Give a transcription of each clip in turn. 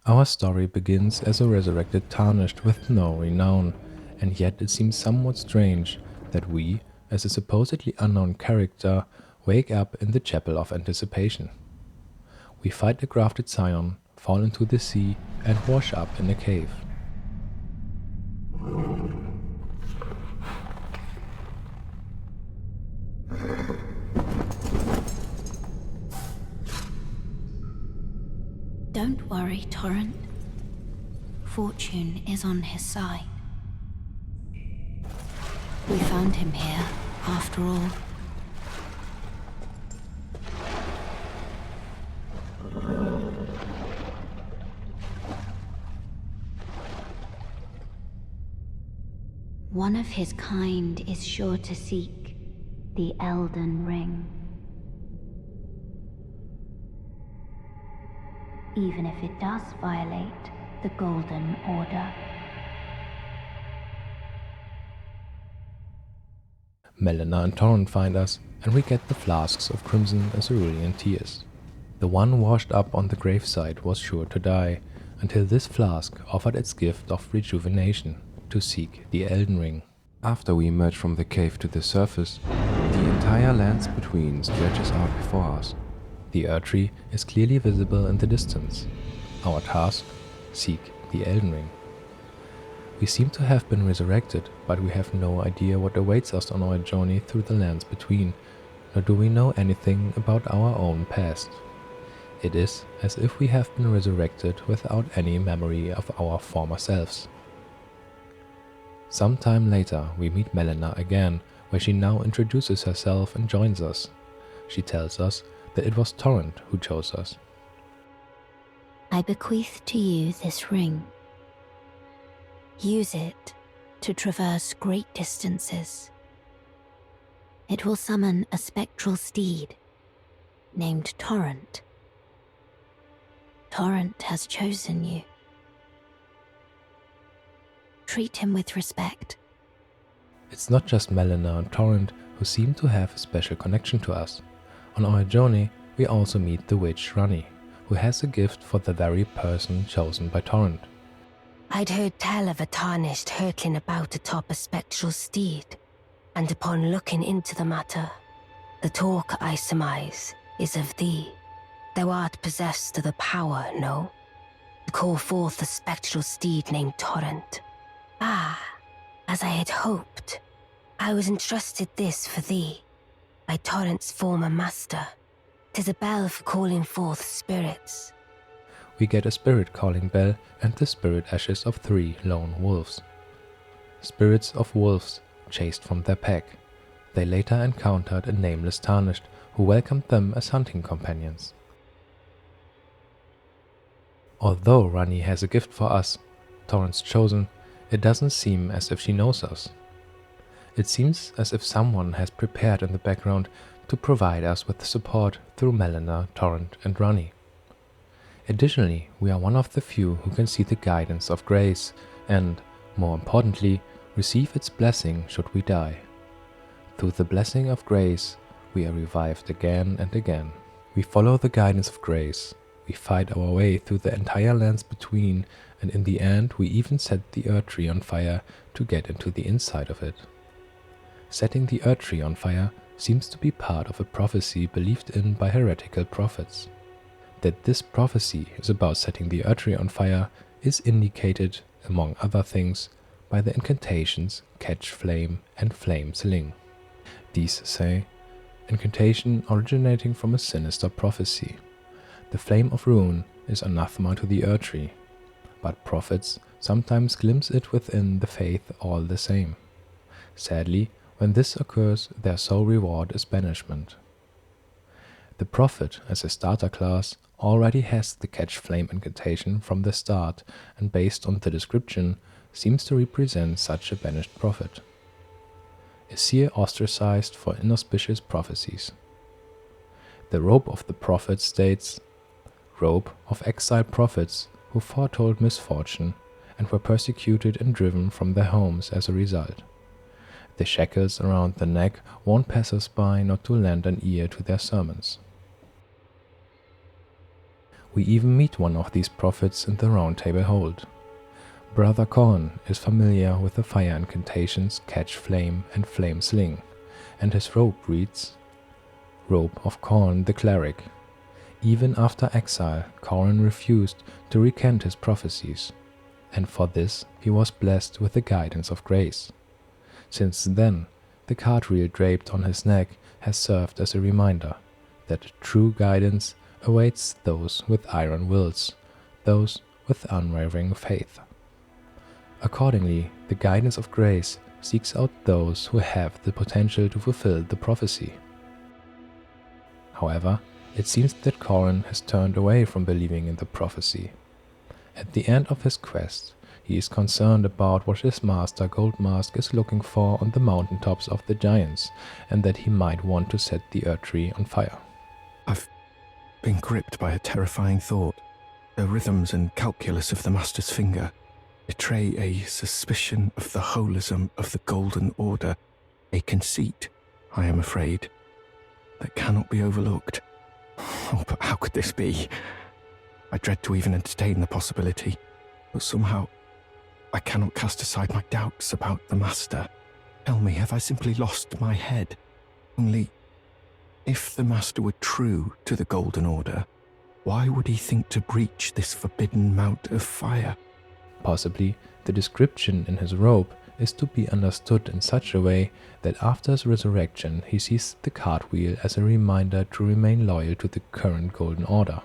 Our story begins as a resurrected tarnished with no renown, and yet it seems somewhat strange that we, as a supposedly unknown character, wake up in the chapel of anticipation. We fight the grafted scion, fall into the sea, and wash up in a cave. Don't worry, Torrent. Fortune is on his side. We found him here, after all. One of his kind is sure to seek the Elden Ring. Even if it does violate the Golden Order. Melina and Torrent find us, and we get the flasks of crimson and cerulean tears. The one washed up on the gravesite was sure to die, until this flask offered its gift of rejuvenation to seek the Elden Ring. After we emerge from the cave to the surface, the entire lands between stretches out before us. The Erdtree is clearly visible in the distance. Our task? Seek the Elden Ring. We seem to have been resurrected, but we have no idea what awaits us on our journey through the lands between, nor do we know anything about our own past. It is as if we have been resurrected without any memory of our former selves. Sometime later we meet Melina again, where she now introduces herself and joins us. She tells us that it was Torrent who chose us. I bequeath to you this ring. Use it to traverse great distances. It will summon a spectral steed named Torrent. Torrent has chosen you. Treat him with respect. It's not just Melina and Torrent who seem to have a special connection to us. On our journey, we also meet the witch Ranni, who has a gift for the very person chosen by Torrent. I'd heard tell of a tarnished hurtling about atop a spectral steed, and upon looking into the matter, the talk, I surmise, is of thee. Thou art possessed of the power, no? To call forth a spectral steed named Torrent. Ah, as I had hoped, I was entrusted this for thee, by Torrent's former master. 'Tis a bell for calling forth spirits. We get a spirit calling bell and the spirit ashes of 3 lone wolves. Spirits of wolves chased from their pack. They later encountered a nameless tarnished who welcomed them as hunting companions. Although Ranni has a gift for us, Torrent's chosen, it doesn't seem as if she knows us. It seems as if someone has prepared in the background to provide us with support through Melina, Torrent and Ranni. Additionally, we are one of the few who can see the guidance of grace and, more importantly, receive its blessing should we die. Through the blessing of grace, we are revived again and again. We follow the guidance of grace. We fight our way through the entire lands between, and in the end we even set the Erdtree on fire to get into the inside of it. Setting the Erdtree on fire seems to be part of a prophecy believed in by heretical prophets. That this prophecy is about setting the Erdtree on fire is indicated, among other things, by the incantations Catch Flame and Flame Sling. These say, incantation originating from a sinister prophecy. The flame of ruin is anathema to the Erdtree, but prophets sometimes glimpse it within the faith all the same. Sadly, when this occurs, their sole reward is banishment. The prophet, as a starter class, already has the Catch Flame incantation from the start, and based on the description, seems to represent such a banished prophet. A seer ostracized for inauspicious prophecies. The robe of the prophet states, robe of exiled prophets who foretold misfortune and were persecuted and driven from their homes as a result. The shackles around the neck warn passers-by not to lend an ear to their sermons. We even meet one of these prophets in the Round Table Hold. Brother Corn is familiar with the fire incantations Catch Flame and Flame Sling, and his robe reads, Robe of Corn the Cleric. Even after exile, Corn refused to recant his prophecies, and for this he was blessed with the guidance of grace. Since then, the card reel draped on his neck has served as a reminder that true guidance awaits those with iron wills, those with unwavering faith. Accordingly, the guidance of grace seeks out those who have the potential to fulfill the prophecy. However, it seems that Corrin has turned away from believing in the prophecy. At the end of his quest, he is concerned about what his master Goldmask is looking for on the mountaintops of the giants, and that he might want to set the Erdtree on fire. I've been gripped by a terrifying thought. The rhythms and calculus of the Master's finger betray a suspicion of the holism of the Golden Order, a conceit, I am afraid, that cannot be overlooked. Oh, but how could this be? I dread to even entertain the possibility, but somehow I cannot cast aside my doubts about the Master. Tell me, have I simply lost my head? Only, if the Master were true to the Golden Order, why would he think to breach this forbidden mount of fire? Possibly, the description in his robe is to be understood in such a way that after his resurrection he sees the cartwheel as a reminder to remain loyal to the current Golden Order.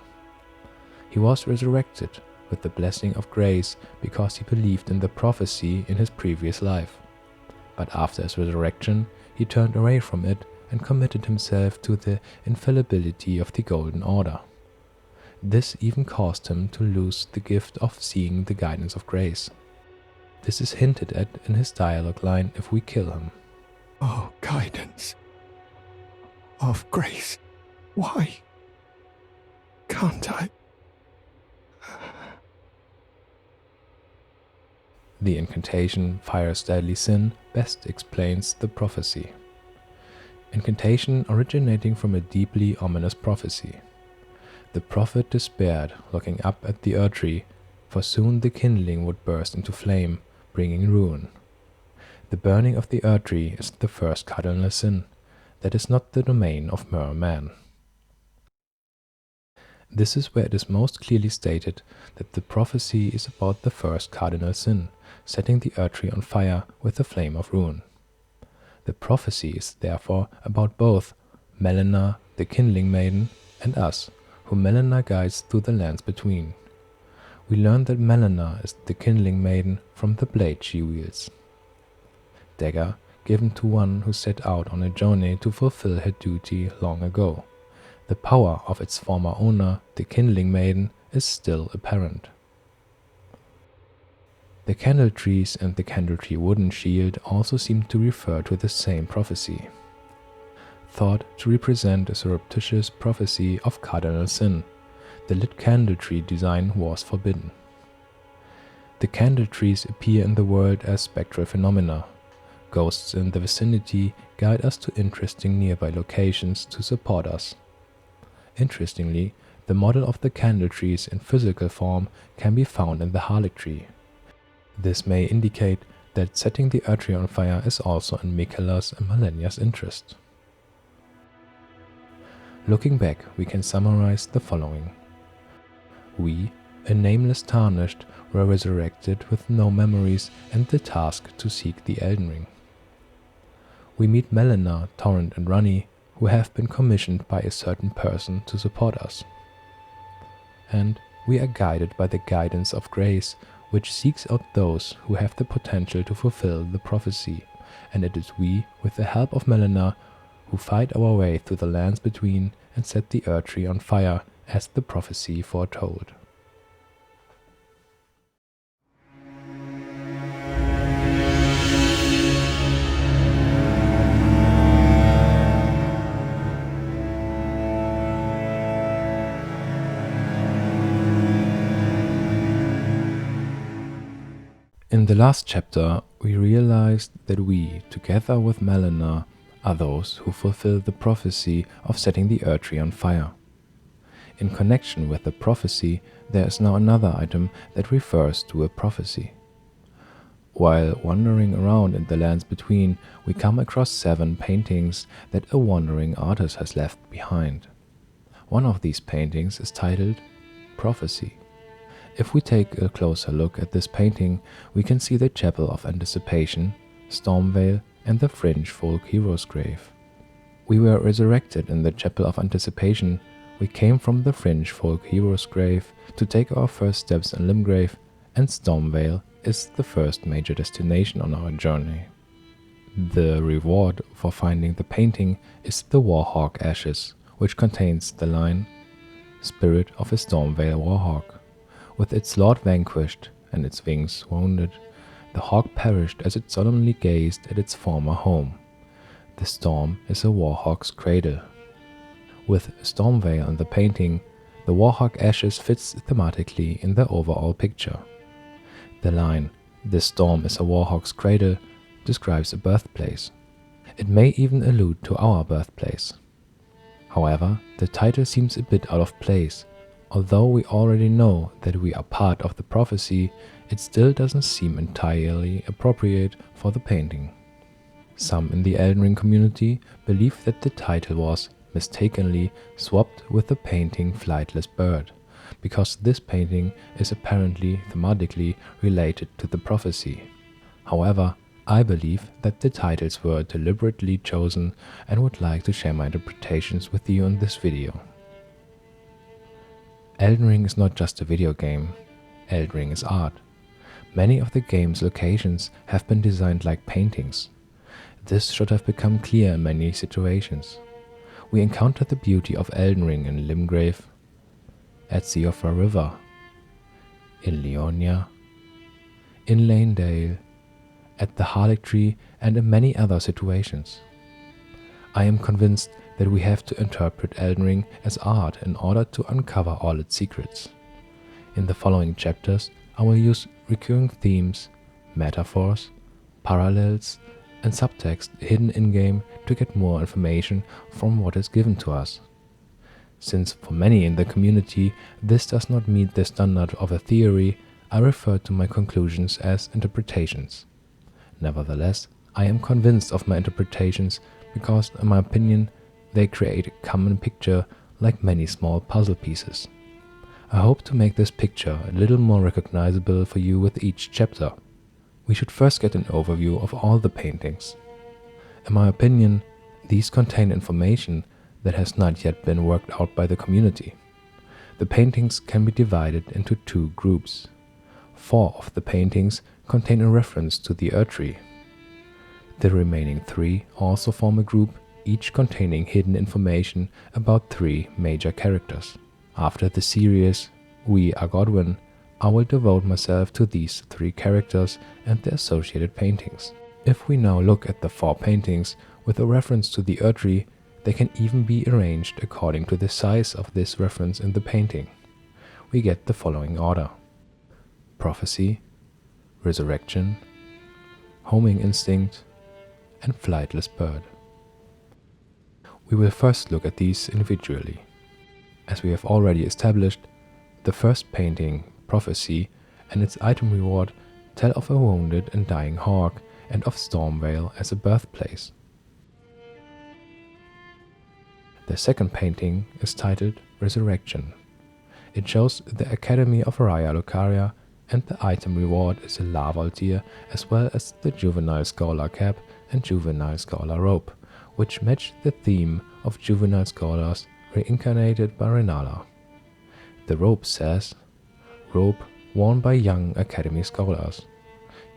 He was resurrected with the blessing of grace because he believed in the prophecy in his previous life. But after his resurrection, he turned away from it and committed himself to the infallibility of the Golden Order. This even caused him to lose the gift of seeing the guidance of grace. This is hinted at in his dialogue line if we kill him. Oh, guidance of grace, why can't I? The incantation Fire's Deadly Sin best explains the prophecy. Incantation originating from a deeply ominous prophecy. The prophet despaired, looking up at the Erdtree, for soon the kindling would burst into flame, bringing ruin. The burning of the Erdtree is the first cardinal sin, that is not the domain of mere man. This is where it is most clearly stated that the prophecy is about the first cardinal sin, setting the Erdtree on fire with the flame of ruin. The prophecy is therefore about both Melina, the kindling maiden, and us, whom Melina guides through the lands between. We learn that Melina is the kindling maiden from the blade she wields. Dagger given to one who set out on a journey to fulfill her duty long ago. The power of its former owner, the kindling maiden, is still apparent. The candle trees and the candletree wooden shield also seem to refer to the same prophecy, thought to represent a surreptitious prophecy of cardinal sin. The lit candletree design was forbidden. The candle trees appear in the world as spectral phenomena. Ghosts in the vicinity guide us to interesting nearby locations to support us. Interestingly, the model of the candle trees in physical form can be found in the Harlech tree. This may indicate that setting the Erdtree on fire is also in Miquella's and Malenia's interest. Looking back, we can summarize the following. We, a nameless tarnished, were resurrected with no memories and the task to seek the Elden Ring. We meet Melina, Torrent and Runny, who have been commissioned by a certain person to support us. And we are guided by the guidance of grace, which seeks out those who have the potential to fulfill the prophecy, and it is we, with the help of Melina, who fight our way through the lands between and set the Erdtree on fire as the prophecy foretold. In the last chapter, we realized that we, together with Melina, are those who fulfill the prophecy of setting the Erdtree on fire. In connection with the prophecy, there is now another item that refers to a prophecy. While wandering around in the lands between, we come across 7 paintings that a wandering artist has left behind. One of these paintings is titled Prophecy. If we take a closer look at this painting, we can see the Chapel of Anticipation, Stormveil, and the fringe folk hero's grave. We were resurrected in the Chapel of Anticipation. We came from the fringe folk hero's grave to take our first steps in Limgrave, and Stormveil is the first major destination on our journey. The reward for finding the painting is the Warhawk Ashes, which contains the line, "Spirit of a Stormveil Warhawk. With its lord vanquished and its wings wounded, the hawk perished as it solemnly gazed at its former home. The storm is a Warhawk's cradle." With Stormveil on the painting, the Warhawk Ashes fits thematically in the overall picture. The line, "The storm is a Warhawk's cradle," describes a birthplace. It may even allude to our birthplace. However, the title seems a bit out of place. Although we already know that we are part of the prophecy, it still doesn't seem entirely appropriate for the painting. Some in the Elden Ring community believe that the title was mistakenly swapped with the painting Flightless Bird, because this painting is apparently thematically related to the prophecy. However, I believe that the titles were deliberately chosen and would like to share my interpretations with you in this video. Elden Ring is not just a video game. Elden Ring is art. Many of the game's locations have been designed like paintings. This should have become clear in many situations. We encounter the beauty of Elden Ring in Limgrave, at Seofra River, in Leonia, in Lanedale, at the Harlech Tree, and in many other situations. I am convinced that we have to interpret Elden Ring as art in order to uncover all its secrets. In the following chapters, I will use recurring themes, metaphors, parallels, and subtext hidden in-game to get more information from what is given to us. Since for many in the community this does not meet the standard of a theory, I refer to my conclusions as interpretations. Nevertheless, I am convinced of my interpretations because, in my opinion, they create a common picture like many small puzzle pieces. I hope to make this picture a little more recognizable for you with each chapter. We should first get an overview of all the paintings. In my opinion, these contain information that has not yet been worked out by the community. The paintings can be divided into 2 groups. 4 of the paintings contain a reference to the Erdtree. The remaining 3 also form a group, each containing hidden information about 3 major characters. After the series We Are Godwyn, I will devote myself to these 3 characters and their associated paintings. If we now look at the 4 paintings with a reference to the Erdtree, they can even be arranged according to the size of this reference in the painting. We get the following order: Prophecy, Resurrection, Homing Instinct, and Flightless Bird. We will first look at these individually. As we have already established, the first painting, Prophecy, and its item reward tell of a wounded and dying hawk and of Stormveil as a birthplace. The second painting is titled Resurrection. It shows the Academy of Raya Lucaria, and the item reward is a Lavaltir as well as the Juvenile Scholar Cap and Juvenile Scholar Robe, which match the theme of Juvenile Scholars reincarnated by Renala. The robe says, "Robe worn by young Academy Scholars."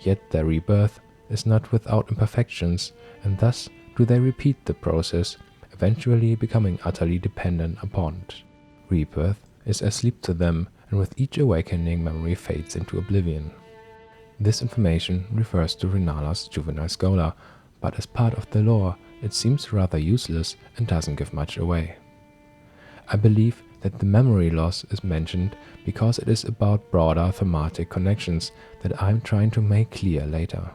Yet their rebirth is not without imperfections, and thus do they repeat the process, eventually becoming utterly dependent upon it. Rebirth is as sleep to them, and with each awakening memory fades into oblivion. This information refers to Renala's Juvenile Scholar, but as part of the lore, it seems rather useless and doesn't give much away. I believe that the memory loss is mentioned because it is about broader thematic connections that I'm trying to make clear later.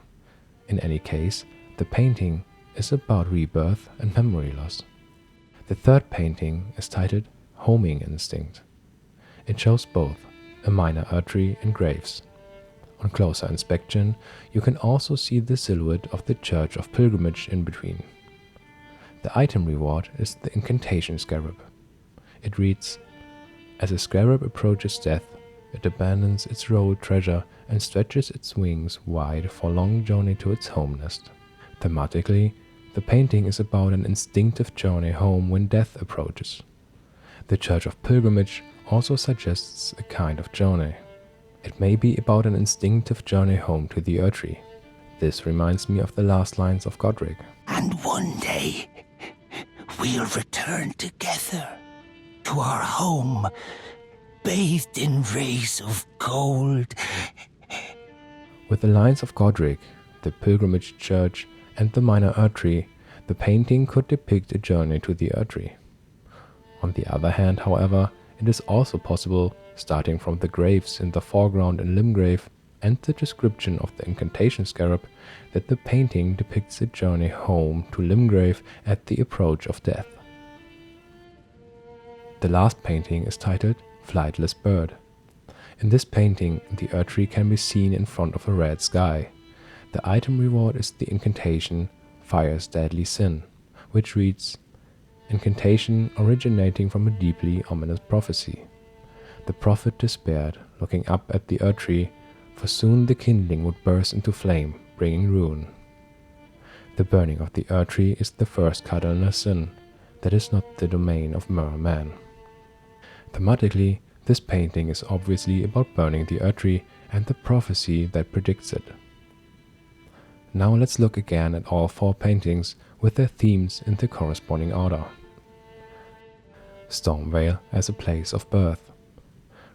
In any case, the painting is about rebirth and memory loss. The third painting is titled homing instinct. It shows both a minor Erdtree and graves. On closer inspection, you can also see the silhouette of the Church of Pilgrimage in between. The item reward is the Incantation Scarab. It reads, "As a scarab approaches death, it abandons its rolled treasure and stretches its wings wide for a long journey to its home nest." Thematically, the painting is about an instinctive journey home when death approaches. The Church of Pilgrimage also suggests a kind of journey. It may be about an instinctive journey home to the Erdtree. This reminds me of the last lines of Godric. "And one day, we'll return together to our home, bathed in rays of gold." With the lines of Godric, the Pilgrimage Church, and the minor Erdtree, the painting could depict a journey to the Erdtree. On the other hand, however, it is also possible, starting from the graves in the foreground in Limgrave and the description of the Incantation Scarab, that the painting depicts a journey home to Limgrave at the approach of death. The last painting is titled Flightless Bird. In this painting, the Erdtree can be seen in front of a red sky. The item reward is the incantation Fire's Deadly Sin, which reads, "Incantation originating from a deeply ominous prophecy. The prophet despaired, looking up at the Erdtree, for soon the kindling would burst into flame, bringing ruin." The burning of the Erdtree is the first cardinal sin, that is not the domain of mere man. Thematically, this painting is obviously about burning the Erdtree and the prophecy that predicts it. Now let's look again at all four paintings with their themes in the corresponding order. Stormveil as a place of birth,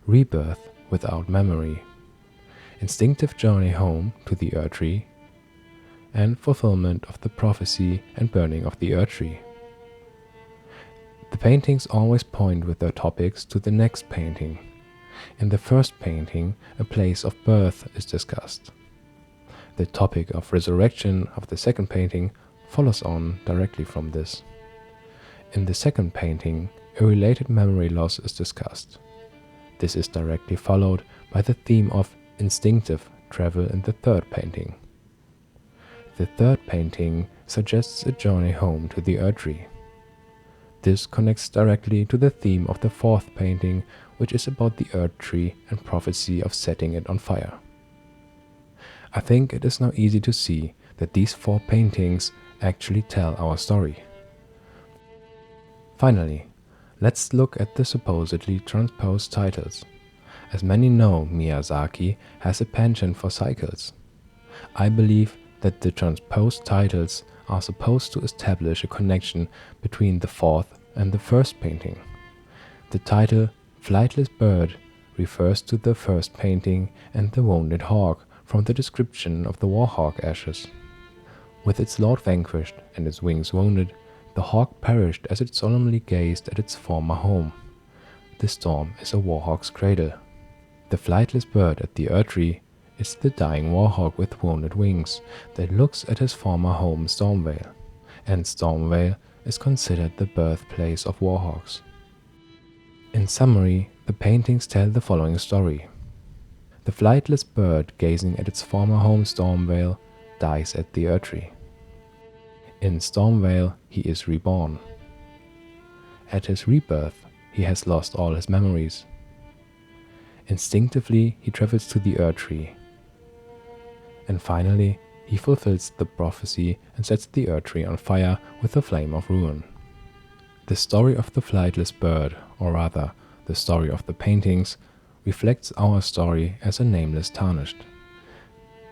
rebirth without memory, instinctive journey home to the Erdtree, and fulfillment of the prophecy and burning of the Erdtree. The paintings always point with their topics to the next painting. In the first painting, a place of birth is discussed. The topic of resurrection of the second painting follows on directly from this. In the second painting, a related memory loss is discussed. This is directly followed by the theme of instinctive travel in the third painting. The third painting suggests a journey home to the Erdtree. This connects directly to the theme of the fourth painting, which is about the Erdtree and prophecy of setting it on fire. I think it is now easy to see that these four paintings actually tell our story. Finally, let's look at the supposedly transposed titles. As many know, Miyazaki has a penchant for cycles. I believe that the transposed titles are supposed to establish a connection between the fourth and the first painting. The title Flightless Bird refers to the first painting and the wounded hawk from the description of the warhawk ashes. With its lord vanquished and its wings wounded, the hawk perished as it solemnly gazed at its former home. The storm is a warhawk's cradle. The flightless bird at the Erdtree is the dying warhawk with wounded wings that looks at his former home Stormveil, and Stormveil is considered the birthplace of warhawks. In summary, the paintings tell the following story. The flightless bird gazing at its former home Stormveil dies at the Erdtree. In Stormveil, he is reborn. At his rebirth, he has lost all his memories. Instinctively, he travels to the Erdtree. And finally, he fulfills the prophecy and sets the Erdtree on fire with the flame of ruin. The story of the flightless bird, or rather, the story of the paintings, reflects our story as a nameless tarnished.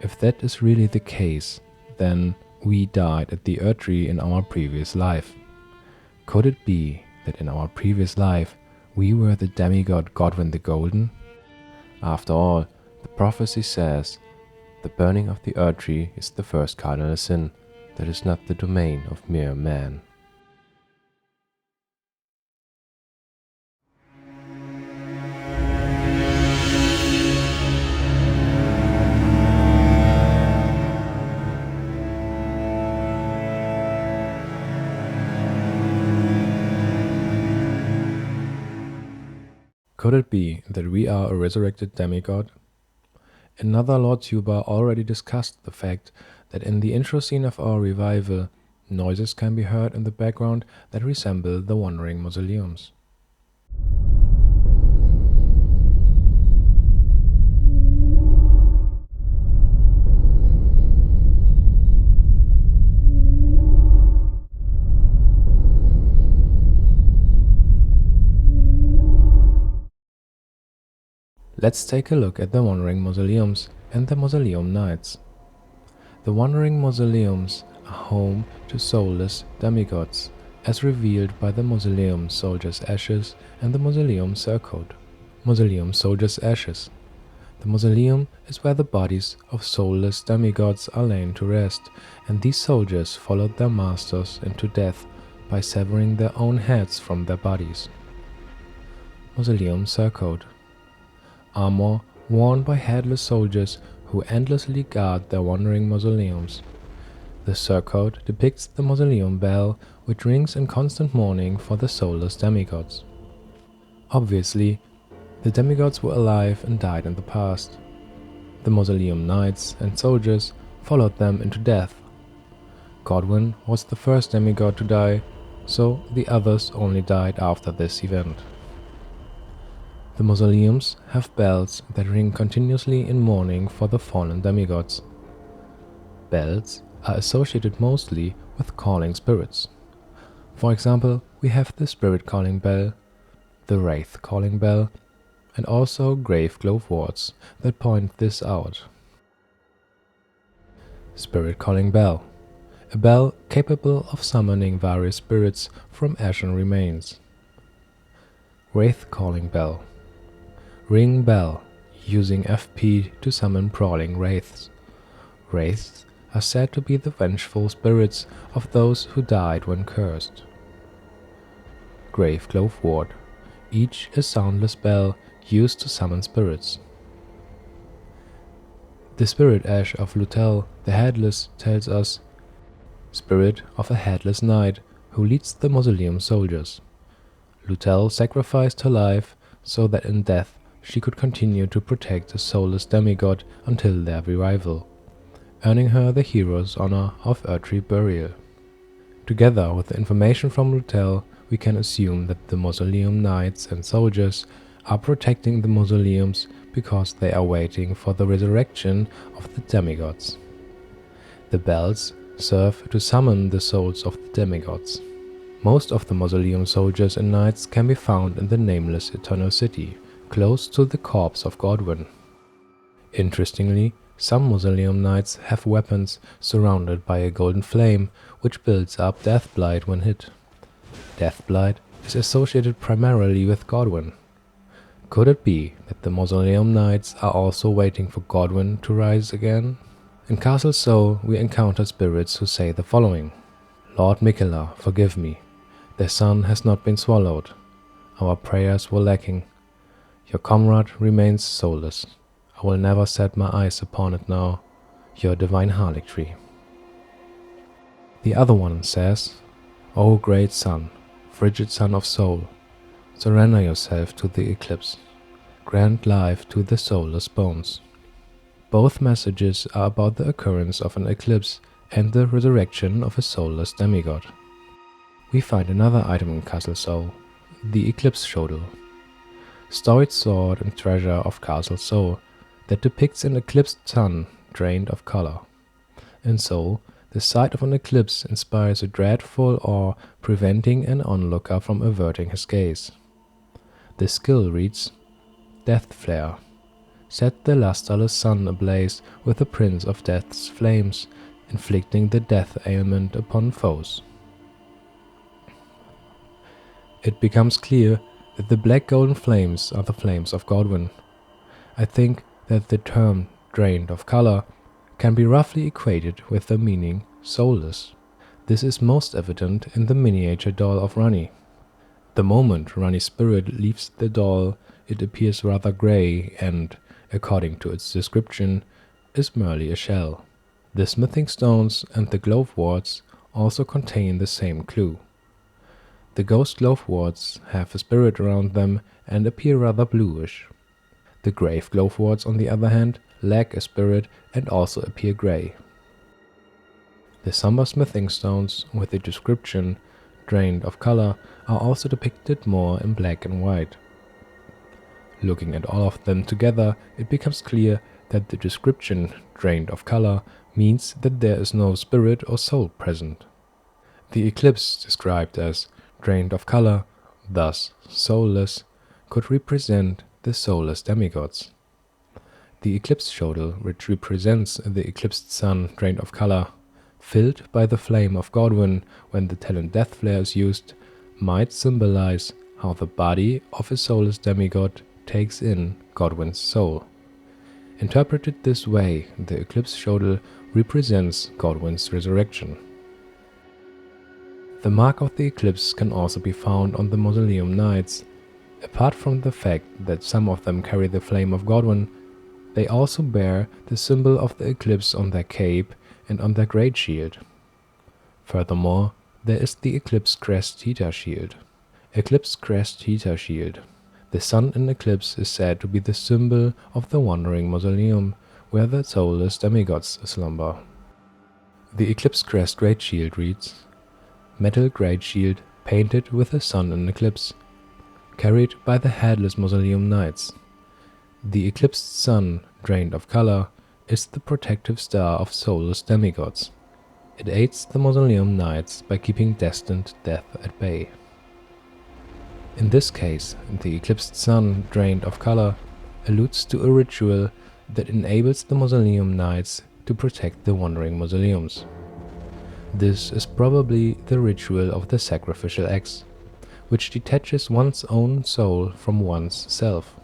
If that is really the case, then we died at the Erdtree in our previous life. Could it be that in our previous life we were the demigod Godwyn the Golden? After all, the prophecy says, the burning of the Erdtree is the first cardinal sin that is not the domain of mere man. Could it be that we are a resurrected demigod? Another Lord Tuber already discussed the fact that in the intro scene of our revival, noises can be heard in the background that resemble the wandering mausoleums. Let's take a look at the Wandering Mausoleums and the Mausoleum Knights. The Wandering Mausoleums are home to soulless demigods, as revealed by the Mausoleum Soldier's Ashes and the Mausoleum Circode. Mausoleum Soldier's Ashes. The mausoleum is where the bodies of soulless demigods are lain to rest, and these soldiers followed their masters into death by severing their own heads from their bodies. Mausoleum Circode. Armor worn by headless soldiers who endlessly guard their wandering mausoleums. The surcoat depicts the mausoleum bell, which rings in constant mourning for the soulless demigods. Obviously, the demigods were alive and died in the past. The mausoleum knights and soldiers followed them into death. Godwyn was the first demigod to die, so the others only died after this event. The mausoleums have bells that ring continuously in mourning for the fallen demigods. Bells are associated mostly with calling spirits. For example, we have the spirit calling bell, the wraith calling bell, and also grave glove wards that point this out. Spirit calling bell. A bell capable of summoning various spirits from ashen remains. Wraith calling bell. Ring bell, using FP to summon prowling wraiths. Wraiths are said to be the vengeful spirits of those who died when cursed. Grave glove ward, each a soundless bell used to summon spirits. The spirit ash of Lutel, the Headless, tells us, spirit of a headless knight who leads the mausoleum soldiers. Lutel sacrificed her life so that in death she could continue to protect the soulless demigod until their revival, earning her the hero's honor of earthly burial. Together with the information from Lutel, we can assume that the mausoleum knights and soldiers are protecting the mausoleums because they are waiting for the resurrection of the demigods. The bells serve to summon the souls of the demigods. Most of the mausoleum soldiers and knights can be found in the nameless Eternal City, close to the corpse of Godwyn. Interestingly, some mausoleum knights have weapons surrounded by a golden flame, which builds up Deathblight when hit. Deathblight is associated primarily with Godwyn. Could it be that the mausoleum knights are also waiting for Godwyn to rise again? In Castle Soul, we encounter spirits who say the following: Lord Miquella, forgive me. Their son has not been swallowed. Our prayers were lacking. Your comrade remains soulless. I will never set my eyes upon it now, your divine harlotry. The other one says, O great sun, frigid sun of soul, surrender yourself to the eclipse. Grant life to the soulless bones. Both messages are about the occurrence of an eclipse and the resurrection of a soulless demigod. We find another item in Castle Soul, the Eclipse Shodel, storied sword and treasure of Castle Soul that depicts an eclipsed sun drained of color. In Soul, the sight of an eclipse inspires a dreadful awe, preventing an onlooker from averting his gaze. The skill reads, Death Flare. Set the lusterless sun ablaze with the Prince of Death's flames, inflicting the death ailment upon foes. It becomes clear that the black golden flames are the flames of Godwyn. I think that the term drained of color can be roughly equated with the meaning soulless. This is most evident in the miniature doll of Ranni. The moment Ranni's spirit leaves the doll, it appears rather grey and, according to its description, is merely a shell. The smithing stones and the glove wards also contain the same clue. The ghost glowworts have a spirit around them and appear rather bluish. The grave glowworts, on the other hand, lack a spirit and also appear grey. The somber smithing stones, with the description drained of color, are also depicted more in black and white. Looking at all of them together, it becomes clear that the description drained of color means that there is no spirit or soul present. The eclipse, described as drained of color, thus soulless, could represent the soulless demigods. The eclipse shoulder, which represents the eclipsed sun drained of color, filled by the flame of Godwyn when the talent Death Flare is used, might symbolize how the body of a soulless demigod takes in Godwyn's soul. Interpreted this way, the eclipse shoulder represents Godwyn's resurrection. The mark of the eclipse can also be found on the Mausoleum Knights. Apart from the fact that some of them carry the flame of Godwyn, they also bear the symbol of the eclipse on their cape and on their great shield. Furthermore, there is the Eclipse Crest Pita shield. Eclipse Crest Pita shield. The sun in eclipse is said to be the symbol of the wandering mausoleum where the soulless demigods slumber. The Eclipse Crest Great Shield reads, Metal Great Shield painted with the sun in eclipse, carried by the headless Mausoleum Knights. The eclipsed sun, drained of color, is the protective star of soulless demigods. It aids the Mausoleum Knights by keeping destined death at bay. In this case, the eclipsed sun, drained of color, alludes to a ritual that enables the Mausoleum Knights to protect the wandering mausoleums. This is probably the ritual of the sacrificial axe, which detaches one's own soul from one's self.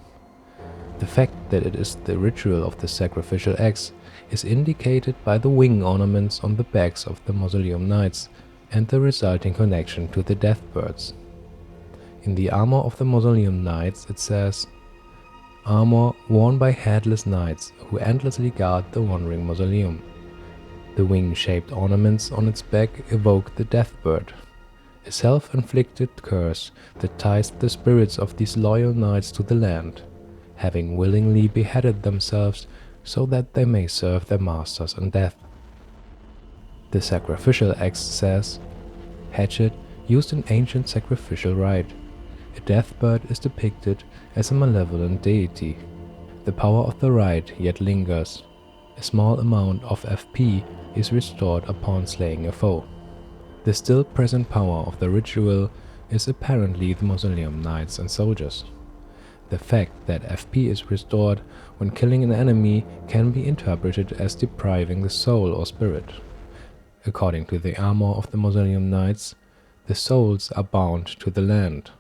The fact that it is the ritual of the sacrificial axe is indicated by the wing ornaments on the backs of the Mausoleum Knights and the resulting connection to the death birds. In the armor of the Mausoleum Knights it says, Armor worn by headless knights who endlessly guard the wandering mausoleum. The wing-shaped ornaments on its back evoke the death bird, a self-inflicted curse that ties the spirits of these loyal knights to the land, having willingly beheaded themselves so that they may serve their masters in death. The sacrificial axe says, Hatchet used in ancient sacrificial rite. A death bird is depicted as a malevolent deity. The power of the rite yet lingers. A small amount of FP is restored upon slaying a foe. The still present power of the ritual is apparently the Mausoleum Knights and soldiers. The fact that FP is restored when killing an enemy can be interpreted as depriving the soul or spirit. According to the armor of the Mausoleum Knights, the souls are bound to the land.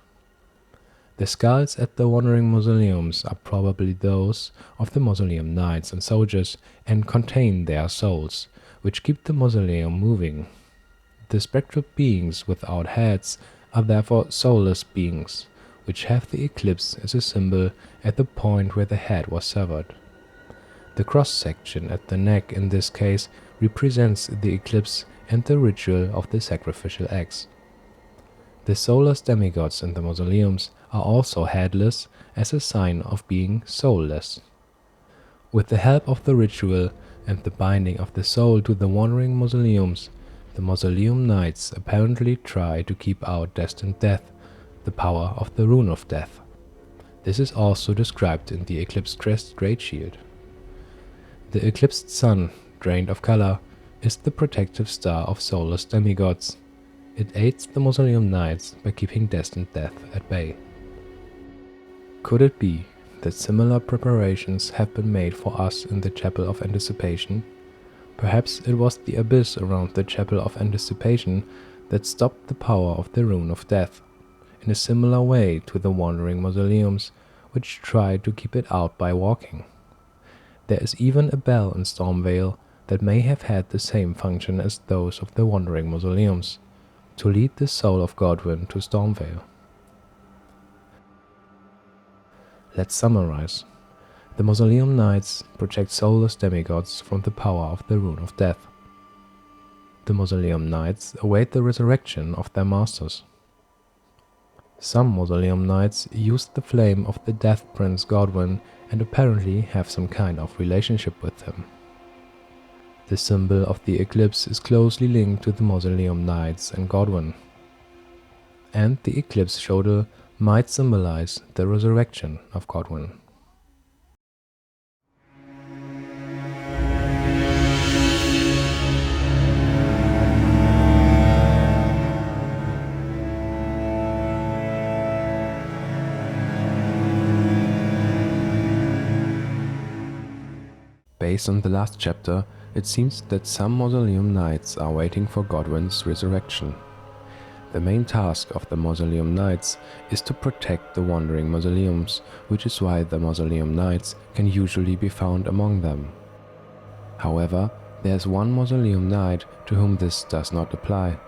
The skulls at the wandering mausoleums are probably those of the Mausoleum Knights and soldiers and contain their souls, which keep the mausoleum moving. The spectral beings without heads are therefore soulless beings, which have the eclipse as a symbol at the point where the head was severed. The cross-section at the neck in this case represents the eclipse and the ritual of the sacrificial axe. The soulless demigods in the mausoleums are also headless as a sign of being soulless. With the help of the ritual and the binding of the soul to the wandering mausoleums, the Mausoleum Knights apparently try to keep out destined death, the power of the Rune of Death. This is also described in the Eclipse Crest Great Shield. The eclipsed sun, drained of color, is the protective star of soulless demigods. It aids the Mausoleum Knights by keeping destined death at bay. Could it be that similar preparations have been made for us in the Chapel of Anticipation? Perhaps it was the abyss around the Chapel of Anticipation that stopped the power of the Rune of Death, in a similar way to the wandering mausoleums, which tried to keep it out by walking. There is even a bell in Stormveil that may have had the same function as those of the wandering mausoleums, to lead the soul of Godwyn to Stormveil. Let's summarize. The Mausoleum Knights protect soulless demigods from the power of the Rune of Death. The Mausoleum Knights await the resurrection of their masters. Some Mausoleum Knights used the flame of the Death Prince Godwyn and apparently have some kind of relationship with him. The symbol of the eclipse is closely linked to the Mausoleum Knights and Godwyn. And the eclipse shoulder might symbolize the resurrection of Godwyn. Based on the last chapter, it seems that some Mausoleum Knights are waiting for Godwyn's resurrection. The main task of the Mausoleum Knights is to protect the wandering mausoleums, which is why the Mausoleum Knights can usually be found among them. However, there's one Mausoleum Knight to whom this does not apply.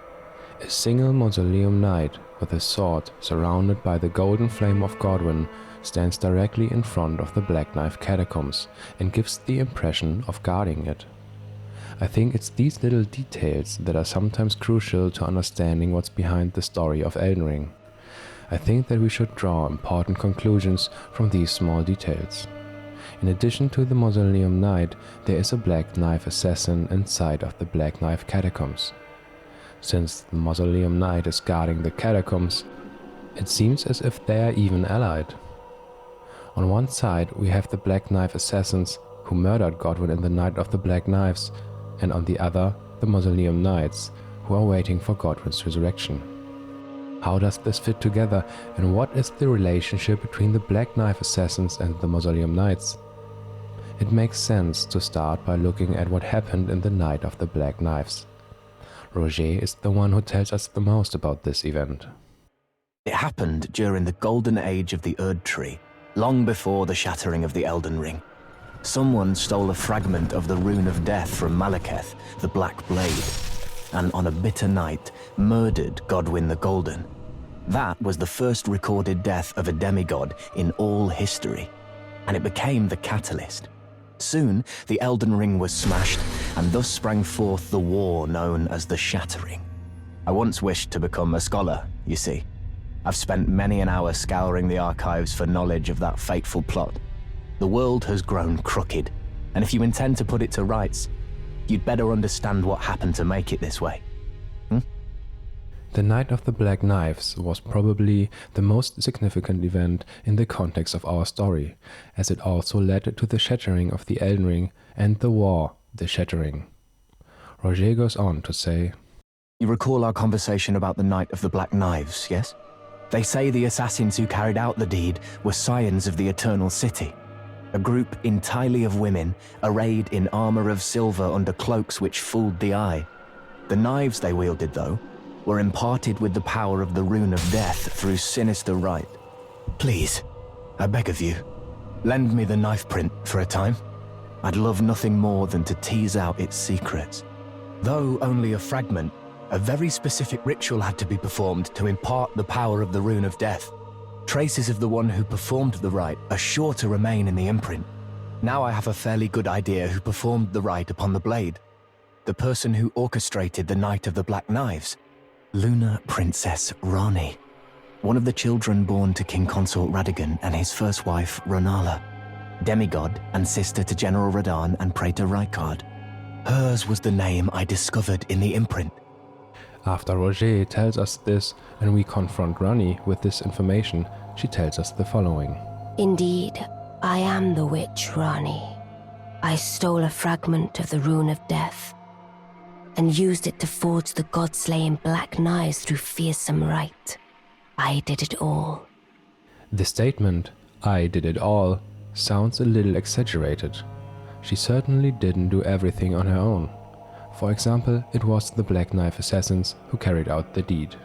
A single Mausoleum Knight with a sword surrounded by the golden flame of Godwyn stands directly in front of the Black Knife Catacombs and gives the impression of guarding it. I think it's these little details that are sometimes crucial to understanding what's behind the story of Elden Ring. I think that we should draw important conclusions from these small details. In addition to the Mausoleum Knight, there is a Black Knife assassin inside of the Black Knife Catacombs. Since the Mausoleum Knight is guarding the catacombs, it seems as if they are even allied. On one side we have the Black Knife assassins who murdered Godwyn in the Night of the Black Knives, and on the other the Mausoleum Knights who are waiting for Godwyn's resurrection. How does this fit together, and what is the relationship between the Black Knife assassins and the Mausoleum Knights? It makes sense to start by looking at what happened in the Night of the Black Knives. Roger is the one who tells us the most about this event. It happened during the golden age of the Erd Tree, long before the shattering of the Elden Ring. Someone stole a fragment of the Rune of Death from Malekith, the Black Blade, and on a bitter night murdered Godwyn the Golden. That was the first recorded death of a demigod in all history, and it became the catalyst. Soon, the Elden Ring was smashed, and thus sprang forth the war known as the Shattering. I once wished to become a scholar, you see. I've spent many an hour scouring the archives for knowledge of that fateful plot. The world has grown crooked, and if you intend to put it to rights, you'd better understand what happened to make it this way. The Night of the Black Knives was probably the most significant event in the context of our story, as it also led to the shattering of the Elden Ring and the war, the Shattering. Roger goes on to say, You recall our conversation about the Night of the Black Knives, yes? They say the assassins who carried out the deed were scions of the Eternal City, a group entirely of women, arrayed in armor of silver under cloaks which fooled the eye. The knives they wielded, though, were imparted with the power of the Rune of Death through sinister rite. Please, I beg of you, lend me the knife print for a time. I'd love nothing more than to tease out its secrets. Though only a fragment, a very specific ritual had to be performed to impart the power of the Rune of Death. Traces of the one who performed the rite are sure to remain in the imprint. Now I have a fairly good idea who performed the rite upon the blade. The person who orchestrated the Night of the Black Knives. Lunar Princess Rani, one of the children born to King Consort Radagon and his first wife, Ronala, demigod and sister to General Radahn and Praetor Rykard. Hers was the name I discovered in the imprint. After Roger tells us this and we confront Rani with this information, she tells us the following. Indeed, I am the witch Rani. I stole a fragment of the Rune of Death and used it to forge the god-slaying black knives through fearsome rite. I did it all. The statement, "I did it all," sounds a little exaggerated. She certainly didn't do everything on her own. For example, it was the Black Knife assassins who carried out the deed.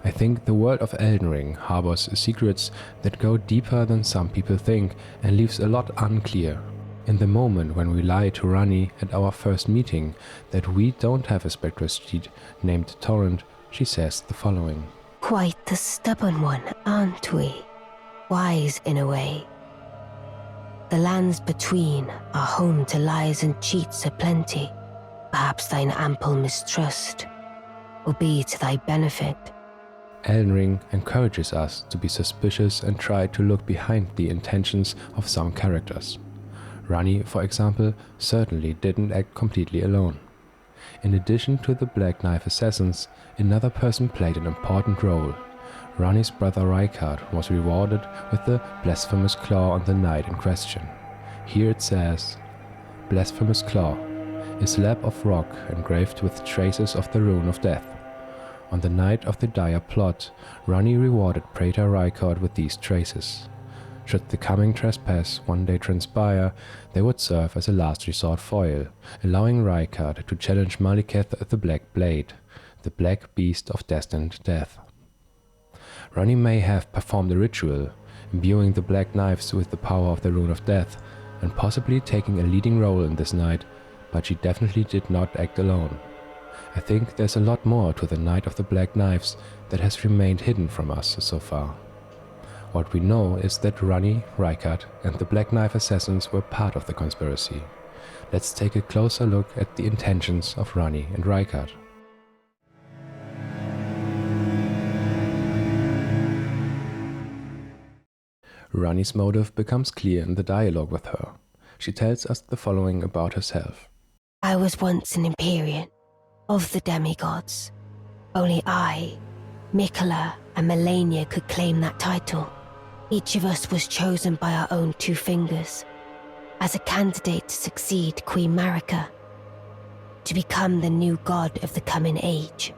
I think the world of Elden Ring harbors secrets that go deeper than some people think and leaves a lot unclear. In the moment when we lie to Rani at our first meeting that we don't have a spectral steed named Torrent, she says the following. Quite the stubborn one, aren't we? Wise in a way. The lands between are home to lies and cheats aplenty. Perhaps thine ample mistrust will be to thy benefit. Elden Ring encourages us to be suspicious and try to look behind the intentions of some characters. Ranni, for example, certainly didn't act completely alone. In addition to the Black Knife assassins, another person played an important role. Ranni's brother Rykard was rewarded with the Blasphemous Claw on the night in question. Here it says, Blasphemous Claw, a slab of rock engraved with traces of the Rune of Death. On the night of the dire plot, Ranni rewarded Praetor Rykard with these traces. Should the coming trespass one day transpire, they would serve as a last resort foil, allowing Rykard to challenge Maliketh the Black Blade, the black beast of destined death. Ranni may have performed a ritual, imbuing the Black Knives with the power of the Rune of Death, and possibly taking a leading role in this night, but she definitely did not act alone. I think there's a lot more to the Night of the Black Knives that has remained hidden from us so far. What we know is that Ranni, Rykard, and the Black Knife assassins were part of the conspiracy. Let's take a closer look at the intentions of Ranni and Rykard. Ranni's motive becomes clear in the dialogue with her. She tells us the following about herself. I was once an Empyrean, of the demigods. Only I, Miquella, and Melania could claim that title. Each of us was chosen by our own two fingers, as a candidate to succeed Queen Marika, to become the new god of the coming age.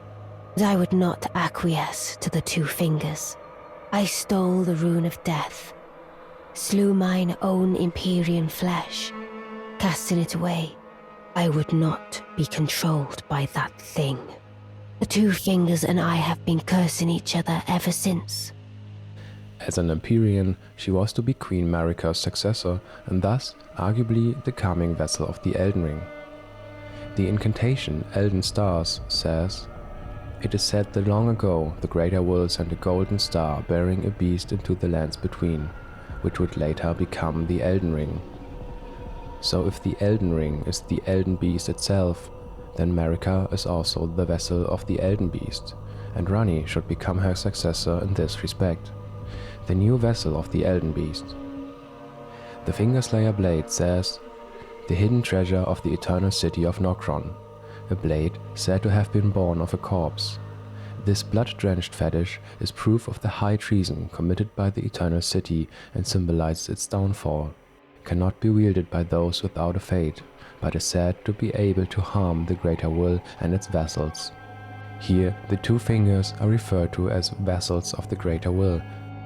But I would not acquiesce to the two fingers. I stole the Rune of Death, slew mine own Empyrean flesh, casting it away. I would not be controlled by that thing. The two fingers and I have been cursing each other ever since. As an Empyrean, she was to be Queen Marika's successor, and thus, arguably, the coming vessel of the Elden Ring. The incantation Elden Stars says, It is said that long ago the Greater Will sent a golden star bearing a beast into the lands between, which would later become the Elden Ring. So if the Elden Ring is the Elden Beast itself, then Marika is also the vessel of the Elden Beast, and Ranni should become her successor in this respect, the new vessel of the Elden Beast. The Fingerslayer blade says, the hidden treasure of the eternal city of Nokron, a blade said to have been born of a corpse. This blood-drenched fetish is proof of the high treason committed by the eternal city and symbolizes its downfall. Cannot be wielded by those without a fate, but is said to be able to harm the Greater Will and its vassals. Here, the two fingers are referred to as vassals of the Greater Will.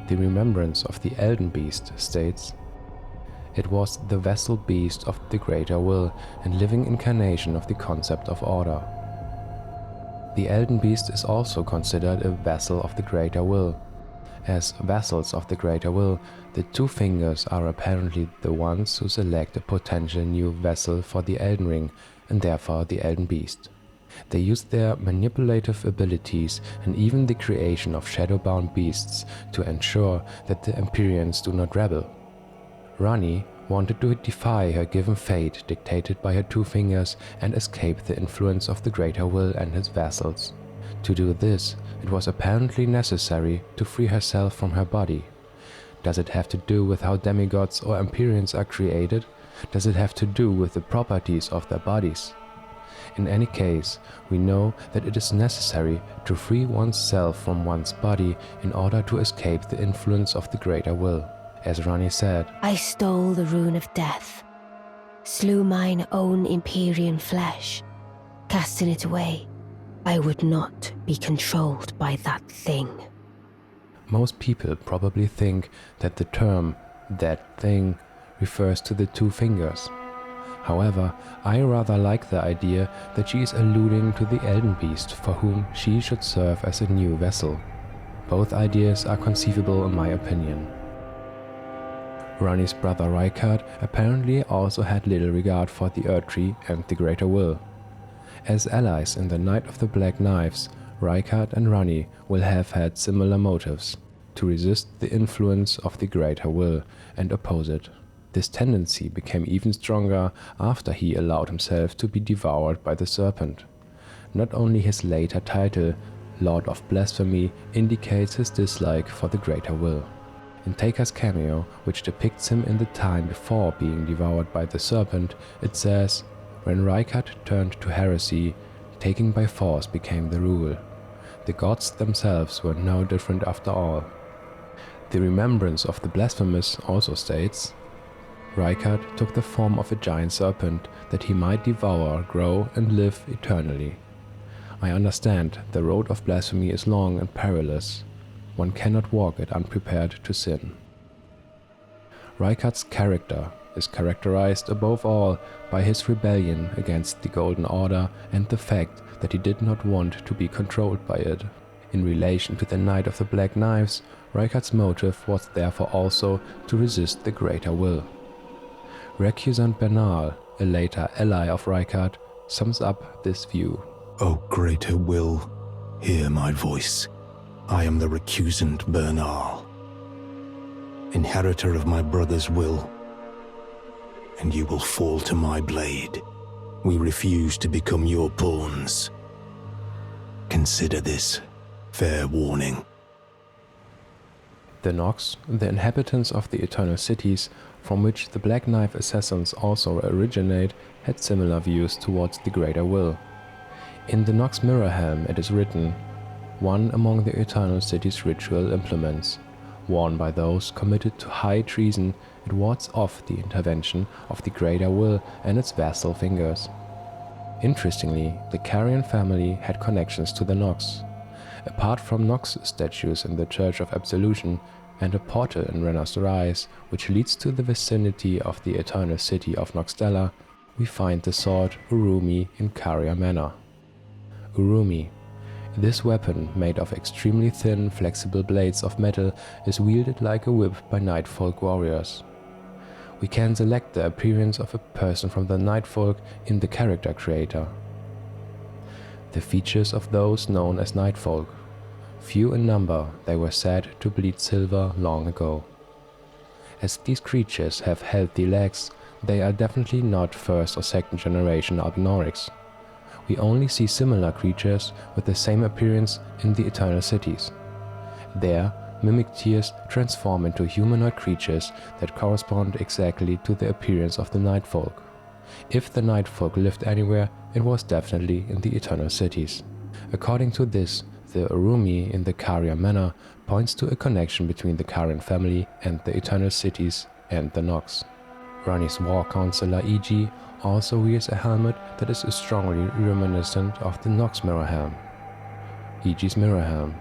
The remembrance of the Elden Beast states, It was the vessel beast of the Greater Will and living incarnation of the concept of order. The Elden Beast is also considered a vassal of the Greater Will. As vassals of the Greater Will, the two fingers are apparently the ones who select a potential new vessel for the Elden Ring, and therefore the Elden Beast. They use their manipulative abilities and even the creation of shadowbound beasts to ensure that the Empyreans do not rebel. Ranni wanted to defy her given fate dictated by her two fingers and escape the influence of the Greater Will and his vassals. To do this, it was apparently necessary to free herself from her body. Does it have to do with how demigods or Empyreans are created? Does it have to do with the properties of their bodies? In any case, we know that it is necessary to free one's self from one's body in order to escape the influence of the Greater Will. As Ranni said, I stole the Rune of Death, slew mine own Empyrean flesh, casting it away. I would not be controlled by that thing. Most people probably think that the term, that thing, refers to the two fingers. However, I rather like the idea that she is alluding to the Elden Beast for whom she should serve as a new vessel. Both ideas are conceivable in my opinion. Ranni's brother Rykard apparently also had little regard for the Erdtree and the Greater Will. As allies in the Night of the Black Knives, Rykard and Ranni will have had similar motives, to resist the influence of the Greater Will and oppose it. This tendency became even stronger after he allowed himself to be devoured by the serpent. Not only his later title, Lord of Blasphemy indicates his dislike for the greater will. In Taker's cameo, which depicts him in the time before being devoured by the serpent, it says, "When Rykard turned to heresy, taking by force became the rule. The gods themselves were no different after all." The Remembrance of the Blasphemous also states, "Rykard took the form of a giant serpent, that he might devour, grow, and live eternally. I understand the road of blasphemy is long and perilous. One cannot walk it unprepared to sin." Rykard's character is characterized above all by his rebellion against the Golden Order and the fact that he did not want to be controlled by it. In relation to the Knight of the Black Knives, Rykard's motive was therefore also to resist the greater will. Recusant Bernal, a later ally of Rykard, sums up this view. O greater will, hear my voice. I am the recusant Bernal, inheritor of my brother's will, and you will fall to my blade. We refuse to become your pawns. Consider this fair warning. The Nox, the inhabitants of the Eternal Cities, from which the Black Knife assassins also originate, had similar views towards the greater will. In the Nox Mirror Helm it is written, "One among the Eternal City's ritual implements. Worn by those committed to high treason, it wards off the intervention of the greater will and its vassal fingers." Interestingly, the Carrion family had connections to the Nox. Apart from Nox statues in the Church of Absolution and a portal in Renner's Rise, which leads to the vicinity of the Eternal City of Noxtella, we find the sword Urumi in Caria Manor. Urumi. This weapon, made of extremely thin, flexible blades of metal, is wielded like a whip by Nightfolk warriors. We can select the appearance of a person from the Nightfolk in the character creator. The features of those known as Nightfolk. Few in number, they were said to bleed silver long ago. As these creatures have healthy legs, they are definitely not first or second generation Albinorics. We only see similar creatures with the same appearance in the Eternal Cities. There, mimic tears transform into humanoid creatures that correspond exactly to the appearance of the Nightfolk. If the Nightfolk lived anywhere, it was definitely in the Eternal Cities. According to this, the Urumi in the Caria Manor points to a connection between the Carian family and the Eternal Cities and the Nox. Ranni's war counselor E.G. also wears a helmet that is strongly reminiscent of the Nox Mirror Helm. E.G.'s Mirror Helm.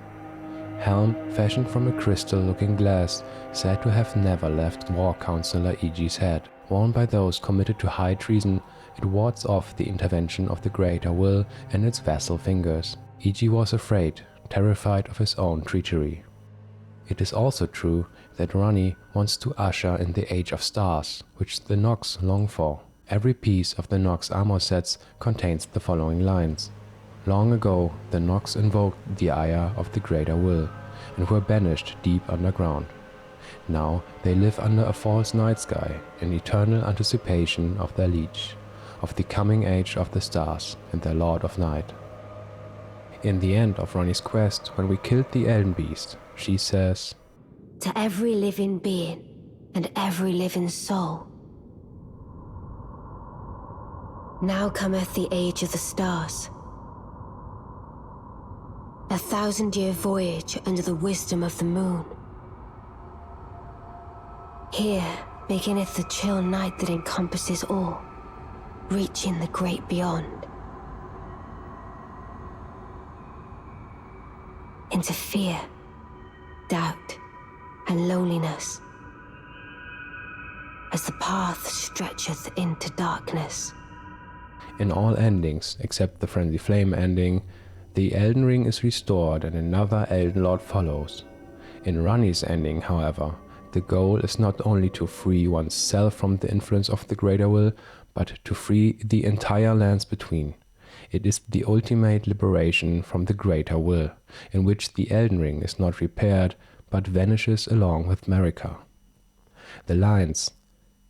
Helm fashioned from a crystal-looking glass, said to have never left war counselor E.G.'s head. Worn by those committed to high treason, it wards off the intervention of the greater will and its vassal fingers. E.G. was afraid, terrified of his own treachery. It is also true that Ranni wants to usher in the Age of Stars, which the Nox long for. Every piece of the Nox armor sets contains the following lines. Long ago, the Nox invoked the ire of the greater will, and were banished deep underground. Now they live under a false night sky, in eternal anticipation of their liege, of the coming age of the stars and their lord of night. In the end of Ranni's quest, when we killed the Elden Beast, she says, "To every living being and every living soul, now cometh the age of the stars. 1,000-year voyage under the wisdom of the moon. Here beginneth the chill night that encompasses all, reaching the great beyond. Into fear, doubt, and loneliness, as the path stretcheth into darkness." In all endings, except the Frenzy Flame ending, the Elden Ring is restored and another Elden Lord follows. In Ranni's ending, however, the goal is not only to free oneself from the influence of the greater will, but to free the entire lands between. It is the ultimate liberation from the greater will, in which the Elden Ring is not repaired, but vanishes along with Marika. The lines,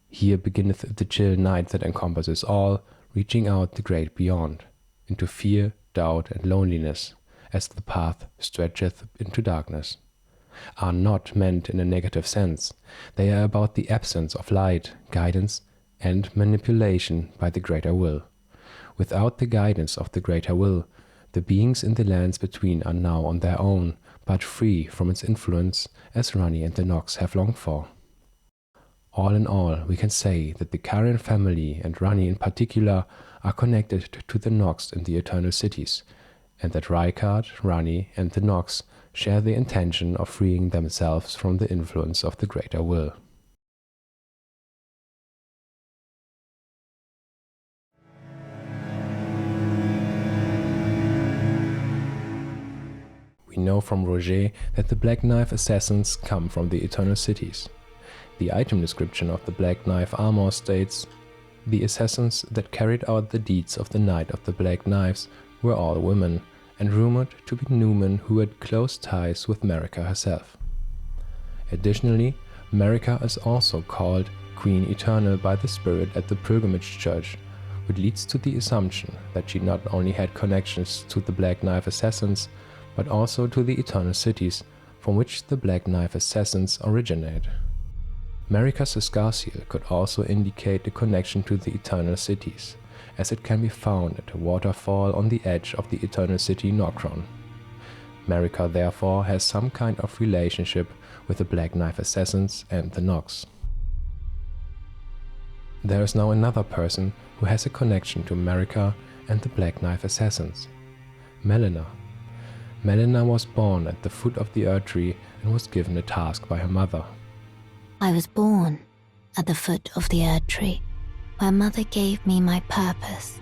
"Here beginneth the chill night that encompasses all, reaching out the great beyond, into fear, doubt, and loneliness," as the path stretcheth into darkness, are not meant in a negative sense. They are about the absence of light, guidance, and manipulation by the greater will. Without the guidance of the greater will, the beings in the lands between are now on their own, but free from its influence, as Ranni and the Nox have longed for. All in all, we can say that the Karen family, and Ranni in particular, are connected to the Nox in the Eternal Cities, and that Rykard, Ranni, and the Nox share the intention of freeing themselves from the influence of the greater will. We know from Roger that the Black Knife assassins come from the Eternal Cities. The item description of the Black Knife armor states, "The assassins that carried out the deeds of the Night of the Black Knives were all women, and rumored to be Numen who had close ties with Marika herself." Additionally, Marika is also called Queen Eternal by the spirit at the Pilgrimage Church, which leads to the assumption that she not only had connections to the Black Knife assassins, but also to the Eternal Cities, from which the Black Knife assassins originate. Marika's escarseal could also indicate a connection to the Eternal Cities, as it can be found at a waterfall on the edge of the Eternal City Nokron. Marika therefore has some kind of relationship with the Black Knife assassins and the Nox. There is now another person who has a connection to Marika and the Black Knife assassins, Melina. Melina was born at the foot of the Erdtree and was given a task by her mother. I was born at the foot of the Erdtree, where Mother gave me my purpose.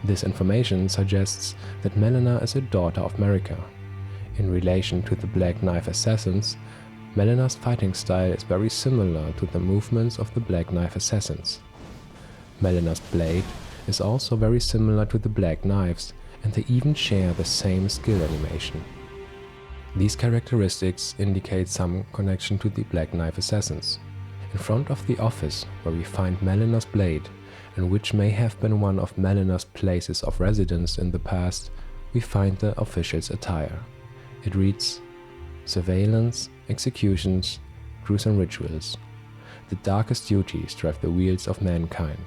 This information suggests that Melina is a daughter of Marika. In relation to the Black Knife assassins, Melina's fighting style is very similar to the movements of the Black Knife assassins. Melina's blade is also very similar to the Black Knives, and they even share the same skill animation. These characteristics indicate some connection to the Black Knife assassins. In front of the office where we find Melina's blade, and which may have been one of Melina's places of residence in the past, we find the official's attire. It reads, "Surveillance, executions, gruesome rituals. The darkest duties drive the wheels of mankind."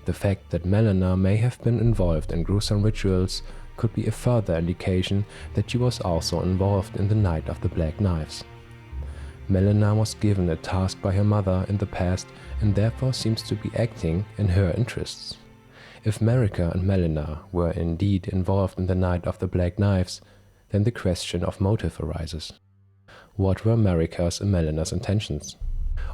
The fact that Melina may have been involved in gruesome rituals could be a further indication that she was also involved in the Night of the Black Knives. Melina was given a task by her mother in the past and therefore seems to be acting in her interests. If Marika and Melina were indeed involved in the Night of the Black Knives, then the question of motive arises. What were Marika's and Melina's intentions?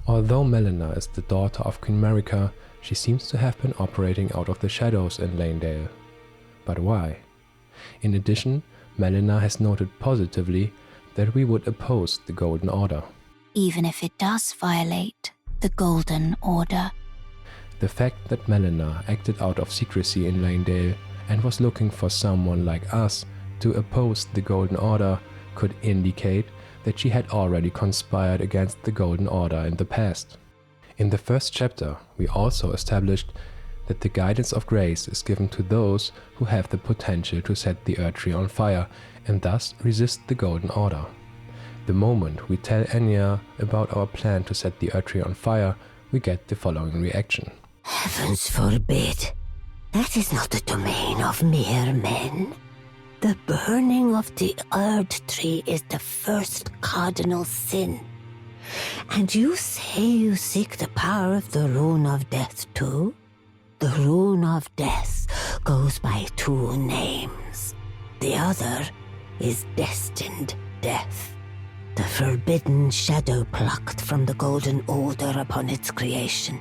Although Melina is the daughter of Queen Marika, she seems to have been operating out of the shadows in Lanedale. But why? In addition, Melina has noted positively that we would oppose the Golden Order. Even if it does violate the Golden Order. The fact that Melina acted out of secrecy in Lanedale and was looking for someone like us to oppose the Golden Order could indicate that she had already conspired against the Golden Order in the past. In the first chapter, we also established that the guidance of grace is given to those who have the potential to set the Erdtree on fire and thus resist the Golden Order. The moment we tell Enya about our plan to set the Erdtree on fire, we get the following reaction. Heavens forbid. That is not the domain of mere men. The burning of the Erdtree is the first cardinal sin. And you say you seek the power of the Rune of Death too? The Rune of Death goes by two names. The other is Destined Death, the forbidden shadow plucked from the Golden Order upon its creation.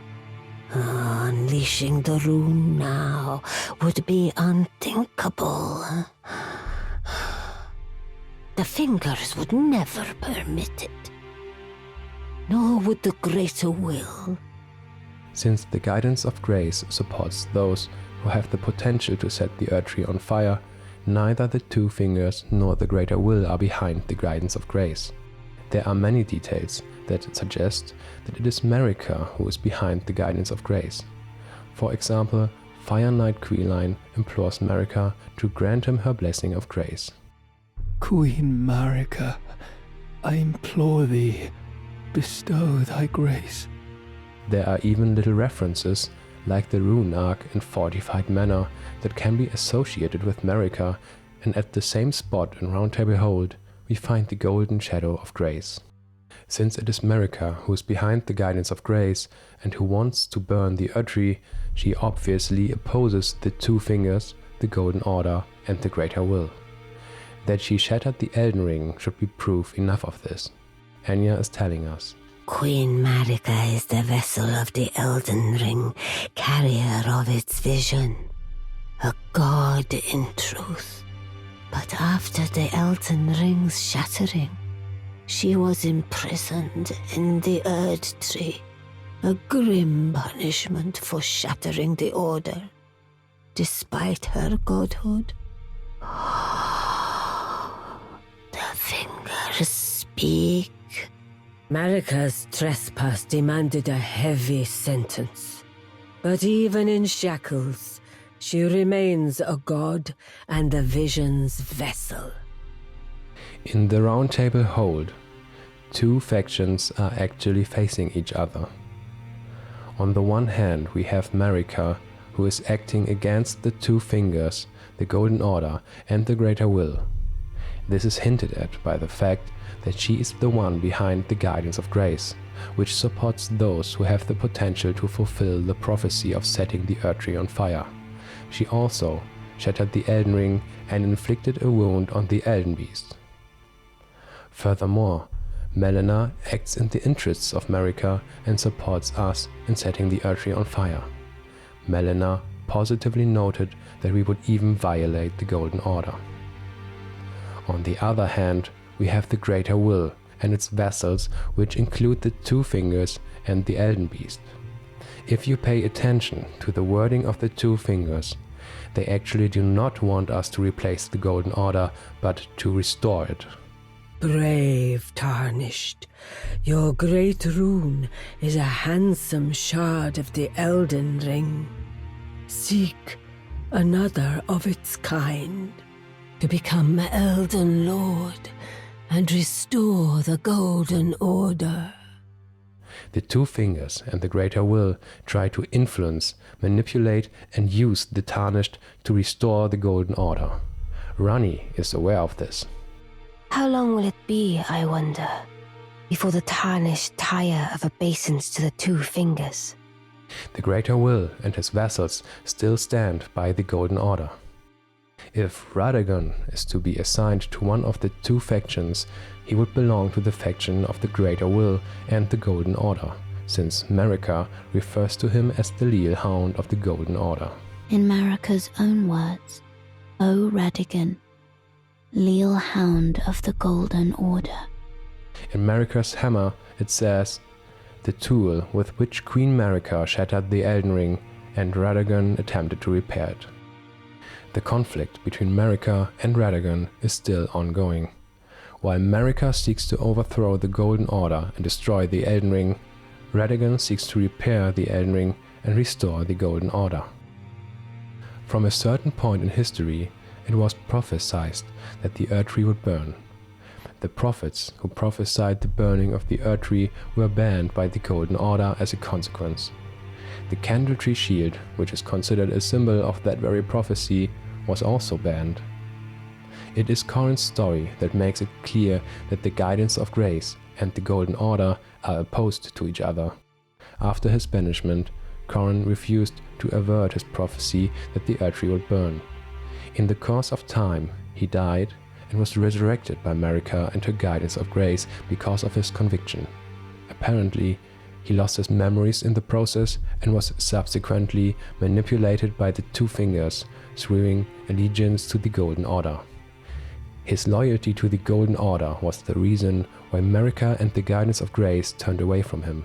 Unleashing the rune now would be unthinkable. The fingers would never permit it. Nor would the greater will. Since the guidance of grace supports those who have the potential to set the Erdtree on fire, neither the two fingers nor the greater will are behind the guidance of grace. There are many details that suggest that it is Marika who is behind the guidance of grace. For example, Fire Knight Queeline implores Marika to grant him her blessing of grace. Queen Marika, I implore thee, bestow thy grace. There are even little references, like the rune arc in Fortified Manor, that can be associated with Marika, and at the same spot in Round Table Hold, we find the golden shadow of grace. Since it is Marika who is behind the guidance of grace and who wants to burn the Erdtree, she obviously opposes the Two Fingers, the Golden Order, and the Greater Will. That she shattered the Elden Ring should be proof enough of this. Anya is telling us. Queen Marika is the vessel of the Elden Ring, carrier of its vision. A god in truth. But after the Elden Ring's shattering, she was imprisoned in the Erdtree, a grim punishment for shattering the Order. Despite her godhood, the fingers speak. Marika's trespass demanded a heavy sentence. But even in shackles, she remains a god and the vision's vessel. In the Round Table Hold, two factions are actually facing each other. On the one hand, we have Marika, who is acting against the Two Fingers, the Golden Order, and the Greater Will. This is hinted at by the fact that she is the one behind the guidance of grace, which supports those who have the potential to fulfill the prophecy of setting the Erdtree on fire. She also shattered the Elden Ring and inflicted a wound on the Elden Beast. Furthermore, Melina acts in the interests of Marika and supports us in setting the Erdtree on fire. Melina positively noted that we would even violate the Golden Order. On the other hand, we have the Greater Will and its vassals, which include the Two Fingers and the Elden Beast. If you pay attention to the wording of the Two Fingers, they actually do not want us to replace the Golden Order, but to restore it. Brave Tarnished, your great rune is a handsome shard of the Elden Ring. Seek another of its kind to become Elden Lord and restore the Golden Order. The Two Fingers and the Greater Will try to influence, manipulate, and use the Tarnished to restore the Golden Order. Ranni is aware of this. How long will it be, I wonder, before the Tarnished tire of obeisance to the Two Fingers? The Greater Will and his vassals still stand by the Golden Order. If Radagon is to be assigned to one of the two factions, he would belong to the faction of the Greater Will and the Golden Order, since Marika refers to him as the Leal Hound of the Golden Order. In Marika's own words, O Radagon, Leal Hound of the Golden Order. In Marika's hammer, it says, the tool with which Queen Marika shattered the Elden Ring and Radagon attempted to repair it. The conflict between Marika and Radagon is still ongoing. While Marika seeks to overthrow the Golden Order and destroy the Elden Ring, Radagon seeks to repair the Elden Ring and restore the Golden Order. From a certain point in history, it was prophesied that the Erdtree would burn. The prophets who prophesied the burning of the Erdtree were banned by the Golden Order as a consequence. The Candletree Shield, which is considered a symbol of that very prophecy, was also banned. It is Corrin's story that makes it clear that the guidance of grace and the Golden Order are opposed to each other. After his banishment, Corrin refused to avert his prophecy that the Erdtree would burn. In the course of time, he died and was resurrected by Marika and her guidance of grace because of his conviction. Apparently, he lost his memories in the process and was subsequently manipulated by the Two Fingers, swearing allegiance to the Golden Order. His loyalty to the Golden Order was the reason why Marika and the guidance of grace turned away from him.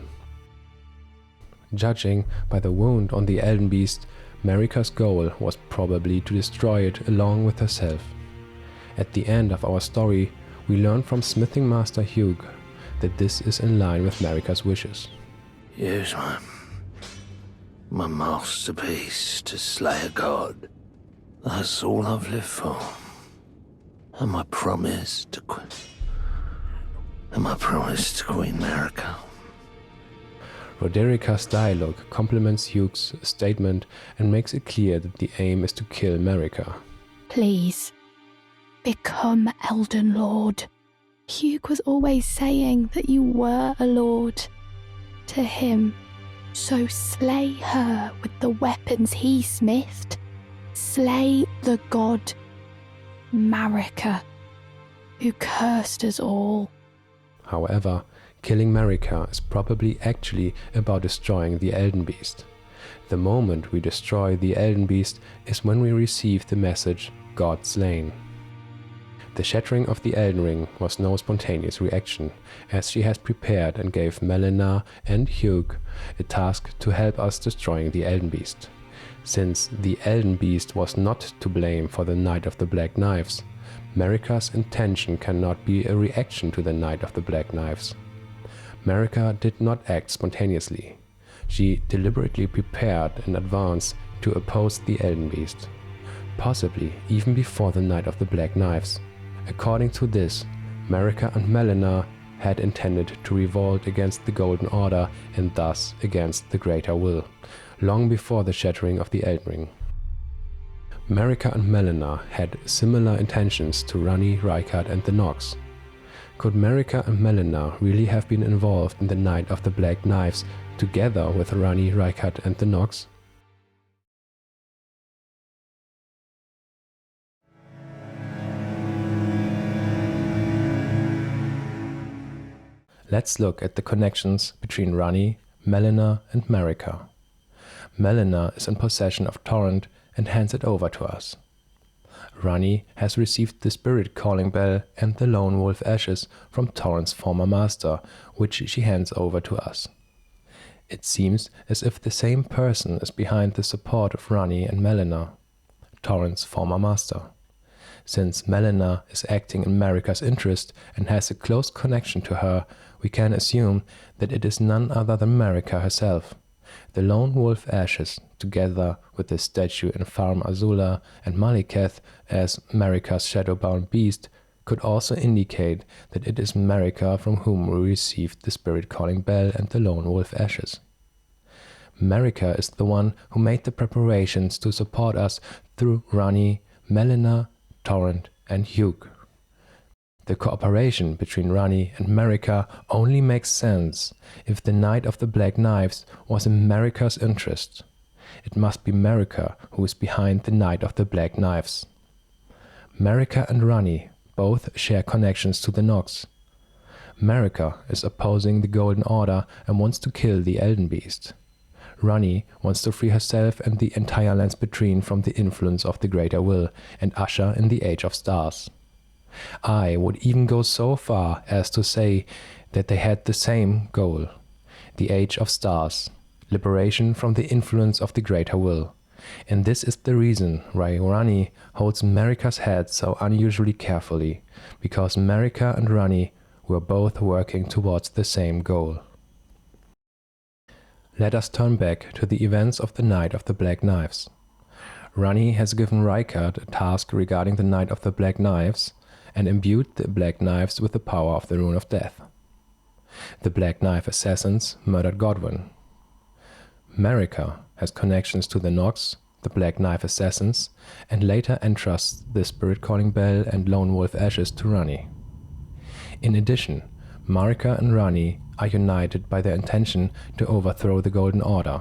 Judging by the wound on the Elden Beast, Marika's goal was probably to destroy it along with herself. At the end of our story, we learn from smithing master Hugh that this is in line with Marika's wishes. Yes, ma'am. My masterpiece to slay a god. That's all I've lived for. And my promise to Queen Marika. Roderica's dialogue complements Hugh's statement and makes it clear that the aim is to kill Marika. Please, become Elden Lord. Hugh was always saying that you were a lord to him. So slay her with the weapons he smithed. Slay the god Marika, who cursed us all. However, killing Marika is probably actually about destroying the Elden Beast. The moment we destroy the Elden Beast is when we receive the message, God slain. The shattering of the Elden Ring was no spontaneous reaction, as she has prepared and gave Melina and Hugh a task to help us destroying the Elden Beast. Since the Elden Beast was not to blame for the Night of the Black Knives, Marika's intention cannot be a reaction to the Night of the Black Knives. Marika did not act spontaneously. She deliberately prepared in advance to oppose the Elden Beast, possibly even before the Night of the Black Knives. According to this, Marika and Melina had intended to revolt against the Golden Order and thus against the Greater Will, long before the shattering of the Elden Ring. Marika and Melina had similar intentions to Ranni, Rykard and the Nox. Could Marika and Melina really have been involved in the Night of the Black Knives together with Ranni, Rykard and the Nox? Let's look at the connections between Ranni, Melina and Marika. Melina is in possession of Torrent and hands it over to us. Ranni has received the Spirit Calling Bell and the Lone Wolf Ashes from Torrent's former master, which she hands over to us. It seems as if the same person is behind the support of Ranni and Melina, Torrent's former master. Since Melina is acting in Marika's interest and has a close connection to her, we can assume that it is none other than Marika herself. The Lone Wolf Ashes, together with the statue in Farm Azula and Maliketh as Marika's shadowbound beast, could also indicate that it is Marika from whom we received the Spirit Calling Bell and the Lone Wolf Ashes. Marika is the one who made the preparations to support us through Ranni, Melina, Torrent and Hugh. The cooperation between Ranni and Marika only makes sense if the Night of the Black Knives was in Marika's interest. It must be Marika who is behind the Night of the Black Knives. Marika and Ranni both share connections to the Nox. Marika is opposing the Golden Order and wants to kill the Elden Beast. Ranni wants to free herself and the entire lands between from the influence of the Greater Will and usher in the Age of Stars. I would even go so far as to say that they had the same goal, the Age of Stars, liberation from the influence of the Greater Will. And this is the reason why Ranni holds Marika's head so unusually carefully, because Marika and Ranni were both working towards the same goal. Let us turn back to the events of the Night of the Black Knives. Ranni has given Rykard a task regarding the Night of the Black Knives and imbued the Black Knives with the power of the Rune of Death. The Black Knife assassins murdered Godwyn. Marika has connections to the Nox, the Black Knife assassins, and later entrusts the Spirit Calling Bell and Lone Wolf Ashes to Ranni. In addition, Marika and Ranni are united by their intention to overthrow the Golden Order.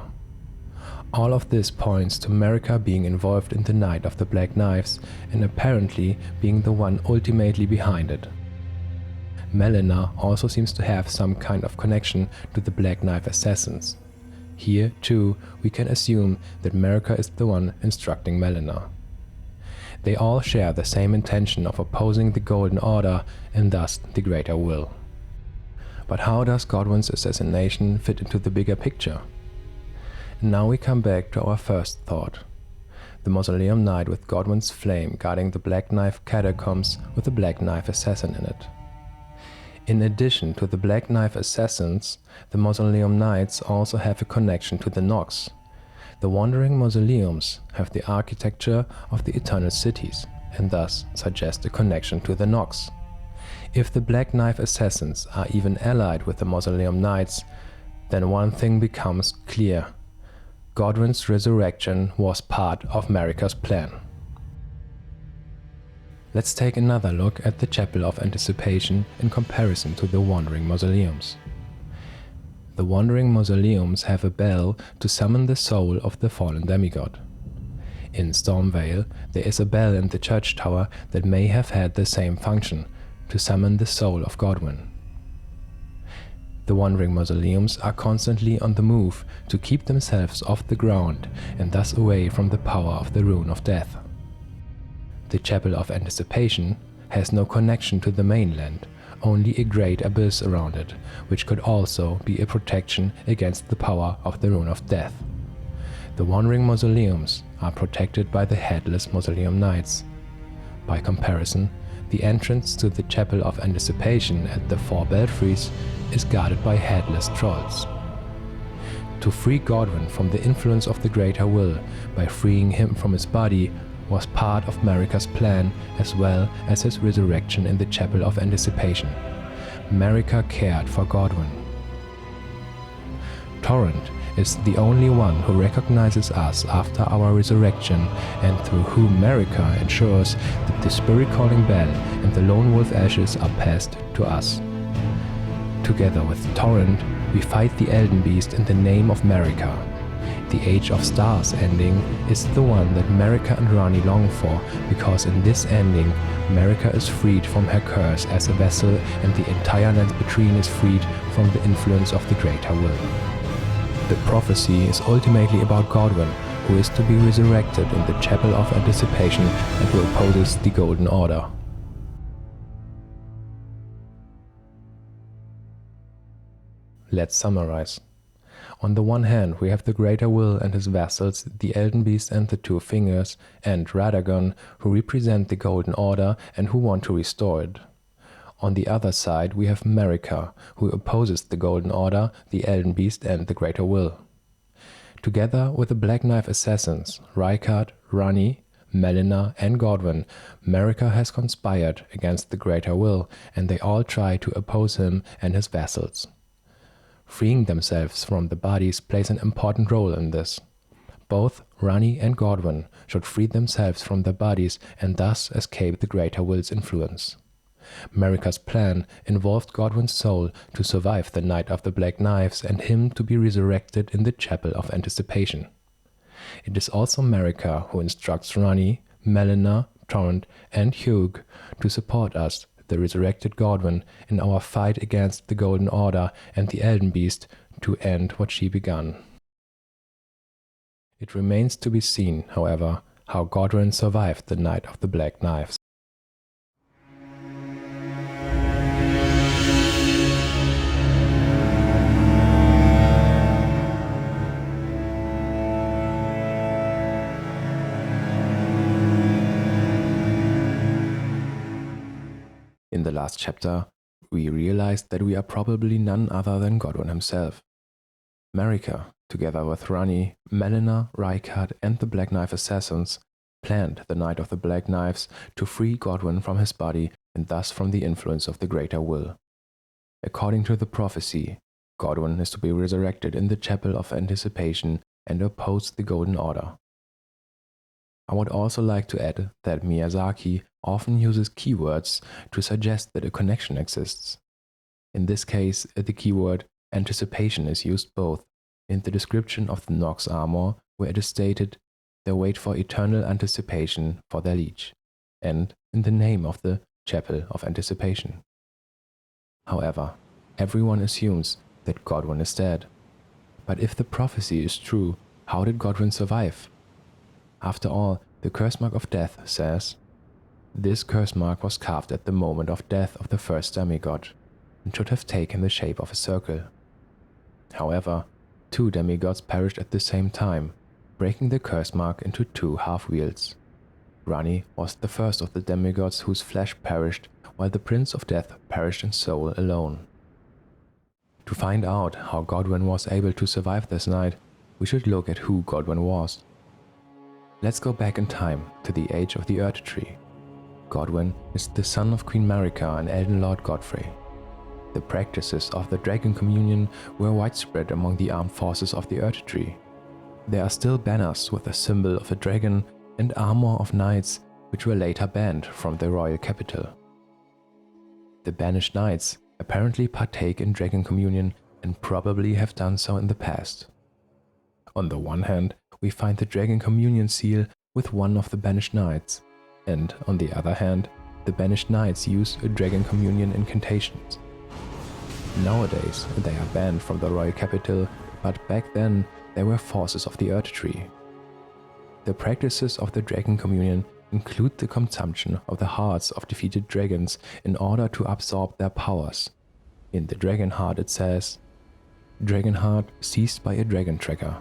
All of this points to Marika being involved in the Night of the Black Knives and apparently being the one ultimately behind it. Melina also seems to have some kind of connection to the Black Knife assassins. Here, too, we can assume that Marika is the one instructing Melina. They all share the same intention of opposing the Golden Order and thus the Greater Will. But how does Godwyn's assassination fit into the bigger picture? Now we come back to our first thought. The Mausoleum Night with Godwyn's flame guarding the Black Knife Catacombs with the Black Knife assassin in it. In addition to the Black Knife assassins, the Mausoleum Knights also have a connection to the Nox. The wandering mausoleums have the architecture of the eternal cities and thus suggest a connection to the Nox. If the Black Knife assassins are even allied with the Mausoleum Knights, then one thing becomes clear. Godwyn's resurrection was part of Marika's plan. Let's take another look at the Chapel of Anticipation in comparison to the Wandering Mausoleums. The Wandering Mausoleums have a bell to summon the soul of the fallen demigod. In Stormveil, there is a bell in the church tower that may have had the same function, to summon the soul of Godwyn. The Wandering Mausoleums are constantly on the move to keep themselves off the ground and thus away from the power of the Rune of Death. The Chapel of Anticipation has no connection to the mainland, only a great abyss around it, which could also be a protection against the power of the Rune of Death. The Wandering Mausoleums are protected by the headless Mausoleum Knights. By comparison, the entrance to the Chapel of Anticipation at the Four Belfries is guarded by headless trolls. To free Godwyn from the influence of the Greater Will by freeing him from his body was part of Marika's plan, as well as his resurrection in the Chapel of Anticipation. Marika cared for Godwyn. Torrent is the only one who recognizes us after our resurrection and through whom Marika ensures that the Spirit Calling Bell and the Lone Wolf Ashes are passed to us. Together with Torrent, we fight the Elden Beast in the name of Marika. The Age of Stars ending is the one that Marika and Ranni long for, because in this ending, Marika is freed from her curse as a vessel and the entire Lands Between is freed from the influence of the Greater Will. The prophecy is ultimately about Godwyn, who is to be resurrected in the Chapel of Anticipation and who opposes the Golden Order. Let's summarize. On the one hand, we have the Greater Will and his vassals, the Elden Beast and the Two Fingers, and Radagon, who represent the Golden Order and who want to restore it. On the other side, we have Marika, who opposes the Golden Order, the Elden Beast and the Greater Will. Together with the Black Knife assassins, Rykard, Ranni, Melina and Godwyn, Marika has conspired against the Greater Will, and they all try to oppose him and his vassals. Freeing themselves from the bodies plays an important role in this. Both Ranni and Godwyn should free themselves from their bodies and thus escape the Greater Will's influence. Marika's plan involved Godwyn's soul to survive the Night of the Black Knives and him to be resurrected in the Chapel of Anticipation. It is also Marika who instructs Ranni, Melina, Torrent and Hugh to support us, the resurrected Godwyn, in our fight against the Golden Order and the Elden Beast to end what she began. It remains to be seen, however, how Godwyn survived the Night of the Black Knives. In the last chapter, we realized that we are probably none other than Godwyn himself. Marika, together with Ranni, Melina, Rykard and the Black Knife assassins, planned the Night of the Black Knives to free Godwyn from his body and thus from the influence of the Greater Will. According to the prophecy, Godwyn is to be resurrected in the Chapel of Anticipation and oppose the Golden Order. I would also like to add that Miyazaki often uses keywords to suggest that a connection exists. In this case, the keyword anticipation is used both in the description of the Nox armor, where it is stated they wait for eternal anticipation for their liege, and in the name of the Chapel of Anticipation. However, everyone assumes that Godwyn is dead. But if the prophecy is true, how did Godwyn survive? After all, the curse mark of death says, "This curse mark was carved at the moment of death of the first demigod, and should have taken the shape of a circle." However, 2 demigods perished at the same time, breaking the curse mark into 2 half-wheels. Ranni was the first of the demigods whose flesh perished, while the Prince of Death perished in soul alone. To find out how Godwyn was able to survive this night, we should look at who Godwyn was. Let's go back in time to the age of the Erd Tree. Godwyn is the son of Queen Marika and Elden Lord Godfrey. The practices of the Dragon Communion were widespread among the armed forces of the Erd Tree. There are still banners with the symbol of a dragon and armor of knights which were later banned from the royal capital. The banished knights apparently partake in Dragon Communion and probably have done so in the past. On the one hand, we find the Dragon Communion seal with one of the banished knights, and on the other hand, the banished knights use Dragon Communion incantations. Nowadays, they are banned from the royal capital, but back then, they were forces of the Erd Tree. The practices of the Dragon Communion include the consumption of the hearts of defeated dragons in order to absorb their powers. In the Dragon Heart it says, "Dragon heart seized by a dragon tracker.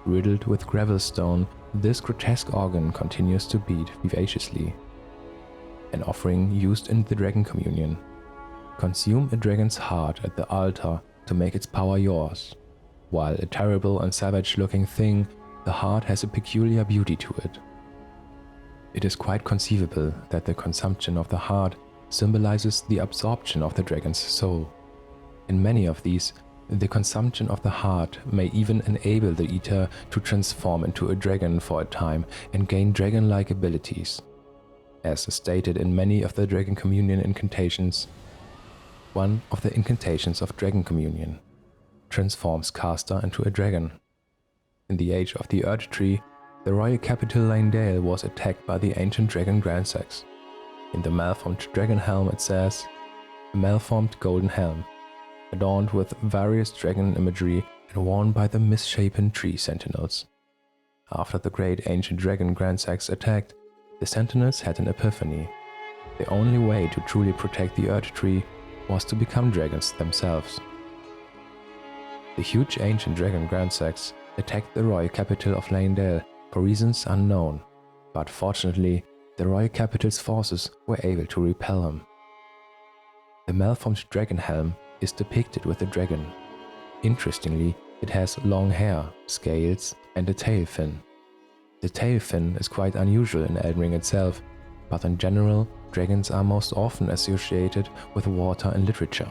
Riddled with gravelstone, this grotesque organ continues to beat vivaciously. An offering used in the Dragon Communion. Consume a dragon's heart at the altar to make its power yours. While a terrible and savage-looking thing, the heart has a peculiar beauty to it." It is quite conceivable that the consumption of the heart symbolizes the absorption of the dragon's soul. In many of these, the consumption of the heart may even enable the eater to transform into a dragon for a time and gain dragon-like abilities. As stated in many of the Dragon Communion incantations, one of the incantations of Dragon Communion transforms caster into a dragon. In the age of the Erd Tree, the royal capital Leyndale was attacked by the ancient dragon Grandsax. In the malformed dragon helm it says, "A malformed golden helm, adorned with various dragon imagery and worn by the misshapen tree sentinels." After the great ancient dragon Grandsax attacked, the sentinels had an epiphany. The only way to truly protect the Erd Tree was to become dragons themselves. The huge ancient dragon Grandsax attacked the royal capital of Leyndale for reasons unknown, but fortunately, the royal capital's forces were able to repel him. The malformed dragon helm is depicted with a dragon. Interestingly, it has long hair, scales, and a tail fin. The tail fin is quite unusual in Elden Ring itself, but in general, dragons are most often associated with water in literature.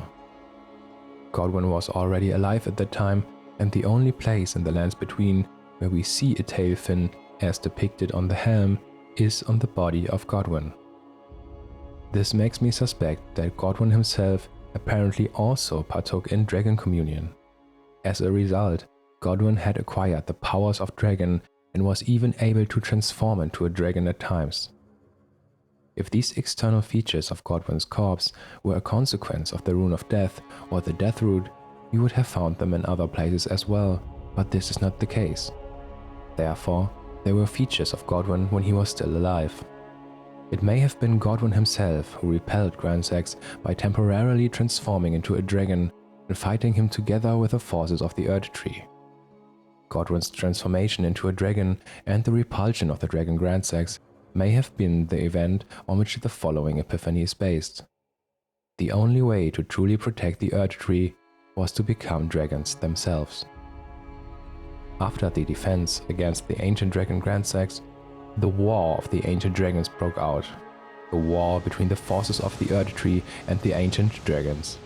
Godwyn was already alive at that time, and the only place in the lands between where we see a tail fin as depicted on the helm is on the body of Godwyn. This makes me suspect that Godwyn himself apparently also partook in Dragon Communion. As a result, Godwyn had acquired the powers of dragon and was even able to transform into a dragon at times. If these external features of Godwyn's corpse were a consequence of the Rune of Death or the Death Root, we would have found them in other places as well, but this is not the case. Therefore, they were features of Godwyn when he was still alive. It may have been Godwyn himself who repelled Grandsax by temporarily transforming into a dragon and fighting him together with the forces of the Erd Tree. Godwyn's transformation into a dragon and the repulsion of the dragon Grandsax may have been the event on which the following epiphany is based. The only way to truly protect the Erd Tree was to become dragons themselves. After the defense against the ancient dragon Grandsax, the War of the Ancient Dragons broke out, a war between the forces of the Erd Tree and the ancient dragons.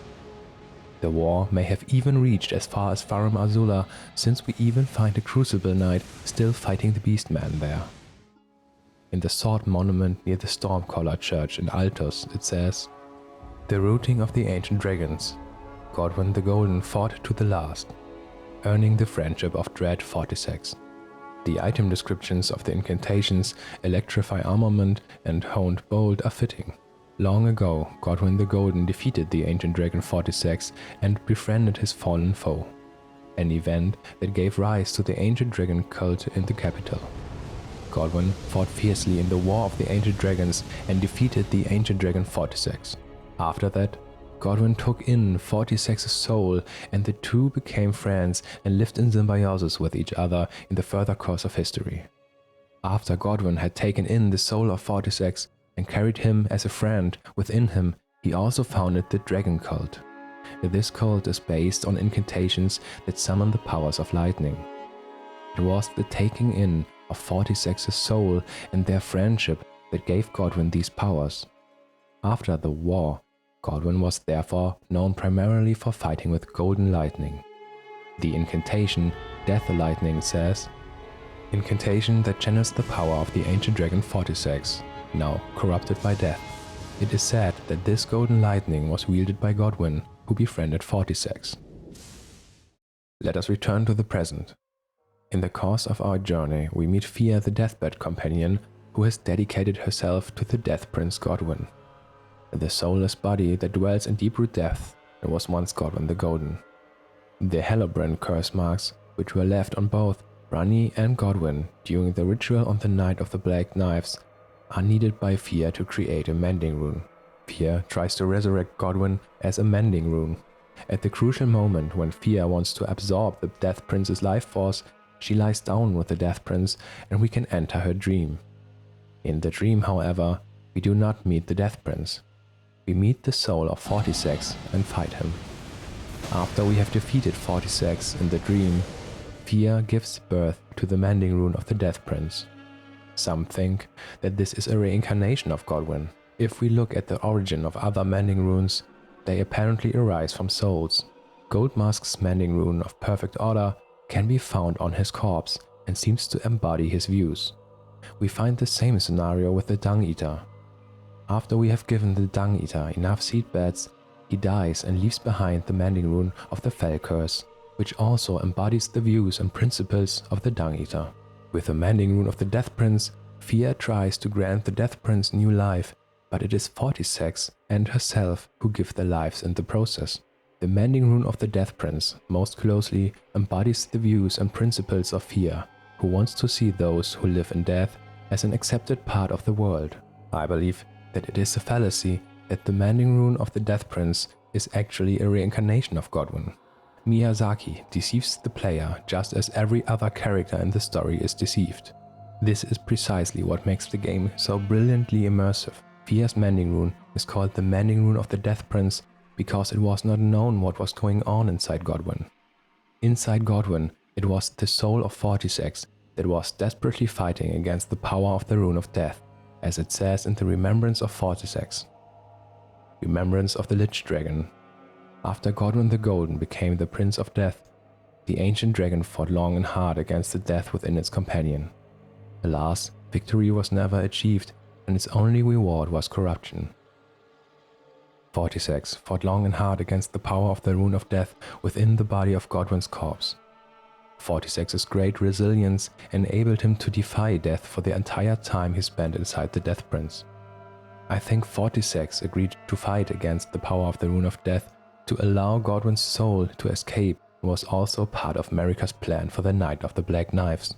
The war may have even reached as far as Farum Azula, since we even find a Crucible Knight still fighting the Beastman there. In the sword monument near the Stormcaller Church in Altos, it says, "The rooting of the ancient dragons, Godwyn the Golden fought to the last, earning the friendship of dread Fortissax." The item descriptions of the incantations Electrify Armament and Honed Bolt are fitting. Long ago, Godwyn the Golden defeated the ancient dragon Fortissax and befriended his fallen foe, an event that gave rise to the ancient dragon cult in the capital. Godwyn fought fiercely in the War of the Ancient Dragons and defeated the ancient dragon Fortissax. After that, Godwyn took in Fortissax's soul, and the two became friends and lived in symbiosis with each other in the further course of history. After Godwyn had taken in the soul of Fortissax and carried him as a friend within him, he also founded the Dragon Cult. This cult is based on incantations that summon the powers of lightning. It was the taking in of Fortissax's soul and their friendship that gave Godwyn these powers. After the war, Godwyn was therefore known primarily for fighting with golden lightning. The incantation Death Lightning says, "Incantation that channels the power of the ancient dragon Fortissax, now corrupted by death." It is said that this golden lightning was wielded by Godwyn, who befriended Fortissax. Let us return to the present. In the course of our journey, we meet Fia, the deathbed companion, who has dedicated herself to the Death Prince Godwyn, the soulless body that dwells in deep-root depth and was once Godwyn the Golden. The Hellebrand curse marks, which were left on both Ranni and Godwyn during the ritual on the Night of the Black Knives, are needed by Fia to create a mending rune. Fia tries to resurrect Godwyn as a mending rune. At the crucial moment when Fia wants to absorb the Death Prince's life force, she lies down with the Death Prince and we can enter her dream. In the dream, however, we do not meet the Death Prince. We meet the soul of Fortissax and fight him. After we have defeated Fortissax in the dream, Fia gives birth to the mending rune of the Death Prince. Some think that this is a reincarnation of Godwyn. If we look at the origin of other mending runes, they apparently arise from souls. Goldmask's mending rune of Perfect Order can be found on his corpse and seems to embody his views. We find the same scenario with the Dung Eater. After we have given the Dung Eater enough seed beds, he dies and leaves behind the mending rune of the Fell Curse, which also embodies the views and principles of the Dung Eater. With the mending rune of the Death Prince, Fia tries to grant the Death Prince new life, but it is Fortissax and herself who give their lives in the process. The mending rune of the Death Prince most closely embodies the views and principles of Fia, who wants to see those who live in death as an accepted part of the world. I believe that it is a fallacy that the mending rune of the Death Prince is actually a reincarnation of Godwyn. Miyazaki deceives the player just as every other character in the story is deceived. This is precisely what makes the game so brilliantly immersive. Fia's mending rune is called the mending rune of the Death Prince because it was not known what was going on inside Godwyn. Inside Godwyn, it was the soul of Fortissax that was desperately fighting against the power of the Rune of Death, as it says in the Remembrance of Fortissax. Remembrance of the Lich Dragon. After Godwyn the Golden became the Prince of Death, the ancient dragon fought long and hard against the death within its companion. Alas, victory was never achieved, and its only reward was corruption. Fortissax fought long and hard against the power of the Rune of Death within the body of Godwyn's corpse. Fortissax's great resilience enabled him to defy death for the entire time he spent inside the Death Prince. I think Fortissax agreed to fight against the power of the Rune of Death to allow Godwyn's soul to escape and was also part of Marika's plan for the Night of the Black Knives.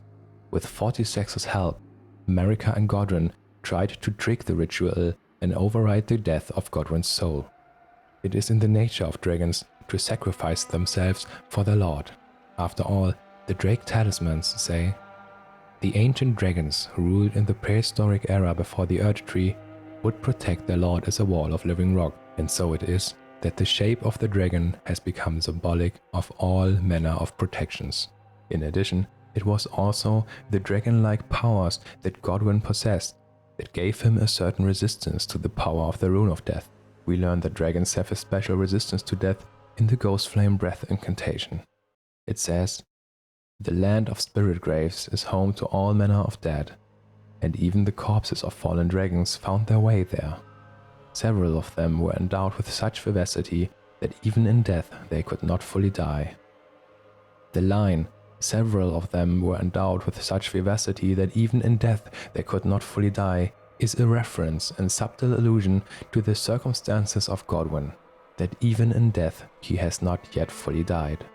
With Fortissax's help, Marika and Godwyn tried to trick the ritual and override the death of Godwyn's soul. It is in the nature of dragons to sacrifice themselves for their lord. After all, the Drake talismans say, "The ancient dragons who ruled in the prehistoric era before the Earth Tree would protect their lord as a wall of living rock," and so it is that the shape of the dragon has become symbolic of all manner of protections. In addition, it was also the dragon-like powers that Godwyn possessed that gave him a certain resistance to the power of the Rune of Death. We learn that dragons have a special resistance to death in the Ghost Flame Breath incantation. It says, "The land of spirit graves is home to all manner of dead, and even the corpses of fallen dragons found their way there. Several of them were endowed with such vivacity that even in death they could not fully die." The line, "Several of them were endowed with such vivacity that even in death they could not fully die," is a reference and subtle allusion to the circumstances of Godwyn, that even in death he has not yet fully died.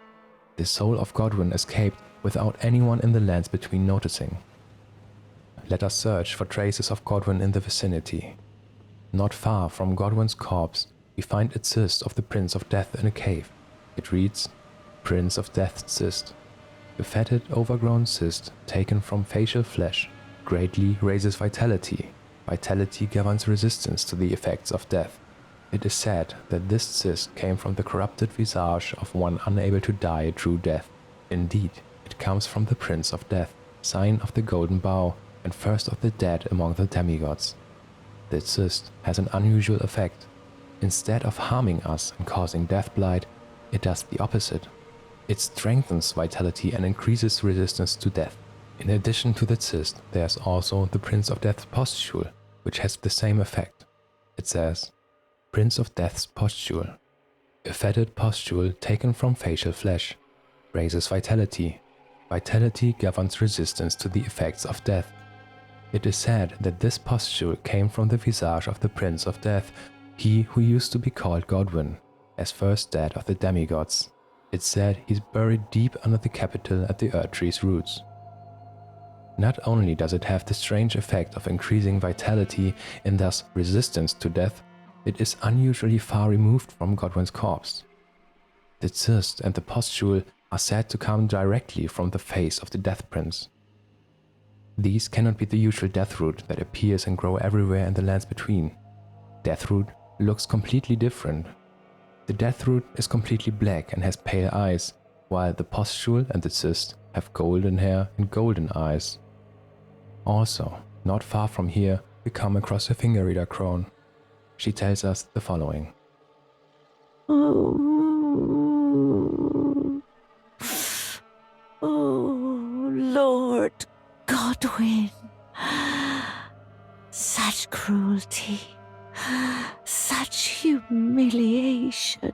The soul of Godwyn escaped without anyone in the lands between noticing. Let us search for traces of Godwyn in the vicinity. Not far from Godwyn's corpse, we find a cyst of the Prince of Death in a cave. It reads, "Prince of Death cyst. The fetid, overgrown cyst, taken from facial flesh, greatly raises vitality. Vitality governs resistance to the effects of death. It is said that this cyst came from the corrupted visage of one unable to die a true death. Indeed, It comes from the Prince of Death, sign of the Golden Bow, and first of the dead among the demigods. The cyst has an unusual effect. Instead of harming us and causing death blight, it does the opposite. It strengthens vitality and increases resistance to death. In addition to the cyst, there's also the Prince of Death's pustule, which has the same effect. It says, Prince of Death's pustule. A fetid pustule taken from facial flesh. Raises vitality. Vitality governs resistance to the effects of death. It is said that this pustule came from the visage of the Prince of Death, he who used to be called Godwyn, as first dead of the demigods. It's said he's buried deep under the capital at the Erdtree's roots. Not only does it have the strange effect of increasing vitality and thus resistance to death, it is unusually far removed from Godwyn's corpse. The cyst and the pustule are said to come directly from the face of the Death Prince. These cannot be the usual deathroot that appears and grow everywhere in the lands between. Deathroot looks completely different. The deathroot is completely black and has pale eyes, while the pustule and the cyst have golden hair and golden eyes. Also, not far from here, we come across a finger reader crone. She tells us the following. Oh, Lord Godwyn, such cruelty, such humiliation.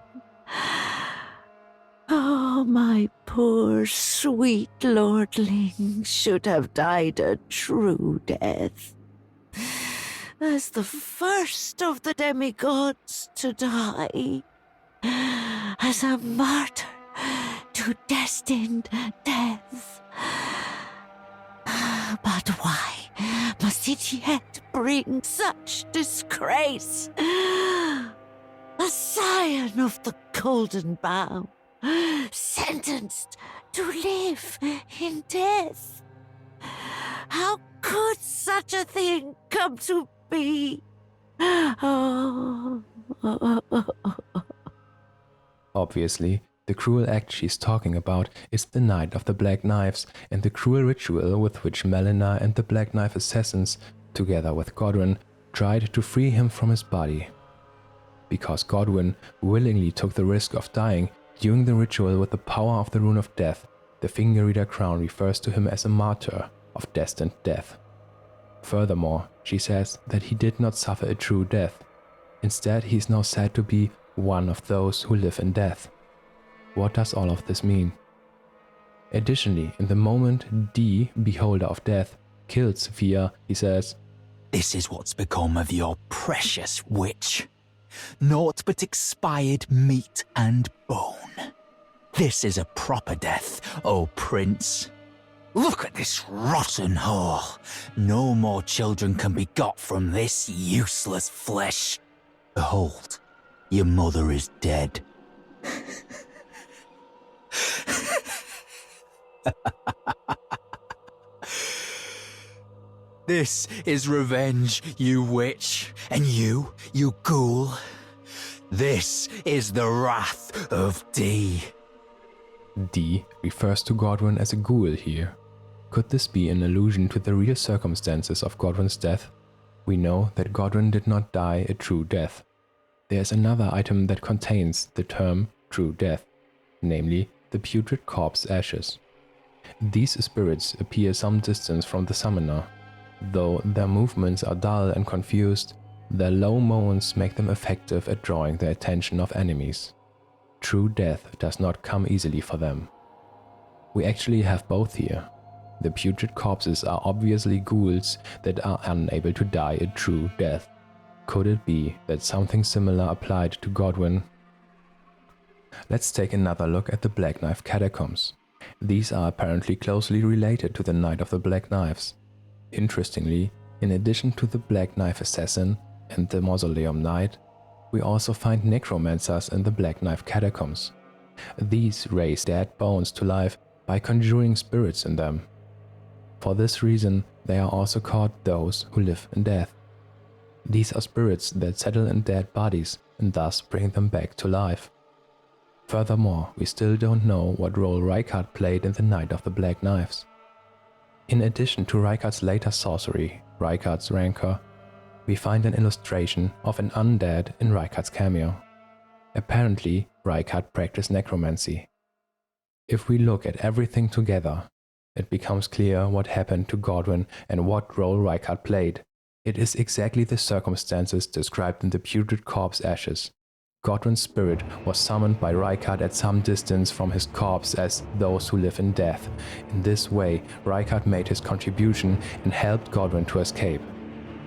Oh, my poor sweet lordling should have died a true death, as the first of the demigods to die, as a martyr to destined death. But why must it yet bring such disgrace? A scion of the Golden Bow, sentenced to live in death. How could such a thing come to be? Obviously, the cruel act she's talking about is the Night of the Black Knives and the cruel ritual with which Melina and the Black Knife assassins, together with Godwyn, tried to free him from his body. Because Godwyn willingly took the risk of dying during the ritual with the power of the Rune of Death, the finger reader crown refers to him as a martyr of destined death. Furthermore, she says that he did not suffer a true death. Instead, he is now said to be one of those who live in death. What does all of this mean? Additionally, in the moment D, Beholder of Death, kills Sophia, he says, "This is what's become of your precious witch. Naught but expired meat and bone. This is a proper death, O Prince. Look at this rotten whore. No more children can be got from this useless flesh. Behold, your mother is dead." This is revenge, you witch, and you ghoul. This is the wrath of D. D refers to Godwyn as a ghoul here. Could this be an allusion to the real circumstances of Godwyn's death? We know that Godwyn did not die a true death. There is another item that contains the term true death, namely the putrid corpse ashes. These spirits appear some distance from the summoner. Though their movements are dull and confused, their low moans make them effective at drawing the attention of enemies. True death does not come easily for them. We actually have both here. The putrid corpses are obviously ghouls that are unable to die a true death. Could it be that something similar applied to Godwyn? Let's take another look at the Black Knife Catacombs. These are apparently closely related to the Night of the Black Knives. Interestingly, in addition to the Black Knife Assassin and the Mausoleum Knight, we also find necromancers in the Black Knife Catacombs. These raise dead bones to life by conjuring spirits in them. For this reason, they are also called those who live in death. These are spirits that settle in dead bodies and thus bring them back to life. Furthermore, we still don't know what role Rykard played in the Night of the Black Knives. In addition to Rykard's later sorcery, Rykard's Rancor, we find an illustration of an undead in Rykard's cameo. Apparently, Rykard practiced necromancy. If we look at everything together, it becomes clear what happened to Godwyn and what role Rykard played. It is exactly the circumstances described in the putrid corpse ashes. Godwyn's spirit was summoned by Rykard at some distance from his corpse as those who live in death. In this way, Rykard made his contribution and helped Godwyn to escape.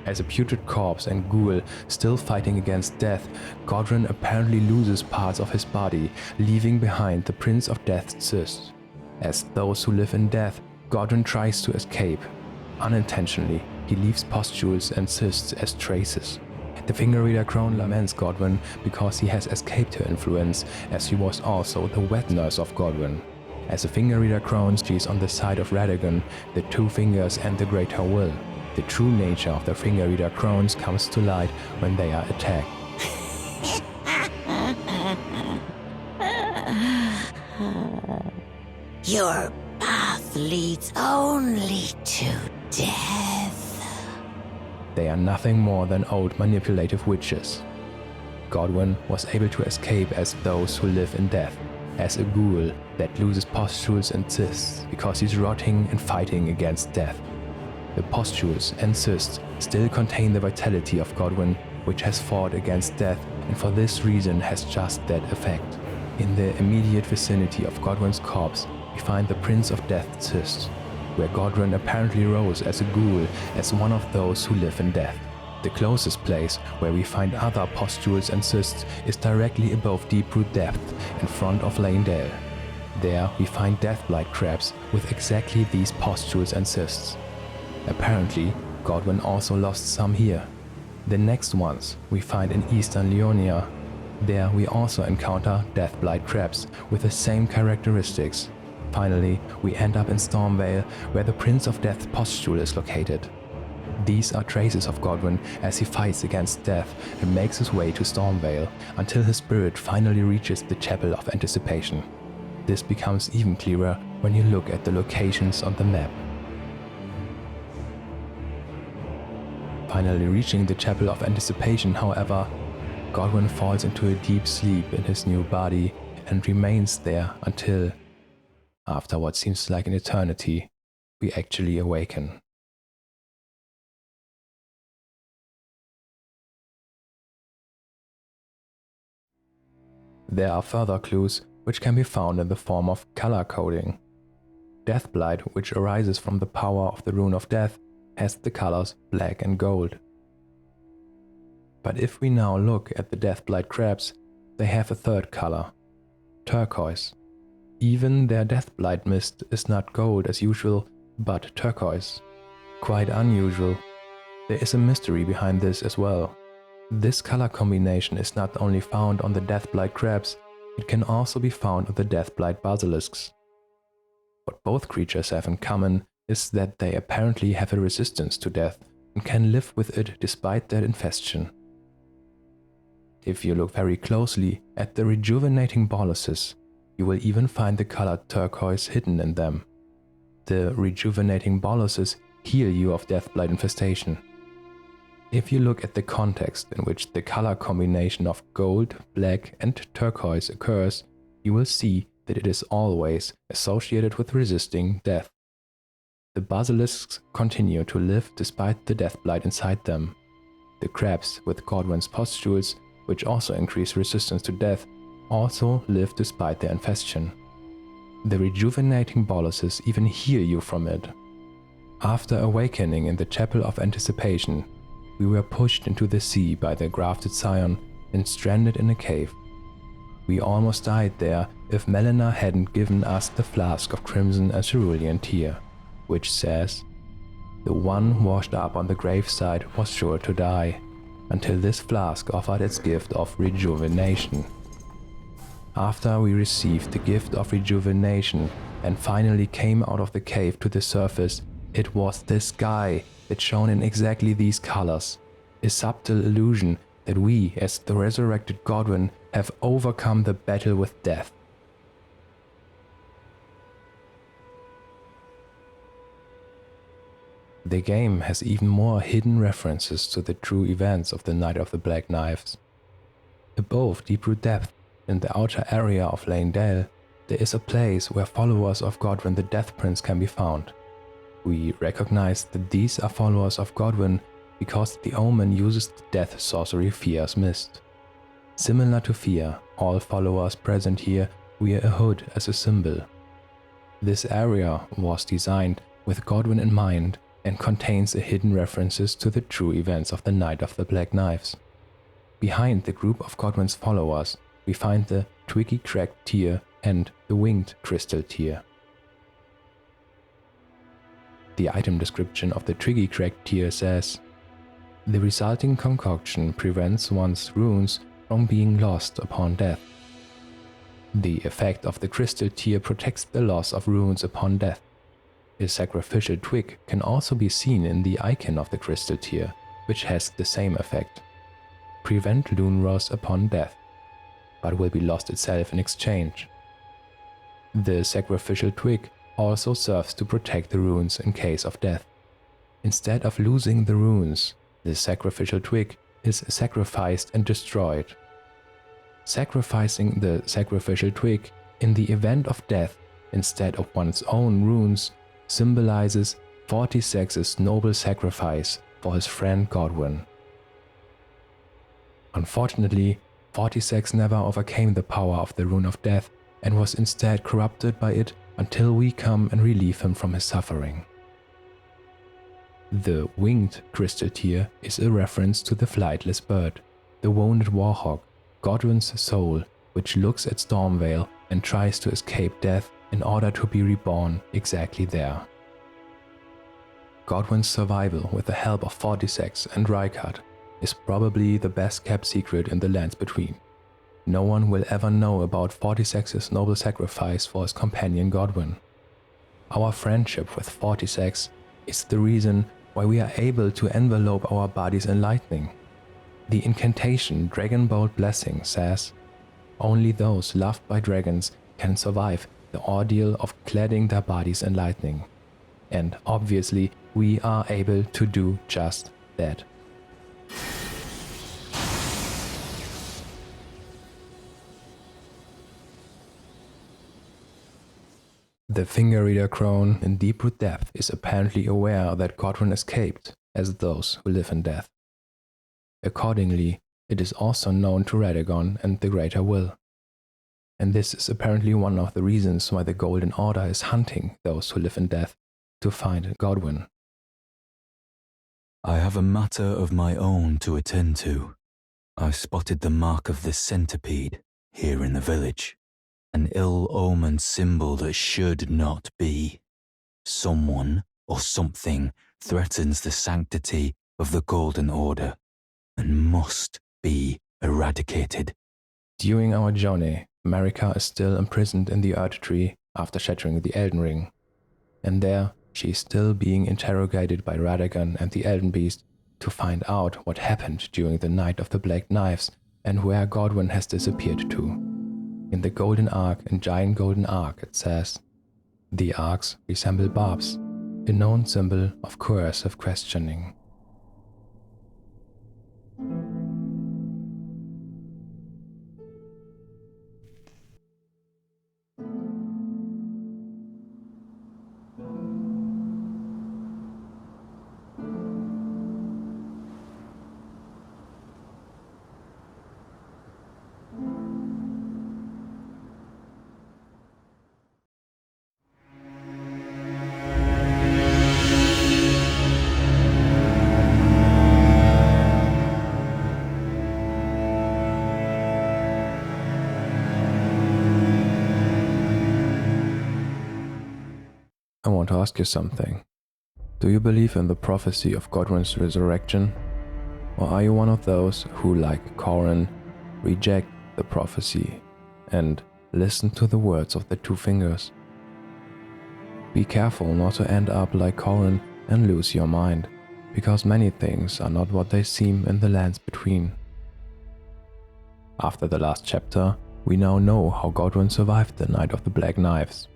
As a putrid corpse and ghoul still fighting against death, Godwyn apparently loses parts of his body, leaving behind the Prince of Death's cyst. As those who live in death, Godwyn tries to escape. Unintentionally, he leaves pustules and cysts as traces. The finger reader crone laments Godwyn because he has escaped her influence, as she was also the wet nurse of Godwyn. As the finger reader crone, she is on the side of Radagon, the two fingers and the greater will. The true nature of the finger reader crones comes to light when they are attacked. Your path leads only to death. They are nothing more than old manipulative witches. Godwyn was able to escape as those who live in death, as a ghoul that loses pustules and cysts because he's rotting and fighting against death. The pustules and cysts still contain the vitality of Godwyn, which has fought against death and for this reason has just that effect. In the immediate vicinity of Godwyn's corpse, we find the Prince of Death's cyst, where Godwyn apparently rose as a ghoul as one of those who live in death. The closest place where we find other pustules and cysts is directly above Deeproot Depth in front of Leyndell. There we find Deathblight crabs with exactly these pustules and cysts. Apparently, Godwyn also lost some here. The next ones we find in Eastern Leonia. There we also encounter Deathblight crabs with the same characteristics. Finally, we end up in Stormveil, where the Prince of Death's pustule is located. These are traces of Godwyn as he fights against death and makes his way to Stormveil until his spirit finally reaches the Chapel of Anticipation. This becomes even clearer when you look at the locations on the map. Finally reaching the Chapel of Anticipation, however, Godwyn falls into a deep sleep in his new body and remains there until, after what seems like an eternity, we actually awaken. There are further clues which can be found in the form of color coding. Deathblight, which arises from the power of the Rune of Death, has the colors black and gold. But if we now look at the Deathblight crabs, they have a third color, turquoise. Even their Deathblight mist is not gold as usual, but turquoise. Quite unusual. There is a mystery behind this as well. This color combination is not only found on the Deathblight crabs, it can also be found on the Deathblight basilisks. What both creatures have in common is that they apparently have a resistance to death and can live with it despite their infestation. If you look very closely at the rejuvenating boluses, you will even find the color turquoise hidden in them. The rejuvenating boluses heal you of Deathblight infestation. If you look at the context in which the color combination of gold, black and turquoise occurs, you will see that it is always associated with resisting death. The basilisks continue to live despite the Deathblight inside them. The crabs with Godwyn's pustules, which also increase resistance to death, also live despite their infestation. The rejuvenating boluses even heal you from it. After awakening in the Chapel of Anticipation, we were pushed into the sea by the grafted scion and stranded in a cave. We almost died there if Melina hadn't given us the flask of crimson and cerulean tear, which says, "The one washed up on the graveside was sure to die, until this flask offered its gift of rejuvenation." After we received the gift of rejuvenation and finally came out of the cave to the surface, it was the sky that shone in exactly these colors, a subtle illusion that we, as the resurrected Godwyn, have overcome the battle with death. The game has even more hidden references to the true events of the Night of the Black Knives. Above Deep-Root Depth, in the outer area of Lane Dale, there is a place where followers of Godwyn the Death Prince can be found. We recognize that these are followers of Godwyn because the Omen uses the death sorcery Fear's Mist. Similar to Fear, all followers present here wear a hood as a symbol. This area was designed with Godwyn in mind and contains hidden references to the true events of the Night of the Black Knives. Behind the group of Godwyn's followers, we find the Twiggy-Cracked Tear and the Winged Crystal Tear. The item description of the Twiggy-Cracked Tear says, "The resulting concoction prevents one's runes from being lost upon death. The effect of the Crystal Tear protects the loss of runes upon death. A sacrificial twig can also be seen in the icon of the Crystal Tear, which has the same effect. Prevent rune loss upon death, but will be lost itself in exchange. The sacrificial twig also serves to protect the runes in case of death. Instead of losing the runes, the sacrificial twig is sacrificed and destroyed. Sacrificing the sacrificial twig in the event of death instead of one's own runes symbolizes Fortissax's noble sacrifice for his friend Godwyn. Unfortunately, Fortissax never overcame the power of the Rune of Death and was instead corrupted by it until we come and relieve him from his suffering." The Winged Crystal Tear is a reference to the flightless bird, the wounded warhawk, Godwyn's soul, which looks at Stormveil and tries to escape death in order to be reborn exactly there. Godwyn's survival with the help of Fortissax and Rykard is probably the best kept secret in the lands between. No one will ever know about Fortissax's noble sacrifice for his companion Godwyn. Our friendship with Fortissax is the reason why we are able to envelope our bodies in lightning. The incantation Dragonbolt Blessing says, "Only those loved by dragons can survive the ordeal of cladding their bodies in lightning." And obviously, we are able to do just that. The Finger Reader Crone in Deep-Root Depth is apparently aware that Godwyn escaped, as those who live in death. Accordingly, it is also known to Radagon and the Greater Will. And this is apparently one of the reasons why the Golden Order is hunting those who live in death to find Godwyn. "I have a matter of my own to attend to. I spotted the mark of the centipede here in the village. An ill-omened symbol that should not be. Someone or something threatens the sanctity of the Golden Order and must be eradicated." During our journey, Marika is still imprisoned in the Erdtree after shattering the Elden Ring. And there, she is still being interrogated by Radagon and the Elden Beast to find out what happened during the Night of the Black Knives and where Godwyn has disappeared to. In the Golden Ark and Giant Golden Ark it says, "The arcs resemble barbs, a known symbol of coercive questioning." I want to ask you something. Do you believe in the prophecy of Godwyn's resurrection? Or are you one of those who, like Corin, reject the prophecy and listen to the words of the Two Fingers? Be careful not to end up like Corin and lose your mind, because many things are not what they seem in the lands between. After the last chapter, we now know how Godwyn survived the Night of the Black Knives.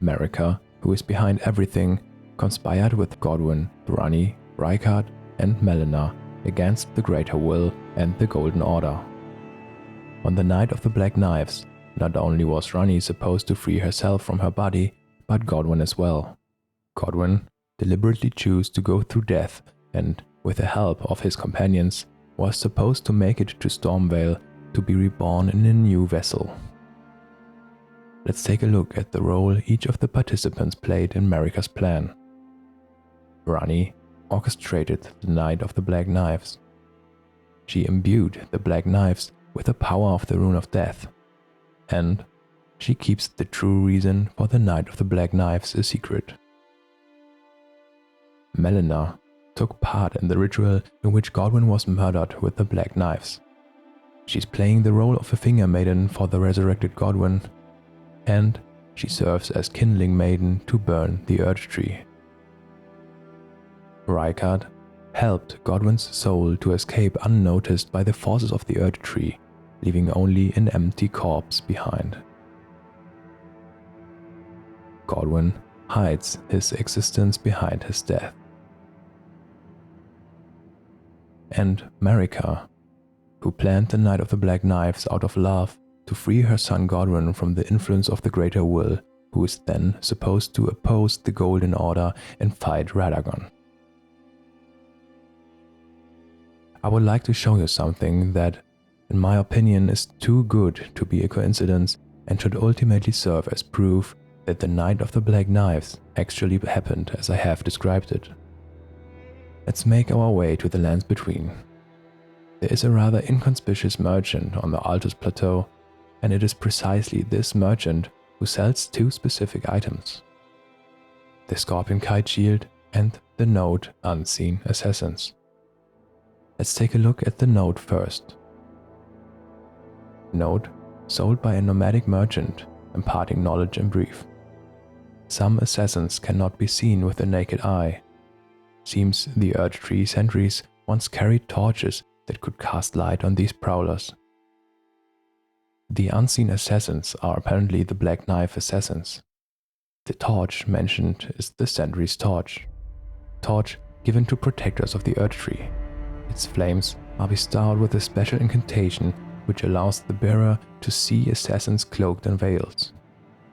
Marika, who is behind everything, conspired with Godwyn, Ranni, Rykard, and Melina against the Greater Will and the Golden Order. On the Night of the Black Knives, not only was Ranni supposed to free herself from her body, but Godwyn as well. Godwyn deliberately chose to go through death and, with the help of his companions, was supposed to make it to Stormveil to be reborn in a new vessel. Let's take a look at the role each of the participants played in Marika's plan. Ranni orchestrated the Night of the Black Knives. She imbued the Black Knives with the power of the Rune of Death, and she keeps the true reason for the Night of the Black Knives a secret. Melina took part in the ritual in which Godwyn was murdered with the Black Knives. She's playing the role of a finger maiden for the resurrected Godwyn, and she serves as kindling maiden to burn the Erd Tree. Rykard helped Godwyn's soul to escape unnoticed by the forces of the Erd Tree, leaving only an empty corpse behind. Godwyn hides his existence behind his death. And Marika, who planned the Night of the Black Knives out of love to free her son Godwyn from the influence of the Greater Will, who is then supposed to oppose the Golden Order and fight Radagon. I would like to show you something that, in my opinion, is too good to be a coincidence and should ultimately serve as proof that the Night of the Black Knives actually happened as I have described it. Let's make our way to the lands between. There is a rather inconspicuous merchant on the Altus Plateau, and it is precisely this merchant who sells two specific items: the Scorpion Kite Shield and the Node Unseen Assassins. Let's take a look at the Node first. Node, sold by a nomadic merchant, imparting knowledge in brief. Some assassins cannot be seen with the naked eye. Seems the Erd Tree sentries once carried torches that could cast light on these prowlers. The unseen assassins are apparently the Black Knife assassins. The torch mentioned is the sentry's torch. Torch given to protectors of the Erd Tree. Its flames are bestowed with a special incantation which allows the bearer to see assassins cloaked in veils,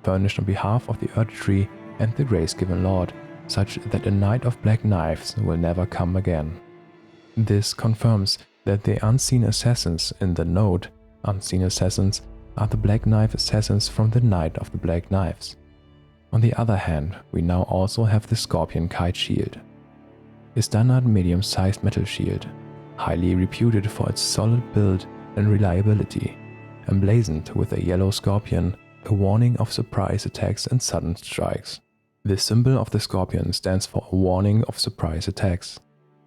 furnished on behalf of the Erd Tree and the Grace-given Lord, such that a Night of Black Knives will never come again. This confirms that the unseen assassins in the Node Unseen Assassins are the Black Knife assassins from the Night of the Black Knives. On the other hand, we now also have the Scorpion Kite Shield, a standard medium-sized metal shield, highly reputed for its solid build and reliability, emblazoned with a yellow scorpion, a warning of surprise attacks and sudden strikes. The symbol of the scorpion stands for a warning of surprise attacks.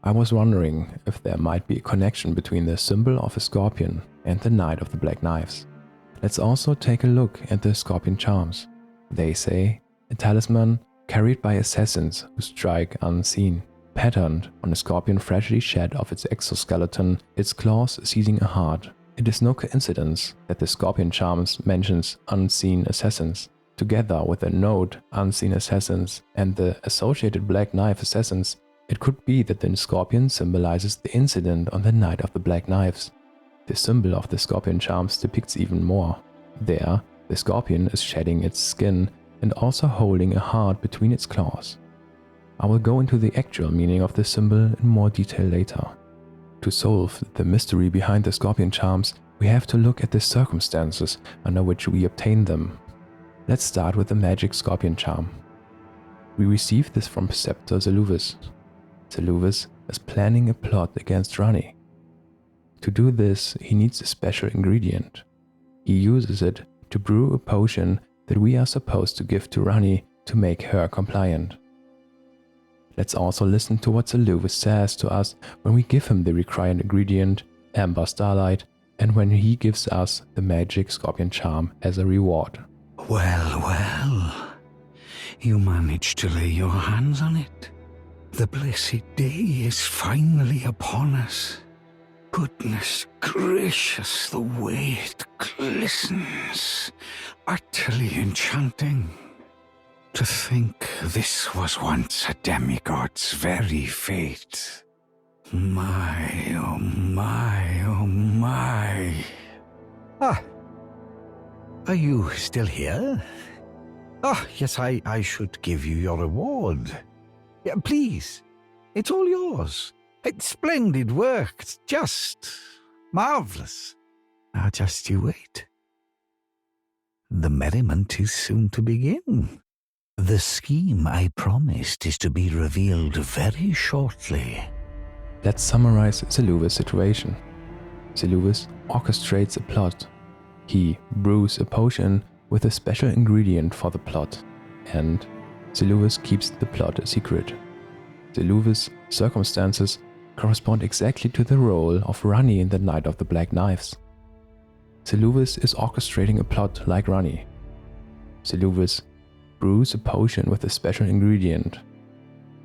I was wondering if there might be a connection between the symbol of a scorpion and the Night of the Black Knives. Let's also take a look at the scorpion charms. They say, a talisman carried by assassins who strike unseen, patterned on a scorpion freshly shed of its exoskeleton, its claws seizing a heart. It is no coincidence that the scorpion charms mentions unseen assassins. Together with the Node Unseen Assassins and the associated Black Knife Assassins, it could be that the scorpion symbolizes the incident on the Night of the Black Knives. The symbol of the scorpion charms depicts even more. There, the scorpion is shedding its skin and also holding a heart between its claws. I will go into the actual meaning of this symbol in more detail later. To solve the mystery behind the scorpion charms, we have to look at the circumstances under which we obtain them. Let's start with the magic scorpion charm. We received this from Preceptor Zeluvis. Zeluvis is planning a plot against Ranni. To do this, he needs a special ingredient. He uses it to brew a potion that we are supposed to give to Ranni to make her compliant. Let's also listen to what Zeluvis says to us when we give him the required ingredient, Amber Starlight, and when he gives us the magic scorpion charm as a reward. Well, well. You managed to lay your hands on it. The blessed day is finally upon us. Goodness gracious, the way it glistens. Utterly enchanting. To think this was once a demigod's very fate. My, oh my, oh my. Ah, are you still here? Ah, yes, I should give you your reward. Yeah, please, it's all yours. It's splendid work, it's just marvelous. Now just you wait. The merriment is soon to begin. The scheme I promised is to be revealed very shortly. Let's summarize Seluvis' situation. Seluvis orchestrates a plot. He brews a potion with a special ingredient for the plot, and Seluvis keeps the plot a secret. Seluvis' circumstances correspond exactly to the role of Rani in the Night of the Black Knives. Seluvis is orchestrating a plot like Rani. Seluvis brews a potion with a special ingredient.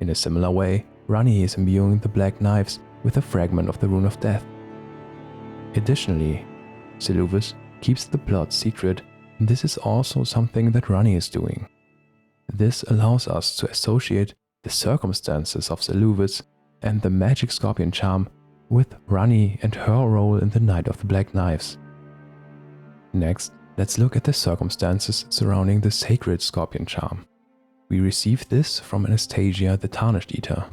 In a similar way, Rani is imbuing the Black Knives with a fragment of the Rune of Death. Additionally, Seluvis keeps the plot secret, and this is also something that Rani is doing. This allows us to associate the circumstances of Seluvis and the magic scorpion charm with Rani and her role in the Night of the Black Knives. Next, let's look at the circumstances surrounding the sacred scorpion charm. We receive this from Anastasia the Tarnished Eater.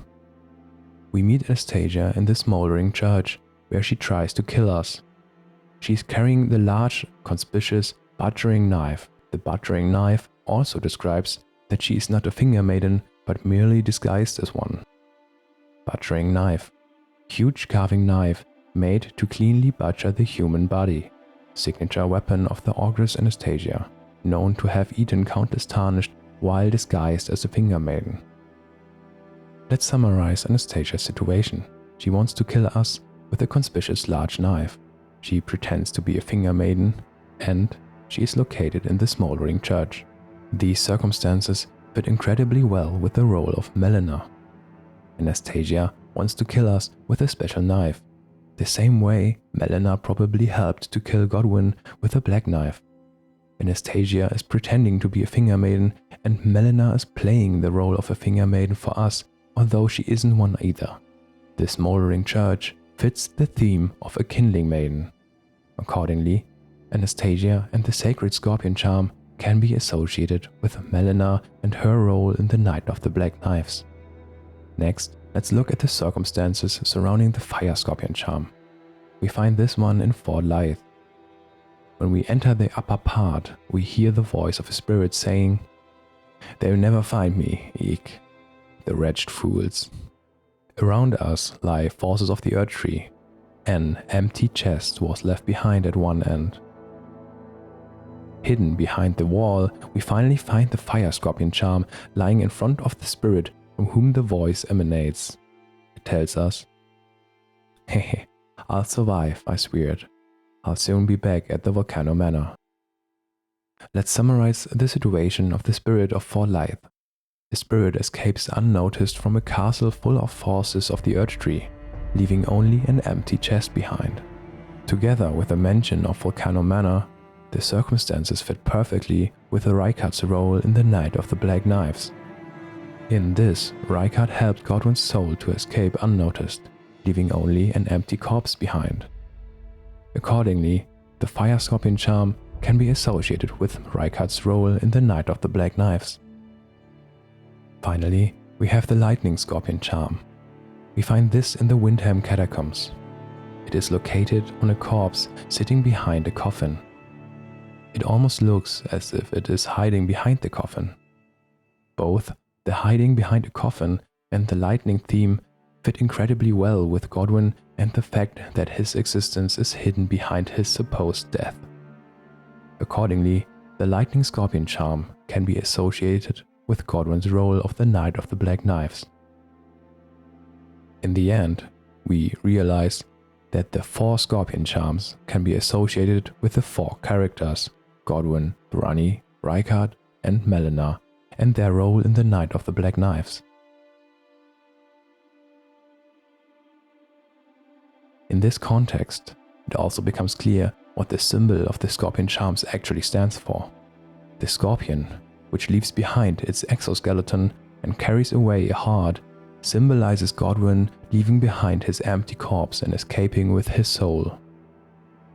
We meet Anastasia in the smoldering church, where she tries to kill us. She's carrying the large, conspicuous butchering knife. The butchering knife also describes that she is not a finger maiden, but merely disguised as one. Butchering knife. Huge carving knife made to cleanly butcher the human body. Signature weapon of the Ogress Anastasia, known to have eaten countless Tarnished while disguised as a finger maiden. Let's summarize Anastasia's situation. She wants to kill us with a conspicuous large knife. She pretends to be a finger maiden, and she is located in the smoldering church. These circumstances fit incredibly well with the role of Melina. Anastasia wants to kill us with a special knife. The same way Melina probably helped to kill Godwyn with a black knife. Anastasia is pretending to be a finger maiden, and Melina is playing the role of a finger maiden for us, although she isn't one either. The smoldering church fits the theme of a kindling maiden. Accordingly, Anastasia and the sacred scorpion charm can be associated with Melina and her role in the Night of the Black Knives. Next, let's look at the circumstances surrounding the fire scorpion charm. We find this one in Fort Lythe. When we enter the upper part, we hear the voice of a spirit saying, "They'll never find me, eek, the wretched fools." Around us lie forces of the Earth Tree. An empty chest was left behind at one end. Hidden behind the wall, we finally find the fire scorpion charm lying in front of the spirit from whom the voice emanates. It tells us, "Hehe, I'll survive, I swear it. I'll soon be back at the Volcano Manor." Let's summarize the situation of the spirit of Fort Lythe. The spirit escapes unnoticed from a castle full of forces of the Earth Tree, leaving only an empty chest behind. Together with the mention of Volcano Manor, the circumstances fit perfectly with the Rykard's role in the Night of the Black Knives. In this, Rykard helped Godwyn's soul to escape unnoticed, leaving only an empty corpse behind. Accordingly, the Fire Scorpion charm can be associated with Rykard's role in the Night of the Black Knives. Finally, we have the Lightning Scorpion charm. We find this in the Windham Catacombs. It is located on a corpse sitting behind a coffin. It almost looks as if it is hiding behind the coffin. Both the hiding behind a coffin and the lightning theme fit incredibly well with Godwyn and the fact that his existence is hidden behind his supposed death. Accordingly, the Lightning Scorpion charm can be associated with Godwyn's role of the Night of the Black Knives. In the end, we realize that the 4 Scorpion charms can be associated with the 4 characters, Godwyn, Rani, Rykard, and Melina, and their role in the Night of the Black Knives. In In this context, it also becomes clear what the symbol of the scorpion charms actually stands for. The scorpion, which leaves behind its exoskeleton and carries away a heart, symbolizes Godwyn leaving behind his empty corpse and escaping with his soul.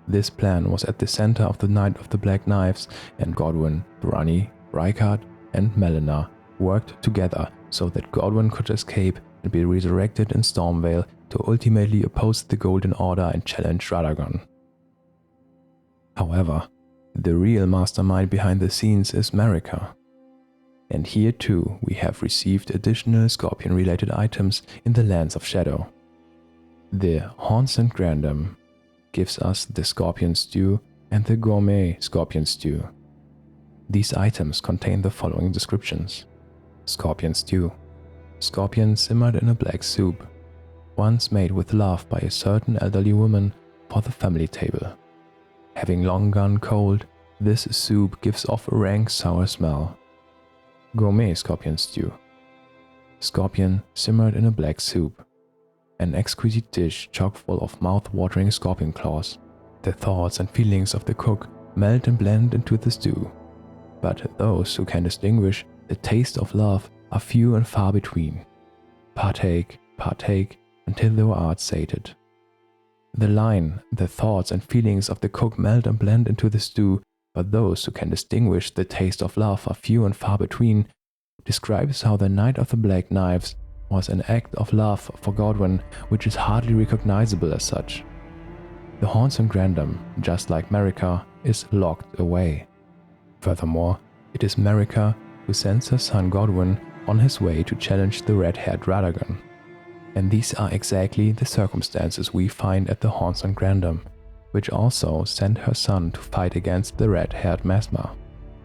This plan was at the center of the Night of the Black Knives, and Godwyn, Ranni, Rykard, and Melina worked together so that Godwyn could escape and be resurrected in Stormveil to ultimately oppose the Golden Order and challenge Radagon. However, the real mastermind behind the scenes is Marika. And here too we have received additional Scorpion-related items in the Lands of Shadow. The Haunts and Grandam gives us the Scorpion Stew and the Gourmet Scorpion Stew. These items contain the following descriptions. Scorpion Stew. Scorpion simmered in a black soup, once made with love by a certain elderly woman for the family table. Having long gone cold, this soup gives off a rank sour smell. Gourmet Scorpion Stew. Scorpion simmered in a black soup. An exquisite dish chock full of mouth-watering scorpion claws. The thoughts and feelings of the cook melt and blend into the stew. But those who can distinguish the taste of love are few and far between. Partake, partake, until thou art sated. The line, the thoughts and feelings of the cook melt and blend into the stew, but those who can distinguish the taste of love are few and far between, describes how the Night of the Black Knives was an act of love for Godwyn which is hardly recognizable as such. The Haunts and Grandam, just like Marika, is locked away. Furthermore, it is Marika who sends her son Godwyn on his way to challenge the red-haired Radagon. And these are exactly the circumstances we find at the Haunts and Grandam, which also sent her son to fight against the red-haired Mesmer.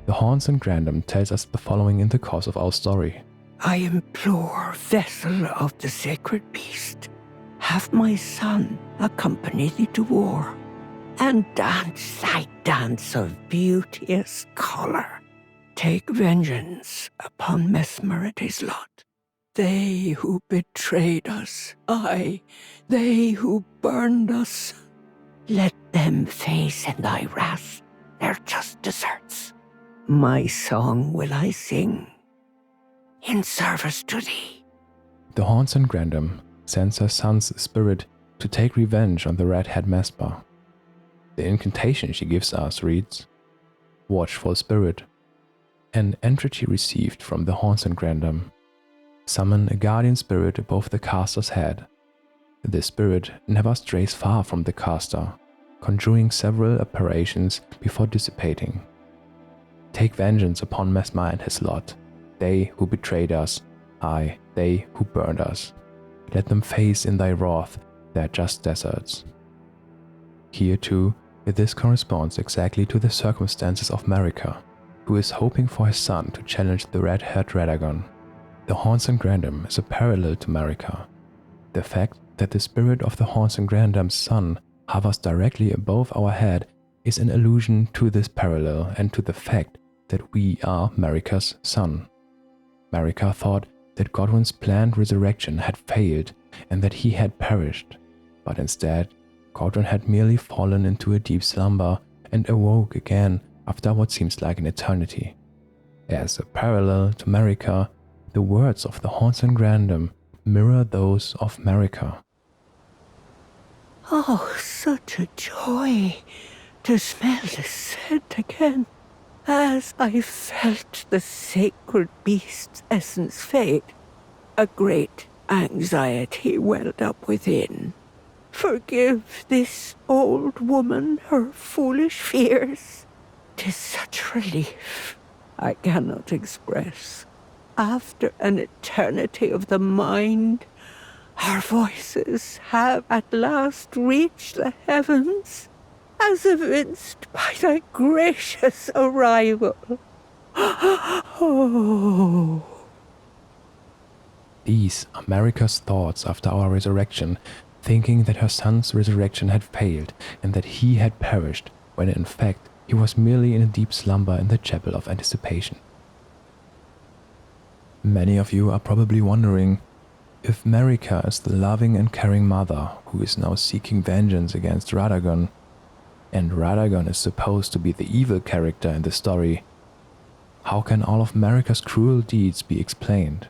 The Haunts and Grandam tells us the following in the course of our story. I implore, vessel of the sacred beast, have my son accompany thee to war, and dance thy dance of beauteous color. Take vengeance upon Mesmer and his lot. They who betrayed us, aye, they who burned us. Let them face in thy wrath their just deserts. My song will I sing in service to thee. The Haunts and Grandam sends her son's spirit to take revenge on the red-haired Mesmer. The incantation she gives us reads, Watchful Spirit, an entreaty received from the Haunts and Grandam. Summon a guardian spirit above the caster's head. The spirit never strays far from the caster, conjuring several apparitions before dissipating. Take vengeance upon Mesmer and his lot, they who betrayed us, aye, they who burned us. Let them face in thy wrath their just deserts. Here too, this corresponds exactly to the circumstances of Marika, who is hoping for his son to challenge the red-haired Radagon. The Haunts and Grandam is a parallel to Marika. The fact that the spirit of the Haunts and Grandam's son hovers directly above our head is an allusion to this parallel and to the fact that we are Marika's son. Marika thought that Godwyn's planned resurrection had failed and that he had perished, but instead, Godwyn had merely fallen into a deep slumber and awoke again after what seems like an eternity. As a parallel to Marika, the words of the Haunts and Grandam mirror those of Marika. Oh, such a joy to smell the scent again, as I felt the sacred beast's essence fade. A great anxiety welled up within. Forgive this old woman her foolish fears. 'Tis such relief I cannot express. After an eternity of the mind, our voices have at last reached the heavens, as evinced by thy gracious arrival. Oh. These are Marika's thoughts after our resurrection, thinking that her son's resurrection had failed and that he had perished, when in fact he was merely in a deep slumber in the chapel of anticipation. Many of you are probably wondering, If Marika is the loving and caring mother who is now seeking vengeance against Radagon, and Radagon is supposed to be the evil character in the story, how can all of Marika's cruel deeds be explained?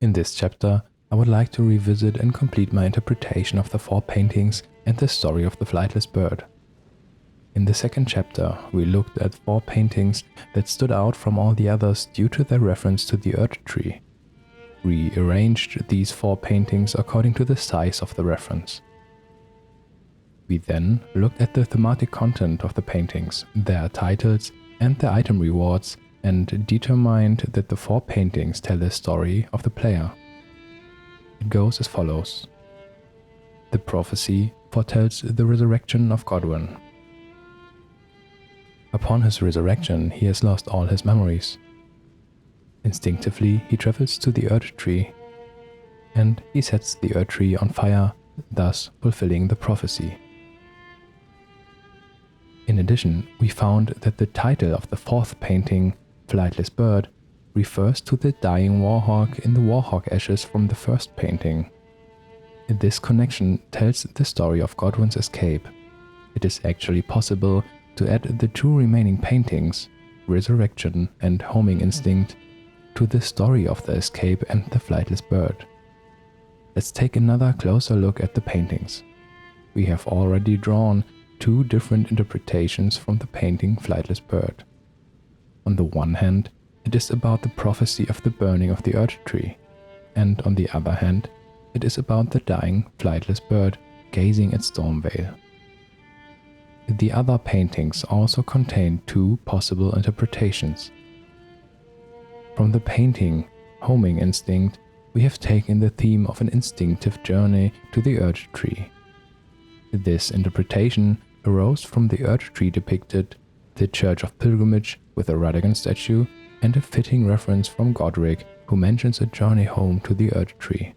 In this chapter, I would like to revisit and complete my interpretation of the 4 paintings and the story of the flightless bird. In the second chapter, we looked at 4 paintings that stood out from all the others due to their reference to the Erd tree. We arranged these 4 paintings according to the size of the reference. We then looked at the thematic content of the paintings, their titles and their item rewards, and determined that the 4 paintings tell the story of the player. It goes as follows. The prophecy foretells the resurrection of Godwyn. Upon his resurrection, he has lost all his memories. Instinctively, he travels to the Erd tree, and he sets the Erd tree on fire, thus fulfilling the prophecy. In addition, we found that the title of the 4th painting, Flightless Bird, refers to the dying warhawk in the warhawk ashes from the 1st painting. This connection tells the story of Godwyn's escape. It is actually possible to add the 2 remaining paintings, Resurrection and Homing Instinct, to the story of the escape and the flightless bird. Let's take another closer look at the paintings. We have already drawn 2 different interpretations from the painting Flightless Bird. On the one hand, it is about the prophecy of the burning of the Erd tree, and on the other hand, it is about the dying, flightless bird gazing at Stormveil. The other paintings also contain 2 possible interpretations. From the painting Homing Instinct, we have taken the theme of an instinctive journey to the Erd tree. This interpretation arose from the Erd tree depicted, the Church of Pilgrimage with a Radagon statue, and a fitting reference from Godric, who mentions a journey home to the Erd tree.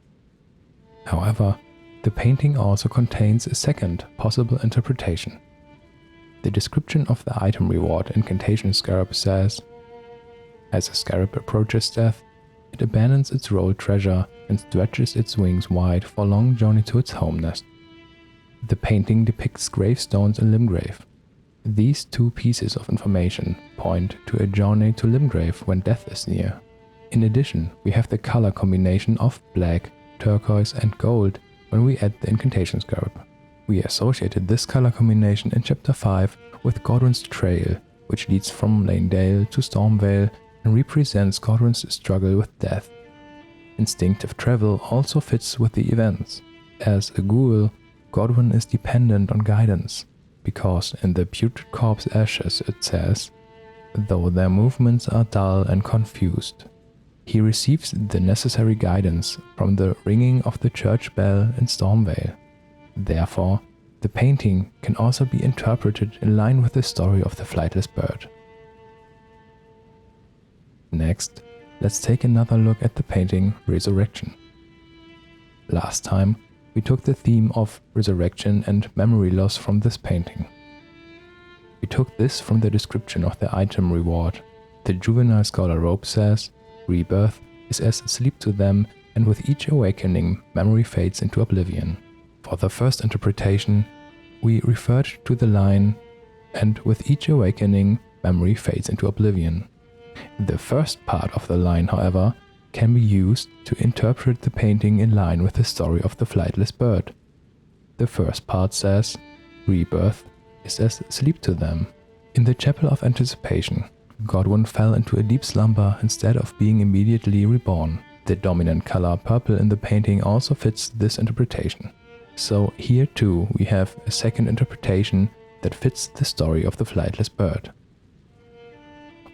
However, the painting also contains a second possible interpretation. The description of the item reward Incantation Scarab says, as a scarab approaches death, it abandons its rolled treasure and stretches its wings wide for a long journey to its home nest. The painting depicts gravestones in Limgrave. These 2 pieces of information point to a journey to Limgrave when death is near. In addition, we have the color combination of black, turquoise and gold when we add the Incantation Scarab. We associated this color combination in Chapter 5 with Godwyn's trail, which leads from Lanedale to Stormveil and represents Godwyn's struggle with death. Instinctive travel also fits with the events. As a ghoul, Godwyn is dependent on guidance, because in the putrid corpse ashes it says, though their movements are dull and confused, he receives the necessary guidance from the ringing of the church bell in Stormveil. Therefore, The painting can also be interpreted in line with the story of the flightless bird. Next, let's take another look at the painting Resurrection. Last time, we took the theme of resurrection and memory loss from this painting. We took this from the description of the item reward. The juvenile scholar Rope says, "Rebirth is as sleep to them, and with each awakening, memory fades into oblivion." For the first interpretation, we referred to the line, "and with each awakening, memory fades into oblivion." The first part of the line, however, can be used to interpret the painting in line with the story of the flightless bird. The first part says, "Rebirth is as sleep to them." In the Chapel of Anticipation, Godwyn fell into a deep slumber instead of being immediately reborn. The dominant color purple in the painting also fits this interpretation. So here too we have a second interpretation that fits the story of the flightless bird.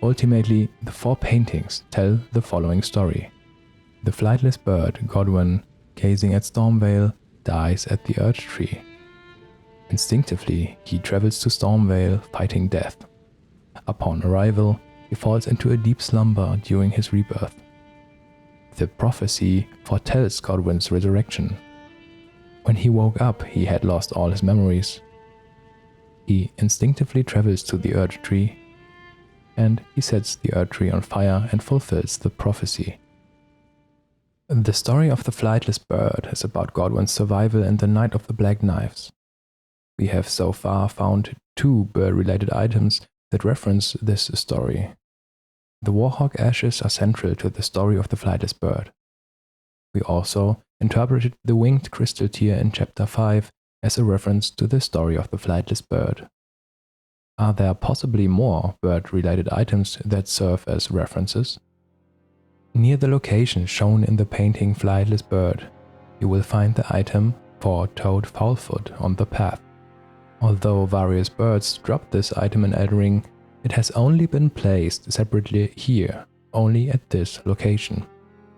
Ultimately, the four paintings tell the following story. The flightless bird, Godwyn, gazing at Stormveil, dies at the Erd Tree. Instinctively, he travels to Stormveil, fighting death. Upon arrival, he falls into a deep slumber during his rebirth. The prophecy foretells Godwyn's resurrection. When he woke up, he had lost all his memories. He instinctively travels to the Erd Tree, and he sets the Erd Tree on fire and fulfills the prophecy. The story of the flightless bird is about Godwyn's survival in the Night of the Black Knives. We have so far found 2 bird-related items that reference this story. The Warhawk ashes are central to the story of the flightless bird. We also interpreted the winged crystal tear in Chapter 5 as a reference to the story of the flightless bird. Are there possibly more bird-related items that serve as references? Near the location shown in the painting Flightless Bird, you will find the item 4-toed Fowlfoot on the path. Although various birds dropped this item in Elden Ring, it has only been placed separately here, only at this location.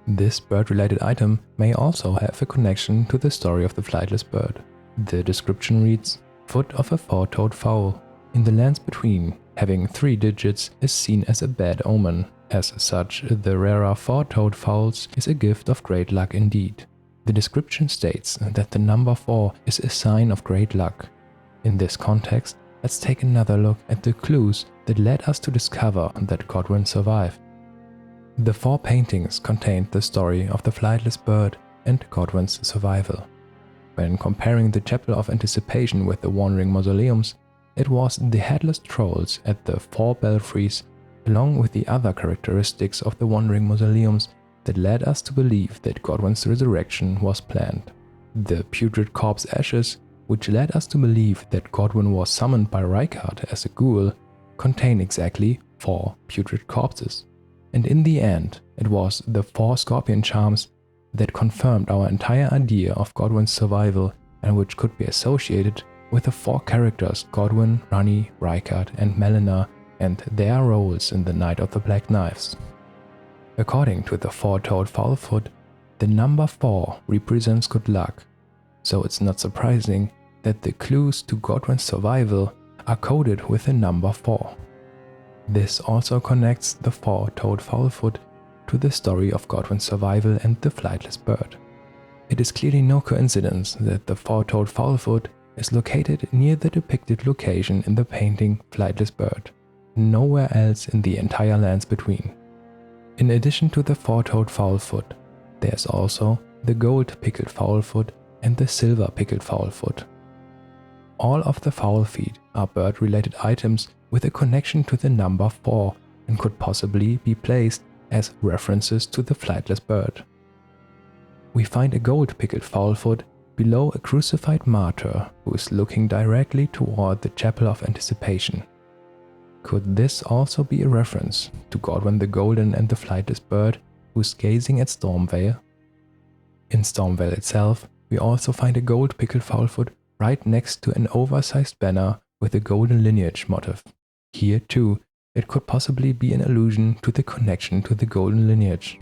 This bird-related item may also have a connection to the story of the flightless bird. The description reads, "Foot of a 4-toed fowl. In the lands between, having 3 digits is seen as a bad omen. As such, the rarer 4-toed fowls is a gift of great luck indeed." The description states that the number 4 is a sign of great luck. In this context, let's take another look at the clues that led us to discover that Godwyn survived. The 4 paintings contained the story of the flightless bird and Godwyn's survival. When comparing the Chapel of Anticipation with the Wandering Mausoleums, it was the headless trolls at the 4 belfries, along with the other characteristics of the Wandering Mausoleums, that led us to believe that Godwyn's resurrection was planned. The putrid corpse ashes, which led us to believe that Godwyn was summoned by Rykard as a ghoul, contain exactly 4 putrid corpses. And in the end, it was the 4 scorpion charms that confirmed our entire idea of Godwyn's survival, and which could be associated with the 4 characters Godwyn, Ranni, Rykard and Melina and their roles in the Night of the Black Knives. According to the 4-toed Fowlfoot, the number 4 represents good luck, so it's not surprising that the clues to Godwyn's survival are coded with the number 4. This also connects the 4-toed Fowlfoot to the story of Godwyn's survival and the flightless bird. It is clearly no coincidence that the 4-toed Fowlfoot is located near the depicted location in the painting Flightless Bird, nowhere else in the entire lands between. In addition to the 4-toed Fowlfoot, there's also the gold pickled Fowlfoot and the silver pickled Fowlfoot. All of the fowl feet are bird-related items with a connection to the number 4 and could possibly be placed as references to the flightless bird. We find a gold pickled Fowlfoot below a crucified martyr who is looking directly toward the Chapel of Anticipation. Could this also be a reference to Godwyn the Golden and the flightless bird who's gazing at Stormveil? In Stormveil itself, we also find a gold pickled Fowlfoot right next to an oversized banner with a golden lineage motif. Here too, it could possibly be an allusion to the connection to the golden lineage.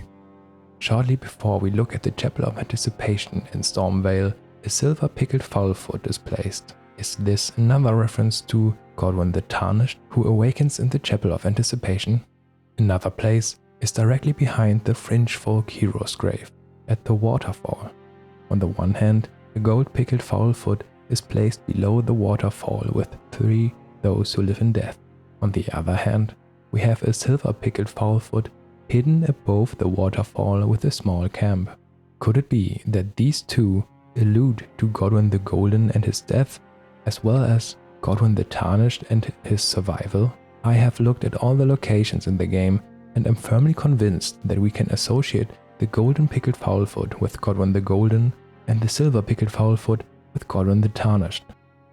Shortly before we look at the Chapel of Anticipation in Stormveil, a silver pickled Fowlfoot is placed. Is this another reference to Godwyn the Tarnished, who awakens in the Chapel of Anticipation? Another place is directly behind the Fringe Folk hero's grave, at the waterfall. On the one hand, a gold-pickled fowl foot is placed below the waterfall with 3 those who live in death. On the other hand, we have a silver-pickled fowl foot hidden above the waterfall with a small camp. Could it be that these two allude to Godwyn the Golden and his death, as well as Godwyn the Tarnished and his survival? I have looked at all the locations in the game and am firmly convinced that we can associate the golden pickled fowl foot with Godwyn the Golden and the silver pickled fowl foot with Godwyn the Tarnished.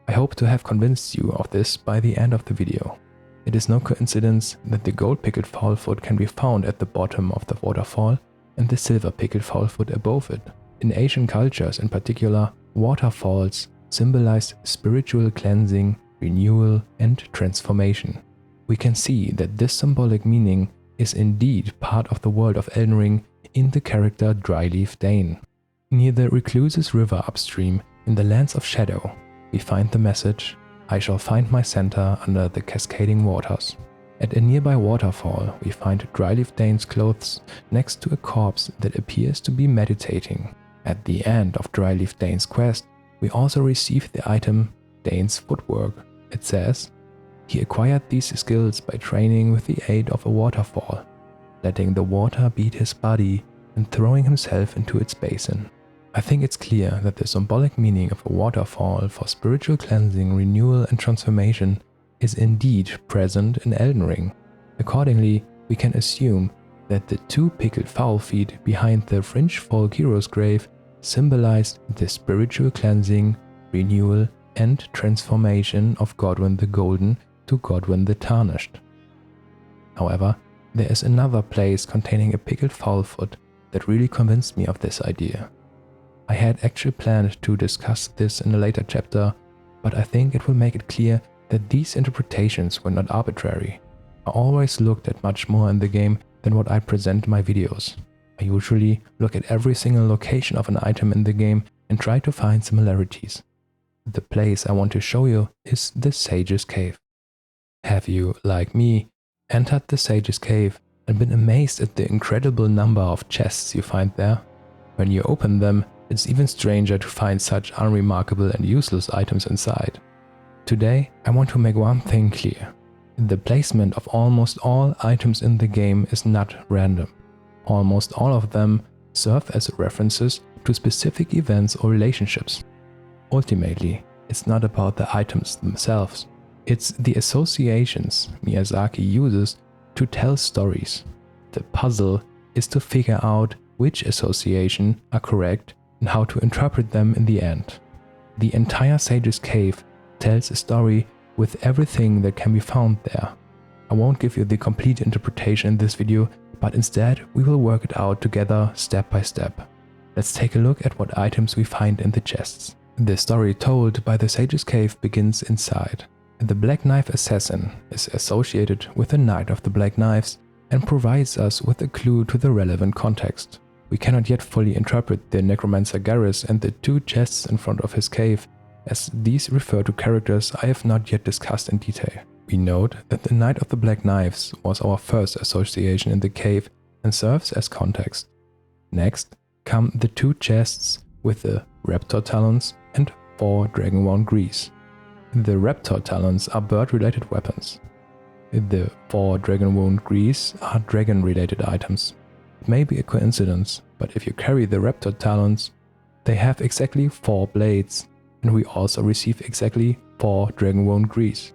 I hope to have convinced you of this by the end of the video. It is no coincidence that the gold pickled fowl foot can be found at the bottom of the waterfall and the silver pickled fowl foot above it. In Asian cultures in particular, waterfalls symbolize spiritual cleansing, renewal, and transformation. We can see that this symbolic meaning is indeed part of the world of Elden Ring in the character Dryleaf Dane. Near the Recluse's River upstream, in the Lands of Shadow, we find the message, "I shall find my center under the cascading waters." At a nearby waterfall, we find Dryleaf Dane's clothes next to a corpse that appears to be meditating. At the end of Dryleaf Dane's quest, we also receive the item Dane's Footwork. It says, he acquired these skills by training with the aid of a waterfall, letting the water beat his body and throwing himself into its basin. I think it's clear that the symbolic meaning of a waterfall for spiritual cleansing, renewal and transformation is indeed present in Elden Ring. Accordingly, we can assume that the 2 pickled fowl feet behind the Fringe Folk hero's grave symbolized the spiritual cleansing, renewal and transformation of Godwyn the Golden to Godwyn the Tarnished. However, there is another place containing a pickled fowl foot that really convinced me of this idea. I had actually planned to discuss this in a later chapter, but I think it will make it clear that these interpretations were not arbitrary. I always looked at much more in the game than what I present in my videos. I usually look at every single location of an item in the game and try to find similarities. The place I want to show you is the Sage's Cave. Have you, like me, entered the Sage's Cave and been amazed at the incredible number of chests you find there? When you open them, it's even stranger to find such unremarkable and useless items inside. Today, I want to make one thing clear. The placement of almost all items in the game is not random. Almost all of them serve as references to specific events or relationships. Ultimately, it's not about the items themselves. It's the associations Miyazaki uses to tell stories. The puzzle is to figure out which association are correct and how to interpret them in the end. The entire Sage's Cave tells a story with everything that can be found there. I won't give you the complete interpretation in this video, but instead we will work it out together step by step. Let's take a look at what items we find in the chests. The story told by the Sage's Cave begins inside. The Black Knife Assassin is associated with the Knight of the Black Knives and provides us with a clue to the relevant context. We cannot yet fully interpret the Necromancer Garrus and the 2 chests in front of his cave, as these refer to characters I have not yet discussed in detail. We note that the Knight of the Black Knives was our first association in the cave and serves as context. Next come the 2 chests with the Raptor Talons and 4 Dragonborn Grease. The Raptor Talons are bird-related weapons. The 4 Dragonborn Grease are dragon-related items. It may be a coincidence, but if you carry the Raptor Talons, they have exactly 4 blades, and we also receive exactly 4 Dragonborn Grease.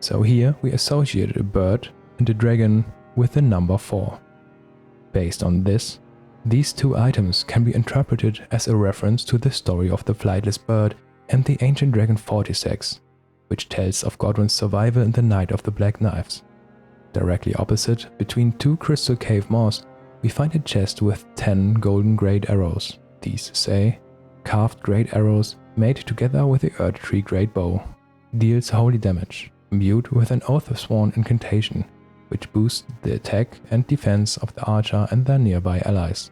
So here we associated a bird and a dragon with the number 4. Based on this, these 2 items can be interpreted as a reference to the story of the Flightless bird and the ancient dragon Fortissax, which tells of Godwyn's survival in the Night of the Black Knives. Directly opposite, between 2 crystal cave moss, we find a chest with 10 golden great arrows. These say, carved great arrows made together with the Erdtree great bow. Deals holy damage, imbued with an oath-sworn incantation, which boosts the attack and defense of the archer and their nearby allies.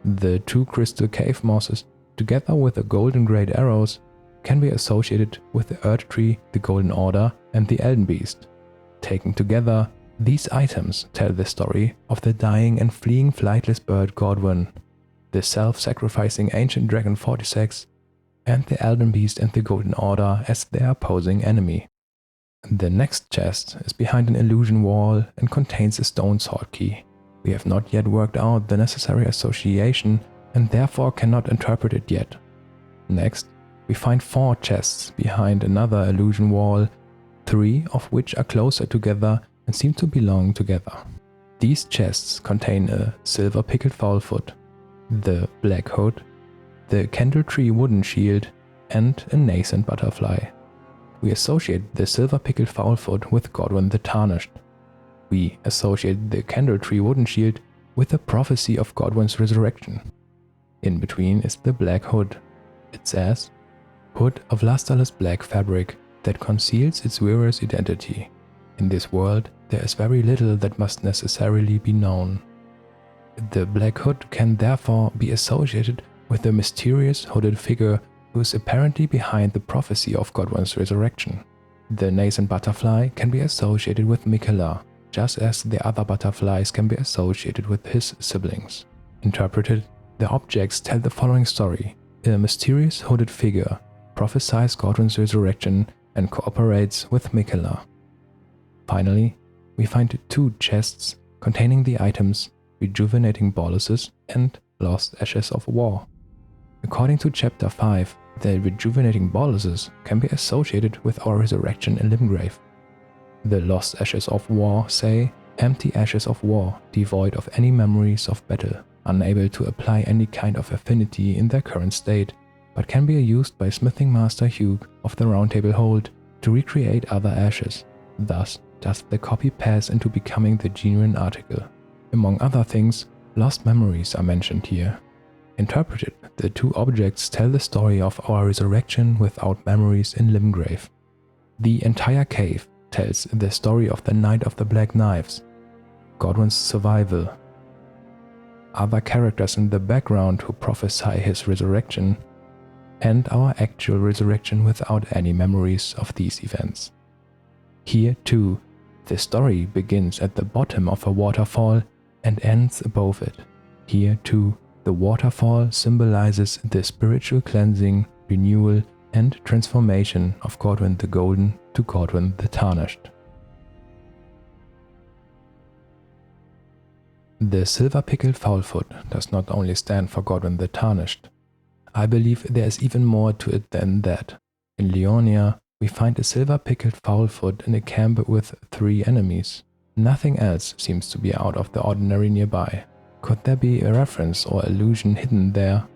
The 2 crystal cave mosses, together with the golden great arrows, can be associated with the Erdtree, the Golden Order, and the Elden Beast. Taken together, these items tell the story of the dying and fleeing flightless bird Godwyn, the self-sacrificing ancient dragon Fortissax, and the Elden Beast and the Golden Order as their opposing enemy. The next chest is behind an illusion wall and contains a stone sword key. We have not yet worked out the necessary association and therefore cannot interpret it yet. Next, we find 4 chests behind another illusion wall, 3 of which are closer together and seem to belong together. These chests contain a silver pickled fowl foot, the black hood, the candle tree wooden shield, and a nascent butterfly. We associate the silver pickled fowl foot with Godwyn the Tarnished. We associate the candle tree wooden shield with the prophecy of Godwyn's resurrection. In between is the black hood. It says, "Hood of lusterless black fabric that conceals its wearer's identity. In this world, there is very little that must necessarily be known." The black hood can therefore be associated with the mysterious hooded figure who is apparently behind the prophecy of Godwyn's resurrection. The nascent butterfly can be associated with Miquella, just as the other butterflies can be associated with his siblings. Interpreted, the objects tell the following story. A mysterious hooded figure prophesies Godwyn's resurrection and cooperates with Miquella. Finally, we find 2 chests containing the items Rejuvenating Boluses and Lost Ashes of War. According to Chapter 5, the Rejuvenating Boluses can be associated with our resurrection in Limgrave. The Lost Ashes of War say, "Empty ashes of war, devoid of any memories of battle, unable to apply any kind of affinity in their current state, but can be used by smithing master Hugh of the Round Table Hold to recreate other ashes. Thus does the copy pass into becoming the genuine article." Among other things, lost memories are mentioned here. Interpreted, the 2 objects tell the story of our resurrection without memories in Limgrave. The entire cave tells the story of the Night of the Black Knives, Godwyn's survival, other characters in the background who prophesy his resurrection, and our actual resurrection without any memories of these events. Here too, the story begins at the bottom of a waterfall and ends above it. Here too, the waterfall symbolizes the spiritual cleansing, renewal, and transformation of Godwyn the Golden to Godwyn the Tarnished. The silver pickled fowl-foot does not only stand for Godwyn the Tarnished. I believe there is even more to it than that. In Leonia, we find a silver pickled fowl-foot in a camp with 3 enemies. Nothing else seems to be out of the ordinary nearby. Could there be a reference or allusion hidden there?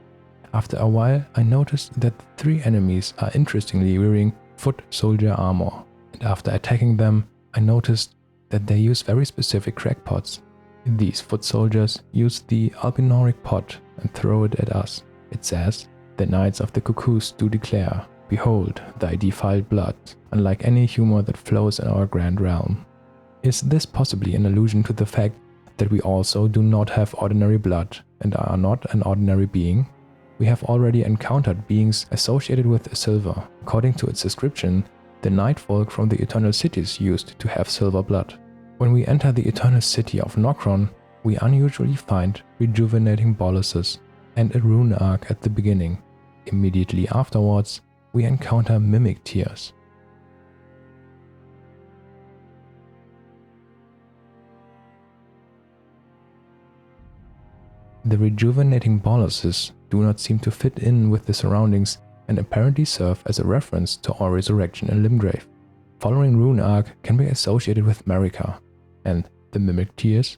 After a while, I noticed that the 3 enemies are interestingly wearing foot soldier armor, and after attacking them, I noticed that they use very specific crackpots. These foot soldiers use the albinoric pot and throw it at us. It says, "The Knights of the Cuckoos do declare, behold thy defiled blood, unlike any humor that flows in our grand realm." Is this possibly an allusion to the fact that we also do not have ordinary blood and are not an ordinary being? We have already encountered beings associated with silver. According to its description, the Nightfolk from the Eternal Cities used to have silver blood. When we enter the Eternal City of Nokron, we unusually find rejuvenating boluses and a rune arc at the beginning. Immediately afterwards, we encounter mimic tears. The rejuvenating boluses do not seem to fit in with the surroundings and apparently serve as a reference to our resurrection in Limgrave. Following rune arc can be associated with Marika, and the mimic tears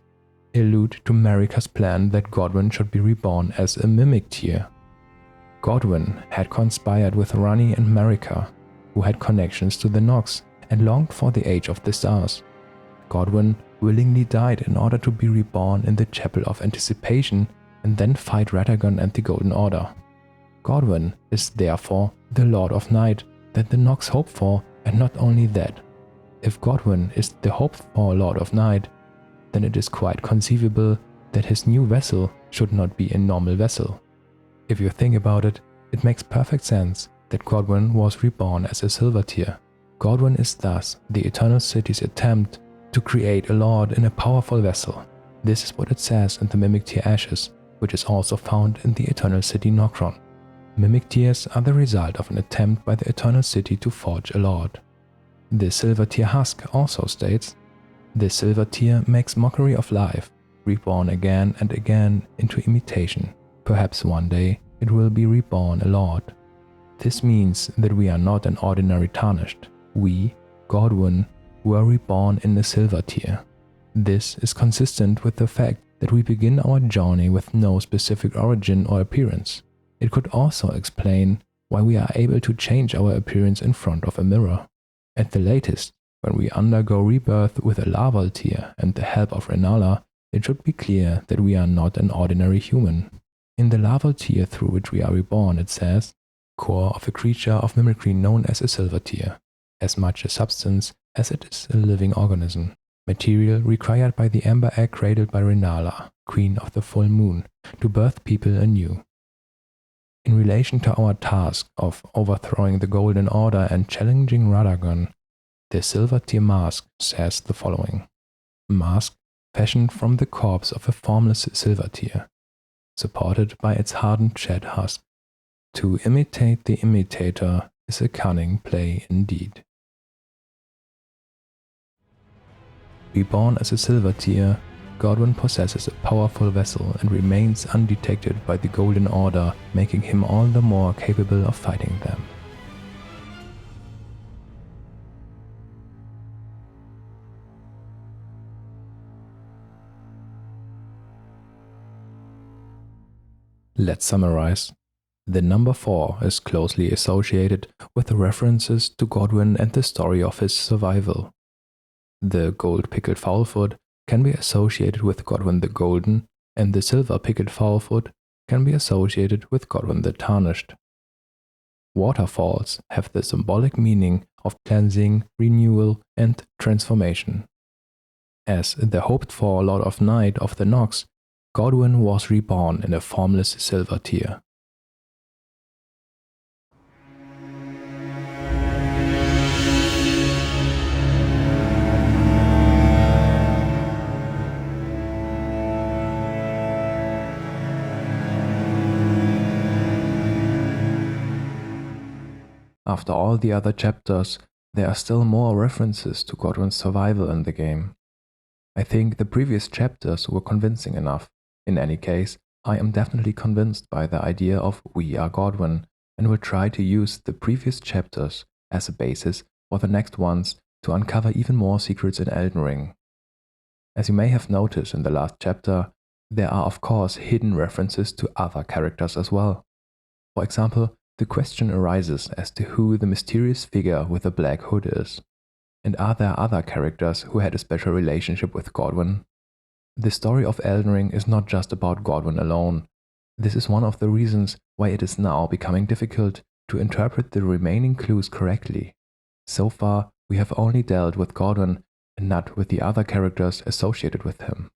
allude to Marika's plan that Godwyn should be reborn as a mimic tear. Godwyn had conspired with Ranni and Marika, who had connections to the Nox and longed for the Age of the Stars. Godwyn willingly died in order to be reborn in the Chapel of Anticipation and then fight Radagon and the Golden Order. Godwyn is therefore the Lord of Night that the Nox hope for, and not only that. If Godwyn is the hoped-for Lord of Night, then it is quite conceivable that his new vessel should not be a normal vessel. If you think about it, it makes perfect sense that Godwyn was reborn as a Silver Tear. Godwyn is thus the Eternal City's attempt to create a lord in a powerful vessel. This is what it says in the Mimic Tear Ashes, which is also found in the Eternal City Nokron. Mimic Tears are the result of an attempt by the Eternal City to forge a lord. The Silver Tear Husk also states, "The Silver Tear makes mockery of life, reborn again and again into imitation. Perhaps one day it will be reborn a lord." This means that we are not an ordinary Tarnished. We, Godwyn, were reborn in the Silver Tear. This is consistent with the fact that we begin our journey with no specific origin or appearance. It could also explain why we are able to change our appearance in front of a mirror. At the latest, when we undergo rebirth with a larval tear and the help of Rennala, it should be clear that we are not an ordinary human. In the larval tear through which we are reborn, it says, "Core of a creature of mimicry known as a Silver Tear, as much a substance as it is a living organism. Material required by the amber egg cradled by Rennala, Queen of the Full Moon, to birth people anew." In relation to our task of overthrowing the Golden Order and challenging Radagon, the Silver Tear Mask says the following: "Mask fashioned from the corpse of a formless Silver Tear, supported by its hardened shed husk. To imitate the imitator is a cunning play indeed." Reborn as a Silver Tear, Godwyn possesses a powerful vessel and remains undetected by the Golden Order, making him all the more capable of fighting them. Let's summarize. The number 4 is closely associated with the references to Godwyn and the story of his survival. The gold-pickled fowlfoot can be associated with Godwyn the Golden, and the silver-pickled fowlfoot can be associated with Godwyn the Tarnished. Waterfalls have the symbolic meaning of cleansing, renewal, and transformation. As the hoped-for Lord of Night of the Nox, Godwyn was reborn in a formless Silver Tear. After all the other chapters, there are still more references to Godwyn's survival in the game. I think the previous chapters were convincing enough. In any case, I am definitely convinced by the idea of We Are Godwyn, and will try to use the previous chapters as a basis for the next ones to uncover even more secrets in Elden Ring. As you may have noticed in the last chapter, there are of course hidden references to other characters as well. For example, the question arises as to who the mysterious figure with the black hood is. And are there other characters who had a special relationship with Godwyn? The story of Elden Ring is not just about Godwyn alone. This is one of the reasons why it is now becoming difficult to interpret the remaining clues correctly. So far, we have only dealt with Godwyn and not with the other characters associated with him.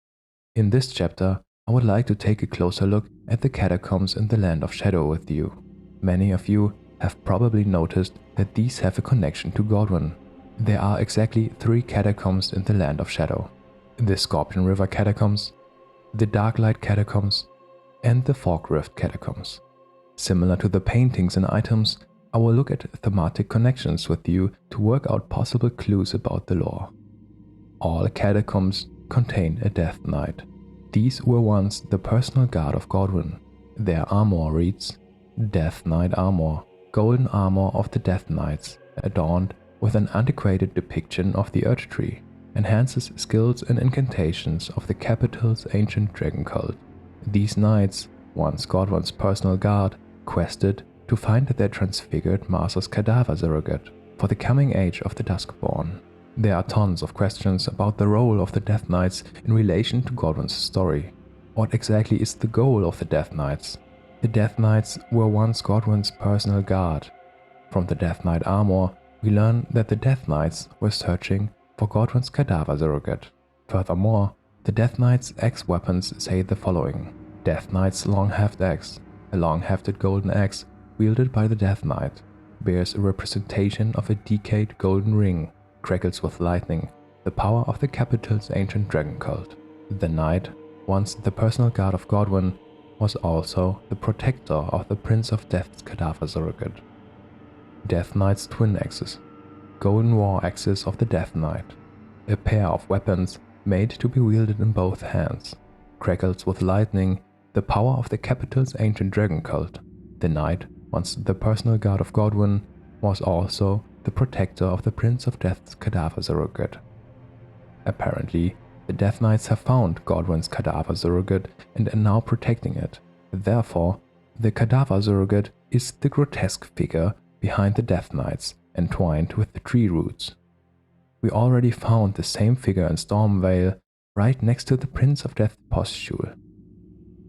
In this chapter, I would like to take a closer look at the catacombs in the Land of Shadow with you. Many of you have probably noticed that these have a connection to Godwyn. There are exactly 3 catacombs in the Land of Shadow: the Scorpion River Catacombs, the Darklight Catacombs, and the Fork Rift Catacombs. Similar to the paintings and items, I will look at thematic connections with you to work out possible clues about the lore. All catacombs contain a Death Knight. These were once the personal guard of Godwyn. Their armor reads, Death Knight Armor, golden armor of the Death Knights, adorned with an antiquated depiction of the Earth Tree, enhances skills and incantations of the capital's ancient dragon cult. These knights, once Godwyn's personal guard, quested to find their transfigured master's cadaver surrogate for the coming age of the Duskborn. There are tons of questions about the role of the Death Knights in relation to Godwyn's story. What exactly is the goal of the Death Knights? The Death Knights were once Godwyn's personal guard. From the Death Knight armor, we learn that the Death Knights were searching for Godwyn's cadaver surrogate. Furthermore, the Death Knight's axe weapons say the following: Death Knight's long-hafted axe, a long-hafted golden axe wielded by the Death Knight. bears a representation of a decayed golden ring, crackles with lightning, the power of the capital's ancient dragon cult. The knight, once the personal guard of Godwyn, was also the protector of the Prince of Death's cadaver surrogate. Death Knight's twin axes, golden war axes of the Death Knight, a pair of weapons made to be wielded in both hands, crackles with lightning, the power of the capital's ancient dragon cult. The knight, once the personal guard of Godwyn, was also the protector of the Prince of Death's cadaver surrogate. Apparently, the Death Knights have found Godwyn's cadaver surrogate and are now protecting it. Therefore, the cadaver surrogate is the grotesque figure behind the Death Knights, entwined with the tree roots. We already found the same figure in Stormveil, right next to the Prince of Death's postule.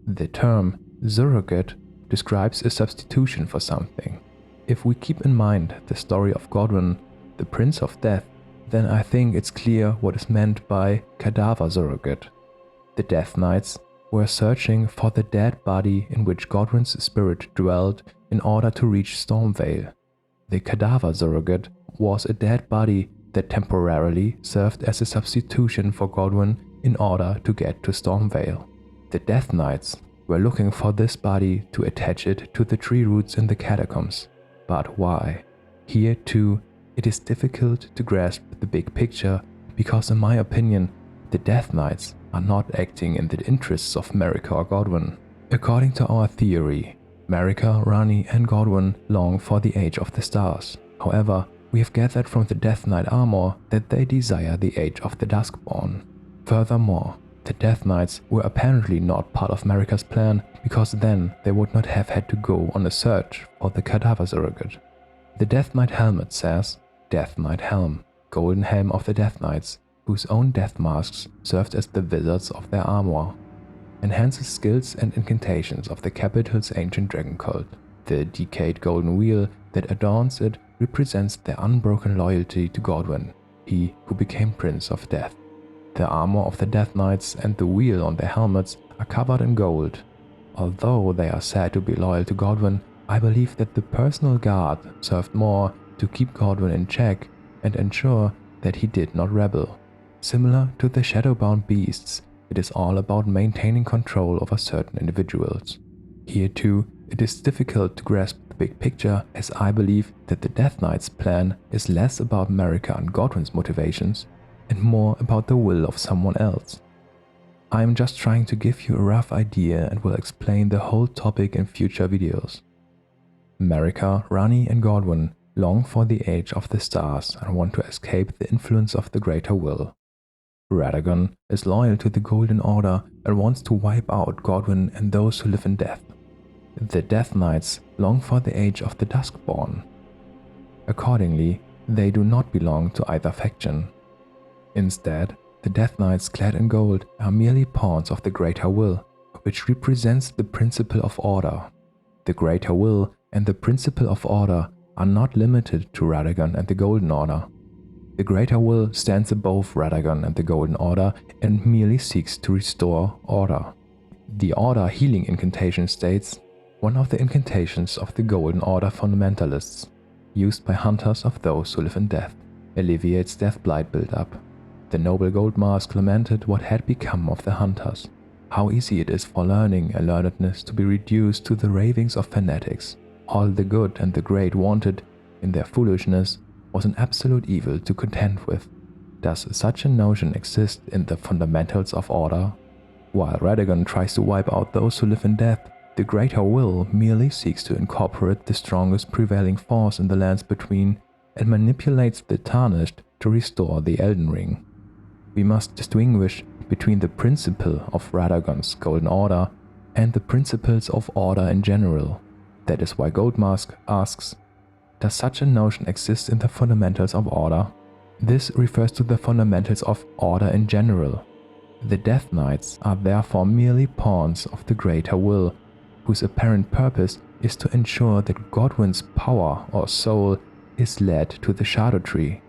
The term surrogate describes a substitution for something. If we keep in mind the story of Godwyn, the Prince of Death, then I think it's clear what is meant by cadaver surrogate. The Death Knights were searching for the dead body in which Godwyn's spirit dwelt in order to reach Stormveil. The cadaver surrogate was a dead body that temporarily served as a substitution for Godwyn in order to get to Stormveil. The Death Knights were looking for this body to attach it to the tree roots in the Catacombs. But why? Here too, it is difficult to grasp the big picture because in my opinion, the Death Knights are not acting in the interests of Marika or Godwyn. According to our theory, Marika, Ranni and Godwyn long for the Age of the Stars. However, we have gathered from the Death Knight armor that they desire the Age of the Duskborn. Furthermore, the Death Knights were apparently not part of Marika's plan because then they would not have had to go on a search for the cadaver surrogate. The Death Knight helmet says Death Knight Helm, golden helm of the Death Knights, whose own death masks served as the wizards of their armor, enhances skills and incantations of the capital's ancient dragon cult. The decayed golden wheel that adorns it represents their unbroken loyalty to Godwyn, he who became Prince of Death. The armor of the Death Knights and the wheel on their helmets are covered in gold. Although they are said to be loyal to Godwyn, I believe that the personal guard served more to keep Godwyn in check and ensure that he did not rebel. Similar to the shadowbound beasts, it is all about maintaining control over certain individuals. Here too, it is difficult to grasp the big picture, as I believe that the Death Knight's plan is less about Marika and Godwyn's motivations and more about the will of someone else. I am just trying to give you a rough idea and will explain the whole topic in future videos. Marika, Ranni and Godwyn long for the Age of the Stars and want to escape the influence of the Greater Will. Radagon is loyal to the Golden Order and wants to wipe out Godwyn and those who live in death. The Death Knights long for the Age of the Duskborn. Accordingly, they do not belong to either faction. Instead, the Death Knights clad in gold are merely pawns of the Greater Will, which represents the principle of order. The Greater Will and the principle of order are not limited to Radagon and the Golden Order. The Greater Will stands above Radagon and the Golden Order and merely seeks to restore order. The Order healing incantation states, one of the incantations of the Golden Order fundamentalists, used by hunters of those who live in death, alleviates death blight build-up. The noble gold mask lamented what had become of the hunters, how easy it is for learning and learnedness to be reduced to the ravings of fanatics. All the good and the great wanted, in their foolishness, was an absolute evil to contend with. Does such a notion exist in the fundamentals of order? While Radagon tries to wipe out those who live in death, the Greater Will merely seeks to incorporate the strongest prevailing force in the lands between and manipulates the Tarnished to restore the Elden Ring. We must distinguish between the principle of Radagon's Golden Order and the principles of order in general. That is why Goldmask asks, does such a notion exist in the fundamentals of order? This refers to the fundamentals of order in general. The Death Knights are therefore merely pawns of the Greater Will, whose apparent purpose is to ensure that Godwyn's power or soul is led to the Shadow Tree.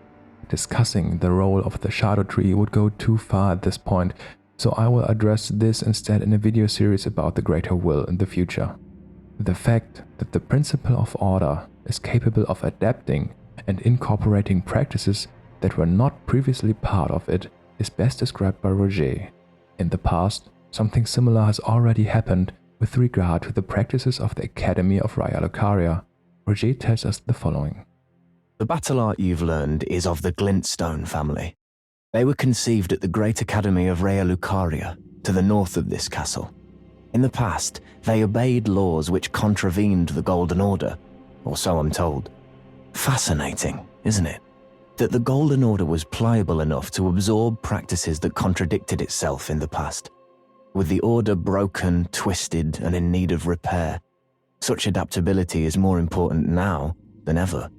Discussing the role of the Shadow Tree would go too far at this point, so I will address this instead in a video series about the Greater Will in the future. The fact that the principle of order is capable of adapting and incorporating practices that were not previously part of it is best described by Roger. In the past, something similar has already happened with regard to the practices of the Academy of Raya Lucaria. Roger tells us the following. The battle art you've learned is of the Glintstone family. They were conceived at the Great Academy of Raya Lucaria, to the north of this castle. In the past, they obeyed laws which contravened the Golden Order, or so I'm told. Fascinating, isn't it? That the Golden Order was pliable enough to absorb practices that contradicted itself in the past. With the Order broken, twisted, and in need of repair, such adaptability is more important now than ever.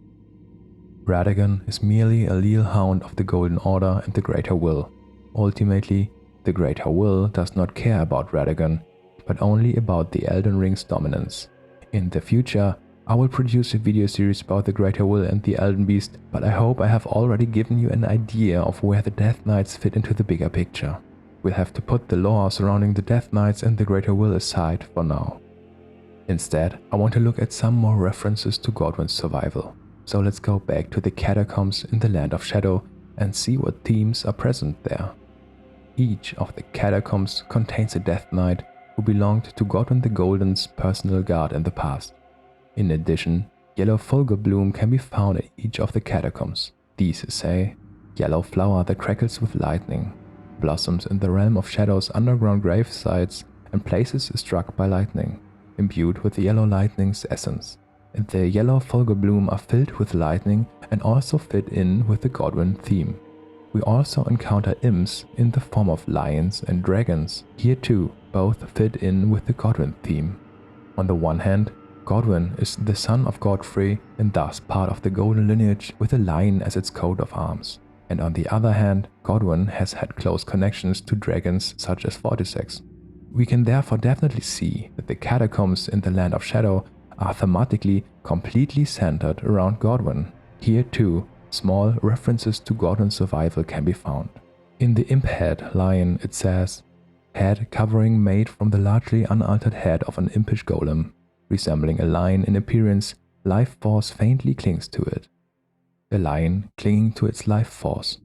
Radagon is merely a leal hound of the Golden Order and the Greater Will. Ultimately, the Greater Will does not care about Radagon, but only about the Elden Ring's dominance. In the future, I will produce a video series about the Greater Will and the Elden Beast, but I hope I have already given you an idea of where the Death Knights fit into the bigger picture. We'll have to put the lore surrounding the Death Knights and the Greater Will aside for now. Instead, I want to look at some more references to Godwyn's survival. So let's go back to the Catacombs in the Land of Shadow and see what themes are present there. Each of the Catacombs contains a Death Knight who belonged to Godwyn the Golden's personal guard in the past. In addition, yellow fulgur bloom can be found in each of the Catacombs. These say, yellow flower that crackles with lightning, blossoms in the realm of Shadow's underground grave sites and places struck by lightning, imbued with the yellow lightning's essence. And the yellow fulgur bloom are filled with lightning and also fit in with the Godwyn theme. We also encounter imps in the form of lions and dragons. Here too, both fit in with the Godwyn theme. On the one hand, Godwyn is the son of Godfrey and thus part of the golden lineage with a lion as its coat of arms. And on the other hand, Godwyn has had close connections to dragons such as Fortissax. We can therefore definitely see that the Catacombs in the Land of Shadow are thematically completely centered around Godwyn. Here too, small references to Godwyn's survival can be found. In the imp head line it says, head covering made from the largely unaltered head of an impish golem. Resembling a lion in appearance, life force faintly clings to it. A lion clinging to its life force.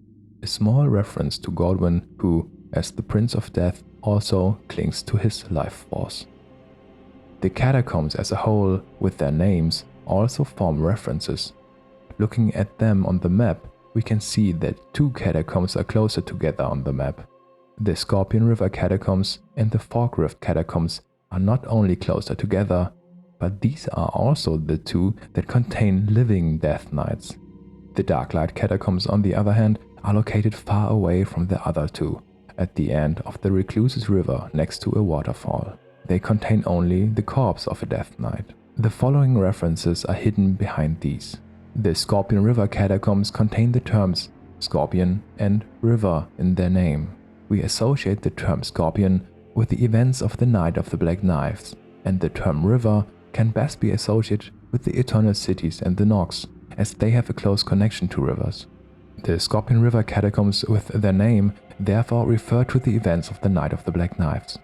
A small reference to Godwyn who, as the Prince of Death, also clings to his life force. The Catacombs as a whole, with their names, also form references. Looking at them on the map, we can see that two Catacombs are closer together on the map. The Scorpion River Catacombs and the Fork Rift Catacombs are not only closer together, but these are also the two that contain living Death Knights. The Darklight Catacombs, on the other hand, are located far away from the other two, at the end of the Recluse's River next to a waterfall. They contain only the corpse of a Death Knight. The following references are hidden behind these. The Scorpion River Catacombs contain the terms Scorpion and River in their name. We associate the term Scorpion with the events of the Night of the Black Knives, and the term River can best be associated with the Eternal Cities and the Nox, as they have a close connection to rivers. The Scorpion River Catacombs with their name therefore refer to the events of the Night of the Black Knives.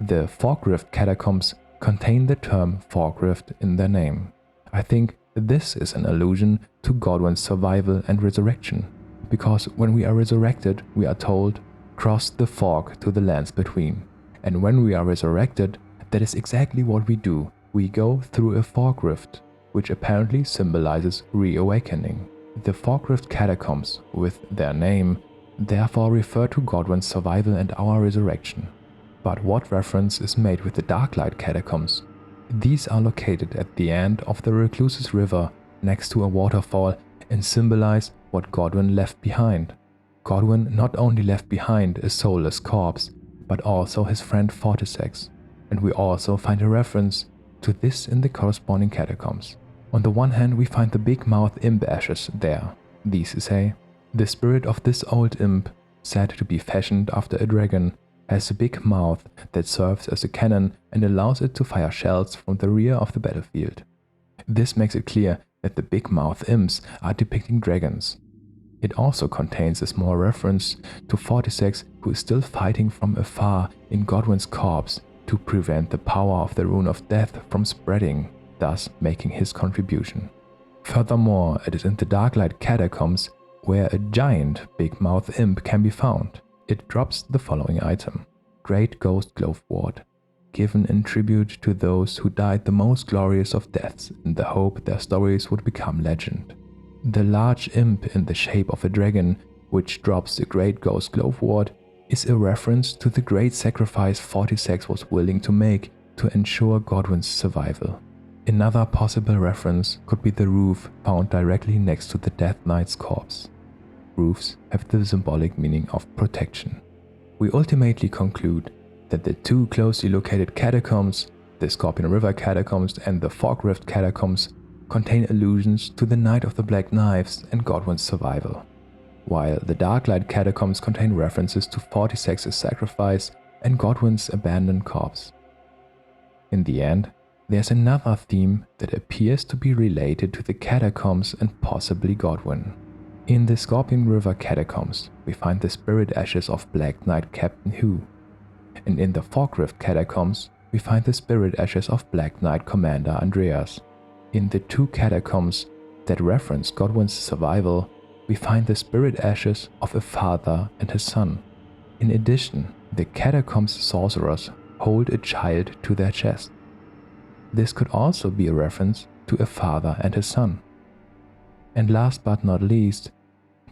The Fork Rift Catacombs contain the term Fork Rift in their name. I think this is an allusion to Godwyn's survival and resurrection, because when we are resurrected, we are told, cross the fork to the lands between. And when we are resurrected, that is exactly what we do. We go through a fork rift, which apparently symbolizes reawakening. The Fork Rift Catacombs, with their name, therefore refer to Godwyn's survival and our resurrection. But what reference is made with the Darklight Catacombs? These are located at the end of the Recluse's River next to a waterfall and symbolize what Godwyn left behind. Godwyn not only left behind a soulless corpse, but also his friend Fortissax, and we also find a reference to this in the corresponding catacombs. On the one hand, we find the big mouth imp ashes there. These say, the spirit of this old imp, said to be fashioned after a dragon, has a big mouth that serves as a cannon and allows it to fire shells from the rear of the battlefield. This makes it clear that the big mouth imps are depicting dragons. It also contains a small reference to Fortissax, who is still fighting from afar in Godwyn's corpse to prevent the power of the Rune of Death from spreading, thus making his contribution. Furthermore, it is in the Darklight Catacombs where a giant big mouth imp can be found. It drops the following item: Great Ghost Glove Ward, given in tribute to those who died the most glorious of deaths in the hope their stories would become legend. The large imp in the shape of a dragon, which drops the Great Ghost Glove Ward, is a reference to the great sacrifice Fortissax was willing to make to ensure Godwyn's survival. Another possible reference could be the roof found directly next to the Death Knight's corpse. Roofs have the symbolic meaning of protection. We ultimately conclude that the two closely located catacombs, the Scorpion River Catacombs and the Fog Rift Catacombs, contain allusions to the Night of the Black Knives and Godwyn's survival, while the Darklight Catacombs contain references to Fortissax's sacrifice and Godwyn's abandoned corpse. In the end, there's another theme that appears to be related to the catacombs and possibly Godwyn. In the Scorpion River Catacombs, we find the spirit ashes of Black Knight Captain Hu, and in the Fog Rift Catacombs, we find the spirit ashes of Black Knight Commander Andreas. In the two catacombs that reference Godwyn's survival, we find the spirit ashes of a father and his son. In addition, the catacombs sorcerers hold a child to their chest. This could also be a reference to a father and his son. And last but not least,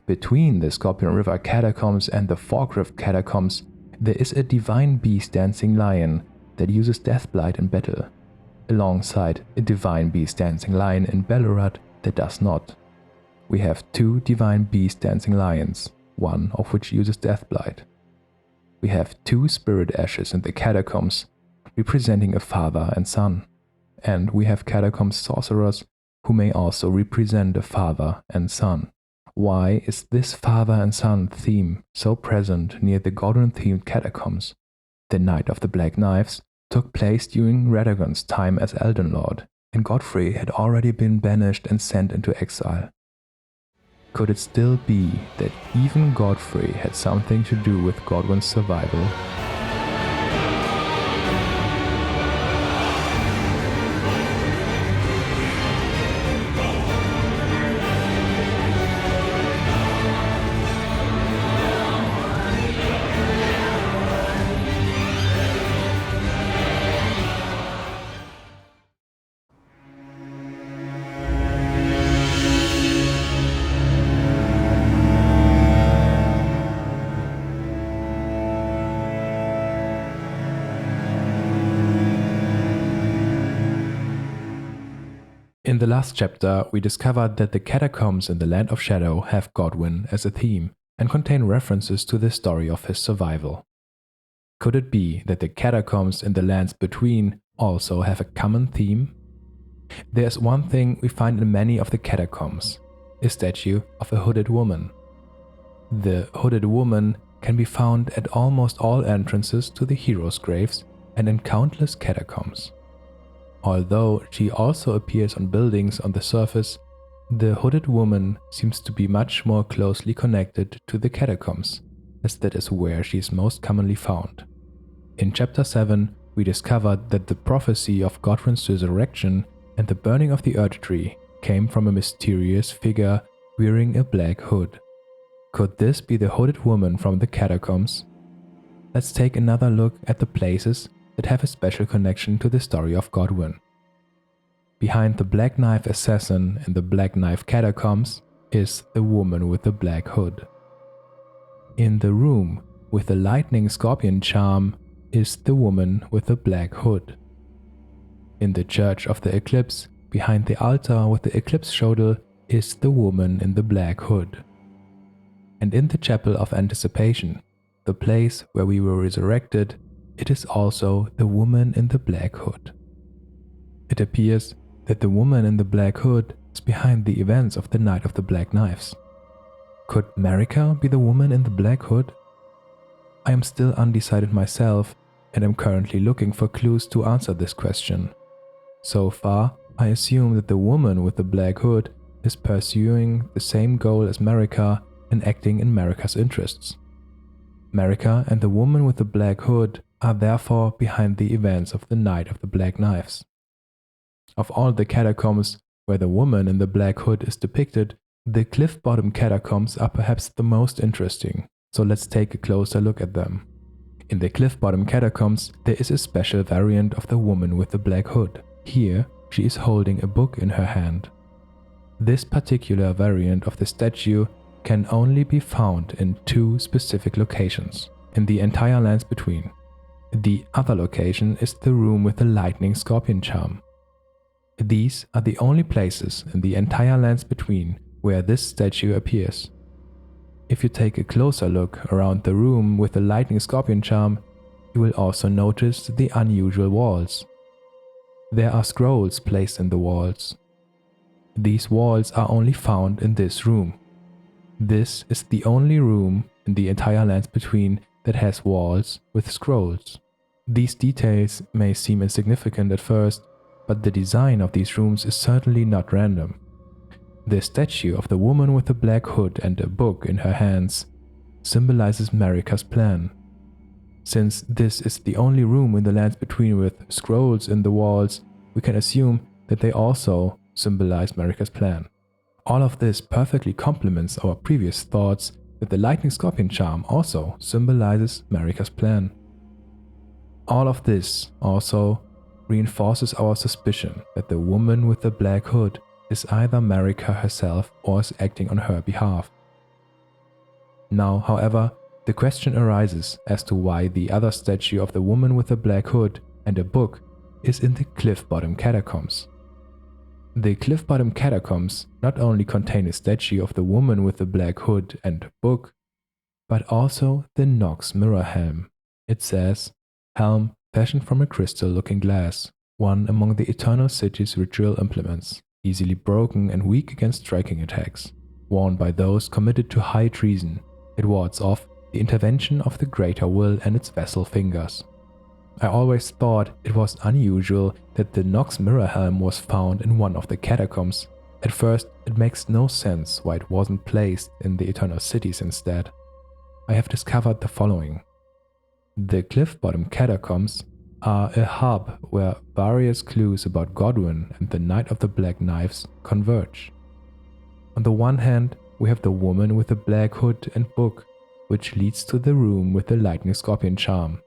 between the Scorpion River Catacombs and the Fog Rift Catacombs, there is a divine beast dancing lion that uses Deathblight in battle, alongside a divine beast dancing lion in Ballarat that does not. We have two divine beast dancing lions, one of which uses Deathblight. We have two spirit ashes in the catacombs, representing a father and son, and we have catacomb sorcerers who may also represent a father and son. Why is this father and son theme so present near the Godwyn-themed catacombs? The Night of the Black Knives took place during Radagon's time as Elden Lord, and Godfrey had already been banished and sent into exile. Could it still be that even Godfrey had something to do with Godwyn's survival? In the last chapter, we discovered that the catacombs in the Land of Shadow have Godwyn as a theme and contain references to the story of his survival. Could it be that the catacombs in the lands between also have a common theme? There's one thing we find in many of the catacombs, a statue of a hooded woman. The hooded woman can be found at almost all entrances to the heroes' graves and in countless catacombs. Although she also appears on buildings on the surface, the hooded woman seems to be much more closely connected to the catacombs, as that is where she is most commonly found. In Chapter 7, we discovered that the prophecy of Godwyn's resurrection and the burning of the Earth Tree came from a mysterious figure wearing a black hood. Could this be the hooded woman from the catacombs? Let's take another look at the places that have a special connection to the story of Godwyn. Behind the Black Knife assassin in the Black Knife Catacombs is the woman with the black hood. In the room with the lightning scorpion charm is the woman with the black hood. In the Church of the Eclipse, behind the altar with the eclipse shoulder, is the woman in the black hood. And in the Chapel of Anticipation, the place where we were resurrected, it is also the woman in the black hood. It appears that the woman in the black hood is behind the events of the Night of the Black Knives. Could Marika be the woman in the black hood? I am still undecided myself and am currently looking for clues to answer this question. So far, I assume that the woman with the black hood is pursuing the same goal as Marika and acting in Marika's interests. Marika and the woman with the black hood are therefore behind the events of the Night of the Black Knives. Of all the catacombs, where the woman in the black hood is depicted, the Cliffbottom Catacombs are perhaps the most interesting, so let's take a closer look at them. In the Cliffbottom Catacombs, there is a special variant of the woman with the black hood. Here, she is holding a book in her hand. This particular variant of the statue can only be found in 2 specific locations in the entire lands between. The other location is the room with the lightning scorpion charm. These are the only places in the entire lands between where this statue appears. If you take a closer look around the room with the lightning scorpion charm, you will also notice the unusual walls. There are scrolls placed in the walls. These walls are only found in this room. This is the only room in the entire lands between that has walls with scrolls. These details may seem insignificant at first, but the design of these rooms is certainly not random. The statue of the woman with the black hood and a book in her hands symbolizes Marika's plan. Since this is the only room in the lands between with scrolls in the walls, we can assume that they also symbolize Marika's plan. All of this perfectly complements our previous thoughts that the lightning scorpion charm also symbolizes Marika's plan. All of this also reinforces our suspicion that the woman with the black hood is either Marika herself or is acting on her behalf. Now, however, the question arises as to why the other statue of the woman with the black hood and a book is in the Cliffbottom Catacombs. The Cliffbottom Catacombs not only contain a statue of the woman with the black hood and book, but also the Nox mirror helm. It says, "Helm fashioned from a crystal-looking glass, one among the Eternal City's ritual implements, easily broken and weak against striking attacks. Worn by those committed to high treason, it wards off the intervention of the greater will and its vassal fingers." I always thought it was unusual that the Nox mirror helm was found in one of the catacombs. At first, it makes no sense why it wasn't placed in the Eternal Cities instead. I have discovered the following. The Cliffbottom Catacombs are a hub where various clues about Godwyn and the Knight of the Black Knives converge. On the one hand, we have the woman with the black hood and book, which leads to the room with the lightning scorpion charm.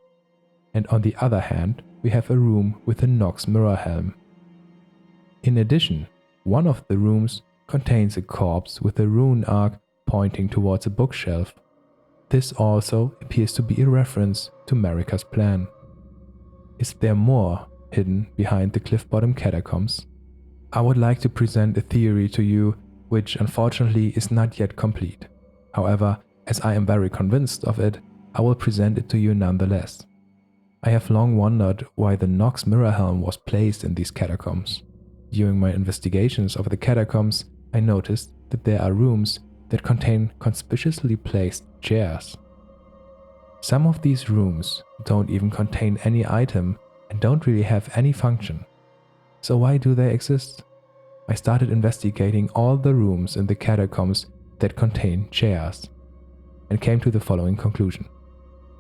And on the other hand, we have a room with a Nox mirror helm. In addition, one of the rooms contains a corpse with a rune arc pointing towards a bookshelf. This also appears to be a reference to Marika's plan. Is there more hidden behind the Cliffbottom Catacombs? I would like to present a theory to you which unfortunately is not yet complete. However, as I am very convinced of it, I will present it to you nonetheless. I have long wondered why the Nox mirror helm was placed in these catacombs. During my investigations of the catacombs, I noticed that there are rooms that contain conspicuously placed chairs. Some of these rooms don't even contain any item and don't really have any function. So why do they exist? I started investigating all the rooms in the catacombs that contain chairs and came to the following conclusion.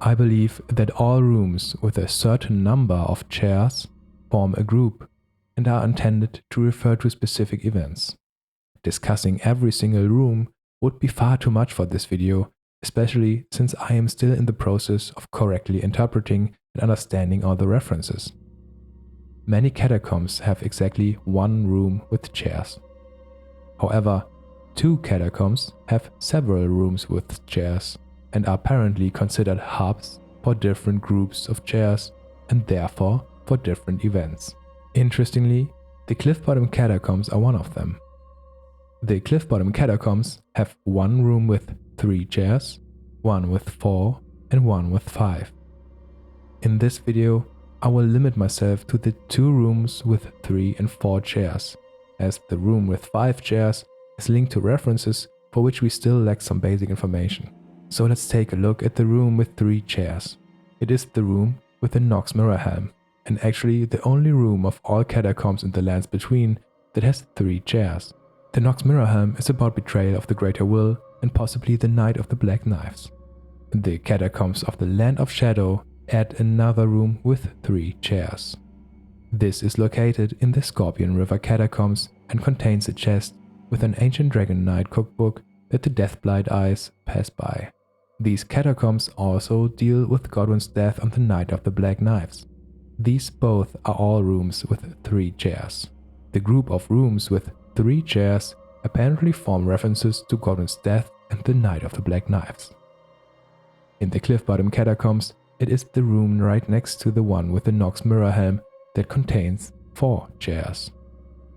I believe that all rooms with a certain number of chairs form a group and are intended to refer to specific events. Discussing every single room would be far too much for this video, especially since I am still in the process of correctly interpreting and understanding all the references. Many catacombs have exactly one room with chairs. However, 2 catacombs have several rooms with chairs and are apparently considered hubs for different groups of chairs and therefore for different events. Interestingly, the Cliffbottom Catacombs are one of them. The Cliffbottom Catacombs have one room with 3 chairs, one with 4, and one with 5. In this video, I will limit myself to the 2 rooms with 3 and 4 chairs, as the room with 5 chairs is linked to references for which we still lack some basic information. So let's take a look at the room with 3 chairs. It is the room with the Nox mirror helm, and actually the only room of all catacombs in the lands between that has 3 chairs. The Nox mirror helm is about betrayal of the greater will and possibly the Knight of the Black Knives. The catacombs of the Land of Shadow add another room with 3 chairs. This is located in the Scorpion River Catacombs and contains a chest with an ancient Dragon Knight cookbook that the Deathblight eyes pass by. These catacombs also deal with Godwyn's death on the night of the Black Knives. These both are all rooms with 3 chairs. The group of rooms with 3 chairs apparently form references to Godwyn's death and the night of the Black Knives. In the Cliffbottom Catacombs, it is the room right next to the one with the Nox mirror helm that contains 4 chairs.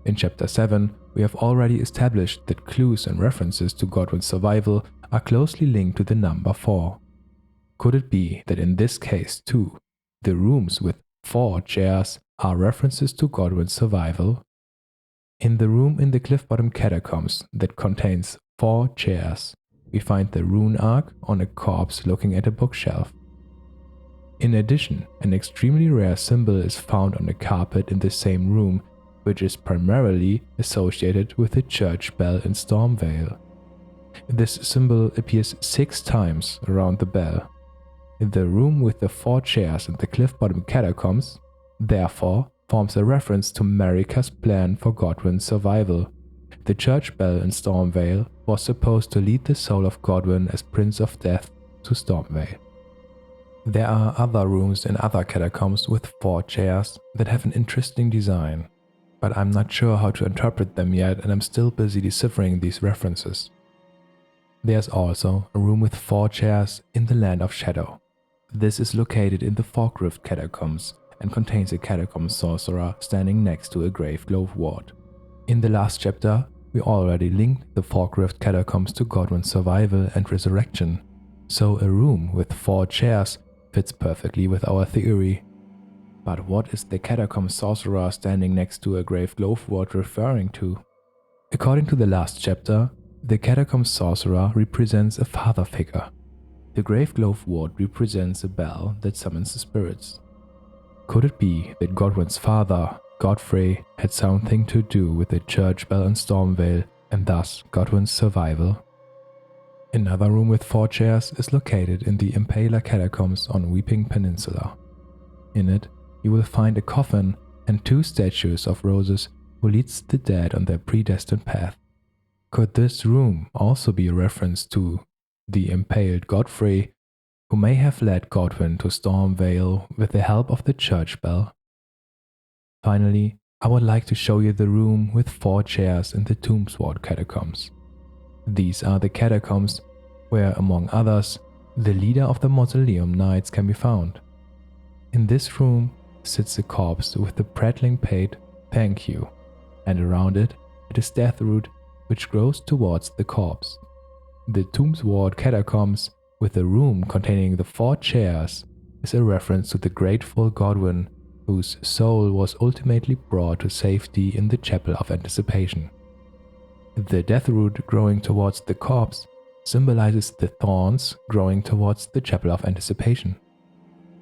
In Chapter 7, we have already established that clues and references to Godwyn's survival are closely linked to the number 4. Could it be that in this case too, the rooms with 4 chairs are references to Godwyn's survival? In the room in the Cliffbottom Catacombs that contains 4 chairs, we find the rune arc on a corpse looking at a bookshelf. In addition, an extremely rare symbol is found on a carpet in the same room, which is primarily associated with the church bell in Stormveil. This symbol appears 6 times around the bell. The room with the 4 chairs in the Cliffbottom Catacombs, therefore, forms a reference to Marika's plan for Godwyn's survival. The church bell in Stormveil was supposed to lead the soul of Godwyn as Prince of Death to Stormveil. There are other rooms in other catacombs with 4 chairs that have an interesting design, but I'm not sure how to interpret them yet, and I'm still busy deciphering these references. There's also a room with 4 chairs in the Land of Shadow. This is located in the Forkrift Catacombs and contains a catacomb sorcerer standing next to a Graveglove ward. In the last chapter, we already linked the Forkrift Catacombs to Godwyn's survival and resurrection, so a room with 4 chairs fits perfectly with our theory. But what is the catacomb sorcerer standing next to a Graveglove ward referring to? According to the last chapter, the catacomb sorcerer represents a father figure. The Graveglove ward represents a bell that summons the spirits. Could it be that Godwyn's father, Godfrey, had something to do with the church bell in Stormveil and thus Godwyn's survival? Another room with 4 chairs is located in the Impaler Catacombs on Weeping Peninsula. In it, you will find a coffin and 2 statues of roses who leads the dead on their predestined path. Could this room also be a reference to the impaled Godfrey, who may have led Godwyn to Stormveil with the help of the church bell? Finally, I would like to show you the room with 4 chairs in the Tombsword Catacombs. These are the catacombs where, among others, the leader of the Mausoleum Knights can be found. In this room sits a corpse with the prattling pate "Thank you," and around it is Deathroot, which grows towards the corpse. The Tombsword Catacombs, with a room containing the 4 chairs, is a reference to the grateful Godwyn, whose soul was ultimately brought to safety in the Chapel of Anticipation. The Deathroot growing towards the corpse symbolizes the thorns growing towards the Chapel of Anticipation.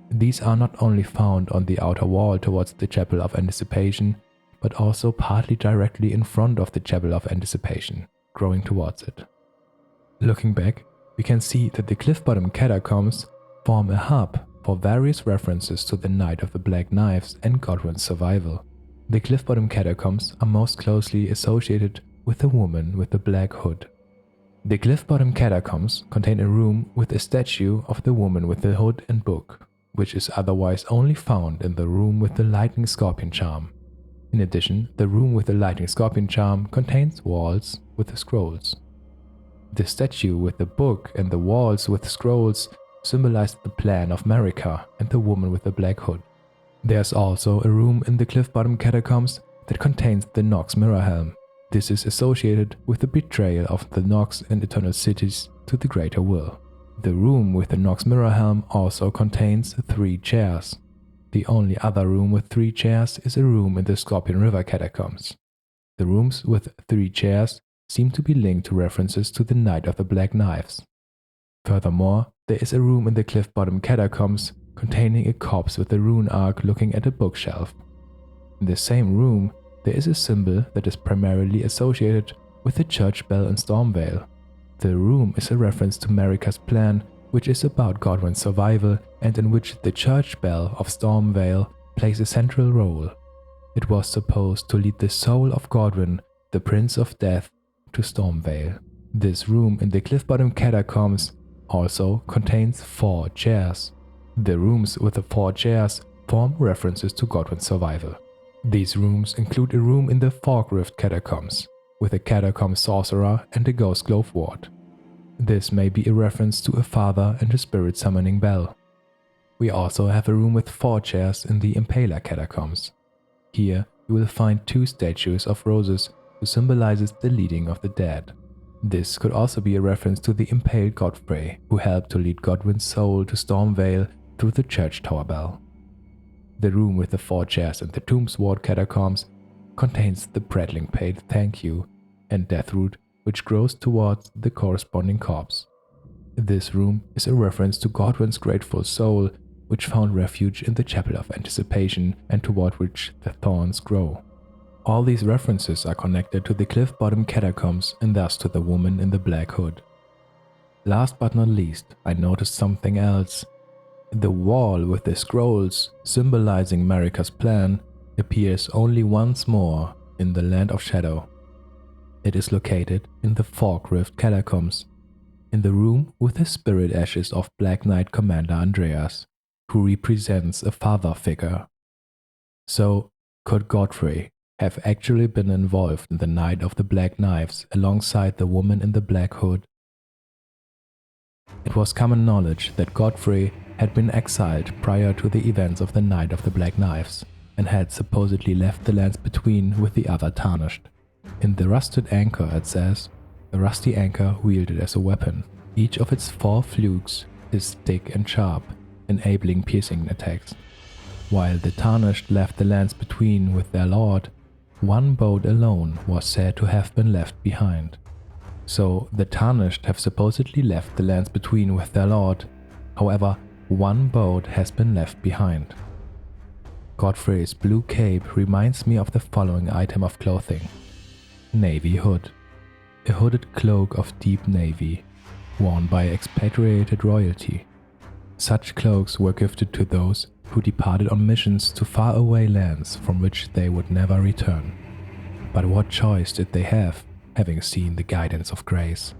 These are not only found on the outer wall towards the Chapel of Anticipation, but also partly directly in front of the Chapel of Anticipation, growing towards it. Looking back, we can see that the Cliffbottom Catacombs form a hub for various references to the Night of the Black Knives and Godwyn's survival. The Cliffbottom Catacombs are most closely associated with the woman with the black hood. The Cliffbottom Catacombs contain a room with a statue of the woman with the hood and book, which is otherwise only found in the room with the lightning scorpion charm. In addition, the room with the lightning scorpion charm contains walls with scrolls. The statue with the book and the walls with scrolls symbolize the plan of Marika and the woman with the black hood. There's also a room in the Cliffbottom Catacombs that contains the Nox mirror helm. This is associated with the betrayal of the Nox and Eternal Cities to the Greater Will. The room with the Nox mirror helm also contains 3 chairs. The only other room with 3 chairs is a room in the Scorpion River Catacombs. The rooms with 3 chairs seem to be linked to references to the Night of the Black Knives. Furthermore, there is a room in the Cliffbottom Catacombs containing a corpse with a rune arc looking at a bookshelf. In the same room, there is a symbol that is primarily associated with the church bell in Stormveil. The room is a reference to Marika's plan, which is about Godwyn's survival and in which the church bell of Stormveil plays a central role. It was supposed to lead the soul of Godwyn the Prince of Death to Stormveil. This room in the Cliffbottom Catacombs also contains 4 chairs. The rooms with the 4 chairs form references to Godwyn's survival. These rooms include a room in the Forkrift Catacombs, with a catacomb sorcerer and a ghost glove ward. This may be a reference to a father and a spirit summoning bell. We also have a room with 4 chairs in the Impaler Catacombs. Here you will find 2 statues of roses who symbolizes the leading of the dead. This could also be a reference to the impaled Godfrey, who helped to lead Godwyn's soul to Stormveil through the church tower bell. The room with the 4 chairs in the Tombsward Catacombs contains the prattling pale thank you and deathroot, which grows towards the corresponding corpse. This room is a reference to Godwyn's grateful soul, which found refuge in the Chapel of Anticipation and toward which the thorns grow. All these references are connected to the Cliffbottom Catacombs and thus to the woman in the black hood. Last but not least, I noticed something else. The wall with the scrolls symbolizing Marika's plan appears only once more in the Land of Shadow. It is located in the Forkrift Catacombs, in the room with the spirit ashes of Black Knight Commander Andreas, who represents a father figure. So, could Godfrey have actually been involved in the Night of the Black Knives alongside the woman in the black hood? It was common knowledge that Godfrey had been exiled prior to the events of the Night of the Black Knives and had supposedly left the lands between with the other Tarnished. In the rusted anchor it says, the rusty anchor wielded as a weapon. Each of its 4 flukes is thick and sharp, enabling piercing attacks. While the Tarnished left the lands between with their lord, one boat alone was said to have been left behind. So the Tarnished have supposedly left the lands between with their lord, however, one boat has been left behind. Godfrey's blue cape reminds me of the following item of clothing. Navy hood. A hooded cloak of deep navy, worn by expatriated royalty. Such cloaks were gifted to those who departed on missions to faraway lands from which they would never return. But what choice did they have, having seen the guidance of grace?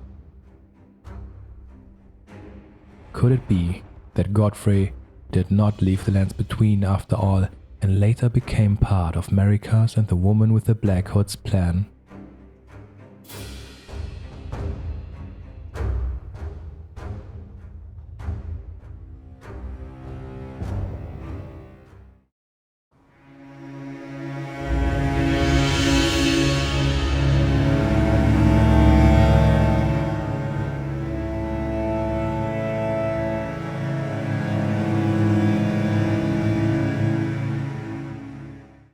Could it be that Godfrey did not leave the lands between after all and later became part of Marika's and the woman with the black hood's plan?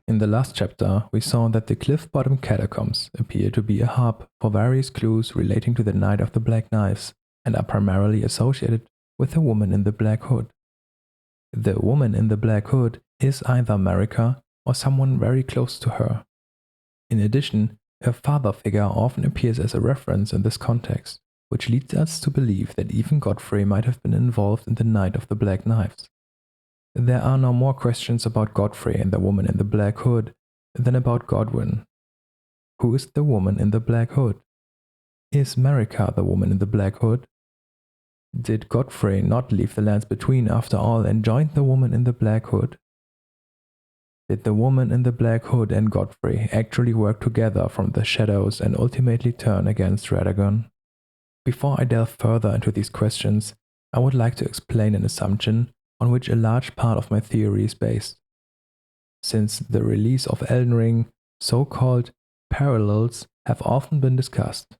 In the last chapter, we saw that the Cliffbottom Catacombs appear to be a hub for various clues relating to the Night of the Black Knives and are primarily associated with the woman in the black hood. The woman in the black hood is either Marika or someone very close to her. In addition, a father figure often appears as a reference in this context, which leads us to believe that even Godfrey might have been involved in the Night of the Black Knives. There are now more questions about Godfrey and the woman in the black hood than about Godwyn. Who is the woman in the black hood? Is Marika the woman in the black hood? Did Godfrey not leave the lands between after all and join the woman in the black hood? Did the woman in the black hood and Godfrey actually work together from the shadows and ultimately turn against Radagon? Before I delve further into these questions, I would like to explain an assumption on which a large part of my theory is based. Since the release of Elden Ring, so-called parallels have often been discussed.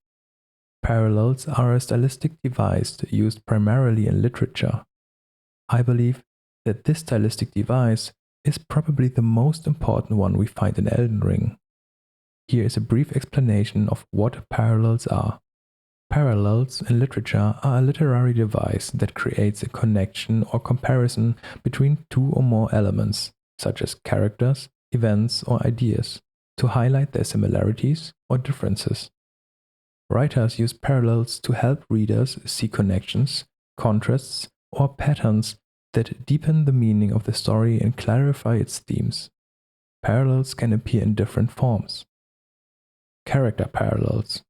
Parallels are a stylistic device used primarily in literature. I believe that this stylistic device is probably the most important one we find in Elden Ring. Here is a brief explanation of what parallels are. Parallels in literature are a literary device that creates a connection or comparison between 2 or more elements, such as characters, events, or ideas, to highlight their similarities or differences. Writers use parallels to help readers see connections, contrasts, or patterns that deepen the meaning of the story and clarify its themes. Parallels can appear in different forms. Character parallels.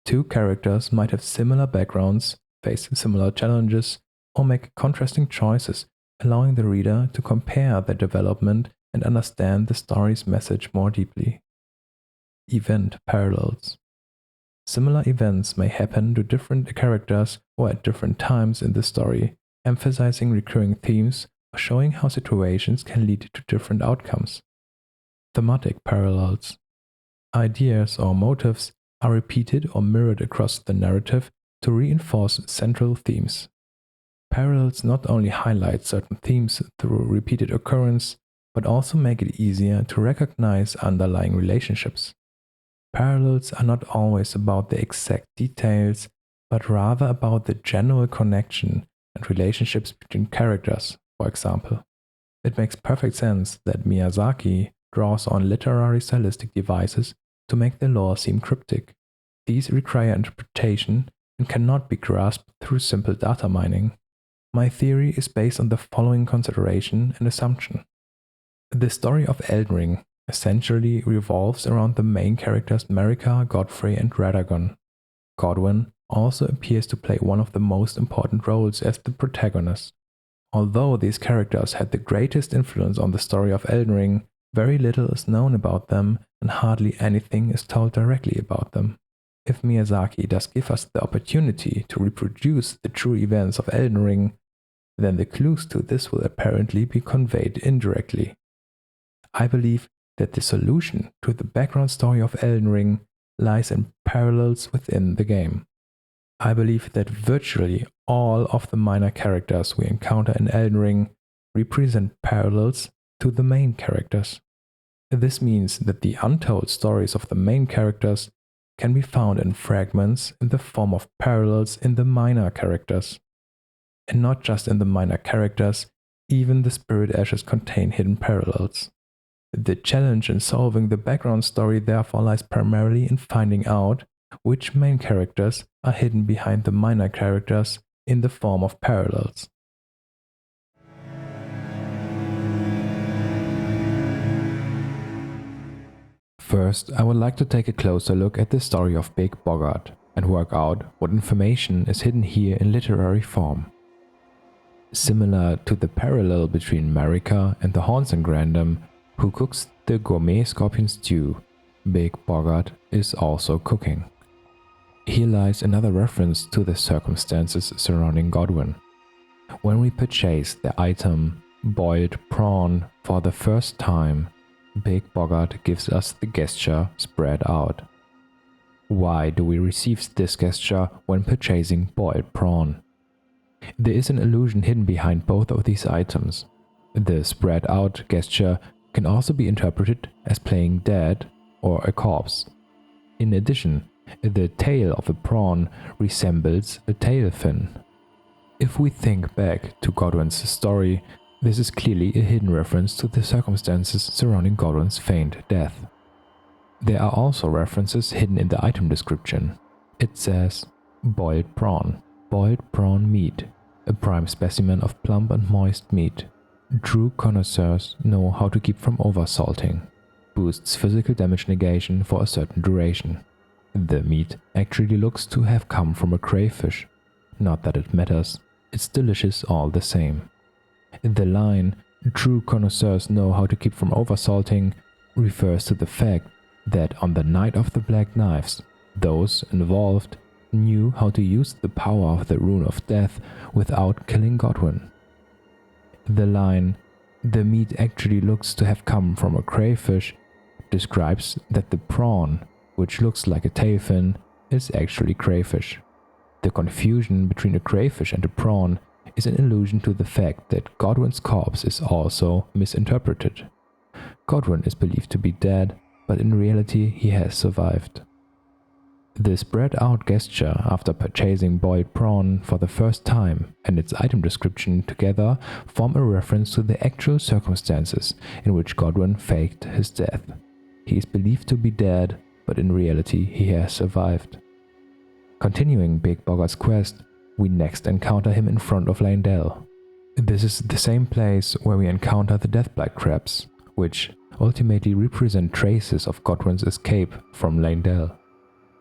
Two characters might have similar backgrounds, face similar challenges, or make contrasting choices, allowing the reader to compare their development and understand the story's message more deeply. Event parallels. Similar events may happen to different characters or at different times in the story, emphasizing recurring themes or showing how situations can lead to different outcomes. Thematic parallels. Ideas or motives are repeated or mirrored across the narrative to reinforce central themes. Parallels not only highlight certain themes through repeated occurrence, but also make it easier to recognize underlying relationships. Parallels are not always about the exact details, but rather about the general connection and relationships between characters, for example. It makes perfect sense that Miyazaki draws on literary stylistic devices to make the lore seem cryptic. These require interpretation and cannot be grasped through simple data mining. My theory is based on the following consideration and assumption. The story of Elden Ring essentially revolves around the main characters Marika, Godfrey, and Radagon. Godwyn also appears to play one of the most important roles as the protagonist. Although these characters had the greatest influence on the story of Elden Ring, very little is known about them and hardly anything is told directly about them. If Miyazaki does give us the opportunity to reproduce the true events of Elden Ring, then the clues to this will apparently be conveyed indirectly. I believe that the solution to the background story of Elden Ring lies in parallels within the game. I believe that virtually all of the minor characters we encounter in Elden Ring represent parallels to the main characters. This means that the untold stories of the main characters can be found in fragments in the form of parallels in the minor characters. And not just in the minor characters, even the spirit ashes contain hidden parallels. The challenge in solving the background story therefore lies primarily in finding out which main characters are hidden behind the minor characters in the form of parallels. First, I would like to take a closer look at the story of Big Boggart and work out what information is hidden here in literary form. Similar to the parallel between Marika and the Haunsen Grandam, who cooks the gourmet scorpion stew, Big Boggart is also cooking. Here lies another reference to the circumstances surrounding Godwyn. When we purchase the item boiled prawn for the first time, Big Boggart gives us the gesture spread out. Why do we receive this gesture when purchasing boiled prawn? There is an allusion hidden behind both of these items. The spread out gesture can also be interpreted as playing dead or a corpse. In addition, the tail of a prawn resembles a tail fin. If we think back to Godwyn's story, this is clearly a hidden reference to the circumstances surrounding Godwyn's feigned death. There are also references hidden in the item description. It says, boiled prawn meat, a prime specimen of plump and moist meat. True connoisseurs know how to keep from oversalting. Boosts physical damage negation for a certain duration. The meat actually looks to have come from a crayfish. Not that it matters, it's delicious all the same. The line, true connoisseurs know how to keep from oversalting, refers to the fact that on the night of the Black Knives, those involved knew how to use the power of the Rune of Death without killing Godwyn. The line, the meat actually looks to have come from a crayfish, describes that the prawn, which looks like a tailfin, is actually crayfish. The confusion between a crayfish and a prawn is an allusion to the fact that Godwyn's corpse is also misinterpreted. Godwyn is believed to be dead, but in reality he has survived. The spread out gesture after purchasing boiled prawn for the first time and its item description together form a reference to the actual circumstances in which Godwyn faked his death. He is believed to be dead, but in reality he has survived. Continuing Big Boggart's quest, we next encounter him in front of Leyndell. This is the same place where we encounter the Deathblight crabs, which, ultimately represent traces of Godwyn's escape from Leyndell.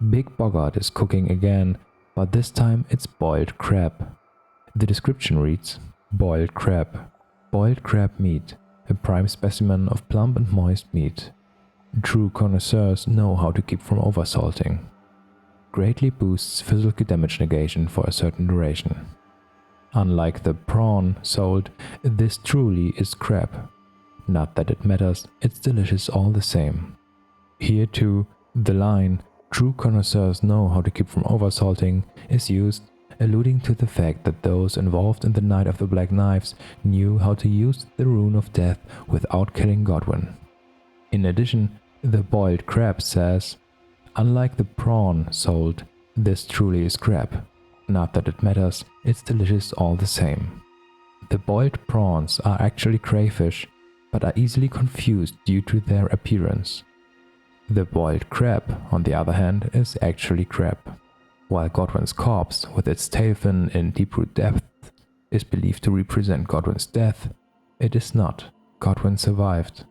Big Boggart is cooking again, but this time it's boiled crab. The description reads, boiled crab meat, a prime specimen of plump and moist meat. True connoisseurs know how to keep from oversalting. Greatly boosts physical damage negation for a certain duration. Unlike the prawn sold, this truly is crab. Not that it matters, it's delicious all the same. Here too, the line, true connoisseurs know how to keep from oversalting, is used, alluding to the fact that those involved in the Night of the Black Knives knew how to use the Rune of Death without killing Godwyn. In addition, the boiled crab says, unlike the prawn sold, this truly is crab. Not that it matters, it's delicious all the same. The boiled prawns are actually crayfish, but are easily confused due to their appearance. The boiled crab, on the other hand, is actually crab. While Godwyn's corpse, with its tail fin in deep-root depth, is believed to represent Godwyn's death, it is not. Godwyn survived.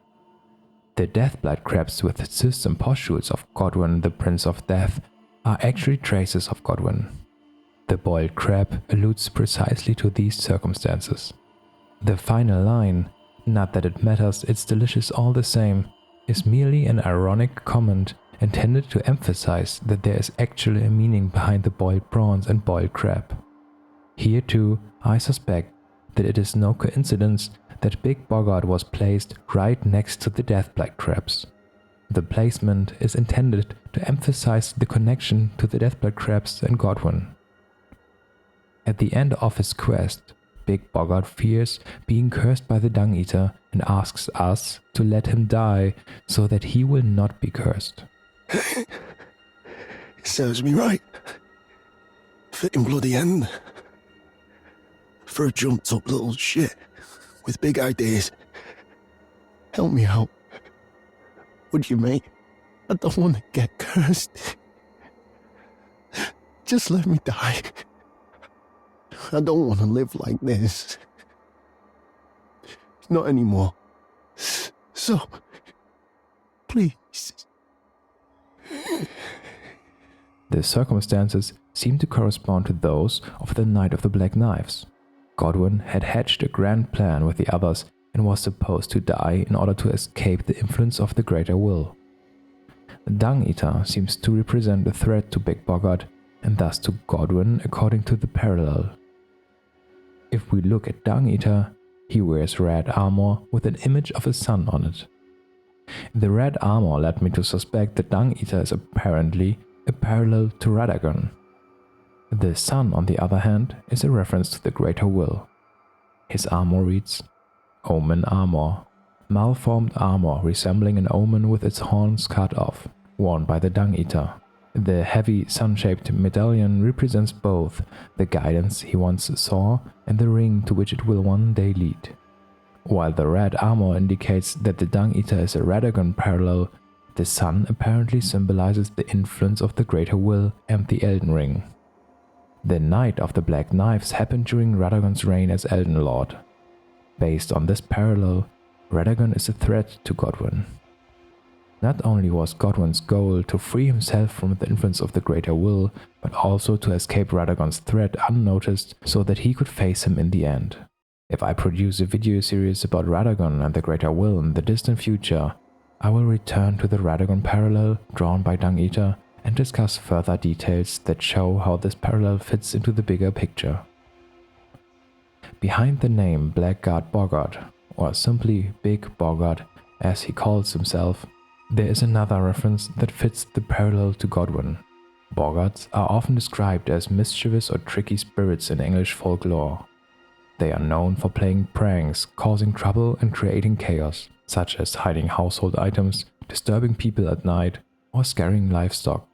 The deathblight crabs with cysts and pustules of Godwyn, the Prince of Death, are actually traces of Godwyn. The boiled crab alludes precisely to these circumstances. The final line, not that it matters, it's delicious all the same, is merely an ironic comment intended to emphasize that there is actually a meaning behind the boiled prawns and boiled crab. Here too, I suspect that it is no coincidence that Big Boggart was placed right next to the deathblight crabs. The placement is intended to emphasize the connection to the deathblight crabs and Godwyn. At the end of his quest, Big Boggart fears being cursed by the Dung Eater and asks us to let him die so that he will not be cursed. It serves me right. Fitting bloody end. For a jumped up little shit with big ideas. Help me out. Would you, mate? I don't want to get cursed. Just let me die. I don't want to live like this. Not anymore. So, please. The circumstances seem to correspond to those of the Night of the Black Knives. Godwyn had hatched a grand plan with the others and was supposed to die in order to escape the influence of the Greater Will. The Dung Eater seems to represent a threat to Big Boggart and thus to Godwyn according to the parallel. If we look at Dung Eater, he wears red armor with an image of a sun on it. The red armor led me to suspect that Dung Eater is apparently a parallel to Radagon. The sun, on the other hand, is a reference to the Greater Will. His armor reads, Omen armor, malformed armor resembling an omen with its horns cut off, worn by the Dung Eater. The heavy sun-shaped medallion represents both the guidance he once saw and the ring to which it will one day lead. While the red armor indicates that the Dung Eater is a Radagon parallel, the sun apparently symbolizes the influence of the Greater Will and the Elden Ring. The Night of the Black Knives happened during Radagon's reign as Elden Lord. Based on this parallel, Radagon is a threat to Godwyn. Not only was Godwyn's goal to free himself from the influence of the Greater Will, but also to escape Radagon's threat unnoticed so that he could face him in the end. If I produce a video series about Radagon and the Greater Will in the distant future, I will return to the Radagon parallel drawn by Dung Eater and discuss further details that show how this parallel fits into the bigger picture. Behind the name Blackguard Boggart, or simply Big Boggart as he calls himself, there is another reference that fits the parallel to Godwyn. Boggarts are often described as mischievous or tricky spirits in English folklore. They are known for playing pranks, causing trouble and creating chaos, such as hiding household items, disturbing people at night, or scaring livestock.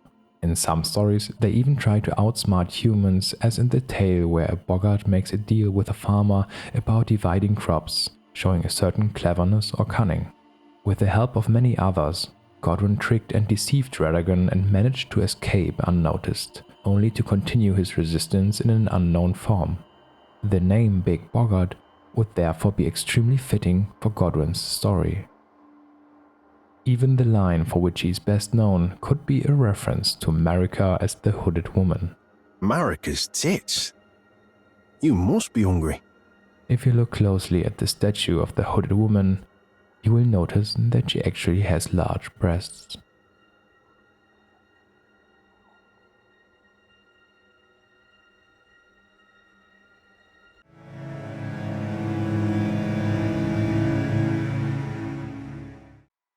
In some stories, they even try to outsmart humans, as in the tale where a boggart makes a deal with a farmer about dividing crops, showing a certain cleverness or cunning. With the help of many others, Godwyn tricked and deceived Radagon and managed to escape unnoticed, only to continue his resistance in an unknown form. The name Big Boggart would therefore be extremely fitting for Godwyn's story. Even the line for which he is best known could be a reference to Marika as the Hooded Woman. Marika's tits? You must be hungry. If you look closely at the statue of the Hooded Woman, you will notice that she actually has large breasts.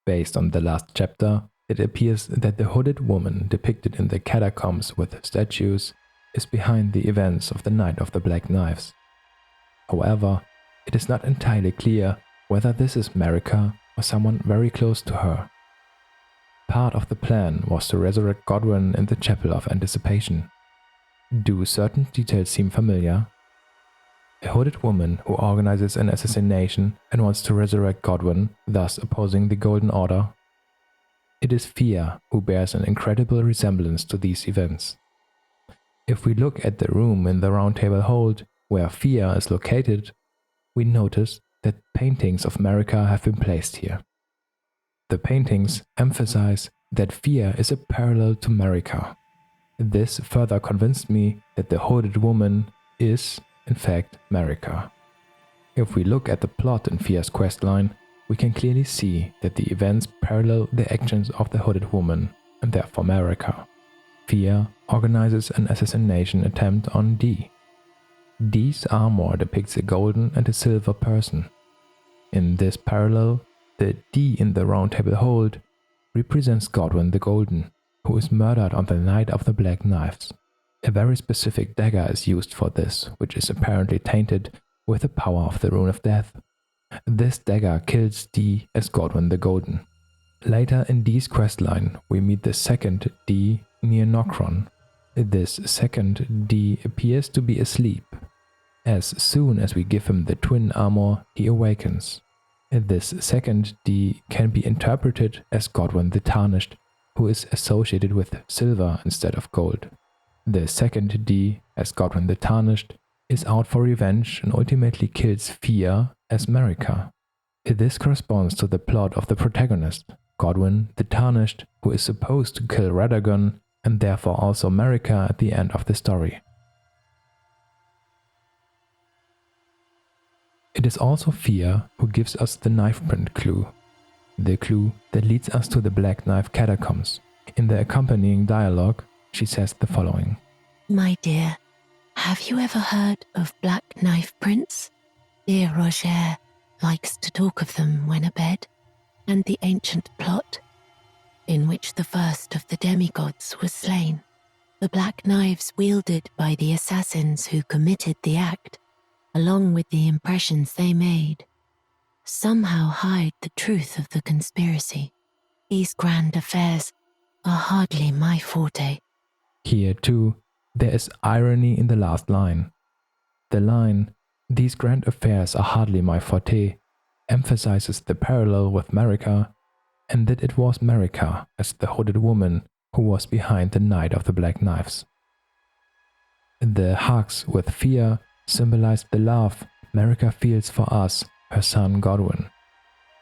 Based on the last chapter, it appears that the Hooded Woman depicted in the Catacombs with statues is behind the events of the Night of the Black Knives. However, it is not entirely clear whether this is Marika or someone very close to her. Part of the plan was to resurrect Godwyn in the Chapel of Anticipation. Do certain details seem familiar? A hooded woman who organizes an assassination and wants to resurrect Godwyn, thus opposing the Golden Order. It is Fear who bears an incredible resemblance to these events. If we look at the room in the Round Table Hold, where Fear is located, we notice that paintings of Marika have been placed here. The paintings emphasize that Fear is a parallel to Marika. This further convinced me that the hooded woman is, in fact, Marika. If we look at the plot in Fear's questline, we can clearly see that the events parallel the actions of the hooded woman, and therefore Marika. Fear organizes an assassination attempt on Dee. Dee's armor depicts a golden and a silver person. In this parallel, the Dee in the Round Table Hold represents Godwyn the Golden, who is murdered on the Night of the Black Knives. A very specific dagger is used for this, which is apparently tainted with the power of the Rune of Death. This dagger kills Dee as Godwyn the Golden. Later in Dee's questline, we meet the second Dee near Nokron. This second Dee appears to be asleep. As soon as we give him the twin armor, he awakens. This second Dee can be interpreted as Godwyn the Tarnished, who is associated with silver instead of gold. The second Dee, as Godwyn the Tarnished, is out for revenge and ultimately kills Fear as Marika. This corresponds to the plot of the protagonist, Godwyn the Tarnished, who is supposed to kill Radagon and therefore also Marika at the end of the story. It is also Fear who gives us the knife print clue, the clue that leads us to the Black Knife Catacombs. In the accompanying dialogue, she says the following. My dear, have you ever heard of black knife prints? Dear Roger likes to talk of them when abed, and the ancient plot in which the first of the demigods was slain. The black knives wielded by the assassins who committed the act, along with the impressions they made, somehow hide the truth of the conspiracy. These grand affairs are hardly my forte. Here, too, there is irony in the last line. The line, "These grand affairs are hardly my forte," emphasizes the parallel with Marika, and that it was Marika as the hooded woman who was behind the Night of the Black Knives. The hugs with Fear symbolize the love Marika feels for us, her son Godwyn.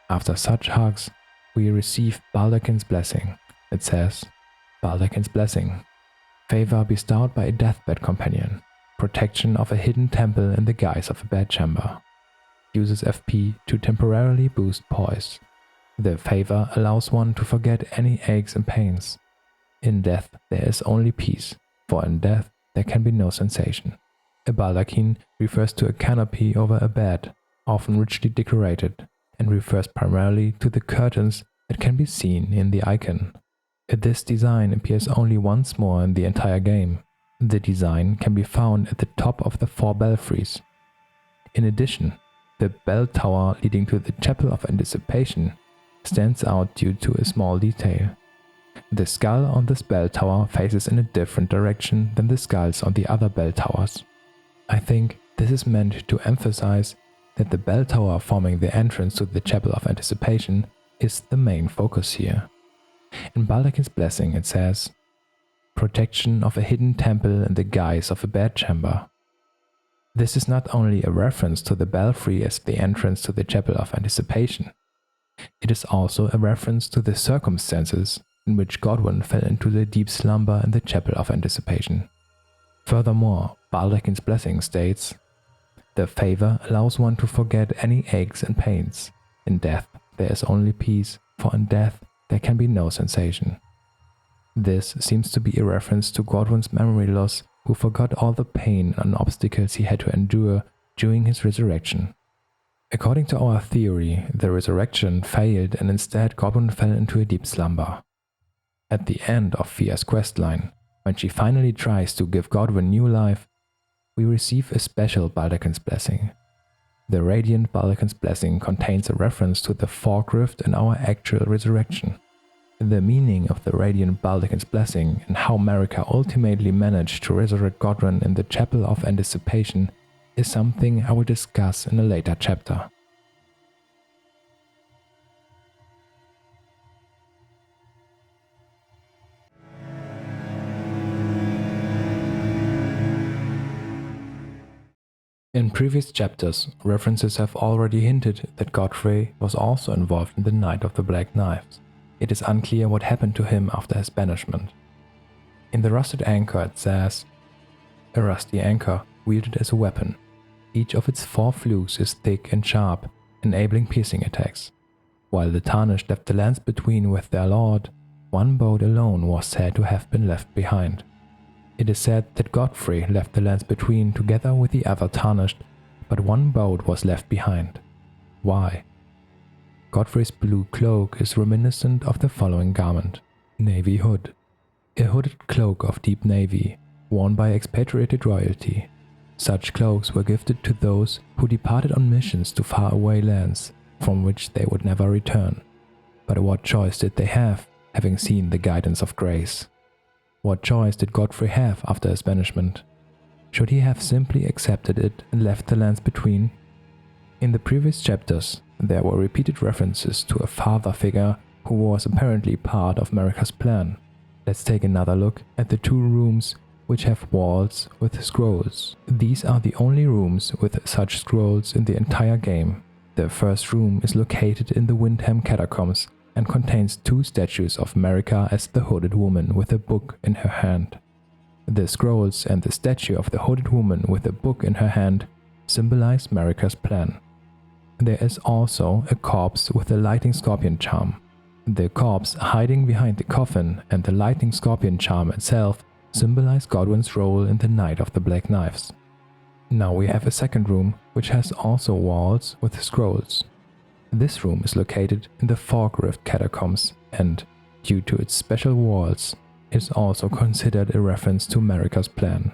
After such hugs, we receive Baldachin's blessing. It says, Baldachin's blessing. Favor bestowed by a deathbed companion. Protection of a hidden temple in the guise of a bedchamber. Uses FP to temporarily boost poise. The favor allows one to forget any aches and pains. In death there is only peace, for in death there can be no sensation. A baldachin refers to a canopy over a bed, often richly decorated, and refers primarily to the curtains that can be seen in the icon. This design appears only once more in the entire game. The design can be found at the top of the 4 belfries. In addition, the bell tower leading to the Chapel of Anticipation stands out due to a small detail. The skull on this bell tower faces in a different direction than the skulls on the other bell towers. I think this is meant to emphasize that the bell tower forming the entrance to the Chapel of Anticipation is the main focus here. In Baldachin's blessing it says, protection of a hidden temple in the guise of a bedchamber. This is not only a reference to the belfry as the entrance to the Chapel of Anticipation. it is also a reference to the circumstances in which Godwyn fell into the deep slumber in the Chapel of Anticipation. Furthermore, Baldachin's blessing states, "The favor allows one to forget any aches and pains. In death there is only peace, for in death there can be no sensation." This seems to be a reference to Godwyn's memory loss, who forgot all the pain and obstacles he had to endure during his resurrection. According to our theory, the resurrection failed and instead Godwyn fell into a deep slumber. At the end of Fia's questline, when she finally tries to give Godwyn new life, we receive a special Baldachin's blessing. The radiant Baldachin's blessing contains a reference to the fork rift in our actual resurrection. The meaning of the radiant Baldachin's blessing and how Marika ultimately managed to resurrect Godwyn in the Chapel of Anticipation is something I will discuss in a later chapter. In previous chapters, references have already hinted that Godfrey was also involved in the Night of the Black Knives. It is unclear what happened to him after his banishment. In the rusted anchor it says, "A rusty anchor wielded as a weapon. Each of its 4 flukes is thick and sharp, enabling piercing attacks. While the tarnished left the lands between with their lord, one boat alone was said to have been left behind. It is said that Godfrey left the lands between together with the other tarnished, but one boat was left behind. Why? Godfrey's blue cloak is reminiscent of the following garment: navy hood. A hooded cloak of deep navy, worn by expatriated royalty. Such cloaks were gifted to those who departed on missions to faraway lands, from which they would never return. But what choice did they have, having seen the guidance of grace? What choice did Godfrey have after his banishment? Should he have simply accepted it and left the lands between? In the previous chapters, there were repeated references to a father figure who was apparently part of Marika's plan. Let's take another look at the 2 rooms which have walls with scrolls. These are the only rooms with such scrolls in the entire game. The first room is located in the Windham Catacombs and contains 2 statues of Marika as the hooded woman with a book in her hand. The scrolls and the statue of the hooded woman with a book in her hand symbolize Marika's plan. There is also a corpse with a lightning scorpion charm. The corpse hiding behind the coffin and the lightning scorpion charm itself symbolize Godwyn's role in the Night of the Black Knives. Now we have a second room which has also walls with scrolls. This room is located in the Fork Rift Catacombs and, due to its special walls, is also considered a reference to Marika's plan.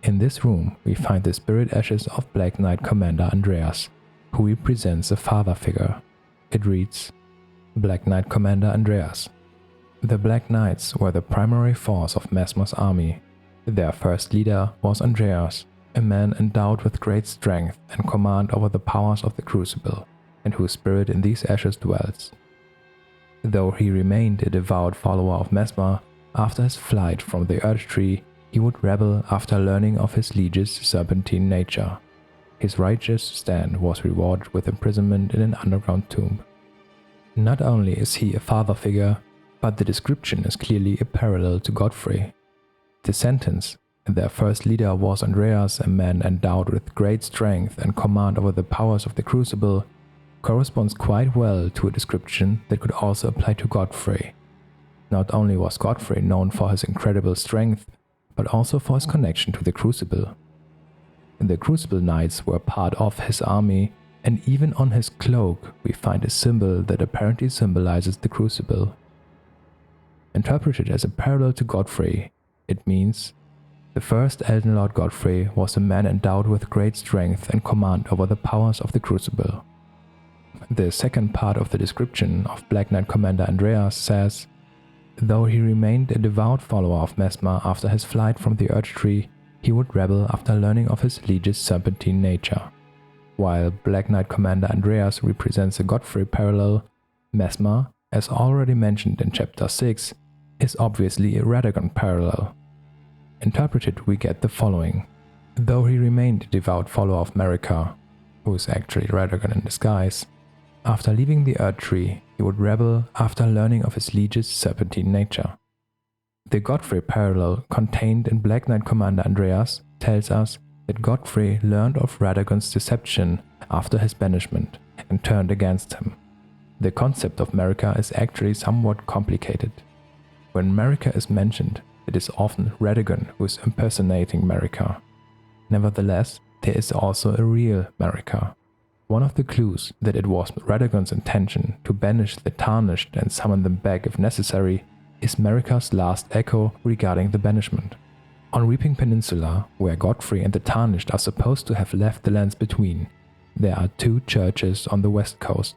In this room we find the spirit ashes of Black Knight Commander Andreas, who represents a father figure. It reads, Black Knight Commander Andreas. The Black Knights were the primary force of Mesmer's army. Their first leader was Andreas, a man endowed with great strength and command over the powers of the Crucible, and whose spirit in these ashes dwells. Though he remained a devout follower of Mesmer, after his flight from the Earth Tree, he would rebel after learning of his liege's serpentine nature. His righteous stand was rewarded with imprisonment in an underground tomb. Not only is he a father figure, but the description is clearly a parallel to Godfrey. The sentence, "Their first leader was Andreas, a man endowed with great strength and command over the powers of the Crucible," corresponds quite well to a description that could also apply to Godfrey. Not only was Godfrey known for his incredible strength, but also for his connection to the Crucible. The Crucible Knights were part of his army, and even on his cloak we find a symbol that apparently symbolizes the Crucible. Interpreted as a parallel to Godfrey, it means the first Elden Lord Godfrey was a man endowed with great strength and command over the powers of the Crucible. The second part of the description of Black Knight Commander Andreas says, though he remained a devout follower of Mesmer after his flight from the Earth Tree, he would rebel after learning of his liege's serpentine nature. While Black Knight Commander Andreas represents a Godfrey parallel, Mesmer, as already mentioned in Chapter 6, is obviously a Radagon parallel. Interpreted, we get the following. Though he remained a devout follower of Marika, who is actually Radagon in disguise, After leaving the Earth Tree, he would rebel after learning of his liege's serpentine nature. The Godfrey parallel contained in Black Knight Commander Andreas tells us that Godfrey learned of Radagon's deception after his banishment and turned against him. The concept of Marika is actually somewhat complicated. When Marika is mentioned, it is often Radagon who is impersonating Marika. Nevertheless, there is also a real Marika. One of the clues that it was Radagon's intention to banish the Tarnished and summon them back if necessary is Marika's last echo regarding the banishment. On Reaping Peninsula, where Godfrey and the Tarnished are supposed to have left the lands between, there are 2 churches on the west coast.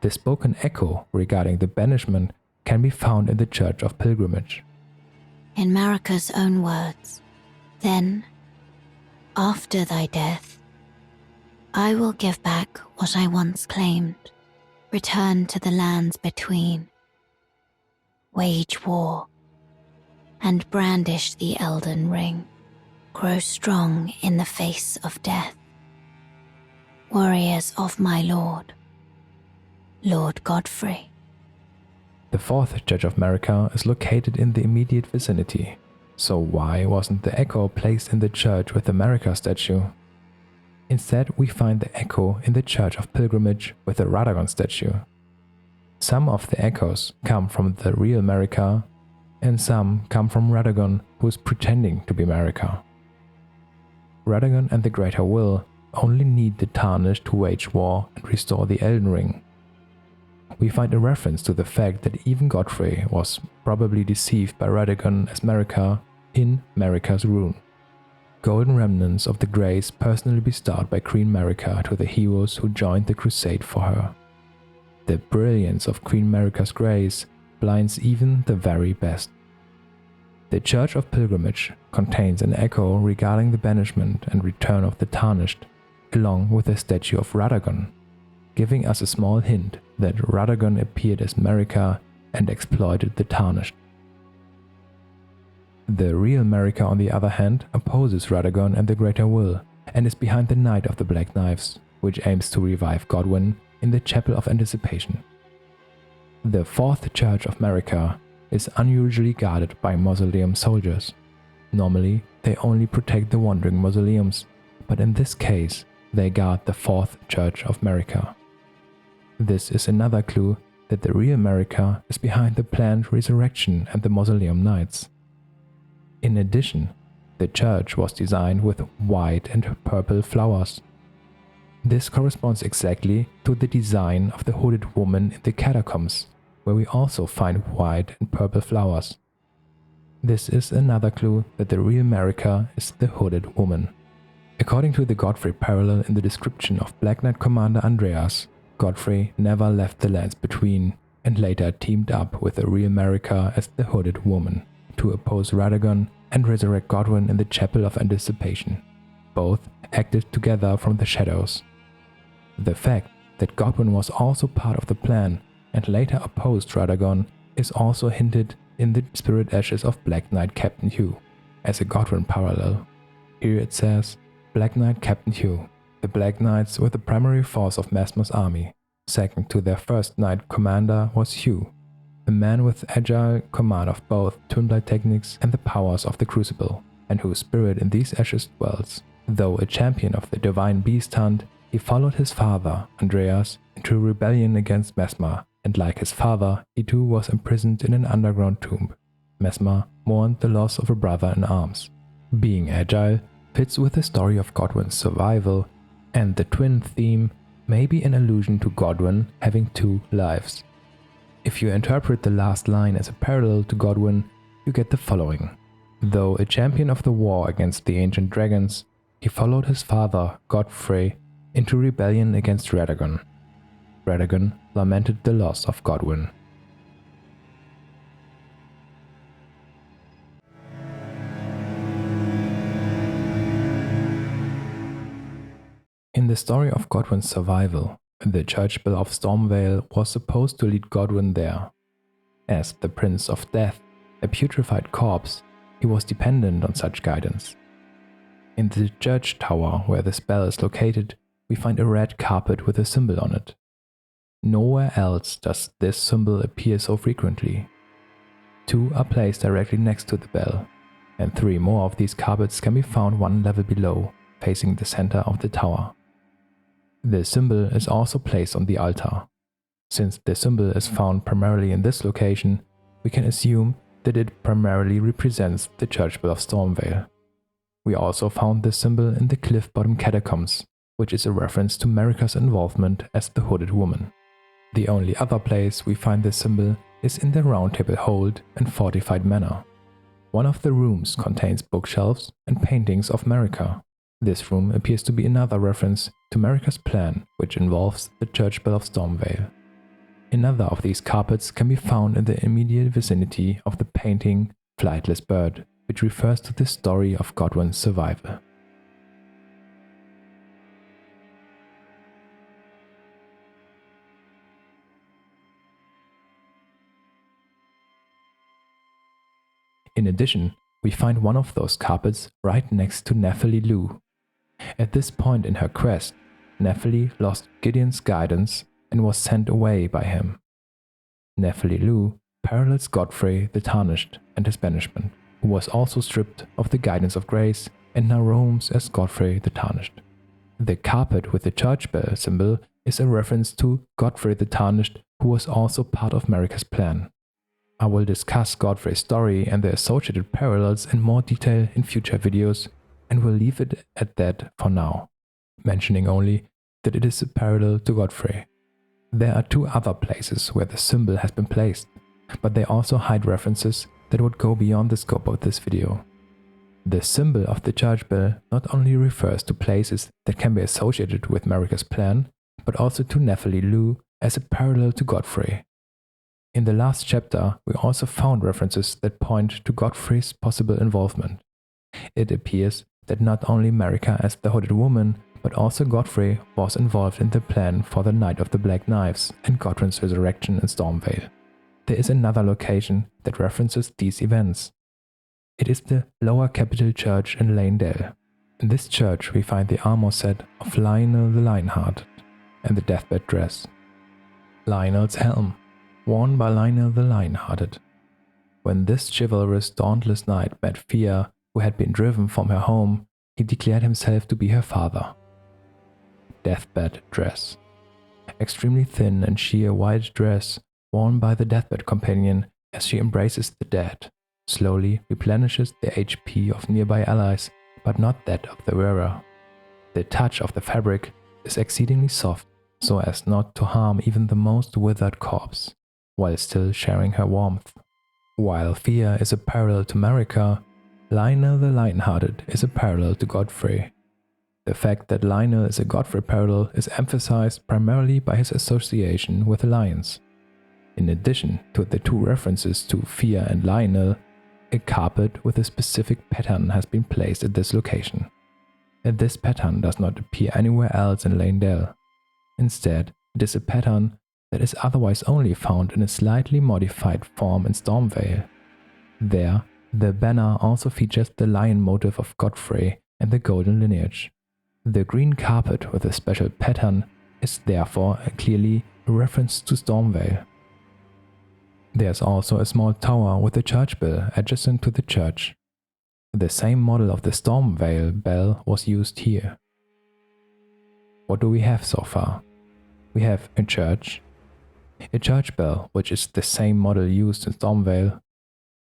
The spoken echo regarding the banishment can be found in the Church of Pilgrimage. In Marika's own words, "Then, after thy death, I will give back what I once claimed, return to the lands between, wage war, and brandish the Elden Ring, grow strong in the face of death. Warriors of my lord, Lord Godfrey." The 4th Church of Marika is located in the immediate vicinity, so why wasn't the echo placed in the church with the Marika statue? Instead, we find the echo in the Church of Pilgrimage with the Radagon statue. Some of the echoes come from the real Marika, and some come from Radagon, who is pretending to be Marika. Radagon and the Greater Will only need the Tarnished to wage war and restore the Elden Ring. We find a reference to the fact that even Godfrey was probably deceived by Radagon as Marika in Marika's rune. Golden remnants of the grace personally bestowed by Queen Marika to the heroes who joined the crusade for her. The brilliance of Queen Marika's grace blinds even the very best. The Church of Pilgrimage contains an echo regarding the banishment and return of the Tarnished, along with a statue of Radagon, giving us a small hint that Radagon appeared as Marika and exploited the Tarnished. The real Marika, on the other hand, opposes Radagon and the Greater Will and is behind the Knight of the Black Knives, which aims to revive Godwyn in the Chapel of Anticipation. The 4th Church of Marika is unusually guarded by Mausoleum soldiers. Normally, they only protect the wandering mausoleums, but in this case, they guard the 4th Church of Marika. This is another clue that the real Marika is behind the planned resurrection and the Mausoleum Knights. In addition, the church was designed with white and purple flowers. This corresponds exactly to the design of the hooded woman in the Catacombs, where we also find white and purple flowers. This is another clue that the real Marika is the hooded woman. According to the Godfrey parallel in the description of Black Knight Commander Andreas, Godfrey never left the lands between and later teamed up with the real Marika as the hooded woman to oppose Radagon and resurrect Godwyn in the Chapel of Anticipation. Both acted together from the shadows. The fact that Godwyn was also part of the plan and later opposed Radagon is also hinted in the Spirit Ashes of Black Knight Captain Hugh as a Godwyn parallel. Here it says, Black Knight Captain Hugh. The Black Knights were the primary force of Mesmer's army. Second to their first knight commander was Hugh, a man with agile command of both Twinblight techniques and the powers of the Crucible, and whose spirit in these ashes dwells. Though a champion of the divine beast hunt, he followed his father, Andreas, into rebellion against Mesmer, and like his father, he too was imprisoned in an underground tomb. Mesmer mourned the loss of a brother in arms. Being agile fits with the story of Godwyn's survival, and the twin theme may be an allusion to Godwyn having 2 lives. If you interpret the last line as a parallel to Godwyn, you get the following. Though a champion of the war against the ancient dragons, he followed his father, Godfrey, into rebellion against Radagon. Radagon lamented the loss of Godwyn. In the story of Godwyn's survival, the church bell of Stormveil was supposed to lead Godwyn there. As the Prince of Death, a putrefied corpse, he was dependent on such guidance. In the church tower where the spell is located, we find a red carpet with a symbol on it. Nowhere else does this symbol appear so frequently. 2 are placed directly next to the bell, and 3 more of these carpets can be found one level below, facing the center of the tower. The symbol is also placed on the altar. Since the symbol is found primarily in this location, we can assume that it primarily represents the church bell of Stormveil. We also found this symbol in the Cliffbottom Catacombs, which is a reference to Marika's involvement as the Hooded Woman. The only other place we find this symbol is in the Round Table Hold and Fortified Manor. One of the rooms contains bookshelves and paintings of Marika. This room appears to be another reference to Marika's plan, which involves the church bell of Stormveil. Another of these carpets can be found in the immediate vicinity of the painting Flightless Bird, which refers to the story of Godwyn's survival. In addition, we find one of those carpets right next to Nephili Lu. At this point in her quest, Nephili lost Gideon's guidance and was sent away by him. Nephili Lu parallels Godfrey the Tarnished and his banishment, who was also stripped of the guidance of grace and now roams as Godfrey the Tarnished. The carpet with the church bell symbol is a reference to Godfrey the Tarnished, who was also part of Marika's plan. I will discuss Godfrey's story and the associated parallels in more detail in future videos, and will leave it at that for now, mentioning only that it is a parallel to Godfrey. There are 2 other places where the symbol has been placed, but they also hide references that would go beyond the scope of this video. The symbol of the church bell not only refers to places that can be associated with Marika's plan, but also to Nephili Lu as a parallel to Godfrey. In the last chapter, we also found references that point to Godfrey's possible involvement. It appears that not only Marika as the Hooded Woman, but also Godfrey was involved in the plan for the Night of the Black Knives and Godwyn's resurrection in Stormveil. There is another location that references these events. It is the Lower Capital Church in Leyndell. In this church we find the armor set of Lionel the Lionhearted and the deathbed dress. Lionel's helm, worn by Lionel the Lionhearted. When this chivalrous, dauntless knight met Fia, who had been driven from her home, he declared himself to be her father. Deathbed dress. Extremely thin and sheer white dress worn by the deathbed companion as she embraces the dead, slowly replenishes the HP of nearby allies, but not that of the wearer. The touch of the fabric is exceedingly soft, so as not to harm even the most withered corpse, while still sharing her warmth. While Fia is a parallel to Marika, Lionel the Lionhearted is a parallel to Godfrey. The fact that Lionel is a Godfrey parallel is emphasized primarily by his association with lions. In addition to the 2 references to Fia and Lionel, a carpet with a specific pattern has been placed at this location. And this pattern does not appear anywhere else in Leyndell. Instead, it is a pattern that is otherwise only found in a slightly modified form in Stormveil. There, the banner also features the lion motif of Godfrey and the golden lineage. The green carpet with a special pattern is therefore clearly a reference to Stormveil. There's also a small tower with a church bell adjacent to the church. The same model of the Stormveil bell was used here. What do we have so far? We have a church bell, which is the same model used in Stormveil,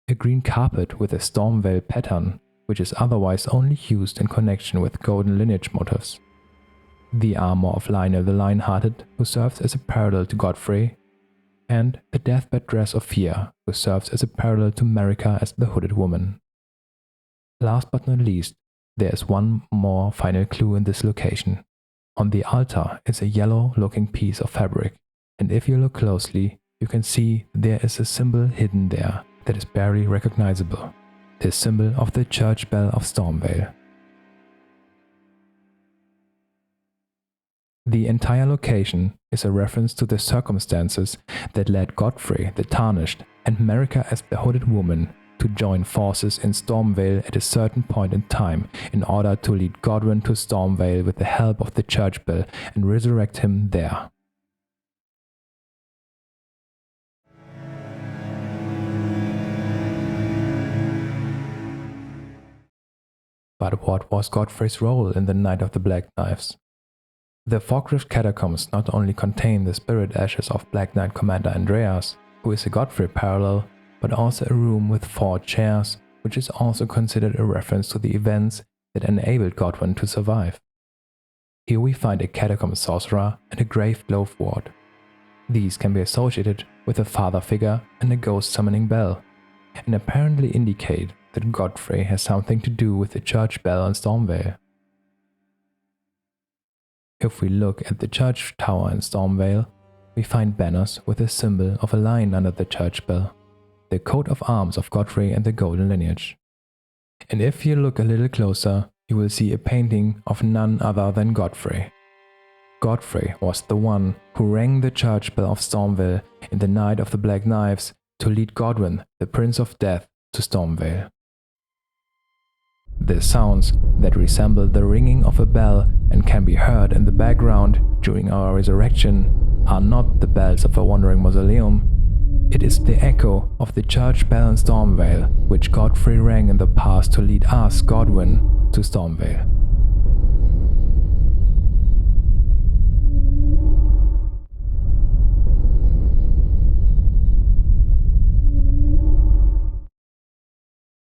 a green carpet with a Stormveil pattern, which is otherwise only used in connection with golden lineage motifs, the armor of Lionel the Lionhearted, who serves as a parallel to Godfrey, and the deathbed dress of Fia, who serves as a parallel to Marika as the Hooded Woman. Last but not least, there is one more final clue in this location. On the altar is a yellow-looking piece of fabric, and if you look closely, you can see there is a symbol hidden there that is barely recognizable, the symbol of the church bell of Stormveil. The entire location is a reference to the circumstances that led Godfrey the Tarnished and Marika as the Hooded Woman to join forces in Stormveil at a certain point in time in order to lead Godwyn to Stormveil with the help of the church bell and resurrect him there. But what was Godfrey's role in the Night of the Black Knives? The Forkrift Catacombs not only contain the spirit ashes of Black Knight Commander Andreas, who is a Godfrey parallel, but also a room with 4 chairs, which is also considered a reference to the events that enabled Godwyn to survive. Here we find a catacomb sorcerer and a grave glove ward. These can be associated with a father figure and a ghost summoning bell, and apparently indicate that Godfrey has something to do with the church bell in Stormveil. If we look at the church tower in Stormveil, we find banners with a symbol of a lion under the church bell, the coat of arms of Godfrey and the golden lineage. And if you look a little closer, you will see a painting of none other than Godfrey. Godfrey was the one who rang the church bell of Stormveil in the Night of the Black Knives to lead Godwyn, the Prince of Death, to Stormveil. The sounds that resemble the ringing of a bell and can be heard in the background during our resurrection are not the bells of a wandering mausoleum. It is the echo of the church bell in Stormveil, which Godfrey rang in the past to lead us, Godwyn, to Stormveil.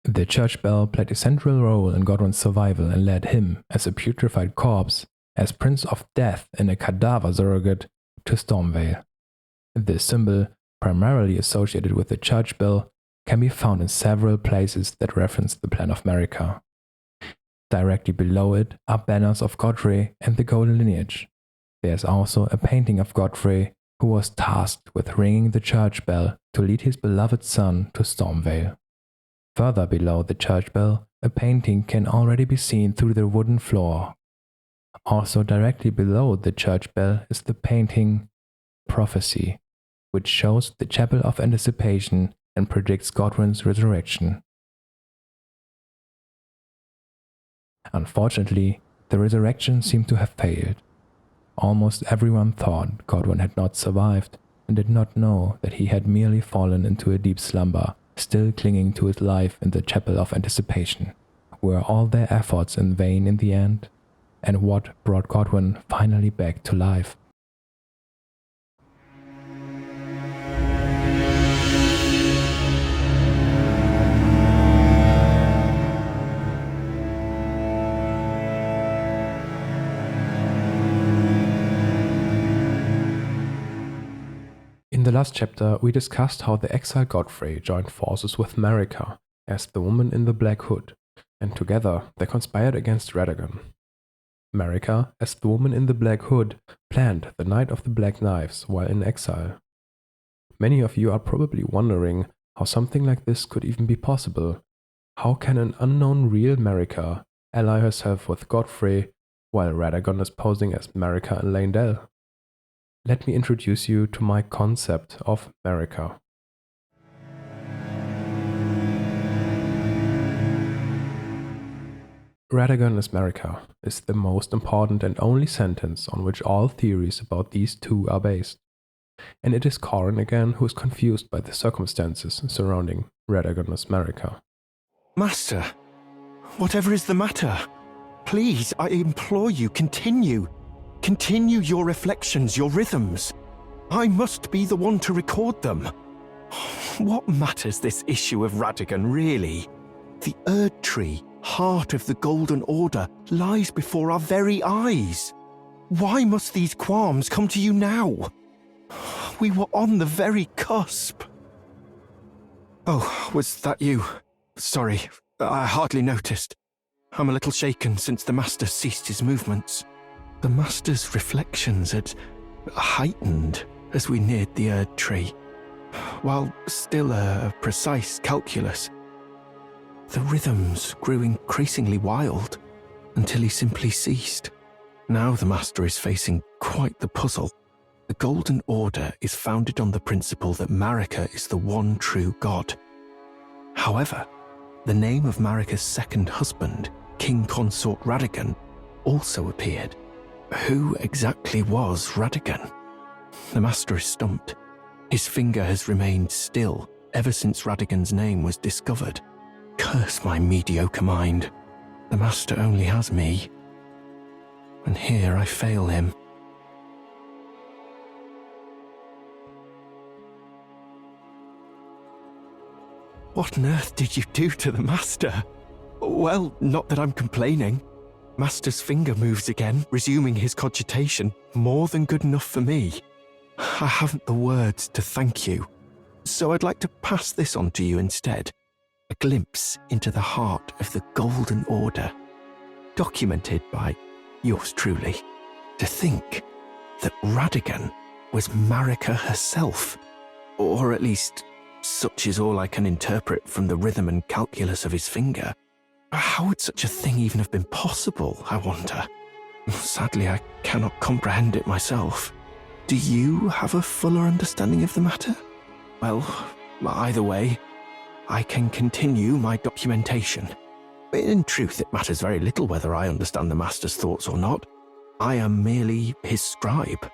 The church bell played a central role in Godwyn's survival and led him, as a putrefied corpse, as Prince of Death in a cadaver surrogate, to Stormveil. This symbol, primarily associated with the church bell, can be found in several places that reference the Plan of Marika. Directly below it are banners of Godfrey and the golden lineage. There is also a painting of Godfrey, who was tasked with ringing the church bell to lead his beloved son to Stormveil. Further below the church bell, a painting can already be seen through the wooden floor. Also directly below the church bell is the painting Prophecy, which shows the Chapel of Anticipation and predicts Godwyn's resurrection. Unfortunately, the resurrection seemed to have failed. Almost everyone thought Godwyn had not survived and did not know that he had merely fallen into a deep slumber, still clinging to his life in the Chapel of Anticipation. Were all their efforts in vain in the end? And what brought Godwyn finally back to life? In the last chapter, we discussed how the exiled Godfrey joined forces with Marika as the woman in the black hood, and together they conspired against Radagon. Marika, as the woman in the black hood, planned the Night of the Black Knives while in exile. Many of you are probably wondering how something like this could even be possible. How can an unknown real Marika ally herself with Godfrey while Radagon is posing as Marika in Leyndell? Let me introduce you to my concept of Marika. Radagon is Marika is the most important and only sentence on which all theories about these two are based. And it is Corin again who is confused by the circumstances surrounding Radagon as Marika. Master, whatever is the matter? Please, I implore you, continue. Continue your reflections, your rhythms. I must be the one to record them. What matters this issue of Radagon, really? The Erd Tree, heart of the Golden Order, lies before our very eyes. Why must these qualms come to you now? We were on the very cusp. Oh, was that you? Sorry, I hardly noticed. I'm a little shaken since the Master ceased his movements. The Master's reflections had heightened as we neared the Erd Tree, while still a precise calculus. The rhythms grew increasingly wild until he simply ceased. Now the Master is facing quite the puzzle. The Golden Order is founded on the principle that Marika is the one true god. However, the name of Marika's second husband, King Consort Radagon, also appeared. Who exactly was Radagon? The Master is stumped. His finger has remained still ever since Radagon's name was discovered. Curse my mediocre mind. The Master only has me. And here I fail him. What on earth did you do to the Master? Well, not that I'm complaining. Master's finger moves again, resuming his cogitation. More than good enough for me. I haven't the words to thank you. So I'd like to pass this on to you instead. A glimpse into the heart of the Golden Order. Documented by yours truly. To think that Radagon was Marika herself. Or at least, such is all I can interpret from the rhythm and calculus of his finger. How would such a thing even have been possible, I wonder? Sadly, I cannot comprehend it myself. Do you have a fuller understanding of the matter? Well, either way, I can continue my documentation. In truth, it matters very little whether I understand the Master's thoughts or not. I am merely his scribe.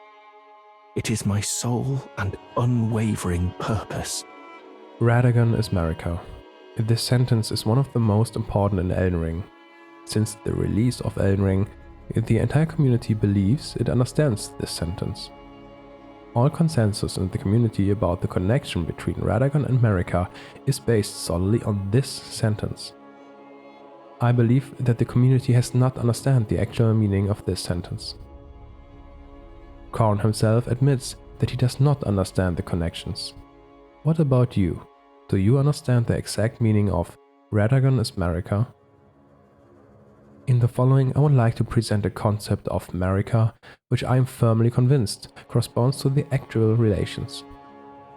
It is my sole and unwavering purpose. Radagon is Marika. This sentence is one of the most important in Elden Ring. Since the release of Elden Ring, the entire community believes it understands this sentence. All consensus in the community about the connection between Radagon and Marika is based solely on this sentence. I believe that the community has not understood the actual meaning of this sentence. Korn himself admits that he does not understand the connections. What about you? Do you understand the exact meaning of Radagon is Marika? In the following, I would like to present a concept of Marika, which I am firmly convinced corresponds to the actual relations.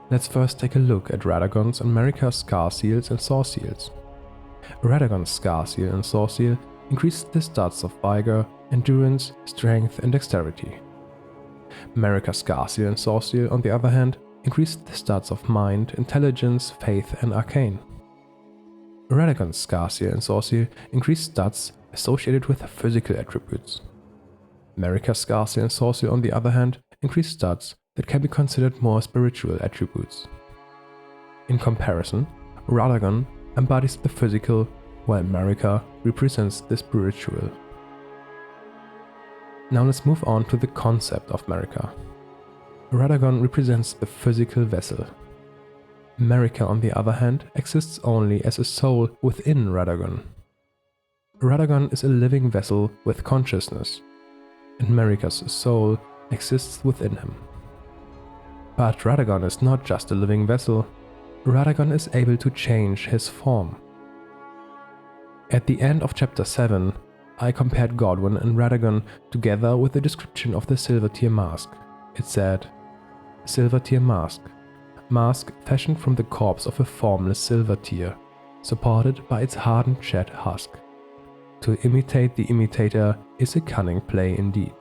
Let's first take a look at Radagon's and Marika's Scar Seals and Source Seals. Radagon's Scar Seal and Source Seal increase the stats of Vigor, Endurance, Strength and Dexterity. Marika's Scar Seal and Source Seal, on the other hand, increase the stats of Mind, Intelligence, Faith and Arcane. Radagon's Scar Seal and Source Seal increase stats associated with physical attributes. Marika's Scar Seal and Source Seal, on the other hand, increase stats that can be considered more spiritual attributes. In comparison, Radagon embodies the physical, while Marika represents the spiritual. Now let's move on to the concept of Marika. Radagon represents the physical vessel. Marika, on the other hand, exists only as a soul within Radagon. Radagon is a living vessel with consciousness, and Marika's soul exists within him. But Radagon is not just a living vessel. Radagon is able to change his form. At the end of Chapter 7, I compared Godwyn and Radagon together with the description of the Silver Tear mask. It said, Silver Tear mask. Mask fashioned from the corpse of a formless Silver Tear, supported by its hardened shed husk. To imitate the imitator is a cunning play indeed.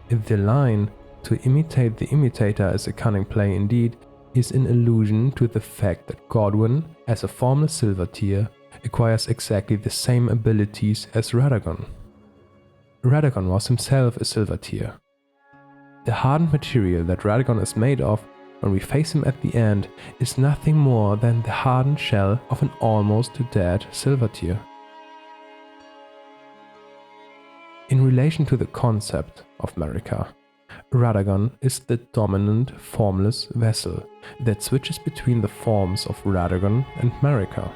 The line, to imitate the imitator is a cunning play indeed, is an allusion to the fact that Godwyn, as a formless Silver Tear, acquires exactly the same abilities as Radagon. Radagon was himself a Silver Tear. The hardened material that Radagon is made of, when we face him at the end, is nothing more than the hardened shell of an almost dead Silver Tear. In relation to the concept of Marika, Radagon is the dominant formless vessel that switches between the forms of Radagon and Marika.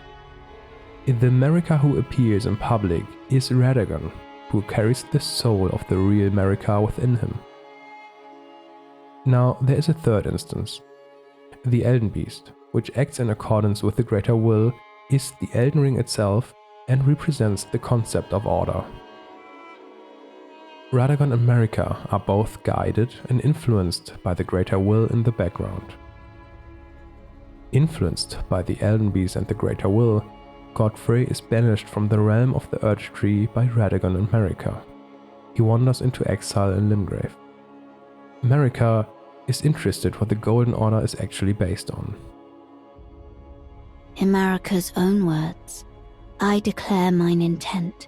The Marika who appears in public is Radagon, who carries the soul of the real Marika within him. Now there is a third instance. The Elden Beast, which acts in accordance with the greater will, is the Elden Ring itself and represents the concept of order. Radagon and Marika are both guided and influenced by the greater will in the background. Influenced by the Elden Beast and the greater will, Godfrey is banished from the realm of the Erd Tree by Radagon and Marika. He wanders into exile in Limgrave. Marika is interested what the Golden Order is actually based on. In Marika's own words, I declare mine intent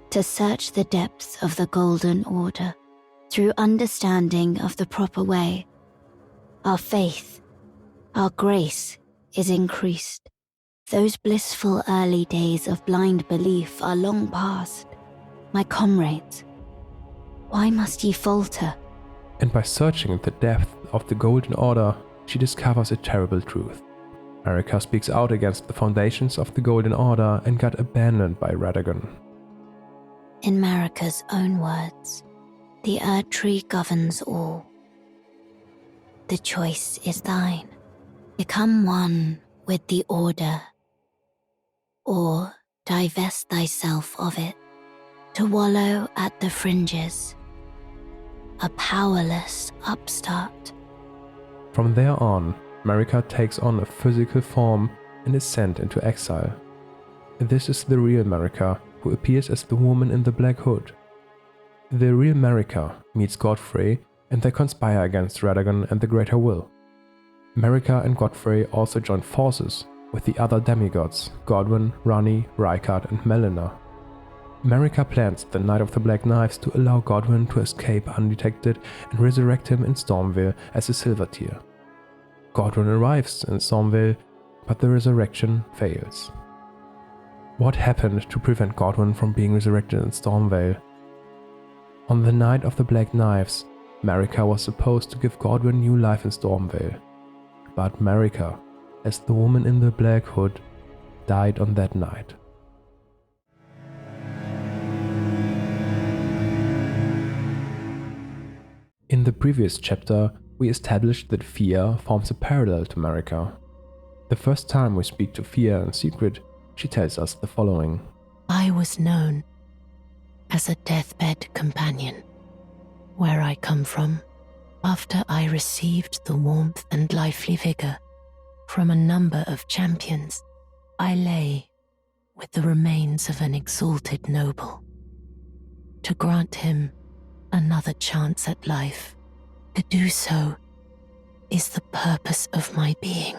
to search the depths of the Golden Order through understanding of the proper way. Our faith, our grace is increased. Those blissful early days of blind belief are long past. My comrades, why must ye falter? And by searching the depth of the Golden Order, she discovers a terrible truth. Marika speaks out against the foundations of the Golden Order and got abandoned by Radagon. In Marika's own words, the Erdtree governs all. The choice is thine. Become one with the Order, or divest thyself of it, to wallow at the fringes, a powerless upstart. From there on, Marika takes on a physical form and is sent into exile. This is the real Marika, who appears as the woman in the black hood. The real Marika meets Godfrey and they conspire against Radagon and the Greater Will. Marika and Godfrey also join forces with the other demigods, Godwyn, Ranni, Rykard and Melina. Marika plans the Night of the Black Knives to allow Godwyn to escape undetected and resurrect him in Stormveil as a Silver Tear. Godwyn arrives in Stormveil, but the resurrection fails. What happened to prevent Godwyn from being resurrected in Stormveil? On the Night of the Black Knives, Marika was supposed to give Godwyn new life in Stormveil, but Marika, as the woman in the black hood, died on that night. In the previous chapter, we established that Fia forms a parallel to Marika. The first time we speak to Fia in secret, she tells us the following. I was known as a deathbed companion. Where I come from, after I received the warmth and lively vigor from a number of champions, I lay with the remains of an exalted noble. To grant him another chance at life, to do so is the purpose of my being.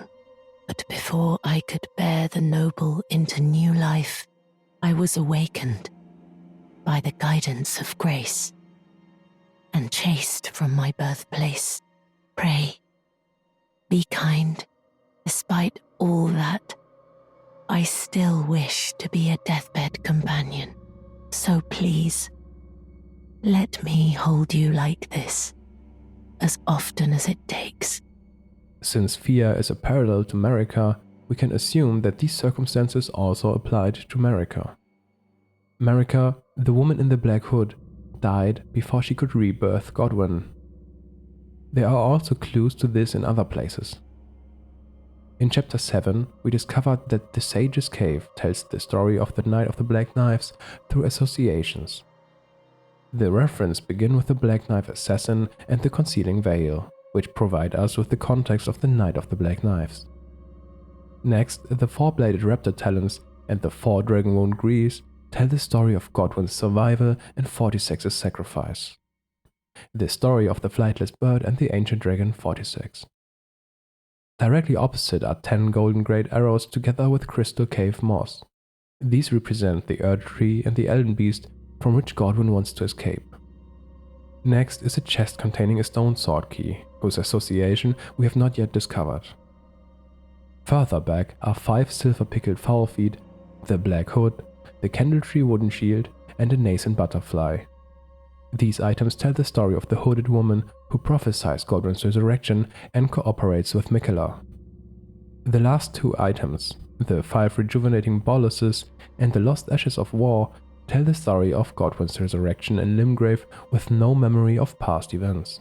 But before I could bear the noble into new life, I was awakened by the guidance of grace and chased from my birthplace. Pray, be kind. Despite all that, I still wish to be a deathbed companion. So please, let me hold you like this, as often as it takes. Since Fia is a parallel to Marika, we can assume that these circumstances also applied to Marika. Marika, the woman in the black hood, died before she could rebirth Godwyn. There are also clues to this in other places. In Chapter 7, we discovered that the Sage's Cave tells the story of the Night of the Black Knives through associations. The references begin with the Black Knife Assassin and the Concealing Veil, which provide us with the context of the Night of the Black Knives. Next, the four-bladed raptor talons and the four dragon-wound greaves tell the story of Godwyn's survival and Fortissax's sacrifice. The story of the flightless bird and the ancient dragon Fortissax. Directly opposite are 10 golden great arrows together with crystal cave moss. These represent the Erdtree and the Elden Beast from which Godwyn wants to escape. Next is a chest containing a stone sword key, whose association we have not yet discovered. Further back are 5 silver-pickled fowl feet, the black hood, the candletree wooden shield, and a nascent butterfly. These items tell the story of the hooded woman who prophesies Godwyn's resurrection and cooperates with Miquella. The last 2 items, the 5 rejuvenating boluses and the lost ashes of war, tell the story of Godwyn's resurrection in Limgrave with no memory of past events.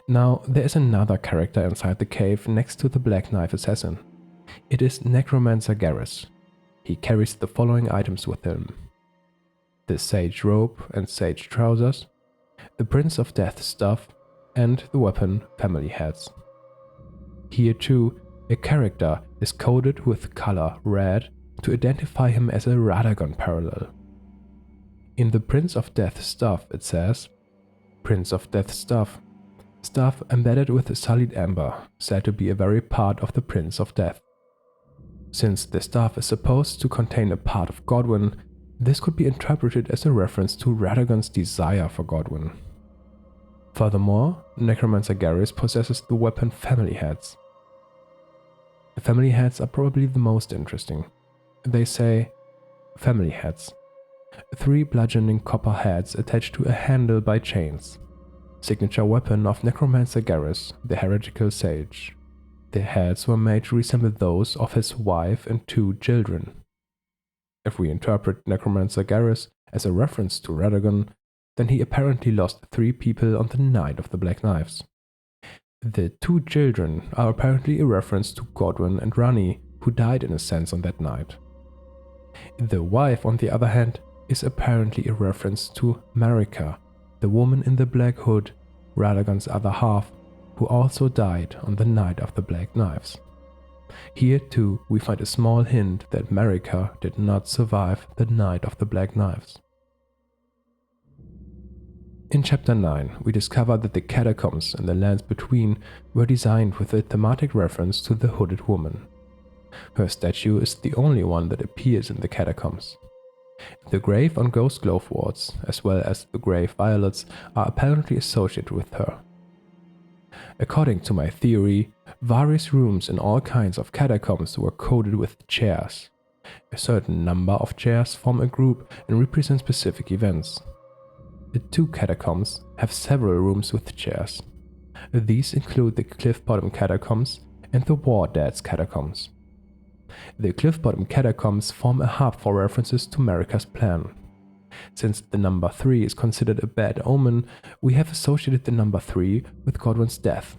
Now, there is another character inside the cave next to the Black Knife Assassin. It is Necromancer Garrus. He carries the following items with him: the Sage Robe and Sage Trousers, the Prince of Death Staff, and the weapon Family Heads. Here too, a character is coded with color red to identify him as a Radagon parallel. In the Prince of Death Staff it says, Prince of Death Staff, staff embedded with sullied amber, said to be a very part of the Prince of Death. Since the staff is supposed to contain a part of Godwyn, this could be interpreted as a reference to Radagon's desire for Godwyn. Furthermore, Necromancer Garrus possesses the weapon Family Heads. The family heads are probably the most interesting. They say, family heads. 3 bludgeoning copper heads attached to a handle by chains. Signature weapon of Necromancer Garrus, the heretical sage. Their heads were made to resemble those of his wife and 2 children. If we interpret Necromancer Garrus as a reference to Radagon, then he apparently lost 3 people on the night of the Black Knives. The 2 children are apparently a reference to Godwyn and Ranni, who died in a sense on that night. The wife, on the other hand, is apparently a reference to Marika, the woman in the Black Hood, Radagon's other half, who also died on the night of the Black Knives. Here too we find a small hint that Marika did not survive the night of the Black Knives. In Chapter 9 we discover that the Catacombs and the lands between were designed with a thematic reference to the Hooded Woman. Her statue is the only one that appears in the Catacombs. The grave on Ghost Glove wards, as well as the grave violets, are apparently associated with her. According to my theory, various rooms in all kinds of catacombs were coated with chairs. A certain number of chairs form a group and represent specific events. The 2 catacombs have several rooms with chairs. These include the Cliffbottom Catacombs and the War Dad's Catacombs. The Cliffbottom Catacombs form a hub for references to Marika's plan. Since the number 3 is considered a bad omen, we have associated the number 3 with Godwyn's death.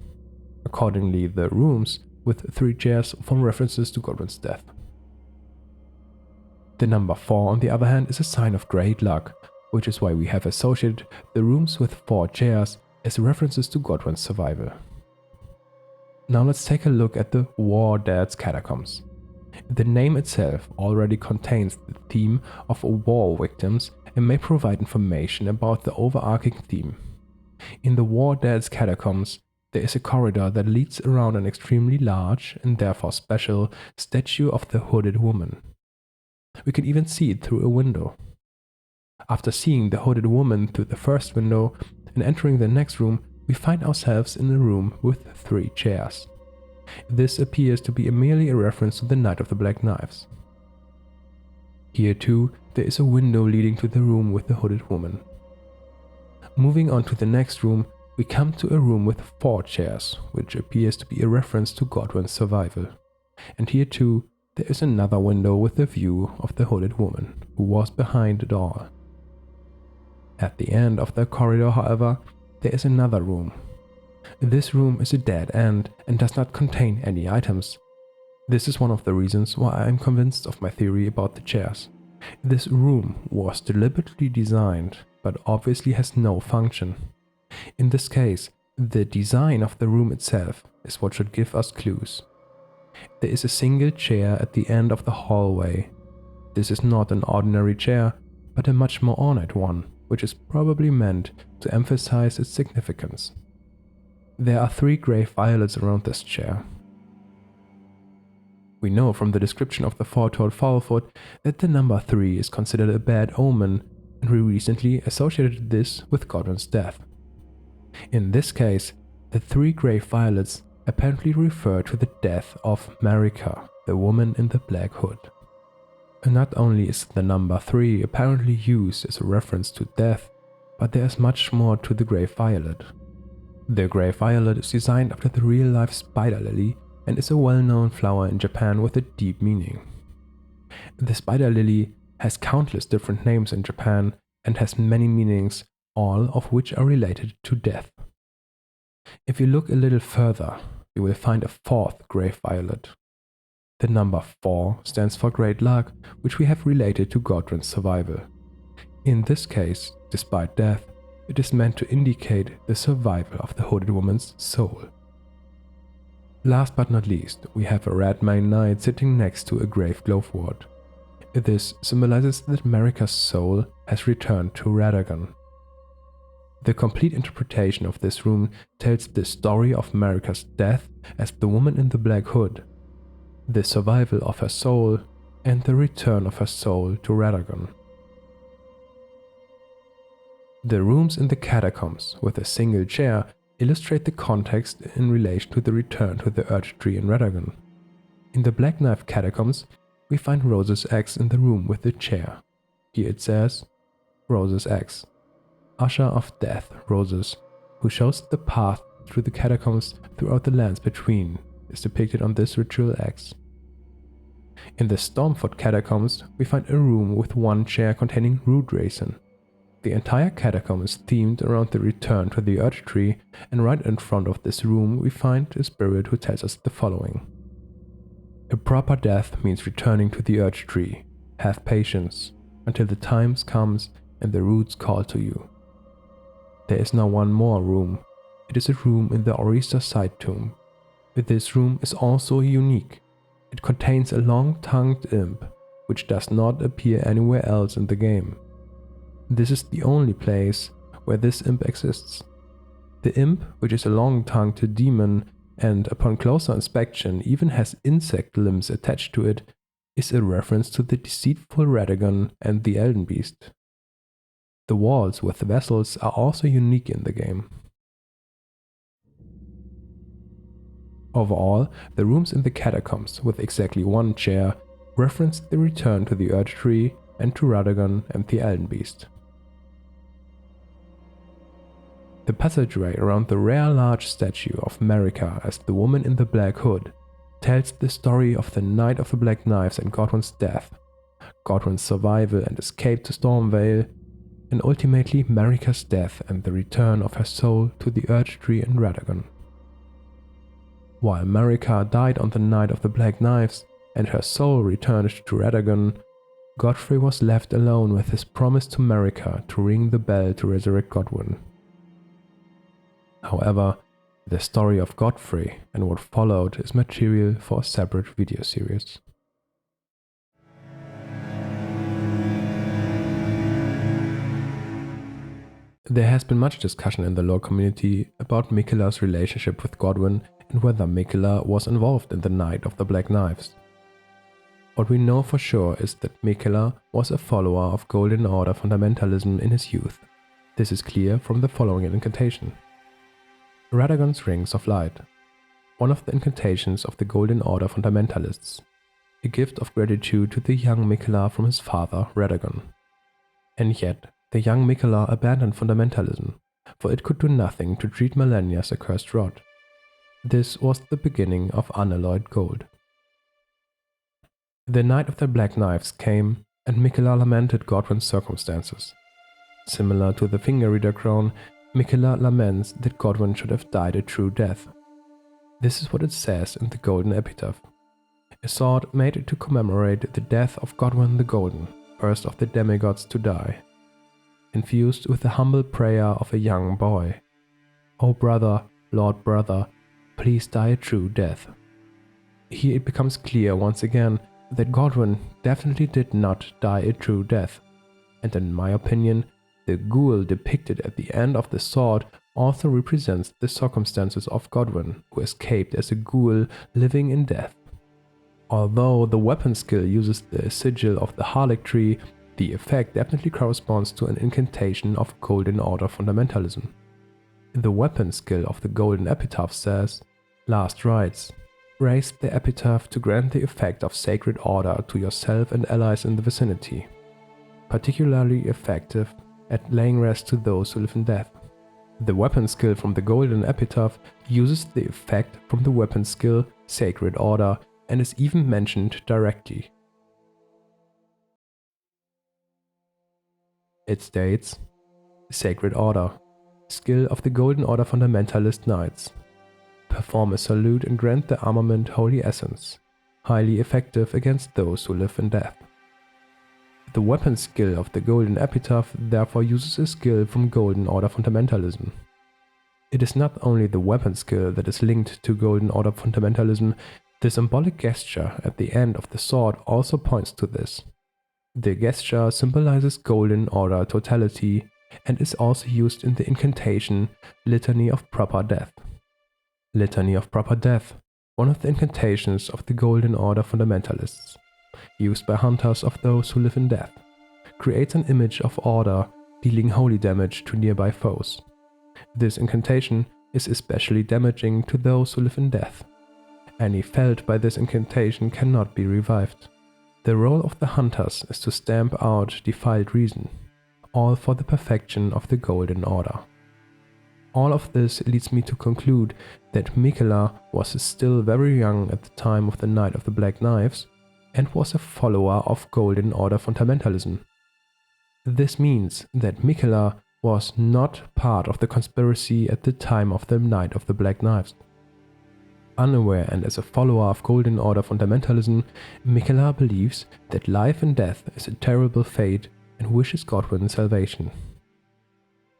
Accordingly, the rooms with 3 chairs form references to Godwyn's death. The number 4, on the other hand, is a sign of great luck, which is why we have associated the rooms with 4 chairs as references to Godwyn's survival. Now let's take a look at the War Dad's Catacombs. The name itself already contains the theme of war victims and may provide information about the overarching theme. In the War Dad's Catacombs, there is a corridor that leads around an extremely large, and therefore special, statue of the Hooded Woman. We can even see it through a window. After seeing the Hooded Woman through the first window and entering the next room, we find ourselves in a room with 3 chairs. This appears to be merely a reference to the Night of the Black Knives. Here too, there is a window leading to the room with the Hooded Woman. Moving on to the next room, we come to a room with 4 chairs, which appears to be a reference to Godwyn's survival. And here too, there is another window with a view of the Hooded Woman, who was behind it all. At the end of the corridor, however, there is another room. This room is a dead end and does not contain any items. This is one of the reasons why I am convinced of my theory about the chairs. This room was deliberately designed, but obviously has no function. In this case, the design of the room itself is what should give us clues. There is a single chair at the end of the hallway. This is not an ordinary chair, but a much more ornate one, which is probably meant to emphasize its significance. There are 3 grave violets around this chair. We know from the description of the foretold Foulfoot that the number 3 is considered a bad omen, and we recently associated this with Godwyn's death. In this case, the 3 grave violets apparently refer to the death of Marika, the woman in the Black Hood. And not only is the number 3 apparently used as a reference to death, but there is much more to the grave violet. The grave violet is designed after the real-life spider lily and is a well-known flower in Japan with a deep meaning. The spider lily has countless different names in Japan and has many meanings, all of which are related to death. If you look a little further, you will find a 4th grave violet. The number 4 stands for great luck, which we have related to Godwyn's survival. In this case, despite death, it is meant to indicate the survival of the Hooded Woman's soul. Last but not least, we have a red main knight sitting next to a grave glove ward. This symbolizes that Marika's soul has returned to Radagon. The complete interpretation of this room tells the story of Marika's death as the woman in the Black Hood, the survival of her soul, and the return of her soul to Radagon. The rooms in the catacombs with a single chair illustrate the context in relation to the return to the Erdtree in Radagon. In the Black Knife Catacombs, we find Rose's axe in the room with the chair. Here it says, Rose's axe. Usher of Death, Roses, who shows the path through the catacombs throughout the lands between, is depicted on this ritual axe. In the Stormveil Catacombs, we find a room with one chair containing root raisin. The entire catacomb is themed around the return to the Earth Tree, and right in front of this room we find a spirit who tells us the following. A proper death means returning to the Earth Tree. Have patience, until the time comes and the roots call to you. There is now one more room. It is a room in the Orisa side tomb. This room is also unique. It contains a long-tongued imp, which does not appear anywhere else in the game. This is the only place where this imp exists. The imp, which is a long-tongued demon and upon closer inspection even has insect limbs attached to it, is a reference to the deceitful Radagon and the Elden Beast. The walls with vessels are also unique in the game. Overall, the rooms in the catacombs with exactly one chair reference the return to the Earth Tree and to Radagon and the Elden Beast. The passageway around the rare large statue of Marika as the woman in the black hood tells the story of the Night of the Black Knives and Godwyn's death, Godwyn's survival and escape to Stormveil, and ultimately Marika's death and the return of her soul to the Earth Tree and Radagon. While Marika died on the Night of the Black Knives and her soul returned to Radagon, Godfrey was left alone with his promise to Marika to ring the bell to resurrect Godwyn. However, the story of Godfrey and what followed is material for a separate video series. There has been much discussion in the lore community about Miquella's relationship with Godwyn and whether Miquella was involved in the Night of the Black Knives. What we know for sure is that Miquella was a follower of Golden Order fundamentalism in his youth. This is clear from the following incantation. Radagon's Rings of Light, one of the incantations of the Golden Order fundamentalists, a gift of gratitude to the young Miquella from his father, Radagon. And yet, the young Miquella abandoned fundamentalism, for it could do nothing to treat Malenia's accursed rod. This was the beginning of unalloyed gold. The Night of the Black Knives came, and Miquella lamented Godwyn's circumstances. Similar to the Finger Reader Crown, Miquella laments that Godwyn should have died a true death. This is what it says in the Golden Epitaph. A sword made to commemorate the death of Godwyn the Golden, first of the demigods to die. Infused with the humble prayer of a young boy. O brother, Lord brother, please die a true death. Here it becomes clear once again that Godwyn definitely did not die a true death, and in my opinion, the ghoul depicted at the end of the sword also represents the circumstances of Godwyn, who escaped as a ghoul living in death. Although the weapon skill uses the sigil of the Harlech tree, the effect definitely corresponds to an incantation of Golden Order fundamentalism. The weapon skill of the Golden Epitaph says, Last rites. Raise the epitaph to grant the effect of sacred order to yourself and allies in the vicinity. Particularly effective at laying rest to those who live in death. The weapon skill from the Golden Epitaph uses the effect from the weapon skill Sacred Order and is even mentioned directly. It states, Sacred Order, skill of the Golden Order Fundamentalist Knights. Perform a salute and grant the armament Holy Essence, highly effective against those who live in death. The weapon skill of the Golden Epitaph therefore uses a skill from Golden Order fundamentalism. It is not only the weapon skill that is linked to Golden Order fundamentalism, the symbolic gesture at the end of the sword also points to this. The gesture symbolizes Golden Order totality and is also used in the incantation Litany of Proper Death. Litany of Proper Death, one of the incantations of the Golden Order fundamentalists, used by hunters of those who live in death, creates an image of order, dealing holy damage to nearby foes. This incantation is especially damaging to those who live in death, Any felt by this incantation cannot be revived. The role of the hunters is to stamp out defiled reason, all for the perfection of the Golden Order. All of this leads me to conclude that Miquella was still very young at the time of the Night of the Black Knives and was a follower of Golden Order fundamentalism. This means that Miquella was not part of the conspiracy at the time of the Night of the Black Knives. Unaware and as a follower of Golden Order fundamentalism, Miquella believes that life and death is a terrible fate and wishes Godwyn salvation.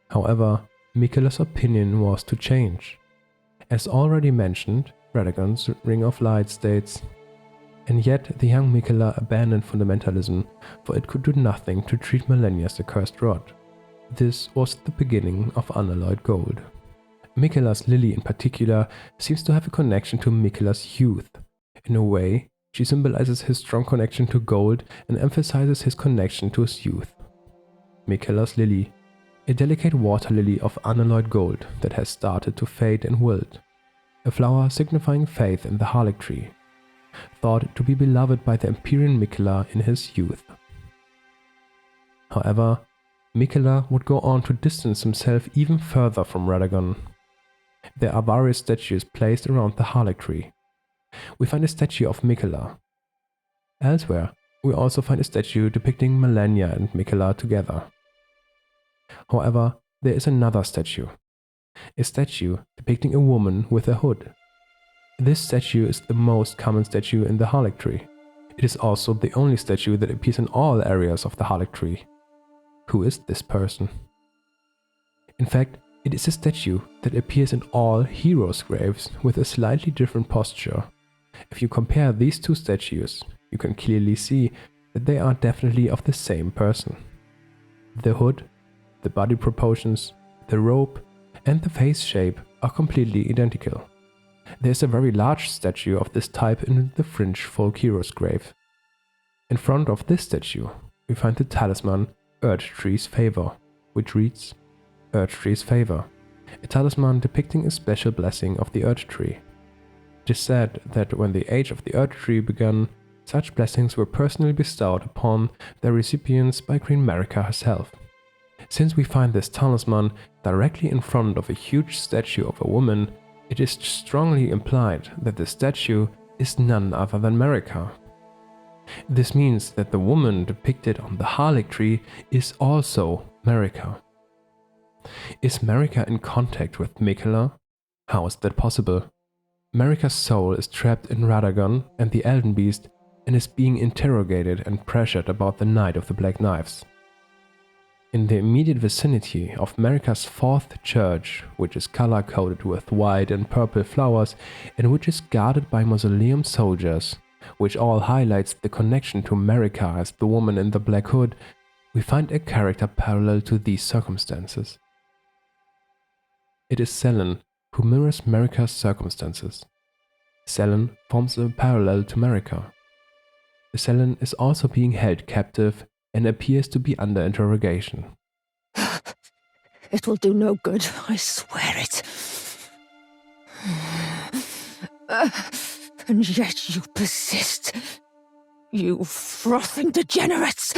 However, Miquella's opinion was to change. As already mentioned, Radagon's Ring of Light states, "And yet the young Miquella abandoned fundamentalism, for it could do nothing to treat Malenia's accursed rod. This was the beginning of unalloyed gold." Miquella's lily in particular seems to have a connection to Miquella's youth. In a way, she symbolizes his strong connection to gold and emphasizes his connection to his youth. Miquella's lily, a delicate water lily of unalloyed gold that has started to fade and wilt, a flower signifying faith in the Harlech tree, thought to be beloved by the Empyrean Miquella in his youth. However, Miquella would go on to distance himself even further from Radagon. There are various statues placed around the Harlech tree. We find a statue of Miquella. Elsewhere, we also find a statue depicting Malenia and Miquella together. However, there is another statue. A statue depicting a woman with a hood. This statue is the most common statue in the Harlech tree. It is also the only statue that appears in all areas of the Harlech tree. Who is this person? In fact, it is a statue that appears in all heroes' graves with a slightly different posture. If you compare these two statues, you can clearly see that they are definitely of the same person. The hood, the body proportions, the robe, and the face shape are completely identical. There is a very large statue of this type in the Fringe folk hero's grave. In front of this statue, we find the talisman Erdtree's Favor, which reads, Erdtree's Favor, a talisman depicting a special blessing of the Erdtree. It is said that when the age of the Erdtree began, such blessings were personally bestowed upon their recipients by Queen Marika herself. Since we find this talisman directly in front of a huge statue of a woman, it is strongly implied that the statue is none other than Marika. This means that the woman depicted on the Harlech tree is also Marika. Is Marika in contact with Miquella? How is that possible? Marika's soul is trapped in Radagon and the Elden Beast and is being interrogated and pressured about the Night of the Black Knives. In the immediate vicinity of Marika's fourth church, which is color-coded with white and purple flowers and which is guarded by Mausoleum soldiers, which all highlights the connection to Marika as the woman in the black hood, we find a character parallel to these circumstances. It is Sellen who mirrors Marika's circumstances. Sellen forms a parallel to Marika. Sellen is also being held captive and appears to be under interrogation. It will do no good, I swear it. And yet you persist. You frothing degenerates!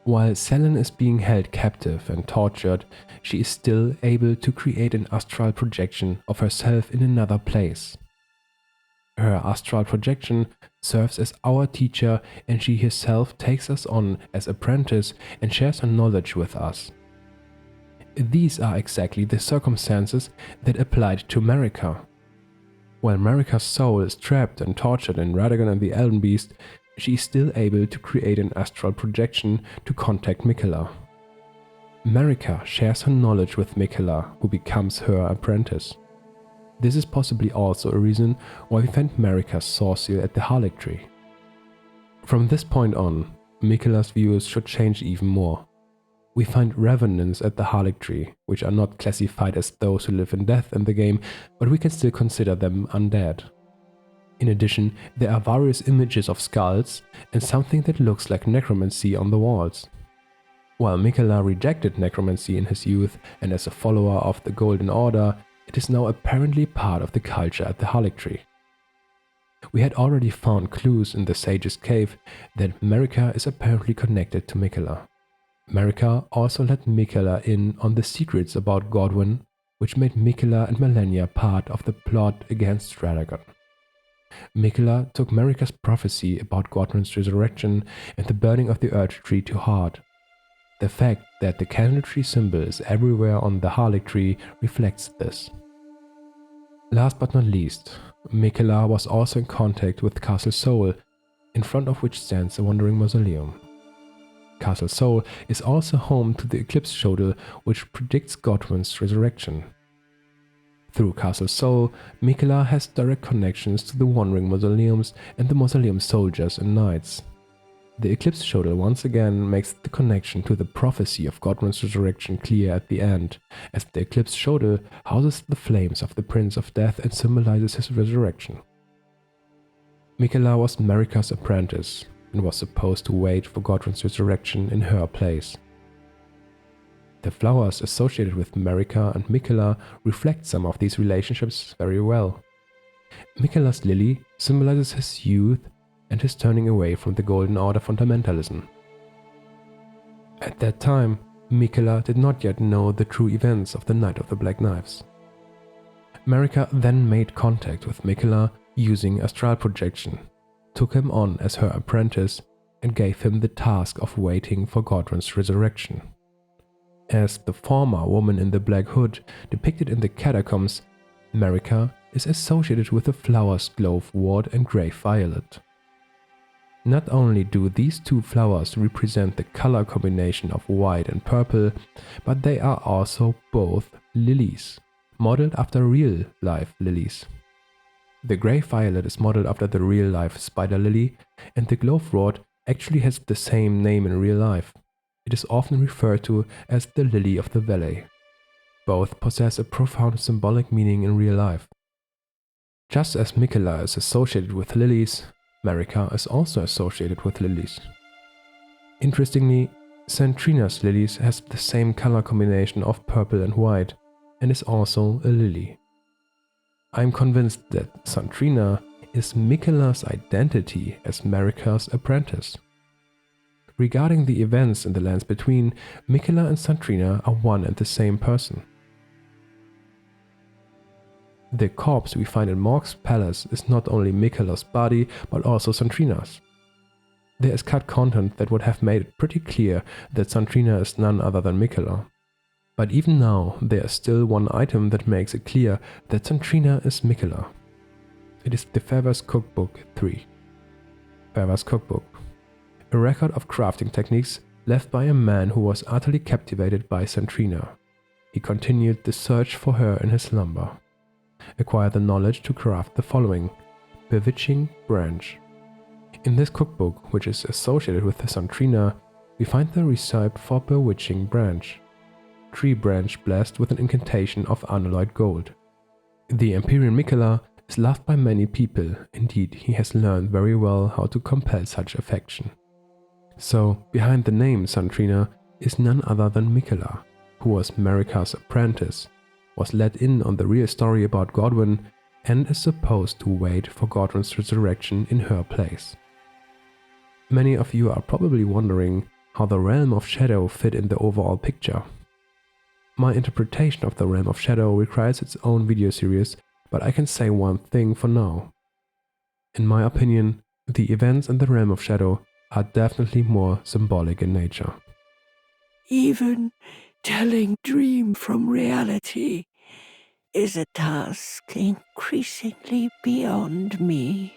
While Sellen is being held captive and tortured, she is still able to create an astral projection of herself in another place. Her astral projection serves as our teacher, and she herself takes us on as apprentice and shares her knowledge with us. These are exactly the circumstances that applied to Marika. While Marika's soul is trapped and tortured in Radagon and the Elden Beast, she is still able to create an astral projection to contact Miquella. Marika shares her knowledge with Miquella, who becomes her apprentice. This is possibly also a reason why we find Marika's sword seal at the Harlech tree. From this point on, Miquella's views should change even more. We find revenants at the Harlech tree, which are not classified as those who live in death in the game, but we can still consider them undead. In addition, there are various images of skulls and something that looks like necromancy on the walls. While Miquella rejected necromancy in his youth and as a follower of the Golden Order, it is now apparently part of the culture at the Haligtree. We had already found clues in the Sage's Cave that Marika is apparently connected to Miquella. Marika also let Miquella in on the secrets about Godwyn, which made Miquella and Malenia part of the plot against Radagon. Miquella took Marika's prophecy about Godwyn's resurrection and the burning of the Earth Tree to heart. The fact that the candletree symbol is everywhere on the Haligtree reflects this. Last but not least, Miquella was also in contact with Castle Sol, in front of which stands a wandering mausoleum. Castle Sol is also home to the Eclipse Shodel, which predicts Godwyn's resurrection. Through Castle Sol, Miquella has direct connections to the wandering mausoleums and the mausoleum soldiers and knights. The Eclipse Shodel once again makes the connection to the prophecy of Godwyn's resurrection clear at the end, as the Eclipse Shodel houses the flames of the Prince of Death and symbolizes his resurrection. Miquella was Marika's apprentice and was supposed to wait for Godwyn's resurrection in her place. The flowers associated with Marika and Miquella reflect some of these relationships very well. Miquella's lily symbolizes his youth and his turning away from the Golden Order fundamentalism. At that time, Miquella did not yet know the true events of the Night of the Black Knives. Marika then made contact with Miquella using astral projection, took him on as her apprentice, and gave him the task of waiting for Godwyn's resurrection. As the former woman in the Black Hood depicted in the Catacombs, Marika is associated with the flowers Glowwort and Grey Violet. Not only do these two flowers represent the color combination of white and purple, but they are also both lilies, modeled after real-life lilies. The Grey Violet is modeled after the real-life spider lily, and the Glowwort actually has the same name in real life. It is often referred to as the Lily of the Valley. Both possess a profound symbolic meaning in real life. Just as Miquella is associated with lilies, Marika is also associated with lilies. Interestingly, Santrina's lilies has the same color combination of purple and white, and is also a lily. I am convinced that Santrina is Miquella's identity as Marika's apprentice. Regarding the events in the lands between, Miquella and Santrina are one and the same person. The corpse we find in Morg's palace is not only Miquella's body, but also Santrina's. There is cut content that would have made it pretty clear that Santrina is none other than Miquella. But even now, there is still one item that makes it clear that Santrina is Miquella. It is the Fervers Cookbook 3. Fervers Cookbook. A record of crafting techniques left by a man who was utterly captivated by Santrina. He continued the search for her in his slumber. Acquire the knowledge to craft the following: Bewitching Branch. In this cookbook, which is associated with the Santrina, we find the recipe for Bewitching Branch. Tree branch blessed with an incantation of unalloyed gold. The Empyrean Miquella is loved by many people. Indeed, he has learned very well how to compel such affection. So, behind the name Santrina is none other than Miquella, who was Marika's apprentice, was let in on the real story about Godwyn, and is supposed to wait for Godwyn's resurrection in her place. Many of you are probably wondering how the Realm of Shadow fit in the overall picture. My interpretation of the Realm of Shadow requires its own video series, but I can say one thing for now. In my opinion, the events in the Realm of Shadow are definitely more symbolic in nature. Even telling dream from reality is a task increasingly beyond me.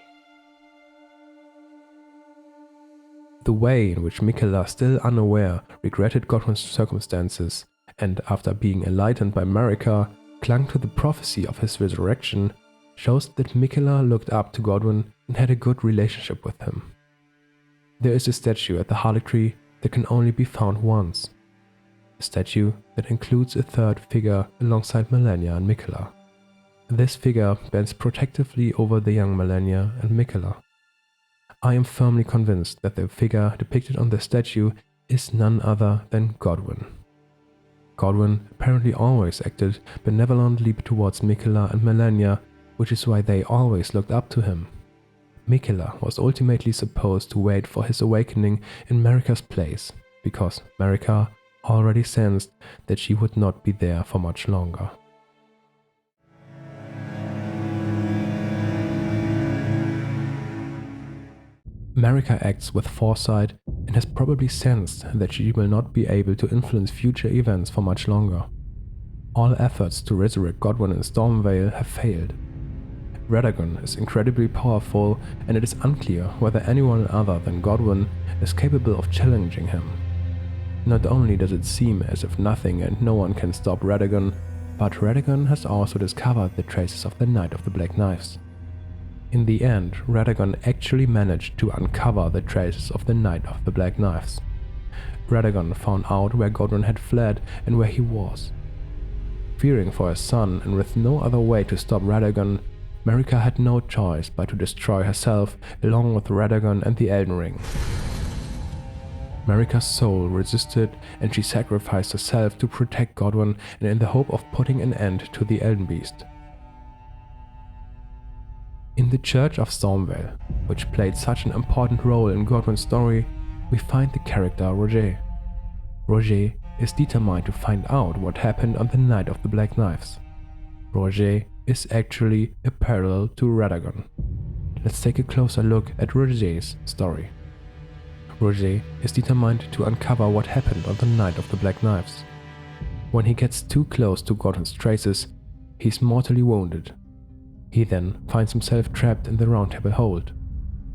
The way in which Miquella, still unaware, regretted Godwyn's circumstances, and after being enlightened by Marika, clung to the prophecy of his resurrection, shows that Miquella looked up to Godwyn and had a good relationship with him. There is a statue at the Haligtree that can only be found once. A statue that includes a third figure alongside Malenia and Miquella. This figure bends protectively over the young Malenia and Miquella. I am firmly convinced that the figure depicted on the statue is none other than Godwyn. Godwyn apparently always acted benevolently towards Miquella and Malenia, which is why they always looked up to him. Miquella was ultimately supposed to wait for his awakening in Marika's place, because Marika already sensed that she would not be there for much longer. Marika acts with foresight and has probably sensed that she will not be able to influence future events for much longer. All efforts to resurrect Godwyn in Stormveil have failed. Radagon is incredibly powerful, and it is unclear whether anyone other than Godwyn is capable of challenging him. Not only does it seem as if nothing and no one can stop Radagon, but Radagon has also discovered the traces of the Knight of the Black Knives. In the end, Radagon actually managed to uncover the traces of the Knight of the Black Knives. Radagon found out where Godwyn had fled and where he was. Fearing for his son and with no other way to stop Radagon, Marika had no choice but to destroy herself along with Radagon and the Elden Ring. Marika's soul resisted and she sacrificed herself to protect Godwyn and in the hope of putting an end to the Elden Beast. In the Church of Stormveil, which played such an important role in Godwyn's story, we find the character Roger. Roger is determined to find out what happened on the night of the Black Knives. Roger is actually a parallel to Radagon. Let's take a closer look at Roger's story. Roger is determined to uncover what happened on the night of the Black Knives. When he gets too close to Godwyn's traces, he's mortally wounded. He then finds himself trapped in the Round Table Hold,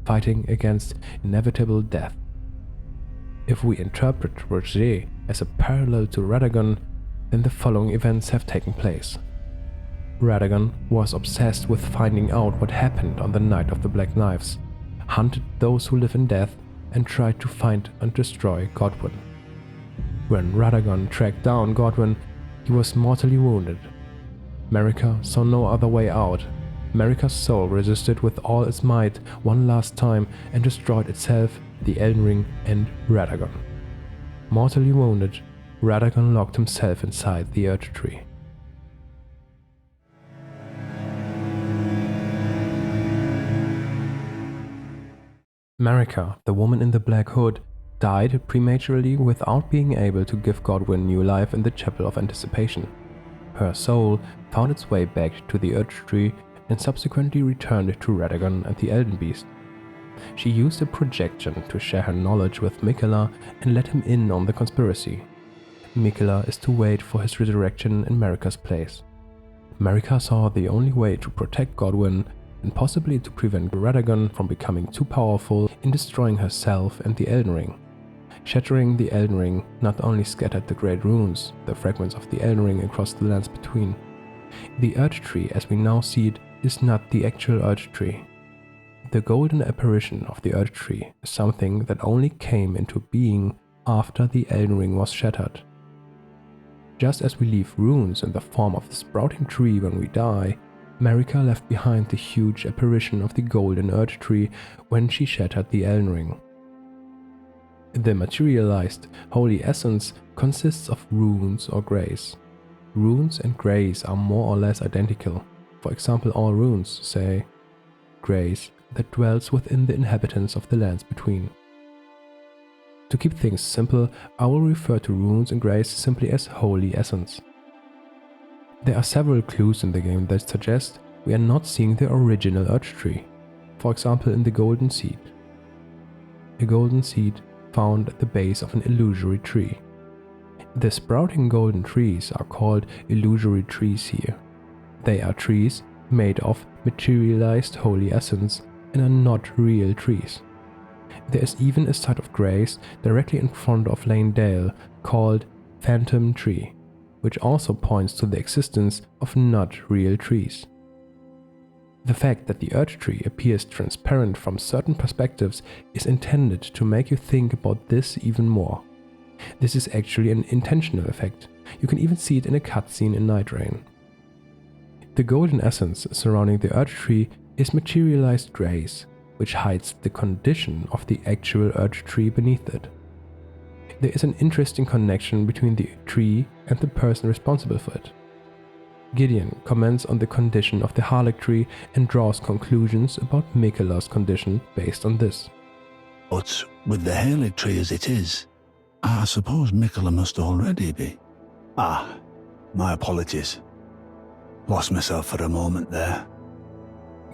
fighting against inevitable death. If we interpret Roger as a parallel to Radagon, then the following events have taken place. Radagon was obsessed with finding out what happened on the night of the Black Knives, hunted those who live in death, and tried to find and destroy Godwyn. When Radagon tracked down Godwyn, he was mortally wounded. Marika saw no other way out. Marika's soul resisted with all its might one last time and destroyed itself, the Elden Ring, and Radagon. Mortally wounded, Radagon locked himself inside the Erd Tree. Marika, the woman in the black hood, died prematurely without being able to give Godwyn new life in the Chapel of Anticipation. Her soul found its way back to the Erd Tree and subsequently returned to Radagon and the Elden Beast. She used a projection to share her knowledge with Miquella and let him in on the conspiracy. Miquella is to wait for his resurrection in Marika's place. Marika saw the only way to protect Godwyn and possibly to prevent Radagon from becoming too powerful in destroying herself and the Elden Ring. Shattering the Elden Ring not only scattered the great runes, the fragments of the Elden Ring across the lands between. The Erd Tree as we now see it is not the actual Erd Tree. The golden apparition of the Erd Tree is something that only came into being after the Elden Ring was shattered. Just as we leave runes in the form of the sprouting tree when we die, Marika left behind the huge apparition of the golden Erd Tree when she shattered the Elden Ring. The materialized holy essence consists of runes or grace. Runes and grace are more or less identical. For example, all runes say, "Grace that dwells within the inhabitants of the lands between." To keep things simple, I will refer to runes and grace simply as holy essence. There are several clues in the game that suggest we are not seeing the original Erd Tree, for example in the golden seed. A golden seed found at the base of an illusory tree. The sprouting golden trees are called illusory trees here. They are trees made of materialized holy essence and are not real trees. There is even a site of grace directly in front of Lane Dale called Phantom Tree, which also points to the existence of not real trees. The fact that the Erd Tree appears transparent from certain perspectives is intended to make you think about this even more. This is actually an intentional effect. You can even see it in a cutscene in NIGHTREIGN. The golden essence surrounding the Erd Tree is materialized grace, which hides the condition of the actual Erd Tree beneath it. There is an interesting connection between the tree and the person responsible for it. Gideon comments on the condition of the Harlech tree and draws conclusions about Miquella's condition based on this. But with the Harlech tree as it is, I suppose Miquella must already be. Ah, my apologies. Lost myself for a moment there.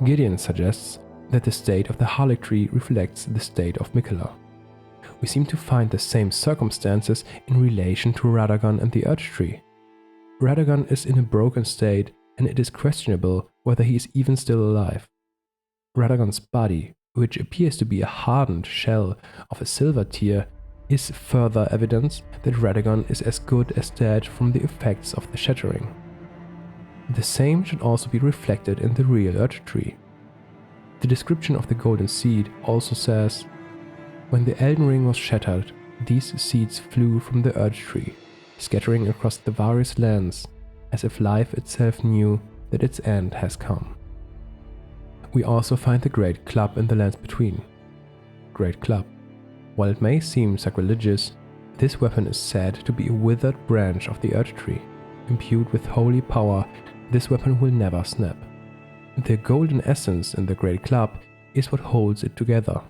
Gideon suggests that the state of the Harlech tree reflects the state of Miquella. We seem to find the same circumstances in relation to Radagon and the Erd Tree. Radagon is in a broken state, and it is questionable whether he is even still alive. Radagon's body, which appears to be a hardened shell of a silver tear, is further evidence that Radagon is as good as dead from the effects of the Shattering. The same should also be reflected in the real Erd Tree. The description of the golden seed also says, "When the Elden Ring was shattered, these seeds flew from the Erd Tree, scattering across the various lands, as if life itself knew that its end has come." We also find the Great Club in the lands between. Great Club. While it may seem sacrilegious, this weapon is said to be a withered branch of the Erd Tree. Imbued with holy power, this weapon will never snap. The golden essence in the Great Club is what holds it together.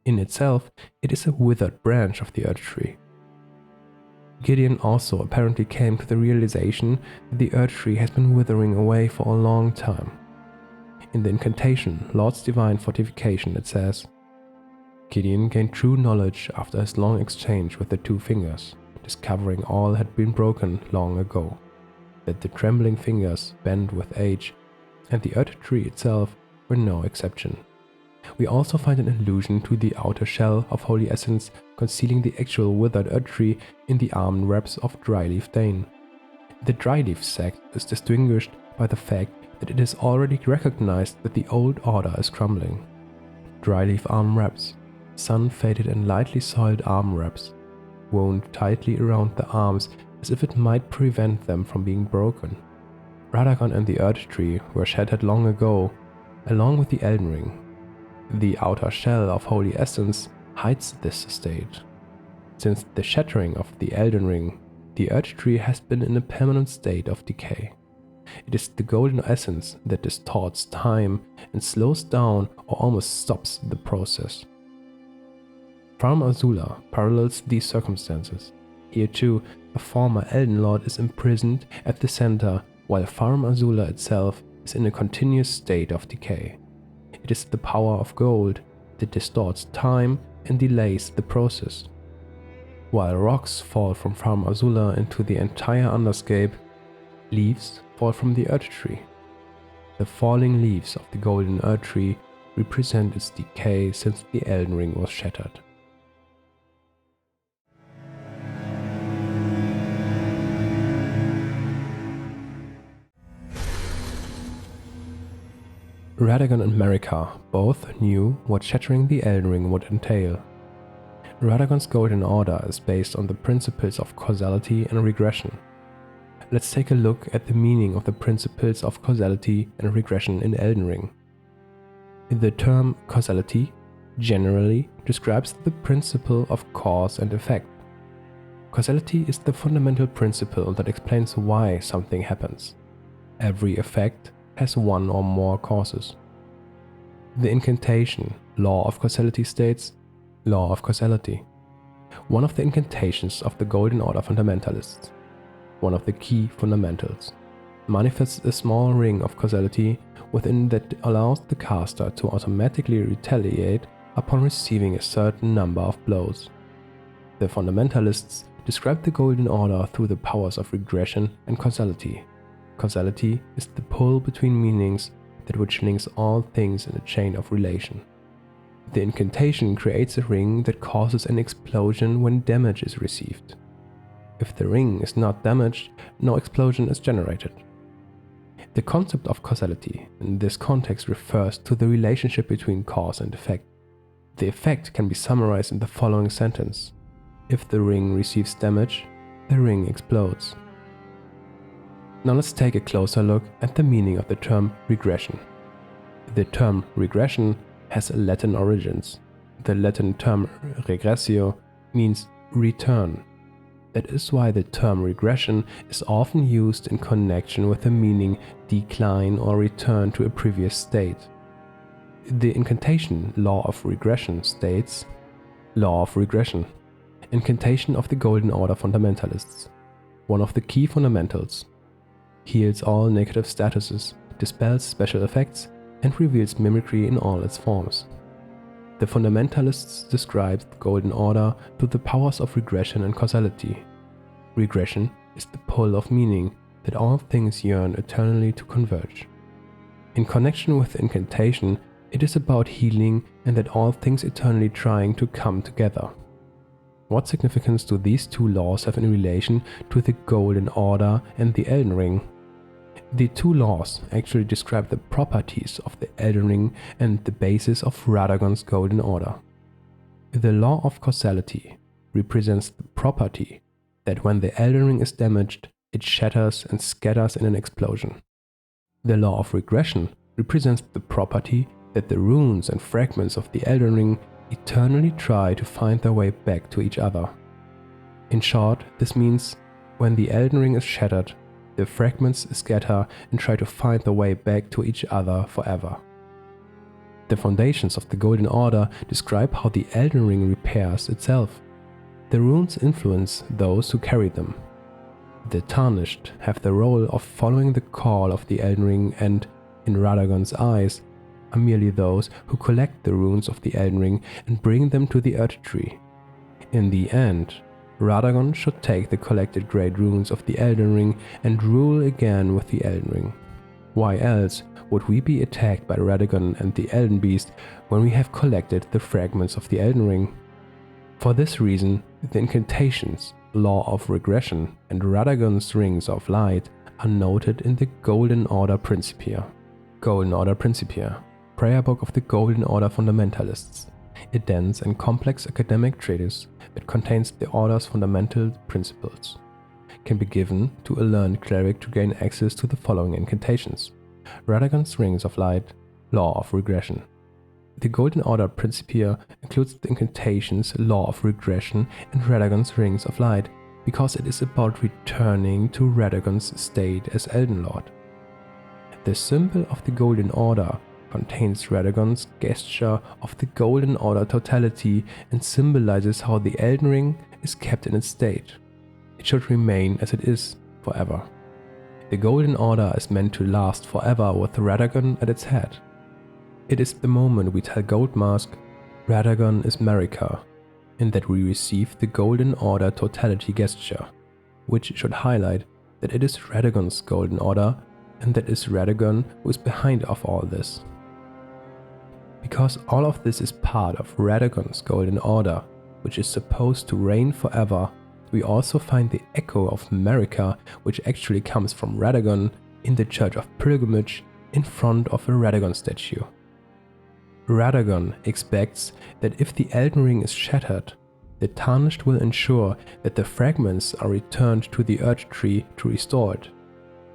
In itself, it is a withered branch of the Erd Tree. Gideon also apparently came to the realization that the Erd Tree has been withering away for a long time. In the incantation, Lord's Divine Fortification, it says, Gideon gained true knowledge after his long exchange with the two fingers, discovering all had been broken long ago, that the trembling fingers bent with age, and the Erd Tree itself were no exception. We also find an allusion to the outer shell of holy essence concealing the actual withered Erd Tree in the arm wraps of Dryleaf Dane. The Dryleaf sect is distinguished by the fact that it is already recognized that the old order is crumbling. Dryleaf arm wraps, sun-faded and lightly soiled arm wraps, wound tightly around the arms as if it might prevent them from being broken. Radagon and the Erd Tree were shattered long ago, along with the Elden Ring. The outer shell of holy essence hides this state. Since the shattering of the Elden Ring, the Erd Tree has been in a permanent state of decay. It is the golden essence that distorts time and slows down or almost stops the process. Farum Azula parallels these circumstances. Here too, a former Elden Lord is imprisoned at the center, while Farum Azula itself is in a continuous state of decay. It is the power of gold that distorts time and delays the process. While rocks fall from Farum Azula into the entire Underscape, leaves fall from the Erd Tree. The falling leaves of the golden Erd Tree represent its decay since the Elden Ring was shattered. Radagon and Marika both knew what shattering the Elden Ring would entail. Radagon's Golden Order is based on the principles of causality and regression. Let's take a look at the meaning of the principles of causality and regression in Elden Ring. The term causality generally describes the principle of cause and effect. Causality is the fundamental principle that explains why something happens. Every effect has one or more causes. The incantation, Law of Causality, states, Law of Causality, one of the incantations of the Golden Order fundamentalists, one of the key fundamentals, manifests a small ring of causality within that allows the caster to automatically retaliate upon receiving a certain number of blows. The fundamentalists describe the Golden Order through the powers of regression and causality. Causality is the pull between meanings that which links all things in a chain of relation. The incantation creates a ring that causes an explosion when damage is received. If the ring is not damaged, no explosion is generated. The concept of causality in this context refers to the relationship between cause and effect. The effect can be summarized in the following sentence: if the ring receives damage, the ring explodes. Now let's take a closer look at the meaning of the term regression. The term regression has Latin origins. The Latin term regressio means return. That is why the term regression is often used in connection with the meaning decline or return to a previous state. The incantation Law of Regression states, Law of Regression, incantation of the Golden Order fundamentalists, one of the key fundamentals, heals all negative statuses, dispels special effects, and reveals mimicry in all its forms. The fundamentalists describe the Golden Order through the powers of regression and causality. Regression is the pull of meaning that all things yearn eternally to converge. In connection with the incantation, it is about healing and that all things eternally trying to come together. What significance do these two laws have in relation to the Golden Order and the Elden Ring? The two laws actually describe the properties of the Elden Ring and the basis of Radagon's Golden Order. The law of causality represents the property that when the Elden Ring is damaged, it shatters and scatters in an explosion. The law of regression represents the property that the runes and fragments of the Elden Ring eternally try to find their way back to each other. In short, this means when the Elden Ring is shattered, the fragments scatter and try to find their way back to each other forever. The foundations of the Golden Order describe how the Elden Ring repairs itself. The runes influence those who carry them. The Tarnished have the role of following the call of the Elden Ring and, in Radagon's eyes, are merely those who collect the runes of the Elden Ring and bring them to the Erdtree. In the end, Radagon should take the collected great runes of the Elden Ring and rule again with the Elden Ring. Why else would we be attacked by Radagon and the Elden Beast when we have collected the fragments of the Elden Ring? For this reason, the incantations, Law of Regression, and Radagon's Rings of Light are noted in the Golden Order Principia. Golden Order Principia, prayer book of the Golden Order fundamentalists, a dense and complex academic treatise that contains the Order's fundamental principles, can be given to a learned cleric to gain access to the following incantations: Radagon's Rings of Light, Law of Regression. The Golden Order Principia includes the incantations Law of Regression and Radagon's Rings of Light because it is about returning to Radagon's state as Elden Lord. The symbol of the Golden Order contains Radagon's gesture of the Golden Order totality and symbolizes how the Elden Ring is kept in its state. It should remain as it is forever. The Golden Order is meant to last forever with Radagon at its head. It is the moment we tell Goldmask, Radagon is Marika, and that we receive the Golden Order totality gesture, which should highlight that it is Radagon's Golden Order and that it is Radagon who is behind of all this. Because all of this is part of Radagon's Golden Order, which is supposed to reign forever, we also find the echo of Marika, which actually comes from Radagon, in the Church of Pilgrimage in front of a Radagon statue. Radagon expects that if the Elden Ring is shattered, the Tarnished will ensure that the fragments are returned to the Erdtree to restore it.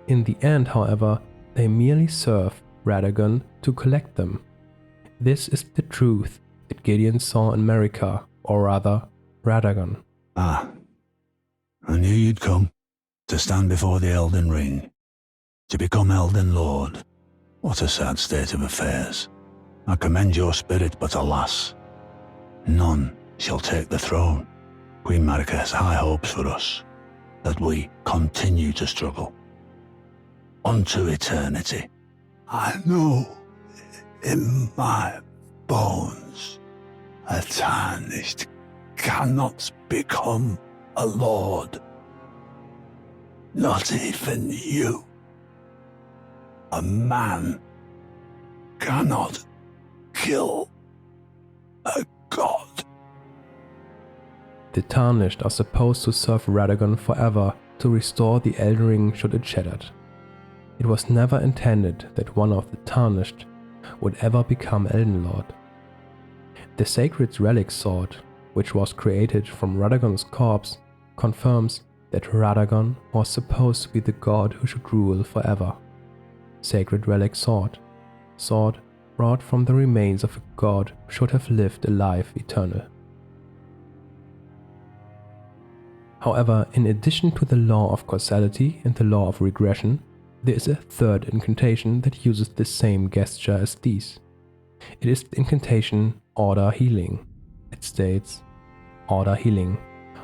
In the end, however, they merely serve Radagon to collect them. This is the truth that Gideon saw in Marika, or rather, Radagon. Ah, I knew you'd come, to stand before the Elden Ring, to become Elden Lord. What a sad state of affairs. I commend your spirit, but alas, none shall take the throne. Queen Marika has high hopes for us, that we continue to struggle. Unto eternity. I know in my bones a Tarnished cannot become a lord. Not even you. A man cannot kill a god. The Tarnished are supposed to serve Radagon forever to restore the Elden Ring should it shattered. It was never intended that one of the Tarnished would ever become Elden Lord. The sacred relic sword, which was created from Radagon's corpse, confirms that Radagon was supposed to be the god who should rule forever. Sacred relic sword. Sword brought from the remains of a god who should have lived a life eternal. However, in addition to the law of causality and the law of regression, there is a third incantation that uses the same gesture as these. It is the incantation Order Healing. It states, Order Healing,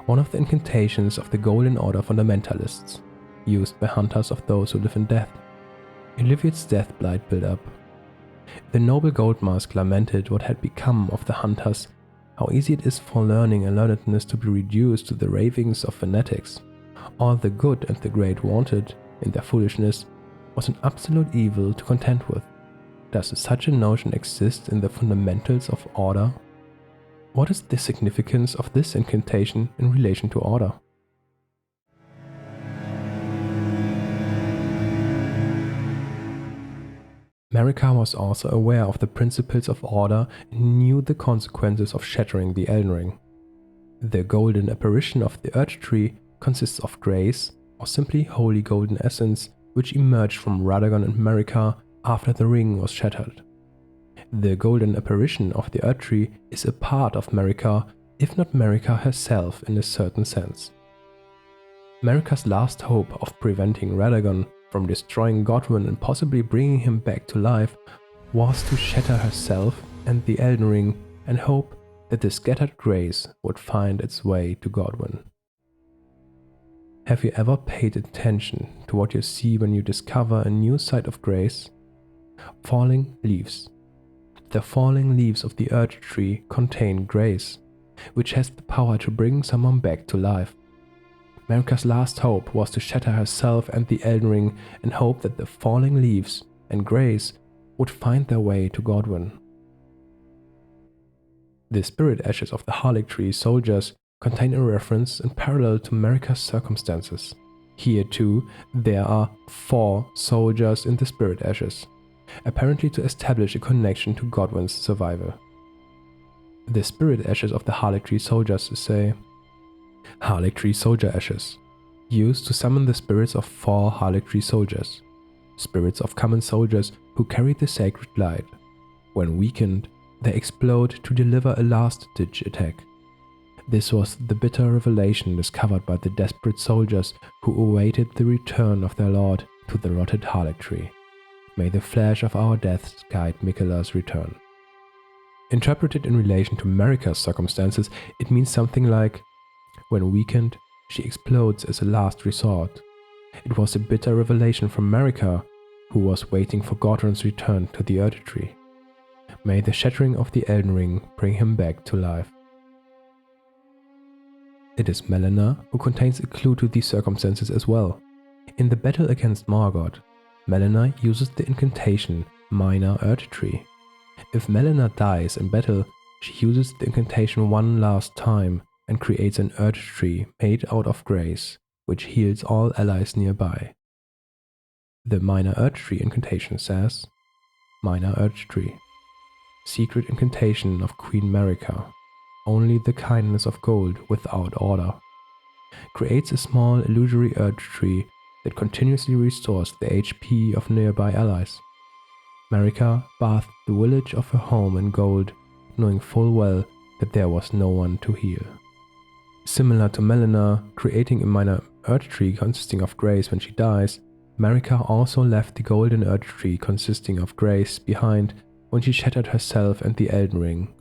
one of the incantations of the Golden Order fundamentalists, used by hunters of those who live in death. It alleviates death blight build-up. The noble gold mask lamented what had become of the hunters, how easy it is for learning and learnedness to be reduced to the ravings of fanatics. All the good and the great wanted, in their foolishness, was an absolute evil to contend with. Does such a notion exist in the fundamentals of order? What is the significance of this incantation in relation to order? Marika was also aware of the principles of order and knew the consequences of shattering the Elden Ring. The golden apparition of the Earth Tree consists of grace, or simply holy golden essence, which emerged from Radagon and Marika after the ring was shattered. The golden apparition of the Earth Tree is a part of Marika, if not Marika herself in a certain sense. Marika's last hope of preventing Radagon from destroying Godwyn and possibly bringing him back to life was to shatter herself and the Elden Ring and hope that the scattered grace would find its way to Godwyn. Have you ever paid attention to what you see when you discover a new side of grace? Falling leaves. The falling leaves of the Earth Tree contain grace, which has the power to bring someone back to life. Marika's last hope was to shatter herself and the Elden Ring and hope that the falling leaves and grace would find their way to Godwyn. The spirit ashes of the Harlotry soldiers contain a reference and parallel to Marika's circumstances. Here too, there are 4 soldiers in the spirit ashes, apparently to establish a connection to Godwyn's survival. The spirit ashes of the Harlotry soldiers say, Harlotry soldier ashes, used to summon the spirits of 4 Harlotry soldiers, spirits of common soldiers who carry the sacred light. When weakened, they explode to deliver a last-ditch attack. This was the bitter revelation discovered by the desperate soldiers who awaited the return of their lord to the rotted Harlotry. May the flash of our deaths guide Miquella's return. Interpreted in relation to Marika's circumstances, it means something like, when weakened, she explodes as a last resort. It was a bitter revelation from Marika, who was waiting for Godwyn's return to the Earth Tree. May the shattering of the Elden Ring bring him back to life. It is Melina who contains a clue to these circumstances as well. In the battle against Morgoth, Melina uses the incantation Minor Earth Tree. If Melina dies in battle, she uses the incantation one last time and creates an Earth Tree made out of grace, which heals all allies nearby. The Minor Earth Tree incantation says, Minor Earth Tree, secret incantation of Queen Marika, only the kindness of gold without order, creates a small illusory Earth Tree that continuously restores the HP of nearby allies. Marika bathed the village of her home in gold, knowing full well that there was no one to heal. Similar to Melina creating a minor Earth Tree consisting of grace when she dies, Marika also left the golden Earth Tree consisting of grace behind when she shattered herself and the Elden Ring.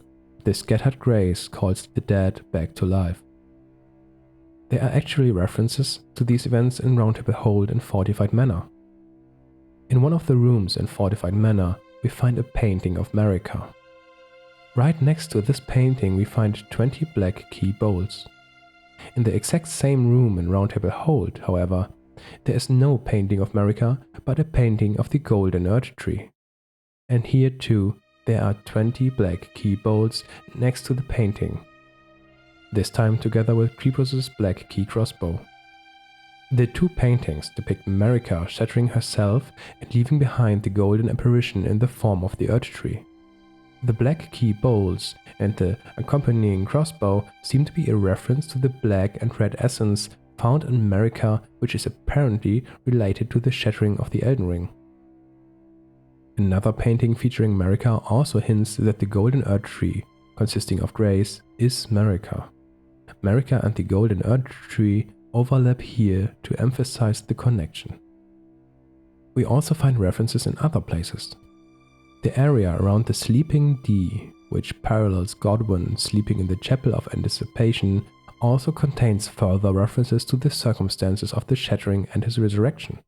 The scattered grace calls the dead back to life. There are actually references to these events in Roundtable Hold and Fortified Manor. In one of the rooms in Fortified Manor, we find a painting of Marika. Right next to this painting we find 20 black key bowls. In the exact same room in Roundtable Hold, however, there is no painting of Marika, but a painting of the golden Earth Tree. And here too, there are 20 black key bowls next to the painting, this time together with Kripos' black key crossbow. The 2 paintings depict Marika shattering herself and leaving behind the golden apparition in the form of the Earth Tree. The black key bowls and the accompanying crossbow seem to be a reference to the black and red essence found in America, which is apparently related to the Shattering of the Elden Ring. Another painting featuring Marika also hints that the Golden Earth Tree, consisting of grace, is Marika. Marika and the Golden Earth Tree overlap here to emphasize the connection. We also find references in other places. The area around the sleeping Dee, which parallels Godwyn sleeping in the Chapel of Anticipation, also contains further references to the circumstances of the Shattering and his resurrection.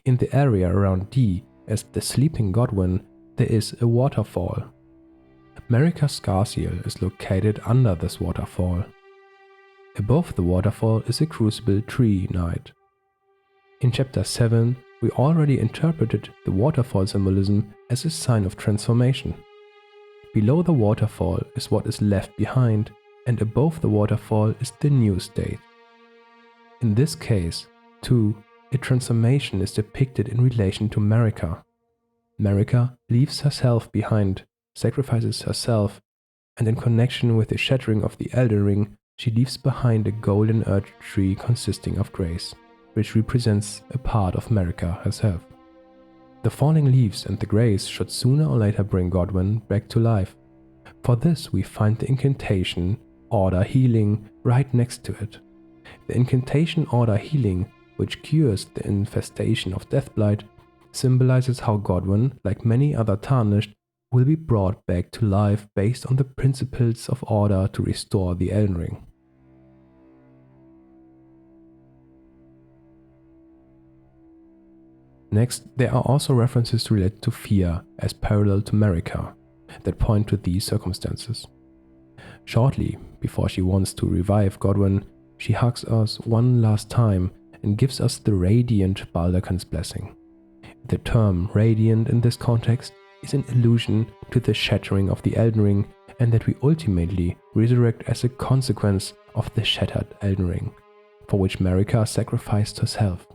In the area around Dee, as the sleeping Godwyn, there is a waterfall. Marika's Scarseal is located under this waterfall. Above the waterfall is a crucible tree knight. In Chapter 7, we already interpreted the waterfall symbolism as a sign of transformation. Below the waterfall is what is left behind, and above the waterfall is the new state. In this case, too, a transformation is depicted in relation to Marika. Marika leaves herself behind, sacrifices herself, and in connection with the Shattering of the Elden Ring, she leaves behind a golden earth tree consisting of grace, which represents a part of Marika herself. The falling leaves and the grace should sooner or later bring Godwyn back to life. For this we find the incantation Order Healing right next to it. The incantation Order Healing, which cures the infestation of Deathblight, symbolizes how Godwyn, like many other Tarnished, will be brought back to life based on the principles of order to restore the Elden Ring. Next, there are also references related to fear as parallel to Marika that point to these circumstances. Shortly before she wants to revive Godwyn, she hugs us one last time and gives us the radiant Baldachin's blessing. The term radiant in this context is an allusion to the shattering of the Elden Ring and that we ultimately resurrect as a consequence of the shattered Elden Ring, for which Marika sacrificed herself.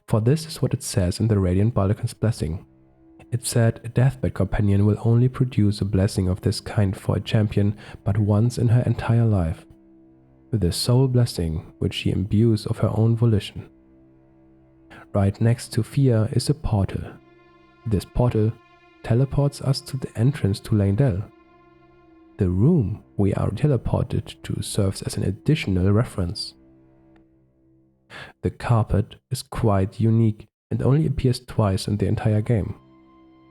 For this is what it says in the Radiant Baldachin's blessing. It said a deathbed companion will only produce a blessing of this kind for a champion but once in her entire life, with a sole blessing which she imbues of her own volition. Right next to fear is a portal. This portal teleports us to the entrance to Leyndell. The room we are teleported to serves as an additional reference. The carpet is quite unique and only appears twice in the entire game.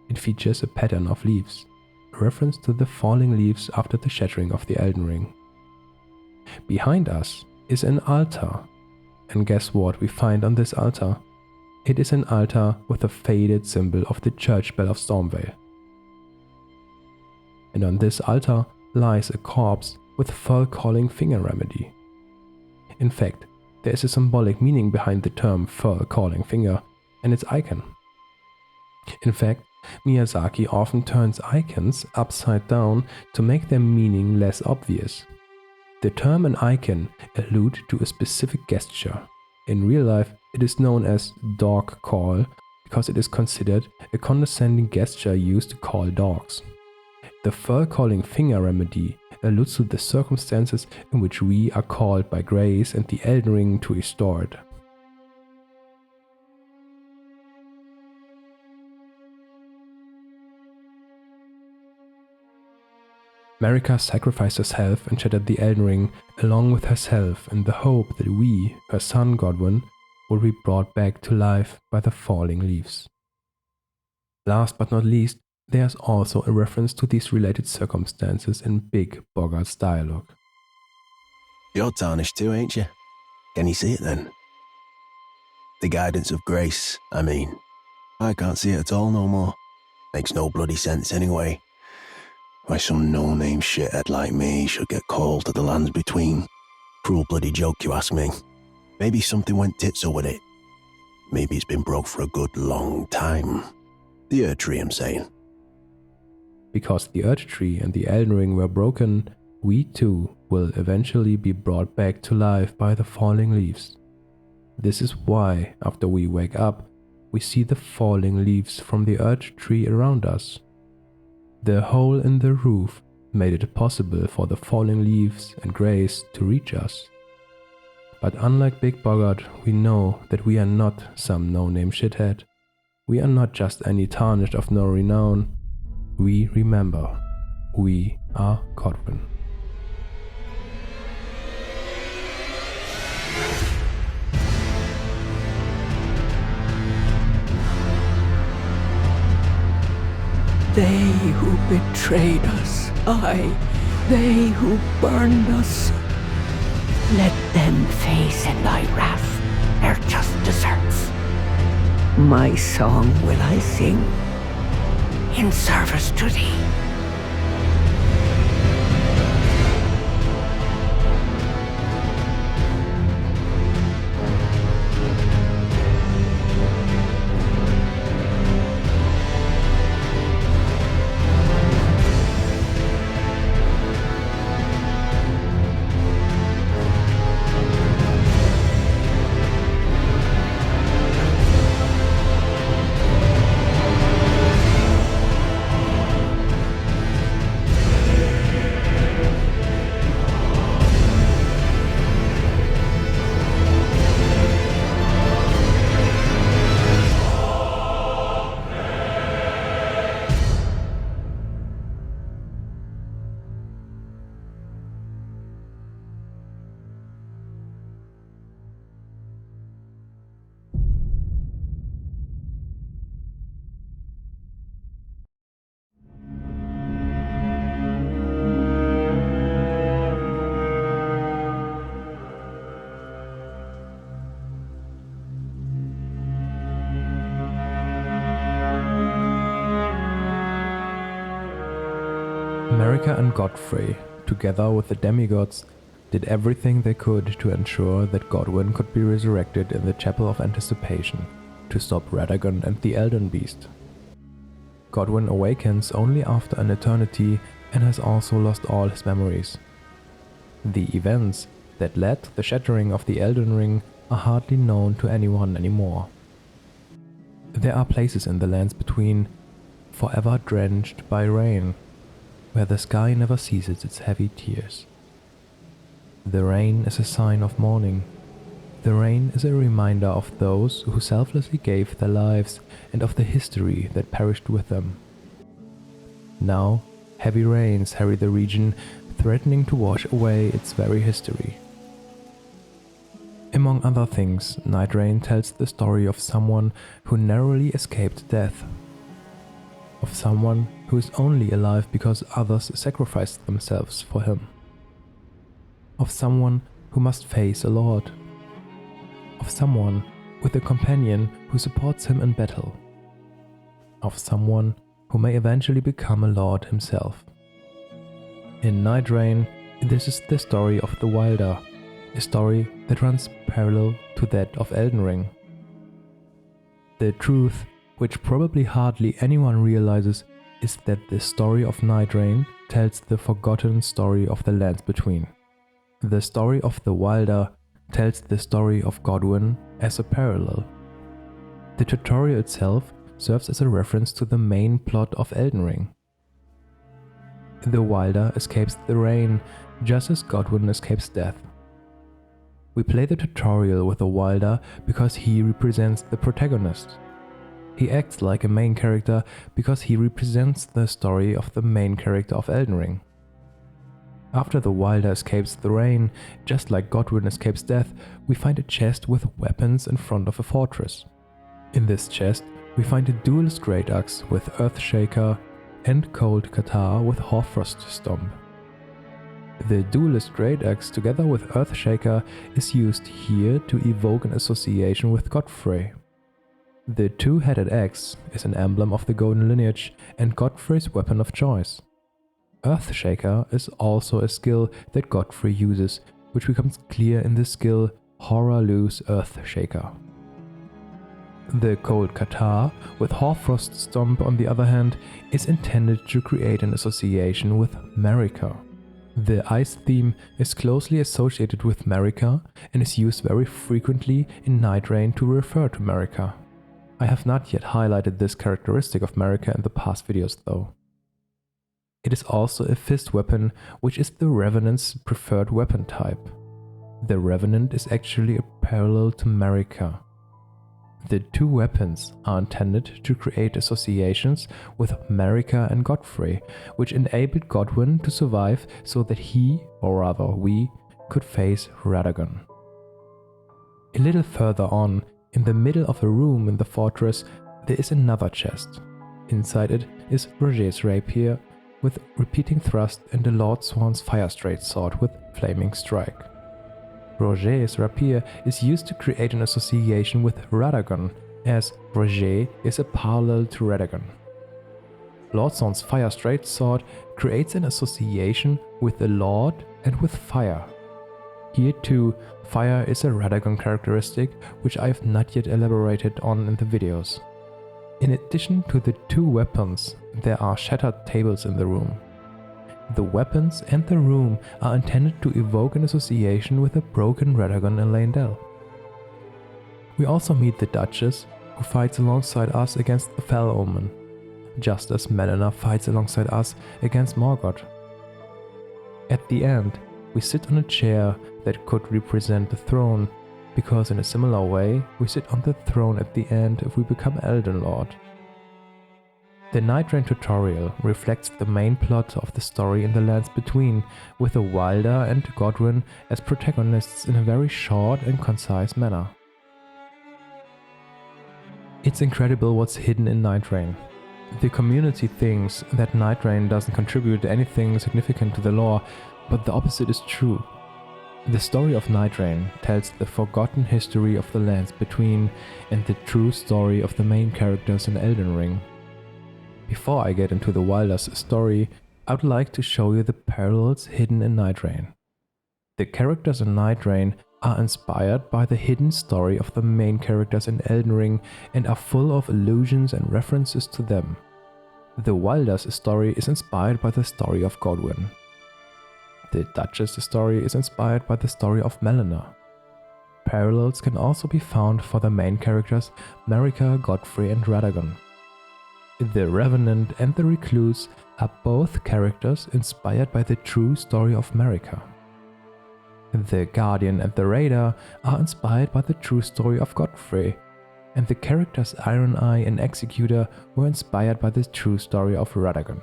It features a pattern of leaves, a reference to the falling leaves after the shattering of the Elden Ring. Behind us is an altar, and guess what we find on this altar? It is an altar with a faded symbol of the church bell of Stormveil. And on this altar lies a corpse with fur-calling finger remedy. In fact, there is a symbolic meaning behind the term fur-calling finger and its icon. In fact, Miyazaki often turns icons upside down to make their meaning less obvious. The term and icon allude to a specific gesture. In real life, it is known as dog call because it is considered a condescending gesture used to call dogs. The fur-calling finger remedy alludes to the circumstances in which we are called by grace and the Elden Ring to restore it. Marika sacrificed herself and shattered the Elden Ring along with herself in the hope that we, her son Godwyn, will be brought back to life by the falling leaves. Last but not least, there's also a reference to these related circumstances in Big Boggart's dialogue. You're tarnished too, ain't you? Can you see it then? The guidance of grace, I mean. I can't see it at all no more. Makes no bloody sense anyway. Why some no-name shithead like me should get called to the lands between. Cruel bloody joke, you ask me. Maybe something went tits-o with it. Maybe it's been broke for a good long time. The Earth Tree, I'm saying. Because the Earth Tree and the Elden Ring were broken, we too will eventually be brought back to life by the falling leaves. This is why, after we wake up, we see the falling leaves from the Earth Tree around us. The hole in the roof made it possible for the falling leaves and grace to reach us. But unlike Big Boggart, we know that we are not some no-name shithead. We are not just any tarnished of no renown. We remember. We are Godwyn. They who betrayed us, aye, they who burned us. Let them face in thy wrath their just deserts. My song will I sing in service to thee. Marika and Godfrey, together with the demigods, did everything they could to ensure that Godwyn could be resurrected in the Chapel of Anticipation to stop Radagon and the Elden Beast. Godwyn awakens only after an eternity and has also lost all his memories. The events that led to the shattering of the Elden Ring are hardly known to anyone anymore. There are places in the lands between, forever drenched by rain, where the sky never ceases its heavy tears. The rain is a sign of mourning. The rain is a reminder of those who selflessly gave their lives and of the history that perished with them. Now, heavy rains harry the region, threatening to wash away its very history. Among other things, NIGHTREIGN tells the story of someone who narrowly escaped death. Of someone who is only alive because others sacrificed themselves for him. Of someone who must face a lord. Of someone with a companion who supports him in battle. Of someone who may eventually become a lord himself. In NIGHTREIGN, this is the story of the Wylder, a story that runs parallel to that of Elden Ring. The truth, which probably hardly anyone realizes, is that the story of NIGHTREIGN tells the forgotten story of the lands between. The story of the Wylder tells the story of Godwyn as a parallel. The tutorial itself serves as a reference to the main plot of Elden Ring. The Wylder escapes the rain, just as Godwyn escapes death. We play the tutorial with the Wylder because he represents the protagonist. He acts like a main character because he represents the story of the main character of Elden Ring. After the Wylder escapes the rain, just like Godwyn escapes death, we find a chest with weapons in front of a fortress. In this chest, we find a duelist great axe with Earthshaker and cold Katar with Hoarfrost Stomp. The duelist great axe together with Earthshaker is used here to evoke an association with Godfrey. The two-headed axe is an emblem of the Golden Lineage and Godfrey's weapon of choice. Earthshaker is also a skill that Godfrey uses, which becomes clear in the skill Horror Loose Earthshaker. The cold Katar with Hoarfrost Stomp, on the other hand, is intended to create an association with Marika. The ice theme is closely associated with Marika and is used very frequently in NIGHTREIGN to refer to Marika. I have not yet highlighted this characteristic of Marika in the past videos though. It is also a fist weapon, which is the Revenant's preferred weapon type. The Revenant is actually a parallel to Marika. The two weapons are intended to create associations with Marika and Godfrey, which enabled Godwyn to survive so that he, or rather we, could face Radagon. A little further on, in the middle of a room in the fortress, there is another chest. Inside it is Roger's rapier with repeating thrust and the Lord Swan's Firestraight sword with flaming strike. Roger's rapier is used to create an association with Radagon, as Roger is a parallel to Radagon. Lord Swan's Firestraight sword creates an association with the Lord and with fire. Here too, fire is a Radagon characteristic which I have not yet elaborated on in the videos. In addition to the two weapons, there are shattered tables in the room. The weapons and the room are intended to evoke an association with a broken Radagon in Leyndell. We also meet the Duchess, who fights alongside us against the Fell Omen, just as Melina fights alongside us against Morgoth. At the end, we sit on a chair that could represent the throne, because in a similar way, we sit on the throne at the end if we become Elden Lord. The NIGHTREIGN tutorial reflects the main plot of the story in the Lands Between, with the Wylder and Godwyn as protagonists in a very short and concise manner. It's incredible what's hidden in NIGHTREIGN. The community thinks that NIGHTREIGN doesn't contribute anything significant to the lore, but the opposite is true. The story of NIGHTREIGN tells the forgotten history of the Lands Between and the true story of the main characters in Elden Ring. Before I get into the Wylder's story, I would like to show you the parallels hidden in NIGHTREIGN. The characters in NIGHTREIGN are inspired by the hidden story of the main characters in Elden Ring and are full of allusions and references to them. The Wylder's story is inspired by the story of Godwyn. The Duchess' story is inspired by the story of Melina. Parallels can also be found for the main characters Marika, Godfrey and Radagon. The Revenant and the Recluse are both characters inspired by the true story of Marika. The Guardian and the Raider are inspired by the true story of Godfrey, and the characters Iron Eye and Executor were inspired by the true story of Radagon.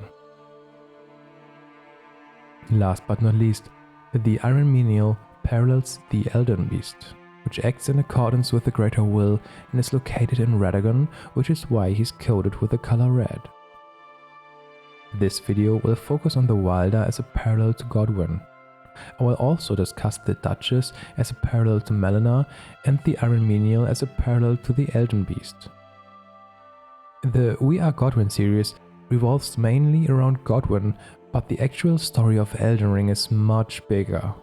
Last but not least, the Iron Menial parallels the Elden Beast, which acts in accordance with the Greater Will and is located in Radagon, which is why he's coded with the color red. This video will focus on the Wylder as a parallel to Godwyn. I will also discuss the Duchess as a parallel to Melina and the Iron Menial as a parallel to the Elden Beast. The We Are Godwyn series revolves mainly around Godwyn, but the actual story of Elden Ring is much bigger.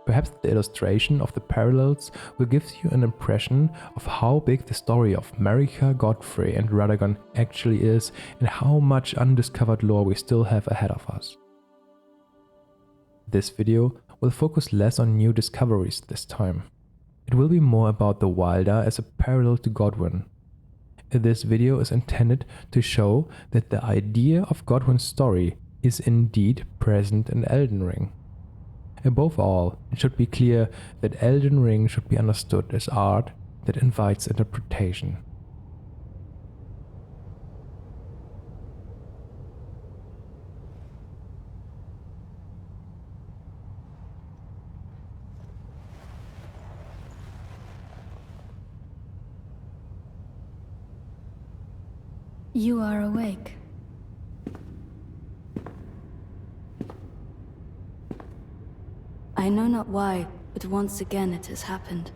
Perhaps the illustration of the parallels will give you an impression of how big the story of Marika, Godfrey and Radagon actually is and how much undiscovered lore we still have ahead of us. This video will focus less on new discoveries this time. It will be more about the Wylder as a parallel to Godwyn. This video is intended to show that the idea of Godwyn's story is indeed present in Elden Ring. Above all, it should be clear that Elden Ring should be understood as art that invites interpretation. You are awake. I know not why, but once again it has happened.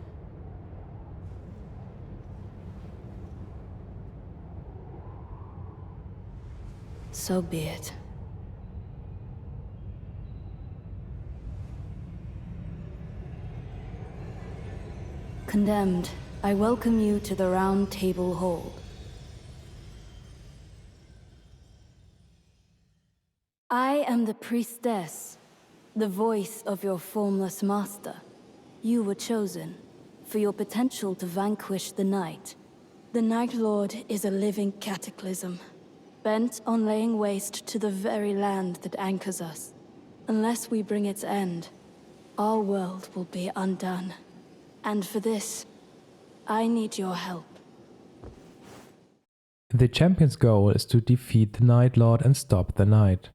So be it. Condemned, I welcome you to the Round Table Hold. I am the priestess, the voice of your formless master. You were chosen for your potential to vanquish the night. The Night Lord is a living cataclysm, bent on laying waste to the very land that anchors us. Unless we bring its end, our world will be undone. And for this, I need your help. The champion's goal is to defeat the Night Lord and stop the night.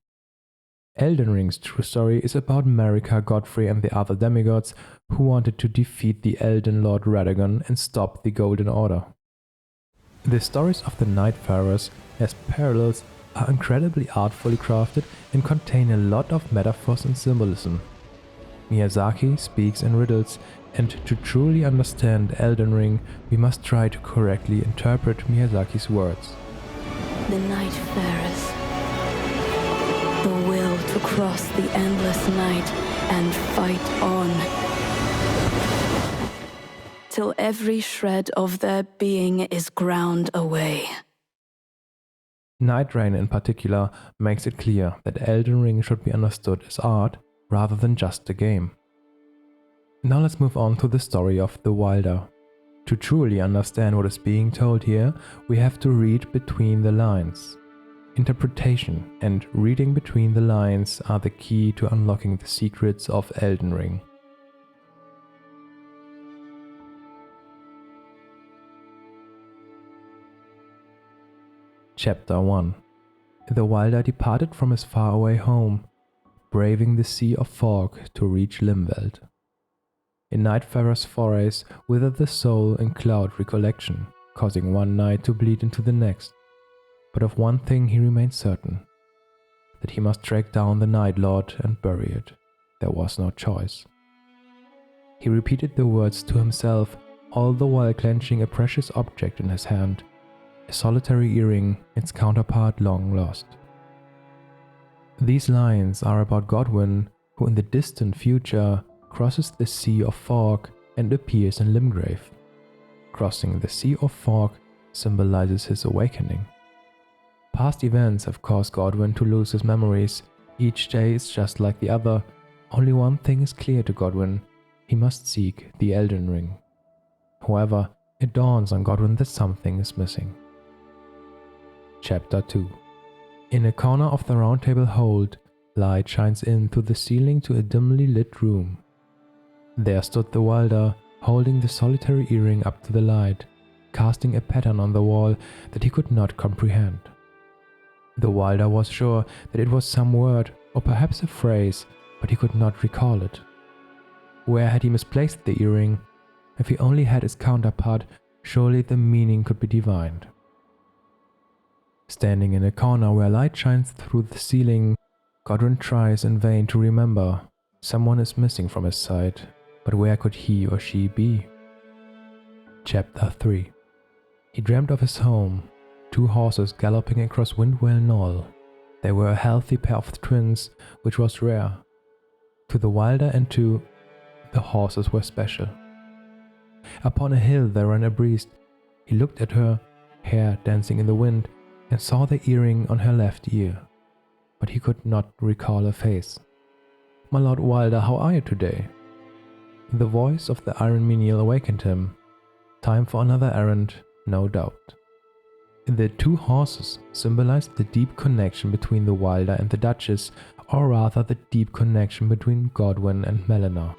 Elden Ring's true story is about Marika, Godfrey and the other demigods who wanted to defeat the Elden Lord Radagon and stop the Golden Order. The stories of the Nightfarers as parallels are incredibly artfully crafted and contain a lot of metaphors and symbolism. Miyazaki speaks in riddles, and to truly understand Elden Ring, we must try to correctly interpret Miyazaki's words. The Nightfarers. The will to cross the endless night and fight on. Till every shred of their being is ground away. NIGHTREIGN in particular makes it clear that Elden Ring should be understood as art rather than just a game. Now let's move on to the story of the Wylder. To truly understand what is being told here, we have to read between the lines. Interpretation and reading between the lines are the key to unlocking the secrets of Elden Ring. Chapter 1. The Wylder departed from his faraway home, braving the sea of fog to reach Limveld. In Nightfarer's forays withered the soul in cloud recollection, causing one night to bleed into the next. But of one thing he remained certain, that he must track down the Night Lord and bury it. There was no choice. He repeated the words to himself, all the while clenching a precious object in his hand, a solitary earring, its counterpart long lost. These lines are about Godwyn, who in the distant future crosses the Sea of Fog and appears in Limgrave. Crossing the Sea of Fog symbolizes his awakening. Past events have caused Godwyn to lose his memories. Each day is just like the other. Only one thing is clear to Godwyn: he must seek the Elden Ring. However, it dawns on Godwyn that something is missing. Chapter 2. In a corner of the Round Table hold, light shines in through the ceiling to a dimly lit room. There stood the Wylder, holding the solitary earring up to the light, casting a pattern on the wall that he could not comprehend. The Wylder was sure that it was some word, or perhaps a phrase, but he could not recall it. Where had he misplaced the earring? If he only had its counterpart, surely the meaning could be divined. Standing in a corner where light shines through the ceiling, Godwyn tries in vain to remember. Someone is missing from his sight, but where could he or she be? Chapter 3. He dreamt of his home, 2 horses galloping across Windwell Knoll. They were a healthy pair of twins, which was rare. To the Wylder and to the horses were special. Upon a hill there ran a priest. He looked at her, hair dancing in the wind, and saw the earring on her left ear, but he could not recall her face. "My Lord Wylder, how are you today?" The voice of the Iron Menial awakened him. Time for another errand, no doubt. The 2 horses symbolized the deep connection between the Wylder and the Duchess, or rather the deep connection between Godwyn and Melina.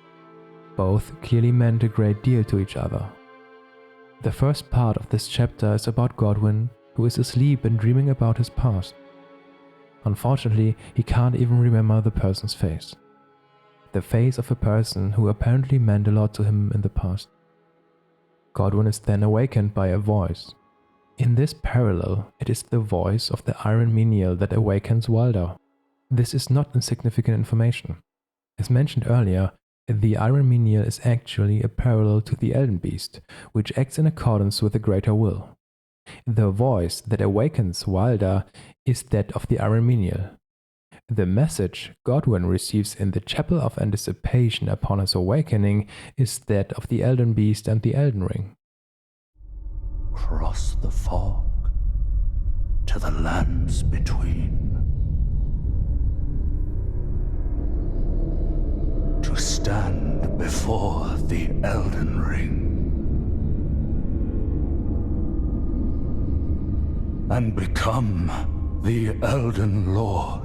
Both clearly meant a great deal to each other. The first part of this chapter is about Godwyn, who is asleep and dreaming about his past. Unfortunately, he can't even remember the person's face. The face of a person who apparently meant a lot to him in the past. Godwyn is then awakened by a voice. In this parallel, it is the voice of the Iron Menial that awakens Wylder. This is not insignificant information. As mentioned earlier, the Iron Menial is actually a parallel to the Elden Beast, which acts in accordance with a greater will. The voice that awakens Wylder is that of the Iron Menial. The message Godwyn receives in the Chapel of Anticipation upon his awakening is that of the Elden Beast and the Elden Ring. Cross the fog to the lands between, to stand before the Elden Ring and become the Elden Lord.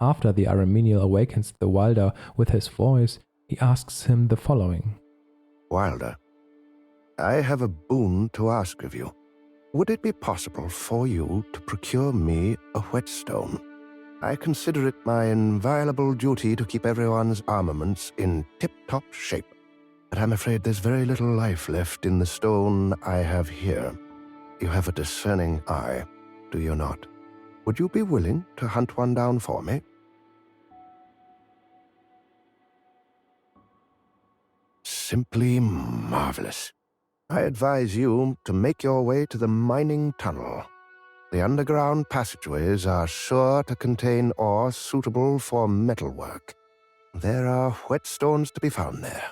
After the Armenial awakens the Wylder with his voice, he asks him the following. Wylder, I have a boon to ask of you. Would it be possible for you to procure me a whetstone? I consider it my inviolable duty to keep everyone's armaments in tip-top shape, but I'm afraid there's very little life left in the stone I have here. You have a discerning eye, do you not? Would you be willing to hunt one down for me? Simply marvelous. I advise you to make your way to the mining tunnel. The underground passageways are sure to contain ore suitable for metalwork. There are whetstones to be found there,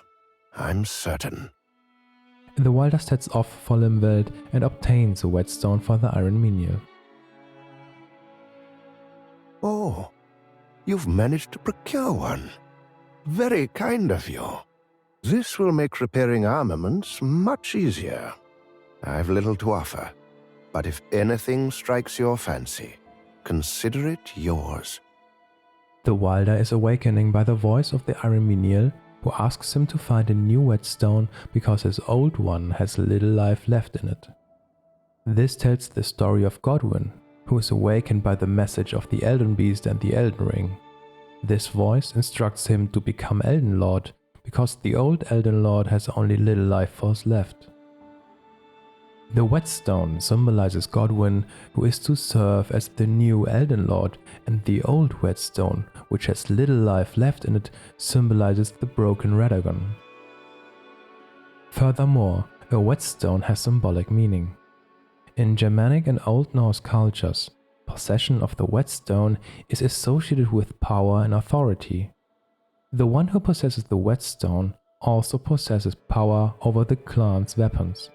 I'm certain. The Wylder sets off for Limveld and obtains a whetstone for the Iron Menial. Oh, you've managed to procure one. Very kind of you. This will make repairing armaments much easier. I've little to offer, but if anything strikes your fancy, consider it yours. The Wylder is awakening by the voice of the Iron Menial, who asks him to find a new whetstone because his old one has little life left in it. This tells the story of Godwyn, who is awakened by the message of the Elden Beast and the Elden Ring. This voice instructs him to become Elden Lord, because the old Elden Lord has only little life force left. The whetstone symbolizes Godwyn, who is to serve as the new Elden Lord, and the old whetstone, which has little life left in it, symbolizes the broken Radagon. Furthermore, a whetstone has symbolic meaning. In Germanic and Old Norse cultures, possession of the whetstone is associated with power and authority. The one who possesses the whetstone also possesses power over the clan's weapons.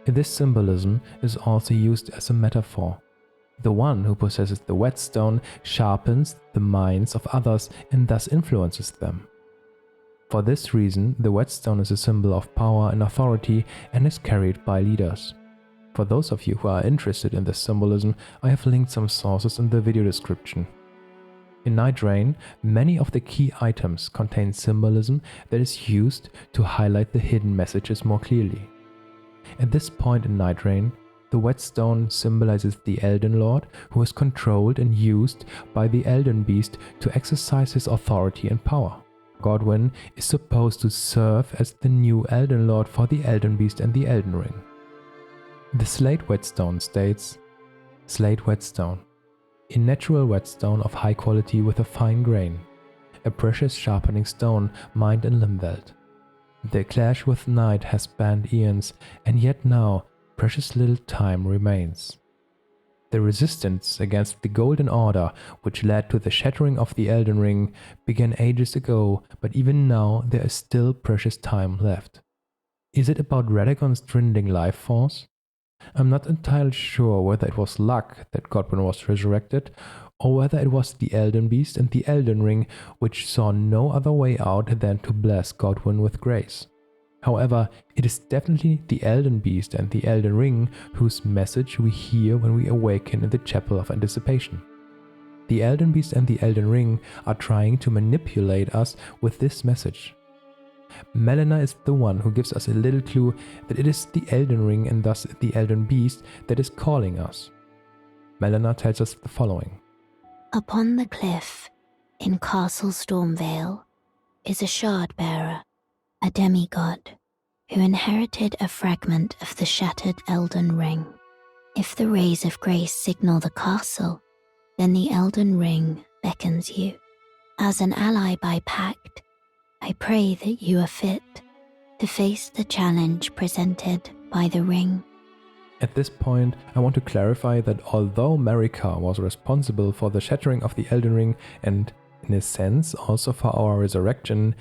This symbolism is also used as a metaphor. The one who possesses the whetstone sharpens the minds of others and thus influences them. For this reason, the whetstone is a symbol of power and authority and is carried by leaders. For those of you who are interested in this symbolism, I have linked some sources in the video description. In NIGHTREIGN, many of the key items contain symbolism that is used to highlight the hidden messages more clearly. At this point in NIGHTREIGN, the whetstone symbolizes the Elden Lord, who is controlled and used by the Elden Beast to exercise his authority and power. Godwyn is supposed to serve as the new Elden Lord for the Elden Beast and the Elden Ring. The Slate Whetstone states, Slate Whetstone, a natural whetstone of high quality with a fine grain, a precious sharpening stone mined in Limveld. The clash with night has spanned eons, and yet now precious little time remains. The resistance against the Golden Order, which led to the shattering of the Elden Ring, began ages ago, but even now there is still precious time left. Is it about Radagon's dwindling life force? I'm not entirely sure whether it was luck that Godwyn was resurrected, or whether it was the Elden Beast and the Elden Ring which saw no other way out than to bless Godwyn with grace. However, it is definitely the Elden Beast and the Elden Ring whose message we hear when we awaken in the Chapel of Anticipation. The Elden Beast and the Elden Ring are trying to manipulate us with this message. Melina is the one who gives us a little clue that it is the Elden Ring and thus the Elden Beast that is calling us. Melina tells us the following. Upon the cliff, in Castle Stormveil, is a shard-bearer, a demigod, who inherited a fragment of the shattered Elden Ring. If the rays of grace signal the castle, then the Elden Ring beckons you. As an ally by pact, I pray that you are fit to face the challenge presented by the ring. At this point, I want to clarify that although Marika was responsible for the shattering of the Elden Ring and, in a sense, also for our resurrection,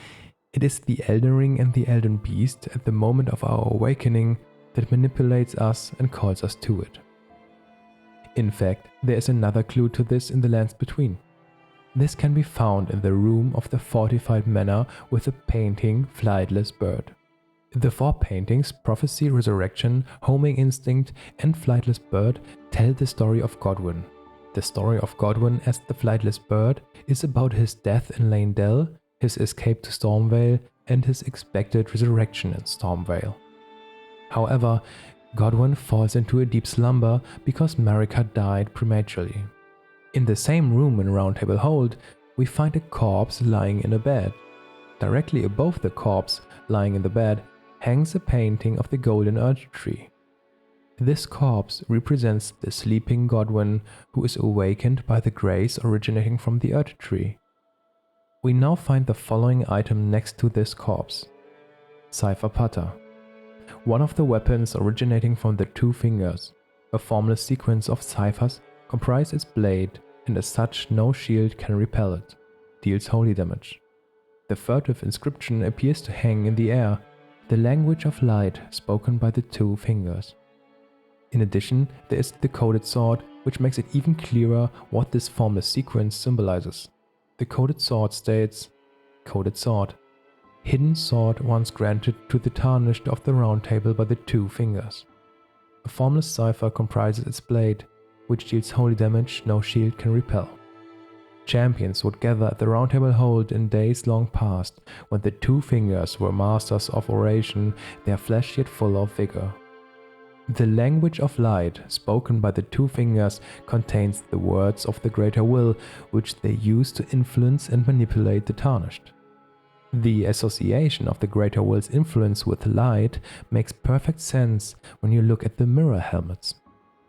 it is the Elden Ring and the Elden Beast at the moment of our awakening that manipulates us and calls us to it. In fact, there is another clue to this in the lands between. This can be found in the room of the fortified manor with the painting Flightless Bird. The four paintings, Prophecy, Resurrection, Homing Instinct and Flightless Bird, tell the story of Godwyn, The story of Godwyn as the Flightless Bird is about his death in Lane Dell, his escape to Stormveil, and his expected resurrection in Stormveil. However, Godwyn falls into a deep slumber because Marika died prematurely. In the same room in Roundtable Hold, we find a corpse lying in a bed. Directly above the corpse, lying in the bed, hangs a painting of the Golden Erd Tree. This corpse represents the sleeping Godwyn who is awakened by the grace originating from the Erd Tree. We now find the following item next to this corpse: Cipher Pata, one of the weapons originating from the two fingers. A formless sequence of ciphers comprise its blade, and as such no shield can repel it, deals holy damage. The furtive inscription appears to hang in the air, the language of light spoken by the two fingers. In addition, there is the coded sword, which makes it even clearer what this formless sequence symbolizes. The coded sword states, "Coded sword, hidden sword once granted to the tarnished of the Round Table by the two fingers." A formless cipher comprises its blade, which deals holy damage no shield can repel. Champions would gather at the Round Table Hold in days long past, when the two fingers were masters of oration, their flesh yet full of vigor. The language of light, spoken by the two fingers, contains the words of the greater will, which they use to influence and manipulate the tarnished. The association of the greater will's influence with light makes perfect sense when you look at the mirror helmets.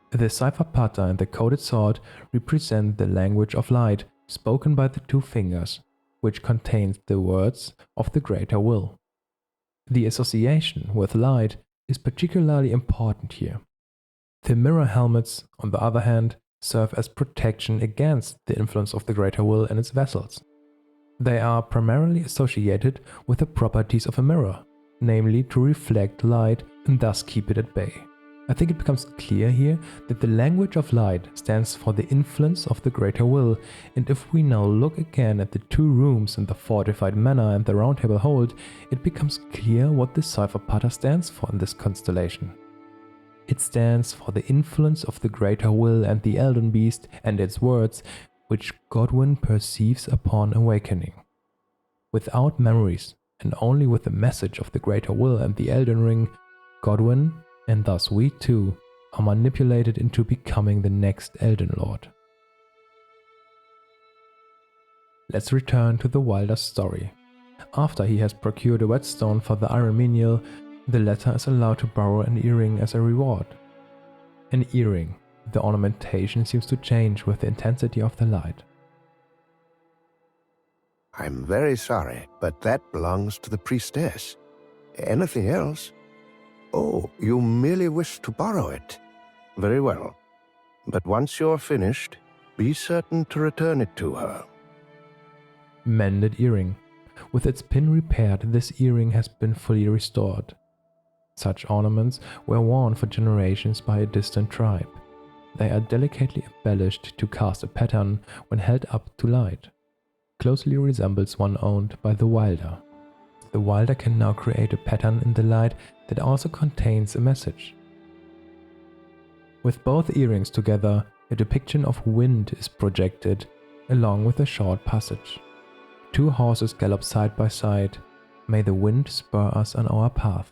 The Cipher Pata and the coded sword represent the language of light, spoken by the two fingers, which contains the words of the greater will. The association with light is particularly important here. The mirror helmets, on the other hand, serve as protection against the influence of the greater will and its vessels. They are primarily associated with the properties of a mirror, namely to reflect light and thus keep it at bay. I think it becomes clear here that the language of light stands for the influence of the greater will, and if we now look again at the two rooms in the fortified manor and the Round Table Hold, it becomes clear what the Cipher Pata stands for in this constellation. It stands for the influence of the greater will and the Elden Beast and its words, which Godwyn perceives upon awakening. Without memories, and only with the message of the greater will and the Elden Ring, Godwyn, and thus we too, are manipulated into becoming the next Elden Lord. Let's return to the Wylder's story. After he has procured a whetstone for the Iron Menial, the latter is allowed to borrow an earring as a reward. An earring. The ornamentation seems to change with the intensity of the light. I'm very sorry, but that belongs to the priestess. Anything else? Oh, you merely wish to borrow it. Very well. But once you're finished, be certain to return it to her. Mended earring. With its pin repaired, this earring has been fully restored. Such ornaments were worn for generations by a distant tribe. They are delicately embellished to cast a pattern when held up to light. Closely resembles one owned by the Wylder. The Wylder can now create a pattern in the light that also contains a message. With both earrings together, a depiction of wind is projected, along with a short passage. Two horses gallop side by side. May the wind spur us on our path.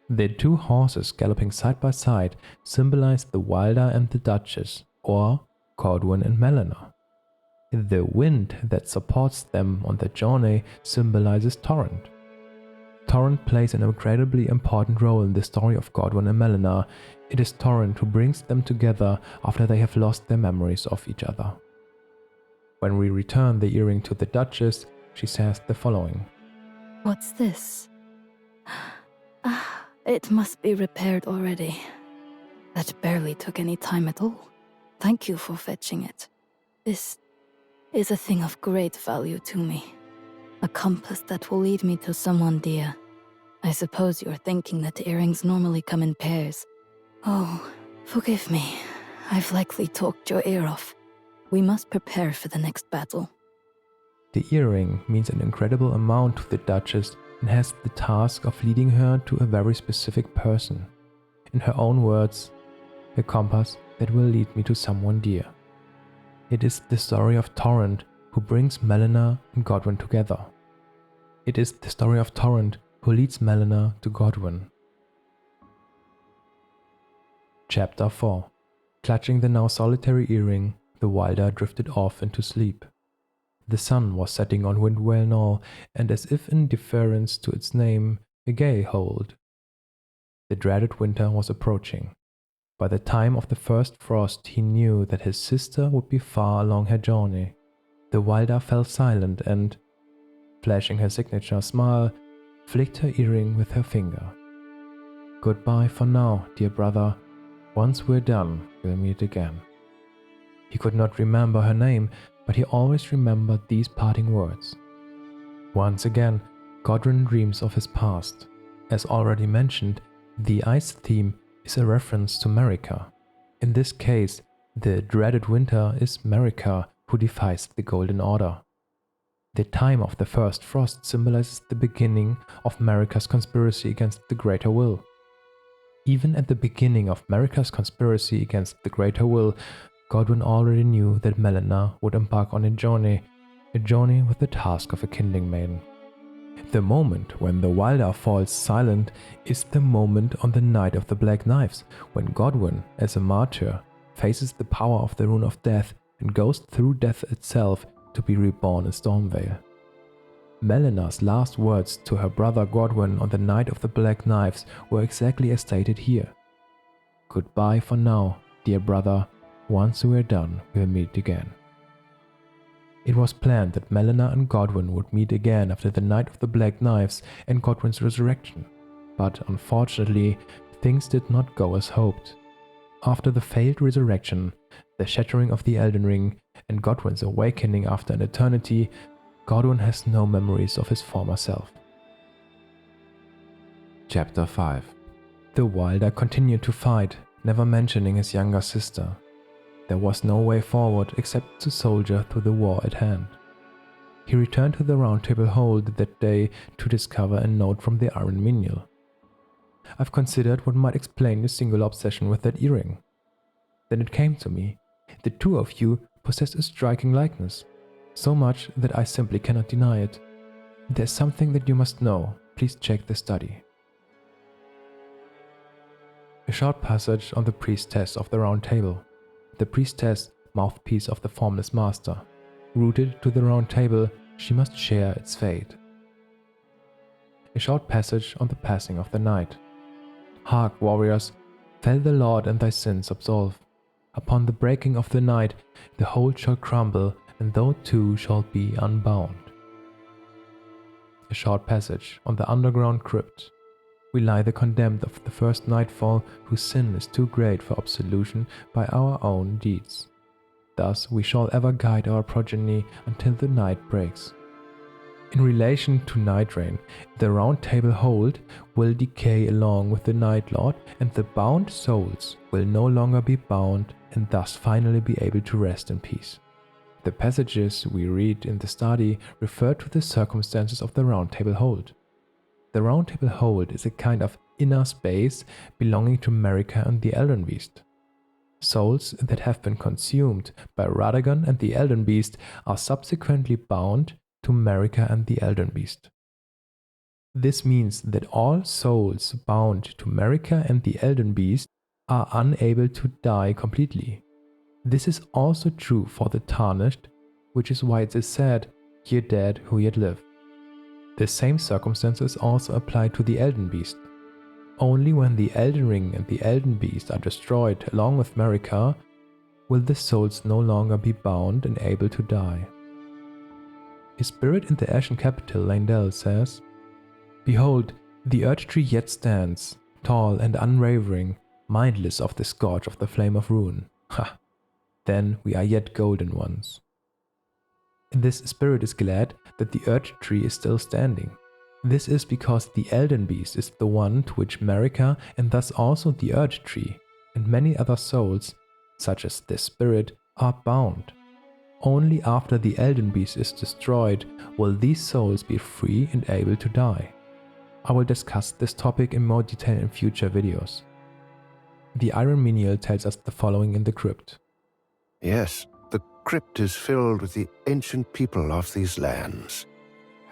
The two horses galloping side by side symbolize the Wylder and the Duchess, or Godwyn and Melina. The wind that supports them on their journey symbolizes Torrent. Torrent plays an incredibly important role in the story of Godwyn and Melina. It is Torrent who brings them together after they have lost their memories of each other. When we return the earring to the Duchess, she says the following. What's this? It must be repaired already. That barely took any time at all. Thank you for fetching it. This is a thing of great value to me. A compass that will lead me to someone dear. I suppose you're thinking that earrings normally come in pairs. Oh, forgive me. I've likely talked your ear off. We must prepare for the next battle. The earring means an incredible amount to the Duchess and has the task of leading her to a very specific person. In her own words, a compass that will lead me to someone dear. It is the story of Torrent who brings Melina and Godwyn together. It is the story of Torrent who leads Melina to Godwyn. Chapter 4. Clutching the now solitary earring, the Wylder drifted off into sleep. The sun was setting on Windwale Knoll, and as if in deference to its name, a gale hold. The dreaded winter was approaching. By the time of the first frost, he knew that his sister would be far along her journey. The Wylder fell silent and, flashing her signature smile, flicked her earring with her finger. "Goodbye for now, dear brother. Once we're done, we'll meet again." He could not remember her name, but he always remembered these parting words. Once again, Godwyn dreams of his past. As already mentioned, the ice theme is a reference to Marika. In this case, the dreaded winter is Marika who defies the Golden Order. The time of the first frost symbolizes the beginning of Marika's conspiracy against the Greater Will. Even at the beginning of Marika's conspiracy against the Greater Will, Godwyn already knew that Melina would embark on a journey with the task of a kindling maiden. The moment when the Wylder falls silent is the moment on the night of the Black Knives, when Godwyn, as a martyr, faces the power of the Rune of Death and goes through death itself to be reborn in Stormveil. Melina's last words to her brother Godwyn on the night of the Black Knives were exactly as stated here. "Goodbye for now, dear brother. Once we're done, we'll meet again." It was planned that Melina and Godwyn would meet again after the night of the Black Knives and Godwyn's resurrection, but unfortunately, things did not go as hoped. After the failed resurrection, the shattering of the Elden Ring, and Godwyn's awakening after an eternity, Godwyn has no memories of his former self. Chapter 5. The Wylder continued to fight, never mentioning his younger sister. There was no way forward except to soldier through the war at hand. He returned to the Round Table Hold that day to discover a note from the Iron Menial. "I've considered what might explain your singular obsession with that earring. Then it came to me. The two of you possess a striking likeness, so much that I simply cannot deny it. There's something that you must know. Please check the study." A short passage on the priestess of the Round Table. The priestess, mouthpiece of the formless master. Rooted to the Round Table, she must share its fate. A short passage on the passing of the night. "Hark, warriors, fell the Lord and thy sins absolve. Upon the breaking of the night, the hold shall crumble, and thou too shalt be unbound." A short passage on the underground crypt. "We lie the condemned of the first nightfall, whose sin is too great for absolution by our own deeds. Thus we shall ever guide our progeny until the night breaks." In relation to NIGHTREIGN, the Round Table Hold will decay along with the Night Lord, and the bound souls will no longer be bound and thus finally be able to rest in peace. The passages we read in the study refer to the circumstances of the Round Table Hold. The Round Table Hold is a kind of inner space belonging to Marika and the Elden Beast. Souls that have been consumed by Radagon and the Elden Beast are subsequently bound to Marika and the Elden Beast. This means that all souls bound to Marika and the Elden Beast are unable to die completely. This is also true for the Tarnished, which is why it is said, "Ye dead who yet live." The same circumstances also apply to the Elden Beast. Only when the Elden Ring and the Elden Beast are destroyed along with Marika will the souls no longer be bound and able to die. A spirit in the Ashen capital, Leyndell, says, "Behold, the Earth Tree yet stands, tall and unwavering, mindless of the scourge of the flame of ruin. Ha! Then we are yet golden ones." This spirit is glad that the Earth Tree is still standing. This is because the Elden Beast is the one to which Marika and thus also the Earth Tree and many other souls, such as this spirit, are bound. Only after the Elden Beast is destroyed will these souls be free and able to die. I will discuss this topic in more detail in future videos. The Iron Menial tells us the following in the crypt. Yes, the crypt is filled with the ancient people of these lands.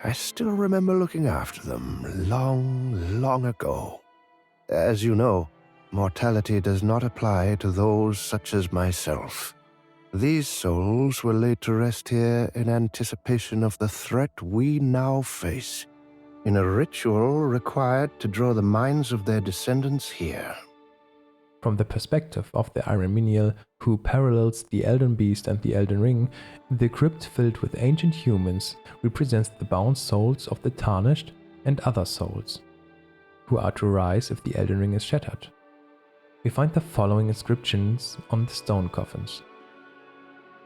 I still remember looking after them long, long ago. As you know, mortality does not apply to those such as myself. These souls were laid to rest here in anticipation of the threat we now face, in a ritual required to draw the minds of their descendants here. From the perspective of the Iremenial, who parallels the Elden Beast and the Elden Ring, the crypt filled with ancient humans represents the bound souls of the Tarnished and other souls, who are to rise if the Elden Ring is shattered. We find the following inscriptions on the stone coffins.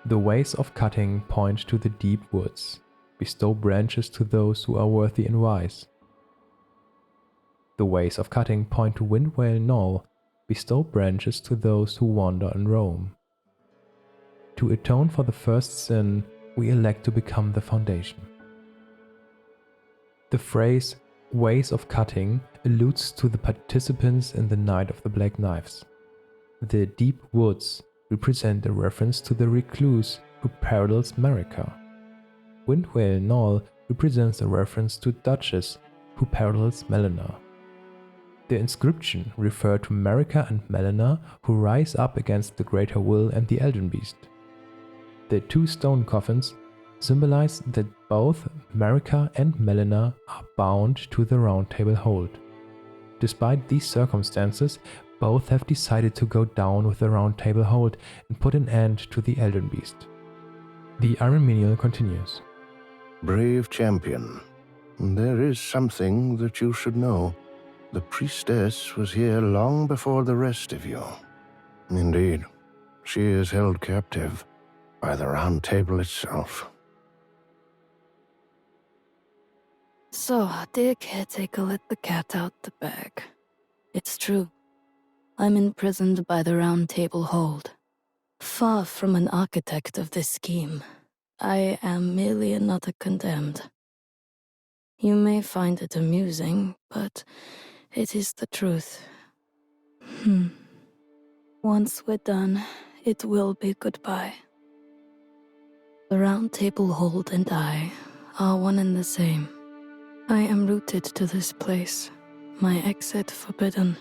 The ways of cutting point to the deep woods. Bestow branches to those who are worthy and wise. The ways of cutting point to Windwale Knoll. Bestow branches to those who wander and roam. To atone for the first sin, we elect to become the foundation. The phrase ways of cutting alludes to the participants in the Night of the Black Knives. The deep woods represent a reference to the recluse who parallels Marika. Windwale Knoll represents a reference to Duchess who parallels Melina. The inscription referred to Marika and Melina who rise up against the Greater Will and the Elden Beast. The two stone coffins symbolize that both Marika and Melina are bound to the Round Table Hold. Despite these circumstances, both have decided to go down with the Round Table Hold and put an end to the Elden Beast. The Iremenial continues. Brave champion, there is something that you should know. The priestess was here long before the rest of you. Indeed, she is held captive by the Round Table itself. So, dear caretaker let the cat out the bag. It's true. I'm imprisoned by the Round Table Hold. Far from an architect of this scheme, I am merely another condemned. You may find it amusing, but it is the truth. Once we're done, it will be goodbye. The Round Table Hold and I are one and the same. I am rooted to this place, my exit forbidden.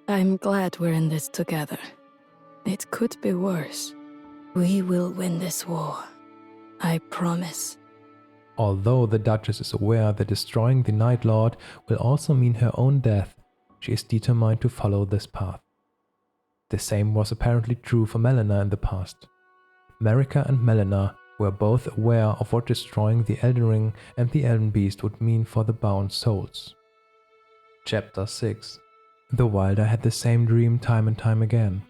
I'm glad we're in this together. It could be worse. We will win this war. I promise. Although the Duchess is aware that destroying the Night Lord will also mean her own death, she is determined to follow this path. The same was apparently true for Melina in the past. Marika and Melina were both aware of what destroying the Elden Ring and the Elden Beast would mean for the bound souls. Chapter 6. The Wylder had the same dream time and time again.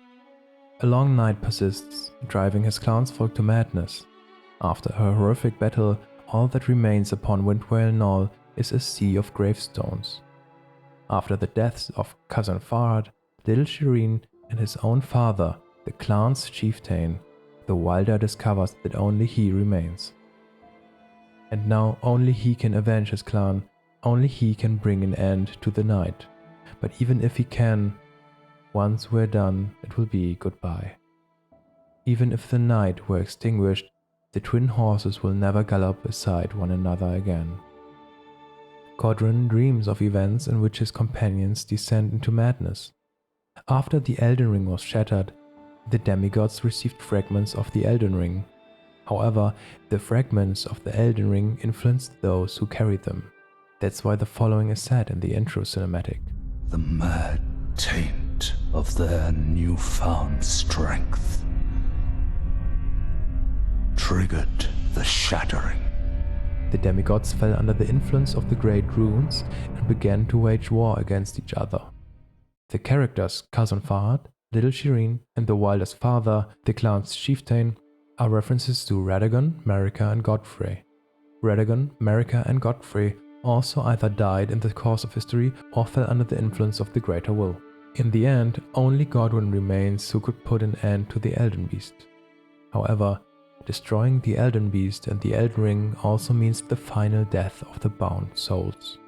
A long night persists, driving his clansfolk to madness. After a horrific battle, all that remains upon Windwale Knoll is a sea of gravestones. After the deaths of cousin Farad, little Shireen, and his own father, the clan's chieftain, the Wylder discovers that only he remains. And now only he can avenge his clan, only he can bring an end to the night. But even if he can, once we're done, it will be goodbye. Even if the night were extinguished, the twin horses will never gallop beside one another again. Godwyn dreams of events in which his companions descend into madness. After the Elden Ring was shattered, the demigods received fragments of the Elden Ring. However, the fragments of the Elden Ring influenced those who carried them. That's why the following is said in the intro cinematic. The mad taint of their newfound strength triggered the Shattering. The demigods fell under the influence of the great runes and began to wage war against each other. The characters cousin Farad, little Shireen, and the Wylder's father, the clan's chieftain, are references to Radagon, Marika, and Godfrey. Radagon, Marika, and Godfrey also either died in the course of history or fell under the influence of the Greater Will. In the end, only Godwyn remains who could put an end to the Elden Beast. However, destroying the Elden Beast and the Elden Ring also means the final death of the bound souls.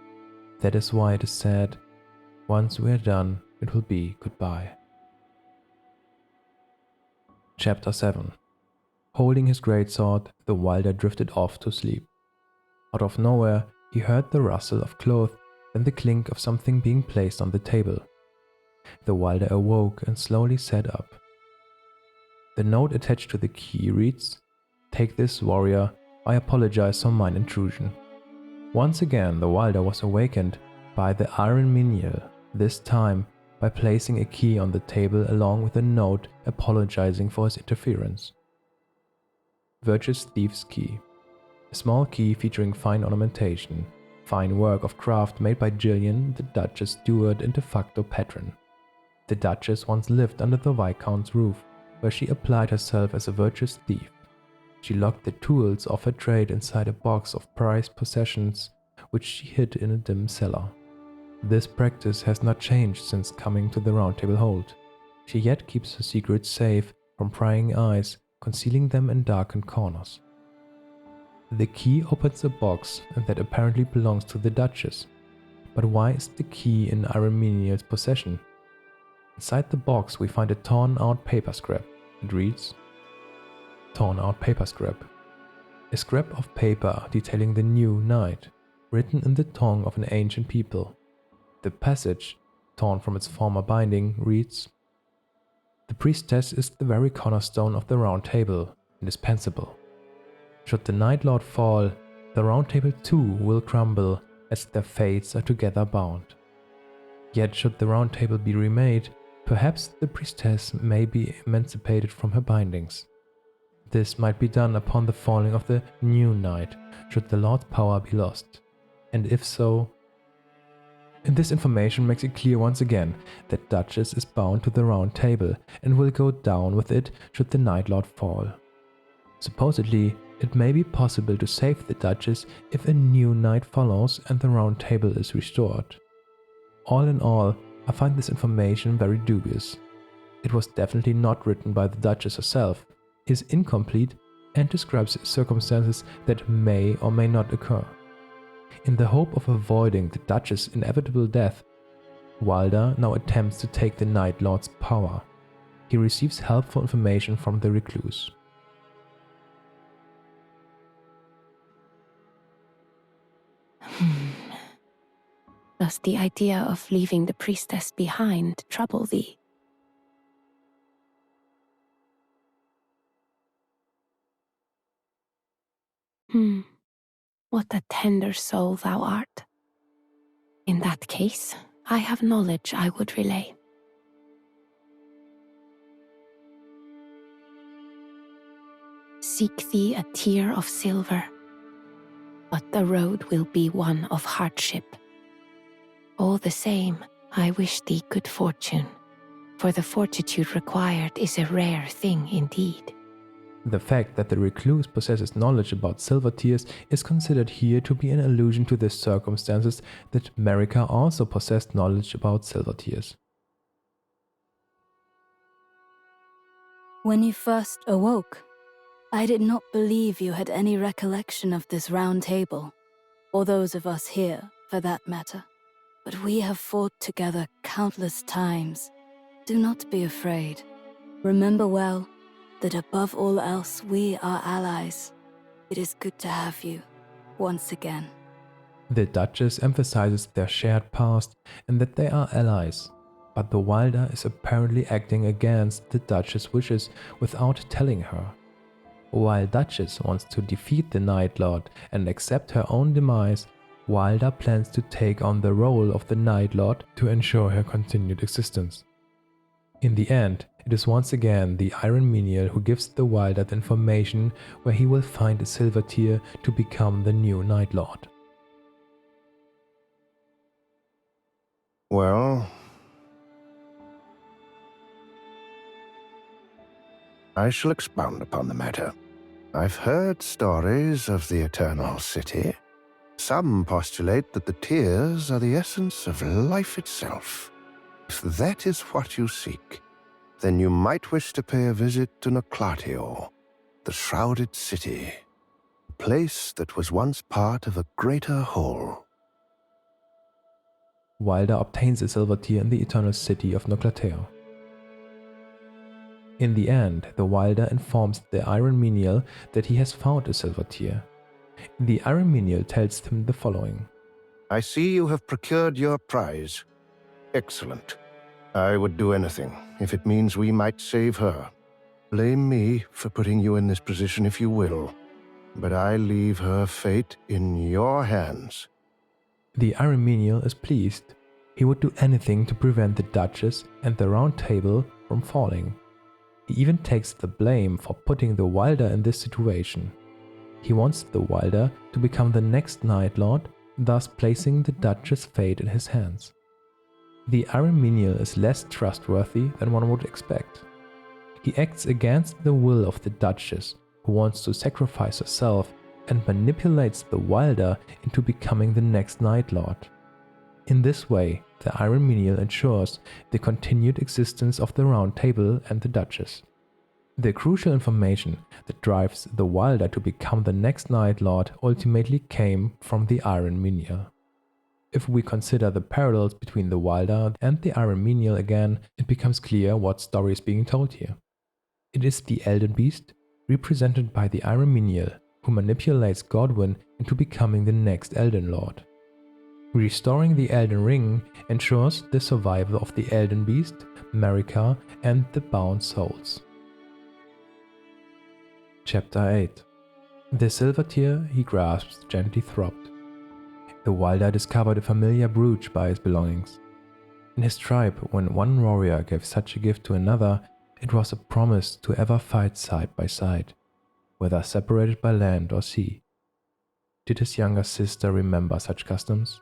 That is why it is said, once we are done, it will be goodbye. Chapter 7. Holding his greatsword, the Wylder drifted off to sleep. Out of nowhere, he heard the rustle of cloth and the clink of something being placed on the table. The Wylder awoke and slowly sat up. The note attached to the key reads, "Take this, warrior. I apologize for mine intrusion." Once again, the Wylder was awakened by the iron menial, this time by placing a key on the table along with a note apologizing for his interference. Virtue's Thief's Key. A small key featuring fine ornamentation, fine work of craft made by Gillian, the Duchess steward and de facto patron. The Duchess once lived under the Viscount's roof, where she applied herself as a virtuous thief. She locked the tools of her trade inside a box of prized possessions, which she hid in a dim cellar. This practice has not changed since coming to the Round Table Hold. She yet keeps her secrets safe from prying eyes, concealing them in darkened corners. The key opens a box that apparently belongs to the Duchess. But why is the key in Iron Menial's possession? Inside the box we find a torn-out paper scrap. It reads, "Torn-out paper scrap. A scrap of paper detailing the new night, written in the tongue of an ancient people. The passage, torn from its former binding, reads, "The priestess is the very cornerstone of the Round Table, indispensable. Should the Night Lord fall, the Round Table too will crumble, as their fates are together bound. Yet should the Round Table be remade, perhaps the priestess may be emancipated from her bindings. This might be done upon the falling of the new night, should the Lord's power be lost. And if so..." And this information makes it clear once again that Duchess is bound to the Round Table and will go down with it should the Night Lord fall. Supposedly, it may be possible to save the Duchess if a new night follows and the Round Table is restored. All in all, I find this information very dubious. It was definitely not written by the Duchess herself, is incomplete, and describes circumstances that may or may not occur. In the hope of avoiding the Duchess' inevitable death, Wylder now attempts to take the Night Lord's power. He receives helpful information from the recluse. Does the idea of leaving the priestess behind trouble thee? What a tender soul thou art. In that case, I have knowledge I would relay. Seek thee a tear of silver, but the road will be one of hardship. All the same, I wish thee good fortune, for the fortitude required is a rare thing indeed. The fact that the recluse possesses knowledge about silver tears is considered here to be an allusion to the circumstances that Marika also possessed knowledge about silver tears. When you first awoke, I did not believe you had any recollection of this Round Table, or those of us here, for that matter. But we have fought together countless times. Do not be afraid. Remember well that above all else we are allies. It is good to have you once again. The Duchess emphasizes their shared past and that they are allies, but the Wylder is apparently acting against the Duchess' wishes without telling her. While Duchess wants to defeat the Night Lord and accept her own demise, Wylder plans to take on the role of the Night Lord to ensure her continued existence. In the end, it is once again the Iron Menial who gives the Wylder the information where he will find a silver tear to become the new Night Lord. Well, I shall expound upon the matter. I've heard stories of the Eternal City. Some postulate that the tears are the essence of life itself. If that is what you seek, then you might wish to pay a visit to Noclatio, the Shrouded City, a place that was once part of a greater whole. Wylder obtains a silver tear in the Eternal City of Noclateo. In the end, the Wylder informs the Iron Menial that he has found a silver tear. The Iron Menial tells him the following. I see you have procured your prize. Excellent. I would do anything if it means we might save her. Blame me for putting you in this position if you will, but I leave her fate in your hands. The Iron Menial is pleased. He would do anything to prevent the Duchess and the Round Table from falling. He even takes the blame for putting the Wylder in this situation. He wants the Wylder to become the next Night Lord, thus placing the Duchess' fate in his hands. The Iron Menial is less trustworthy than one would expect. He acts against the will of the Duchess, who wants to sacrifice herself, and manipulates the Wylder into becoming the next Night Lord. In this way, the Iron Menial ensures the continued existence of the Round Table and the Duchess. The crucial information that drives the Wylder to become the next Night Lord ultimately came from the Iron Menial. If we consider the parallels between the Wylder and the Iron Menial again, it becomes clear what story is being told here. It is the Elden Beast, represented by the Iron Menial, who manipulates Godwyn into becoming the next Elden Lord. Restoring the Elden Ring ensures the survival of the Elden Beast, Marika, and the bound souls. Chapter 8. The silver tear he grasps gently throbbed. The Wylder discovered a familiar brooch by his belongings. In his tribe, when one warrior gave such a gift to another, it was a promise to ever fight side by side, whether separated by land or sea. Did his younger sister remember such customs?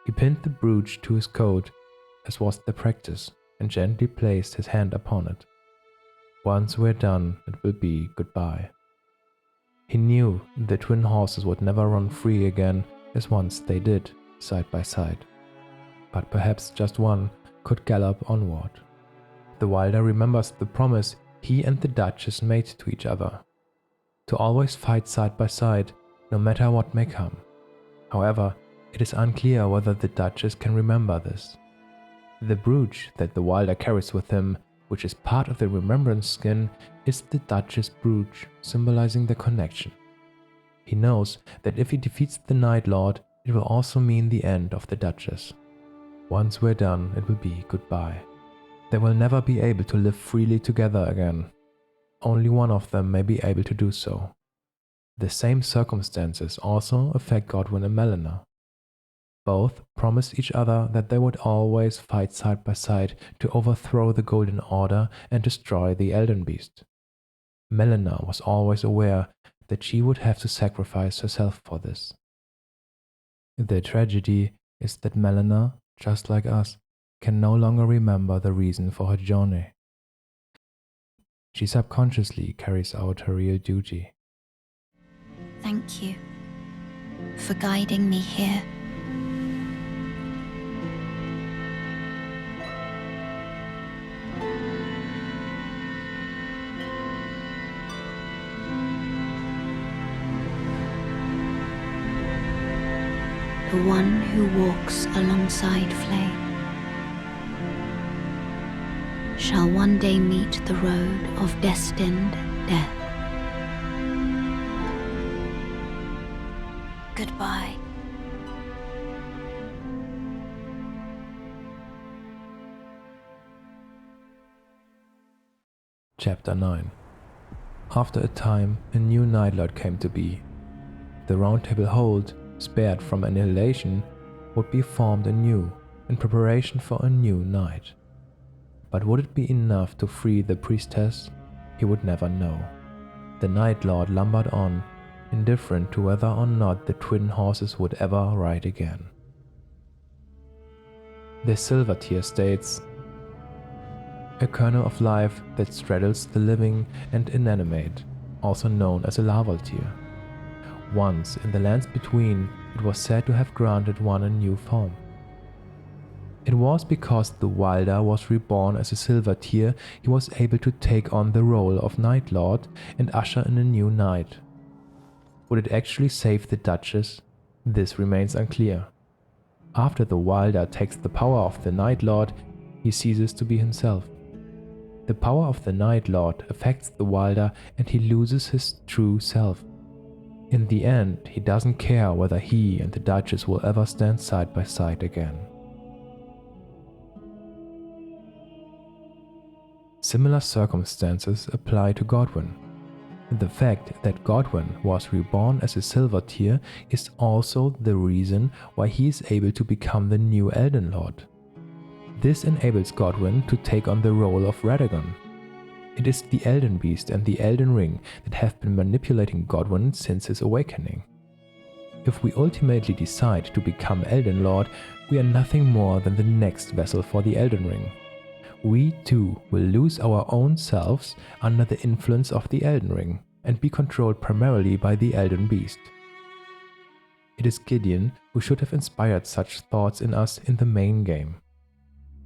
He pinned the brooch to his coat, as was the practice, and gently placed his hand upon it. Once we're done, it will be goodbye. He knew the twin horses would never run free again, as once they did, side by side. But perhaps just one could gallop onward. The Wylder remembers the promise he and the Duchess made to each other, to always fight side by side, no matter what may come. However, it is unclear whether the Duchess can remember this. The brooch that the Wylder carries with him, which is part of the remembrance skin, is the Duchess' brooch, symbolizing the connection. He knows that if he defeats the Night Lord, it will also mean the end of the Duchess. Once we're done, it will be goodbye. They will never be able to live freely together again. Only one of them may be able to do so. The same circumstances also affect Godwyn and Melina. Both promised each other that they would always fight side by side to overthrow the Golden Order and destroy the Elden Beast. Melina was always aware that she would have to sacrifice herself for this. The tragedy is that Melina, just like us, can no longer remember the reason for her journey. She subconsciously carries out her real duty. Thank you for guiding me here. The one who walks alongside Flame shall one day meet the road of destined death. Goodbye. Chapter 9. After a time, a new Night Lord came to be. The Round Table Hold, spared from annihilation, would be formed anew in preparation for a new night. But would it be enough to free the priestess? He would never know. The Night Lord lumbered on, indifferent to whether or not the twin horses would ever ride again. The silver tear states, a kernel of life that straddles the living and inanimate, also known as a larval tear. Once, in the lands between, it was said to have granted one a new form. It was because the Wylder was reborn as a silver tear he was able to take on the role of Night Lord and usher in a new night. Would it actually save the Duchess? This remains unclear. After the Wylder takes the power of the Night Lord, he ceases to be himself. The power of the Night Lord affects the Wylder and he loses his true self. In the end, he doesn't care whether he and the Duchess will ever stand side by side again. Similar circumstances apply to Godwyn. The fact that Godwyn was reborn as a Silver Tear is also the reason why he is able to become the new Elden Lord. This enables Godwyn to take on the role of Radagon. It is the Elden Beast and the Elden Ring that have been manipulating Godwyn since his awakening. If we ultimately decide to become Elden Lord, we are nothing more than the next vessel for the Elden Ring. We too will lose our own selves under the influence of the Elden Ring and be controlled primarily by the Elden Beast. It is Gideon who should have inspired such thoughts in us in the main game.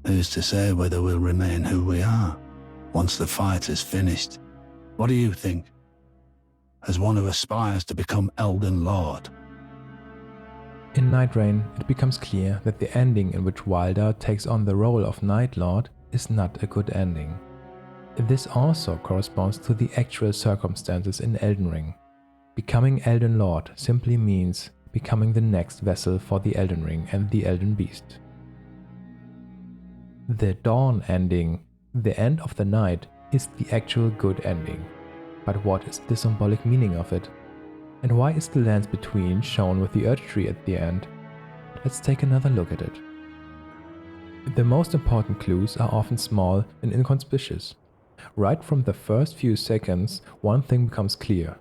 Who's to say whether we'll remain who we are once the fight is finished? What do you think? As one who aspires to become Elden Lord. In NIGHTREIGN, it becomes clear that the ending in which Wylder takes on the role of Night Lord is not a good ending. This also corresponds to the actual circumstances in Elden Ring. Becoming Elden Lord simply means becoming the next vessel for the Elden Ring and the Elden Beast. The Dawn ending, the end of the night, is the actual good ending. But what is the symbolic meaning of it? And why is the Lands Between shown with the Earth Tree at the end? Let's take another look at it. The most important clues are often small and inconspicuous. Right from the first few seconds, one thing becomes clear.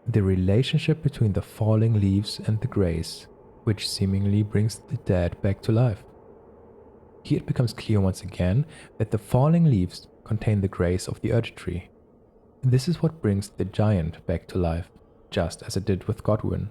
The relationship between the falling leaves and the grace, which seemingly brings the dead back to life. Here it becomes clear once again that the falling leaves contain the grace of the Earth Tree. This is what brings the giant back to life, just as it did with Godwyn.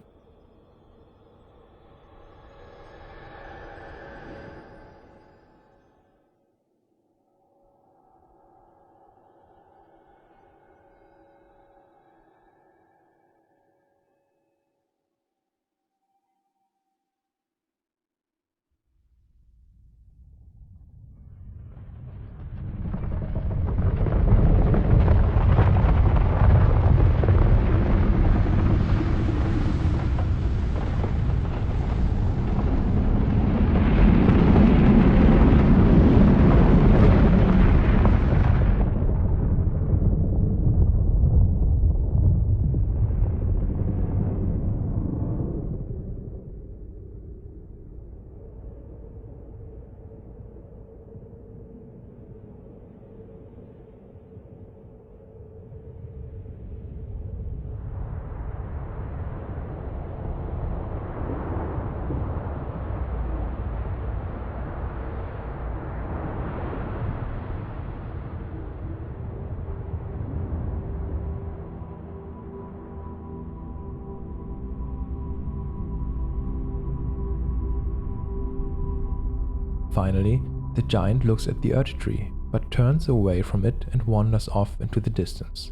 Finally, the giant looks at the Earth Tree, but turns away from it and wanders off into the distance.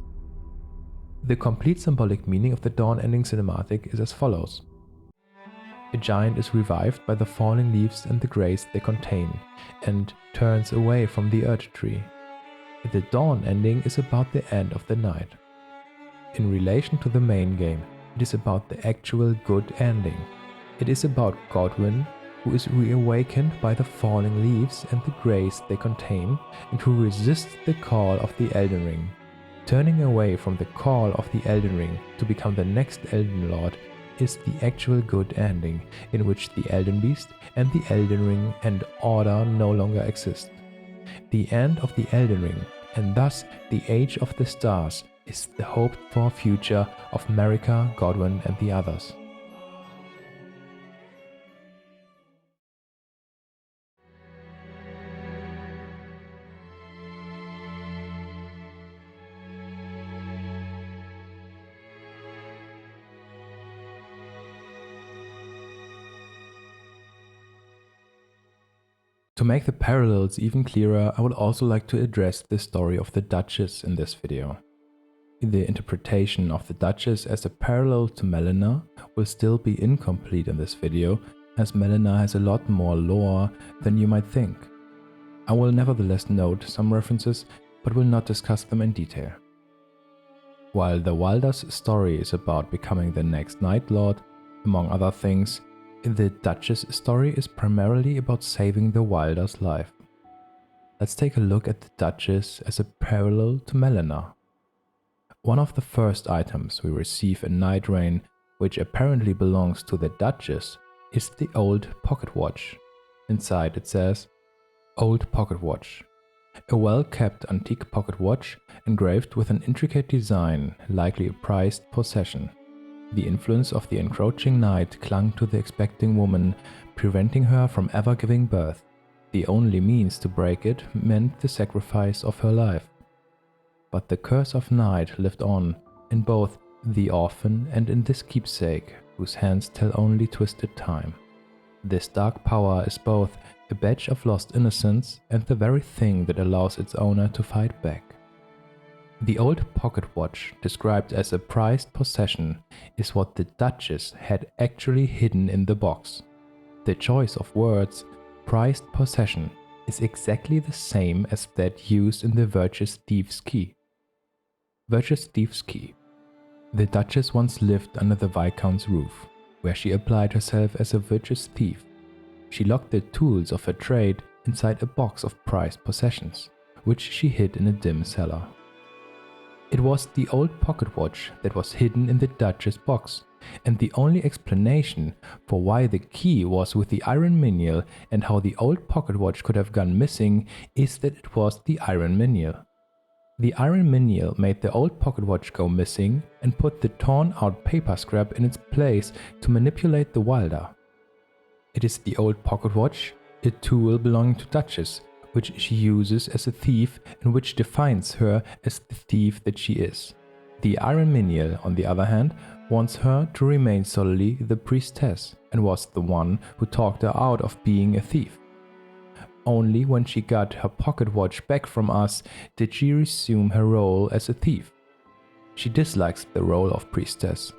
The complete symbolic meaning of the Dawn ending cinematic is as follows. A giant is revived by the falling leaves and the grace they contain, and turns away from the Earth Tree. The Dawn ending is about the end of the night. In relation to the main game, it is about the actual good ending. It is about Godwyn, who is reawakened by the falling leaves and the grace they contain, and who resists the call of the Elden Ring. Turning away from the call of the Elden Ring to become the next Elden Lord is the actual good ending, in which the Elden Beast and the Elden Ring and Order no longer exist. The end of the Elden Ring, and thus the Age of the Stars, is the hoped-for future of Marika, Godwyn and the others. To make the parallels even clearer, I would also like to address the story of the Duchess in this video. The interpretation of the Duchess as a parallel to Melina will still be incomplete in this video, as Melina has a lot more lore than you might think. I will nevertheless note some references but will not discuss them in detail. While the Wylder's story is about becoming the next Night Lord, among other things, the Duchess' story is primarily about saving the Wylder's life. Let's take a look at the Duchess as a parallel to Melina. One of the first items we receive in NIGHTREIGN, which apparently belongs to the Duchess, is the old pocket watch. Inside it says, "Old pocket watch. A well-kept antique pocket watch engraved with an intricate design, likely a prized possession. The influence of the encroaching night clung to the expecting woman, preventing her from ever giving birth. The only means to break it meant the sacrifice of her life. But the curse of night lived on, in both the orphan and in this keepsake, whose hands tell only twisted time. This dark power is both a badge of lost innocence and the very thing that allows its owner to fight back." The old pocket watch, described as a prized possession, is what the Duchess had actually hidden in the box. The choice of words, prized possession, is exactly the same as that used in the Virtuous Thieves' Key. Virtuous Thieves' Key. The Duchess once lived under the Viscount's roof, where she applied herself as a virtuous thief. She locked the tools of her trade inside a box of prized possessions, which she hid in a dim cellar. It was the old pocket watch that was hidden in the Duchess' box, and the only explanation for why the key was with the iron minion and how the old pocket watch could have gone missing is that it was the iron minion. The iron minion made the old pocket watch go missing and put the torn out paper scrap in its place to manipulate the Wylder. It is the old pocket watch, a tool belonging to Duchess, which she uses as a thief and which defines her as the thief that she is. The iron minion, on the other hand, wants her to remain solely the priestess and was the one who talked her out of being a thief. Only when she got her pocket watch back from us did she resume her role as a thief. She dislikes the role of priestess.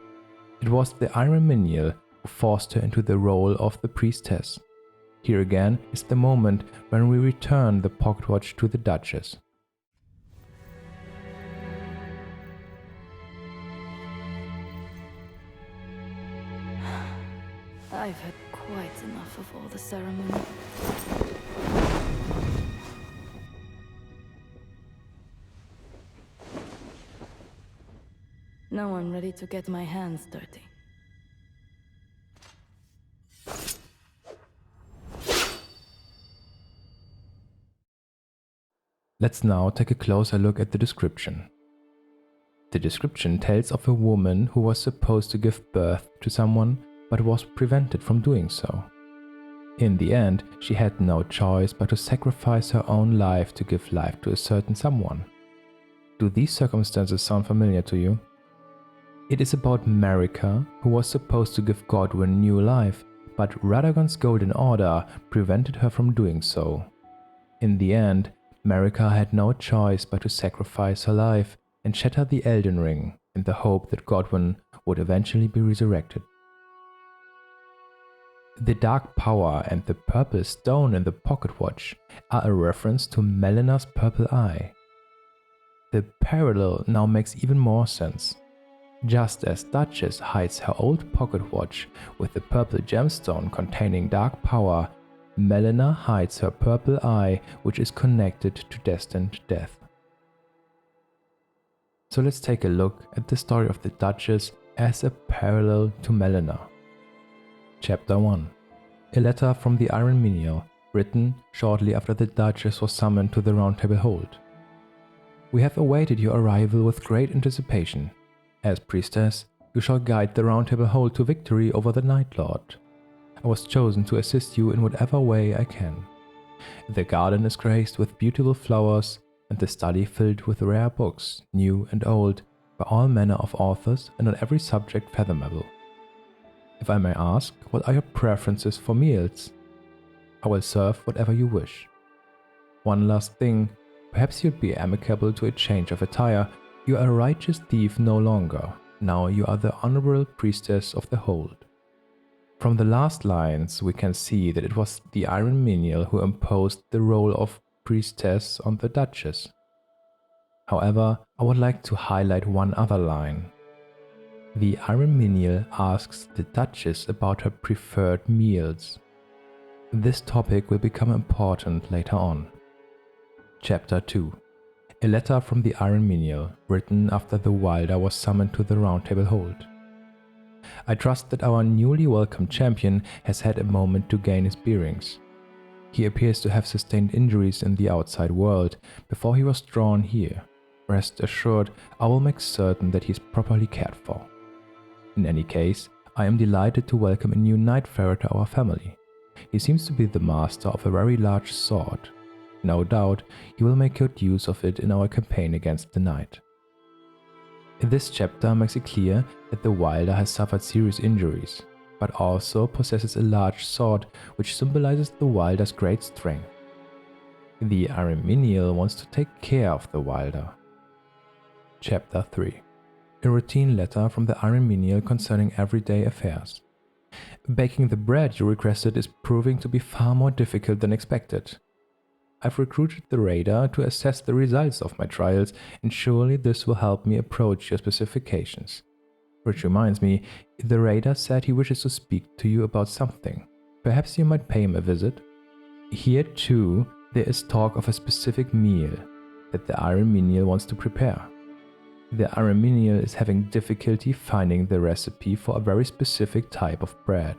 It was the iron minion who forced her into the role of the priestess. Here again is the moment when we return the pocket watch to the Duchess. I've had quite enough of all the ceremony. Now I'm ready to get my hands dirty. Let's now take a closer look at the description. The description tells of a woman who was supposed to give birth to someone but was prevented from doing so. In the end, she had no choice but to sacrifice her own life to give life to a certain someone. Do these circumstances sound familiar to you? It is about Marika, who was supposed to give Godwyn new life, but Radagon's Golden Order prevented her from doing so. In the end, Marika had no choice but to sacrifice her life and shatter the Elden Ring in the hope that Godwyn would eventually be resurrected. The dark power and the purple stone in the pocket watch are a reference to Melina's purple eye. The parallel now makes even more sense. Just as Duchess hides her old pocket watch with the purple gemstone containing dark power, Melina hides her purple eye, which is connected to destined death. So let's take a look at the story of the Duchess as a parallel to Melina. Chapter 1. A letter from the Iron Menial, written shortly after the Duchess was summoned to the Round Table Hold. We have awaited your arrival with great anticipation. As priestess, you shall guide the Round Table Hold to victory over the Night Lord. I was chosen to assist you in whatever way I can. The garden is graced with beautiful flowers, and the study filled with rare books, new and old, by all manner of authors and on every subject fathomable. If I may ask, what are your preferences for meals? I will serve whatever you wish. One last thing, perhaps you'd be amicable to a change of attire. You are a righteous thief no longer. Now you are the honorable priestess of the Hold. From the last lines, we can see that it was the Iron Menial who imposed the role of priestess on the Duchess. However, I would like to highlight one other line. The Iron Menial asks the Duchess about her preferred meals. This topic will become important later on. Chapter 2. A letter from the Iron Menial, written after the Wylder was summoned to the Round Table Hold. I trust that our newly welcomed champion has had a moment to gain his bearings. He appears to have sustained injuries in the outside world before he was drawn here. Rest assured, I will make certain that he is properly cared for. In any case, I am delighted to welcome a new Nightfarer to our family. He seems to be the master of a very large sword. No doubt, he will make good use of it in our campaign against the Night. This chapter makes it clear that the Wylder has suffered serious injuries, but also possesses a large sword which symbolizes the Wylder's great strength. The Iron Menial wants to take care of the Wylder. Chapter 3. A routine letter from the Iron Menial concerning everyday affairs. Baking the bread you requested is proving to be far more difficult than expected. I've recruited the raider to assess the results of my trials, and surely this will help me approach your specifications. Which reminds me, the raider said he wishes to speak to you about something. Perhaps you might pay him a visit? Here too, there is talk of a specific meal that the Iron Menial wants to prepare. The Iron Menial is having difficulty finding the recipe for a very specific type of bread.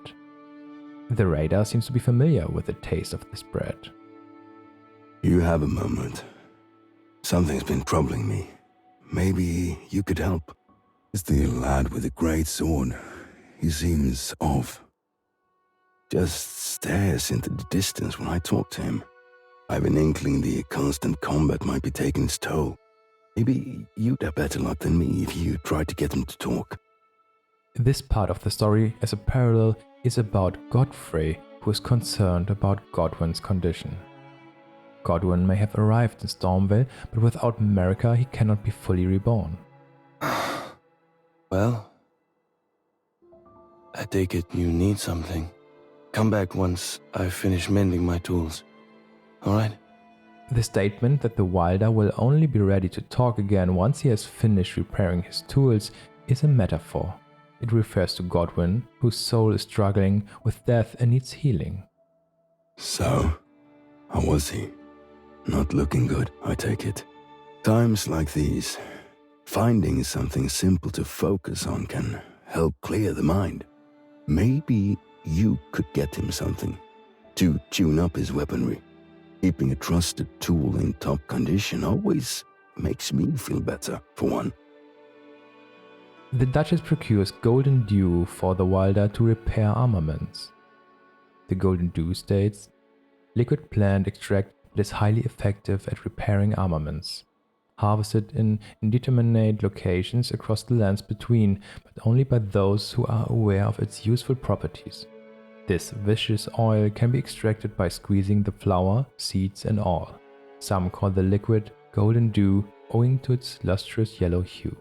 The raider seems to be familiar with the taste of this bread. You have a moment. Something's been troubling me. Maybe you could help. It's the lad with the great sword. He seems off. Just stares into the distance when I talk to him. I have an inkling the constant combat might be taking its toll. Maybe you'd have better luck than me if you tried to get him to talk. This part of the story, as a parallel, is about Godfrey, who is concerned about Godwyn's condition. Godwyn may have arrived in Stormveil, but without Marika he cannot be fully reborn. Well, I take it you need something. Come back once I finish mending my tools. Alright? The statement that the Wylder will only be ready to talk again once he has finished repairing his tools is a metaphor. It refers to Godwyn, whose soul is struggling with death and needs healing. So, how was he? Not looking good, I take it. Times like these, finding something simple to focus on can help clear the mind. Maybe you could get him something to tune up his weaponry. Keeping a trusted tool in top condition always makes me feel better, for one. The Duchess procures golden dew for the Wylder to repair armaments. The golden dew states, liquid plant extract that is highly effective at repairing armaments. Harvested in indeterminate locations across the lands between, but only by those who are aware of its useful properties. This viscous oil can be extracted by squeezing the flower, seeds and all. Some call the liquid golden dew owing to its lustrous yellow hue.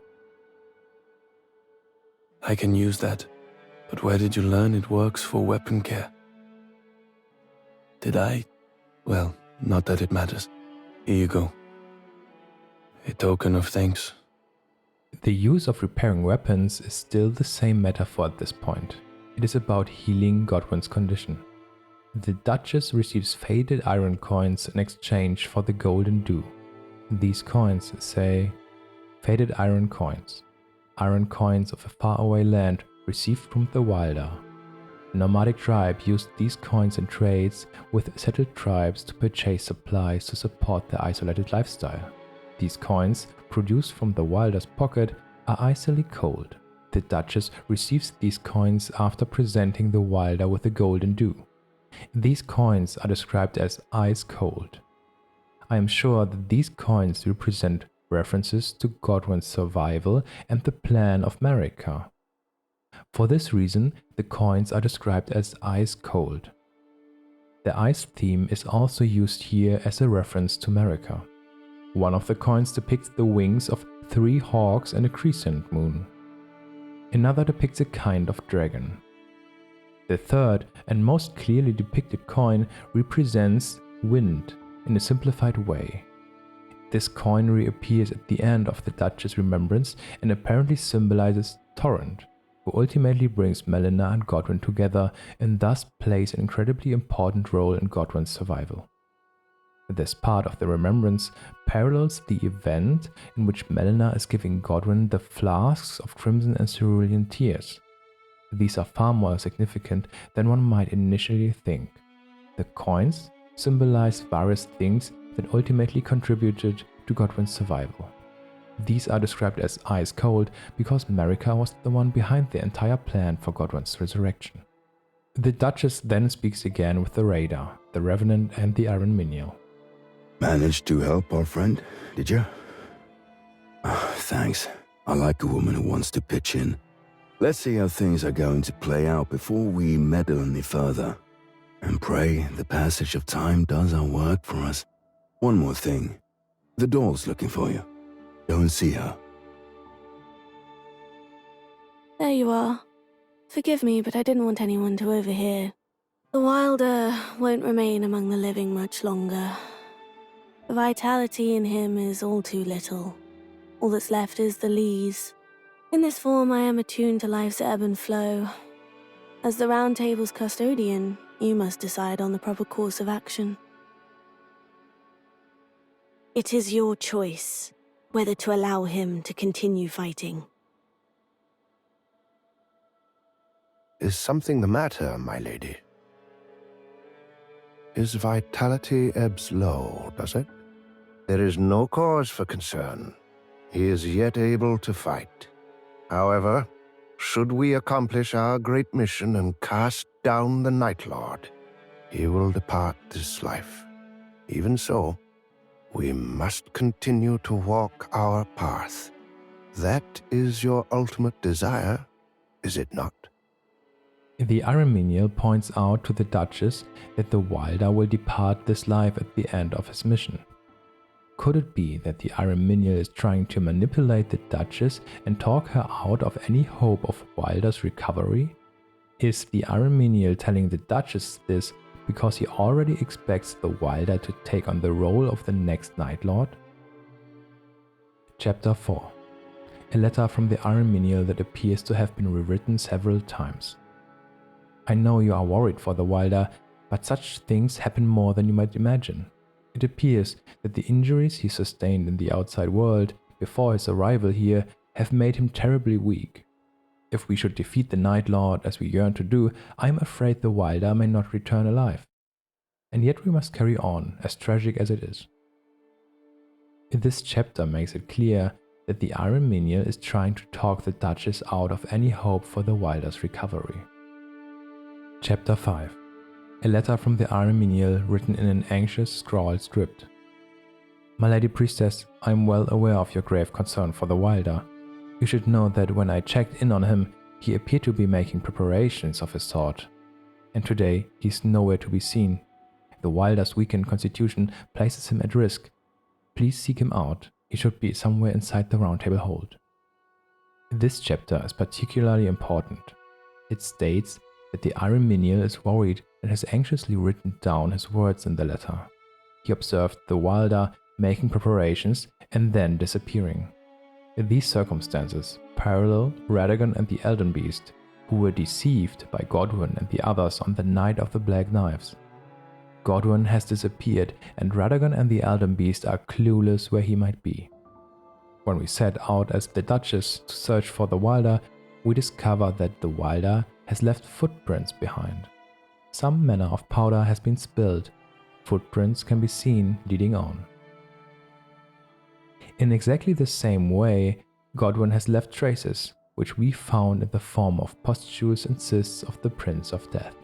I can use that, but where did you learn it works for weapon care? Did I? Well, not that it matters. Here you go. A token of thanks. The use of repairing weapons is still the same metaphor at this point. It is about healing Godwyn's condition. The Duchess receives faded iron coins in exchange for the golden dew. These coins say, faded iron coins of a faraway land received from the Wylder. A nomadic tribe used these coins in trades with settled tribes to purchase supplies to support their isolated lifestyle. These coins, produced from the Wylder's pocket, are icily cold. The Duchess receives these coins after presenting the Wylder with the golden dew. These coins are described as ice cold. I am sure that these coins represent references to Godwyn's survival and the plan of Marika. For this reason, the coins are described as ice cold. The ice theme is also used here as a reference to Marika. One of the coins depicts the wings of 3 hawks and a crescent moon. Another depicts a kind of dragon. The third and most clearly depicted coin represents wind in a simplified way. This coin reappears at the end of the Duchess' remembrance and apparently symbolizes Torrent, who ultimately brings Melina and Godwyn together and thus plays an incredibly important role in Godwyn's survival. This part of the remembrance parallels the event in which Melina is giving Godwyn the flasks of crimson and cerulean tears. These are far more significant than one might initially think. The coins symbolize various things that ultimately contributed to Godwyn's survival. These are described as ice cold because Marika was the one behind the entire plan for Godwyn's resurrection. The Duchess then speaks again with the Radar, the Revenant and the Iron Minion. Managed to help our friend, did you? Thanks. I like a woman who wants to pitch in. Let's see how things are going to play out before we meddle any further. And pray the passage of time does our work for us. One more thing. The doll's looking for you. Go and see her. There you are. Forgive me, but I didn't want anyone to overhear. The Wylder won't remain among the living much longer. The vitality in him is all too little. All that's left is the lees. In this form, I am attuned to life's ebb and flow. As the Round Table's custodian, you must decide on the proper course of action. It is your choice whether to allow him to continue fighting. Is something the matter, my lady? His vitality ebbs low, does it? There is no cause for concern. He is yet able to fight. However, should we accomplish our great mission and cast down the Night Lord, he will depart this life. Even so, we must continue to walk our path. That is your ultimate desire, is it not? The Iron Minion points out to the Duchess that the Wylder will depart this life at the end of his mission. Could it be that the Iron Minion is trying to manipulate the Duchess and talk her out of any hope of Wylder's recovery? Is the Iron Minion telling the Duchess this because he already expects the Wylder to take on the role of the next Night Lord? Chapter 4. A letter from the Iron Minion that appears to have been rewritten several times. I know you are worried for the Wylder, but such things happen more than you might imagine. It appears that the injuries he sustained in the outside world before his arrival here have made him terribly weak. If we should defeat the Night Lord as we yearn to do, I am afraid the Wylder may not return alive. And yet we must carry on, as tragic as it is. This chapter makes it clear that the Iron Minion is trying to talk the Duchess out of any hope for the Wylder's recovery. Chapter 5. A letter from the Iron Minion written in an anxious, scrawled script. My Lady Priestess, I am well aware of your grave concern for the Wylder. You should know that when I checked in on him, he appeared to be making preparations of his sort. And today, he is nowhere to be seen. The Wylder's weakened constitution places him at risk. Please seek him out. He should be somewhere inside the Round Table hold. This chapter is particularly important. It states that the Iron Minion is worried and has anxiously written down his words in the letter. He observed the Wylder making preparations and then disappearing. These circumstances parallel Radagon and the Elden Beast, who were deceived by Godwyn and the others on the night of the Black Knives. Godwyn has disappeared and Radagon and the Elden Beast are clueless where he might be. When we set out as the Duchess to search for the Wylder, we discover that the Wylder has left footprints behind. Some manner of powder has been spilled. Footprints can be seen leading on. In exactly the same way, Godwyn has left traces, which we found in the form of pustules and cysts of the Prince of Death.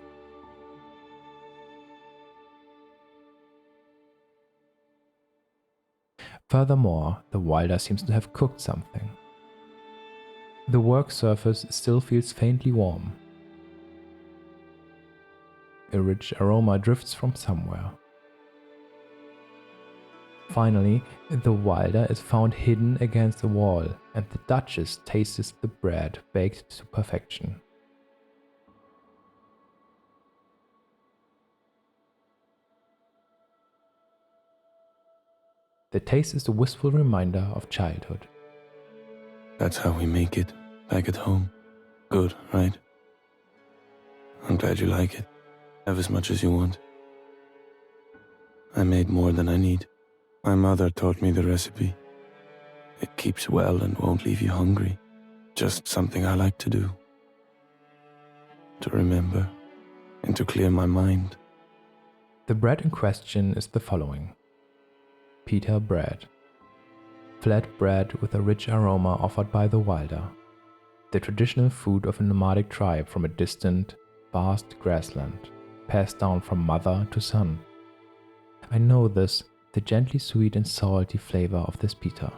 Furthermore, the Wylder seems to have cooked something. The work surface still feels faintly warm. A rich aroma drifts from somewhere. Finally, the Wylder is found hidden against the wall, and the Duchess tastes the bread baked to perfection. The taste is a wistful reminder of childhood. That's how we make it, back at home. Good, right? I'm glad you like it. Have as much as you want. I made more than I need. My mother taught me the recipe. It keeps well and won't leave you hungry. Just something I like to do. To remember and to clear my mind. The bread in question is the following. Pita bread. Flat bread with a rich aroma offered by the Wylder. The traditional food of a nomadic tribe from a distant, vast grassland, passed down from mother to son. I know this, the gently sweet and salty flavor of this pita.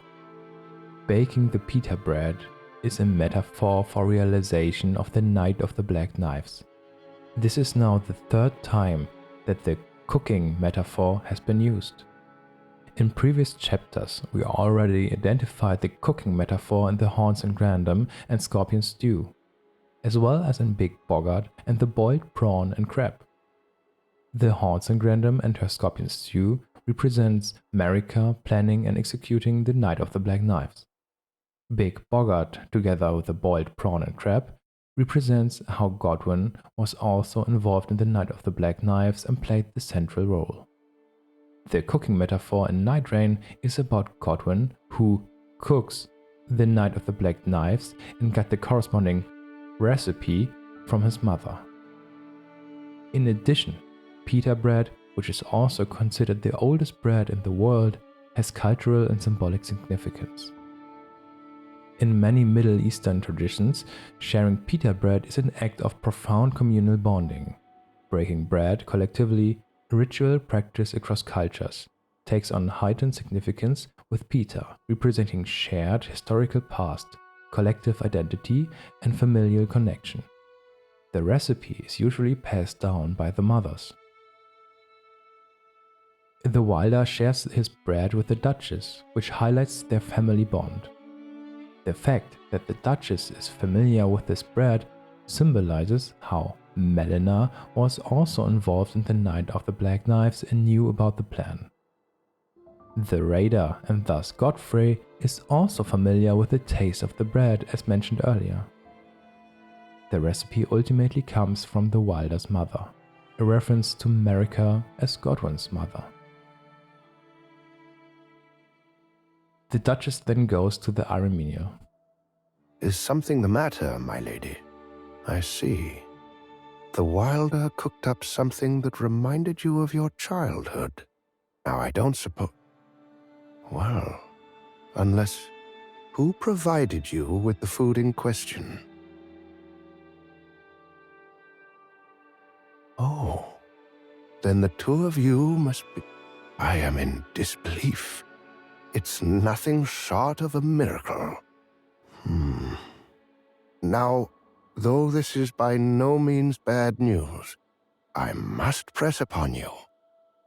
Baking the pita bread is a metaphor for realization of the Night of the Black Knives. This is now the third time that the cooking metaphor has been used. In previous chapters, we already identified the cooking metaphor in the Horns and Grandam and Scorpion Stew, as well as in Big Boggart and the boiled prawn and crab. The Horns and Grandam and her Scorpion Stew represents Marika planning and executing the Night of the Black Knives. Big Boggart, together with the boiled prawn and crab, represents how Godwyn was also involved in the Night of the Black Knives and played the central role. The cooking metaphor in NIGHTREIGN is about Godwyn, who cooks the Night of the Black Knives and got the corresponding recipe from his mother. In addition, pita bread, which is also considered the oldest bread in the world, has cultural and symbolic significance. In many Middle Eastern traditions, sharing pita bread is an act of profound communal bonding. Breaking bread collectively, a ritual practice across cultures, takes on heightened significance with pita representing shared historical past, collective identity, and familial connection. The recipe is usually passed down by the mothers. The Wylder shares his bread with the Duchess, which highlights their family bond. The fact that the Duchess is familiar with this bread symbolizes how Melina was also involved in the Night of the Black Knives and knew about the plan. The Raider, and thus Godfrey, is also familiar with the taste of the bread as mentioned earlier. The recipe ultimately comes from the Wylder's mother, a reference to Marika as Godwyn's mother. The Duchess then goes to the Areminial. Is something the matter, my lady? I see. The Wylder cooked up something that reminded you of your childhood. Now, I don't suppose... Well, unless... Who provided you with the food in question? Oh, then the two of you must be... I am in disbelief. It's nothing short of a miracle. Now, though this is by no means bad news, I must press upon you.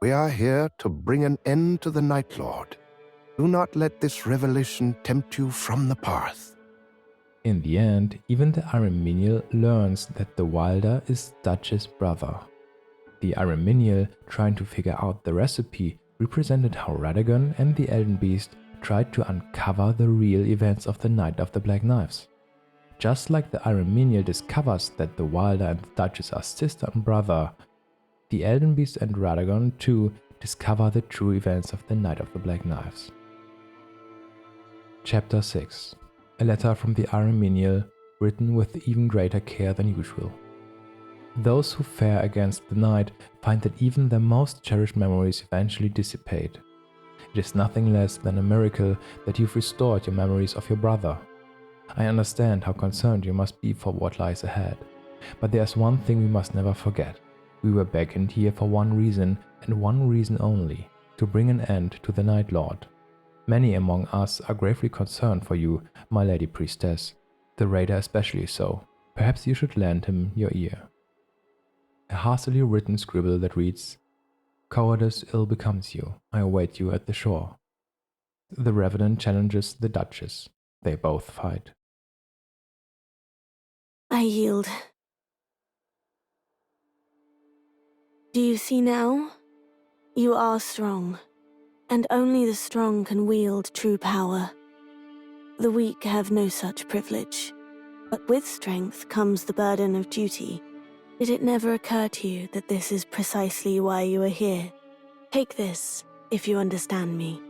We are here to bring an end to the Night Lord. Do not let this revelation tempt you from the path. In the end, even the Areminial learns that the Wylder is Duchess' brother. The Areminial, trying to figure out the recipe, represented how Radagon and the Elden Beast tried to uncover the real events of the Night of the Black Knives. Just like the Areminial discovers that the Wylder and the Duchess are sister and brother, the Elden Beast and Radagon too discover the true events of the Night of the Black Knives. Chapter 6. A letter from the Areminial, written with even greater care than usual. Those who fare against the night find that even their most cherished memories eventually dissipate. It is nothing less than a miracle that you've restored your memories of your brother. I understand how concerned you must be for what lies ahead, but there's one thing we must never forget. We were beckoned here for one reason, and one reason only, to bring an end to the Night Lord. Many among us are gravely concerned for you, my lady priestess, the Raider especially so. Perhaps you should lend him your ear. A hastily written scribble that reads, "Cowardice ill becomes you. I await you at the shore." The Revenant challenges the Duchess. They both fight. I yield. Do you see now? You are strong. And only the strong can wield true power. The weak have no such privilege. But with strength comes the burden of duty. Did it never occur to you that this is precisely why you are here? Take this, if you understand me.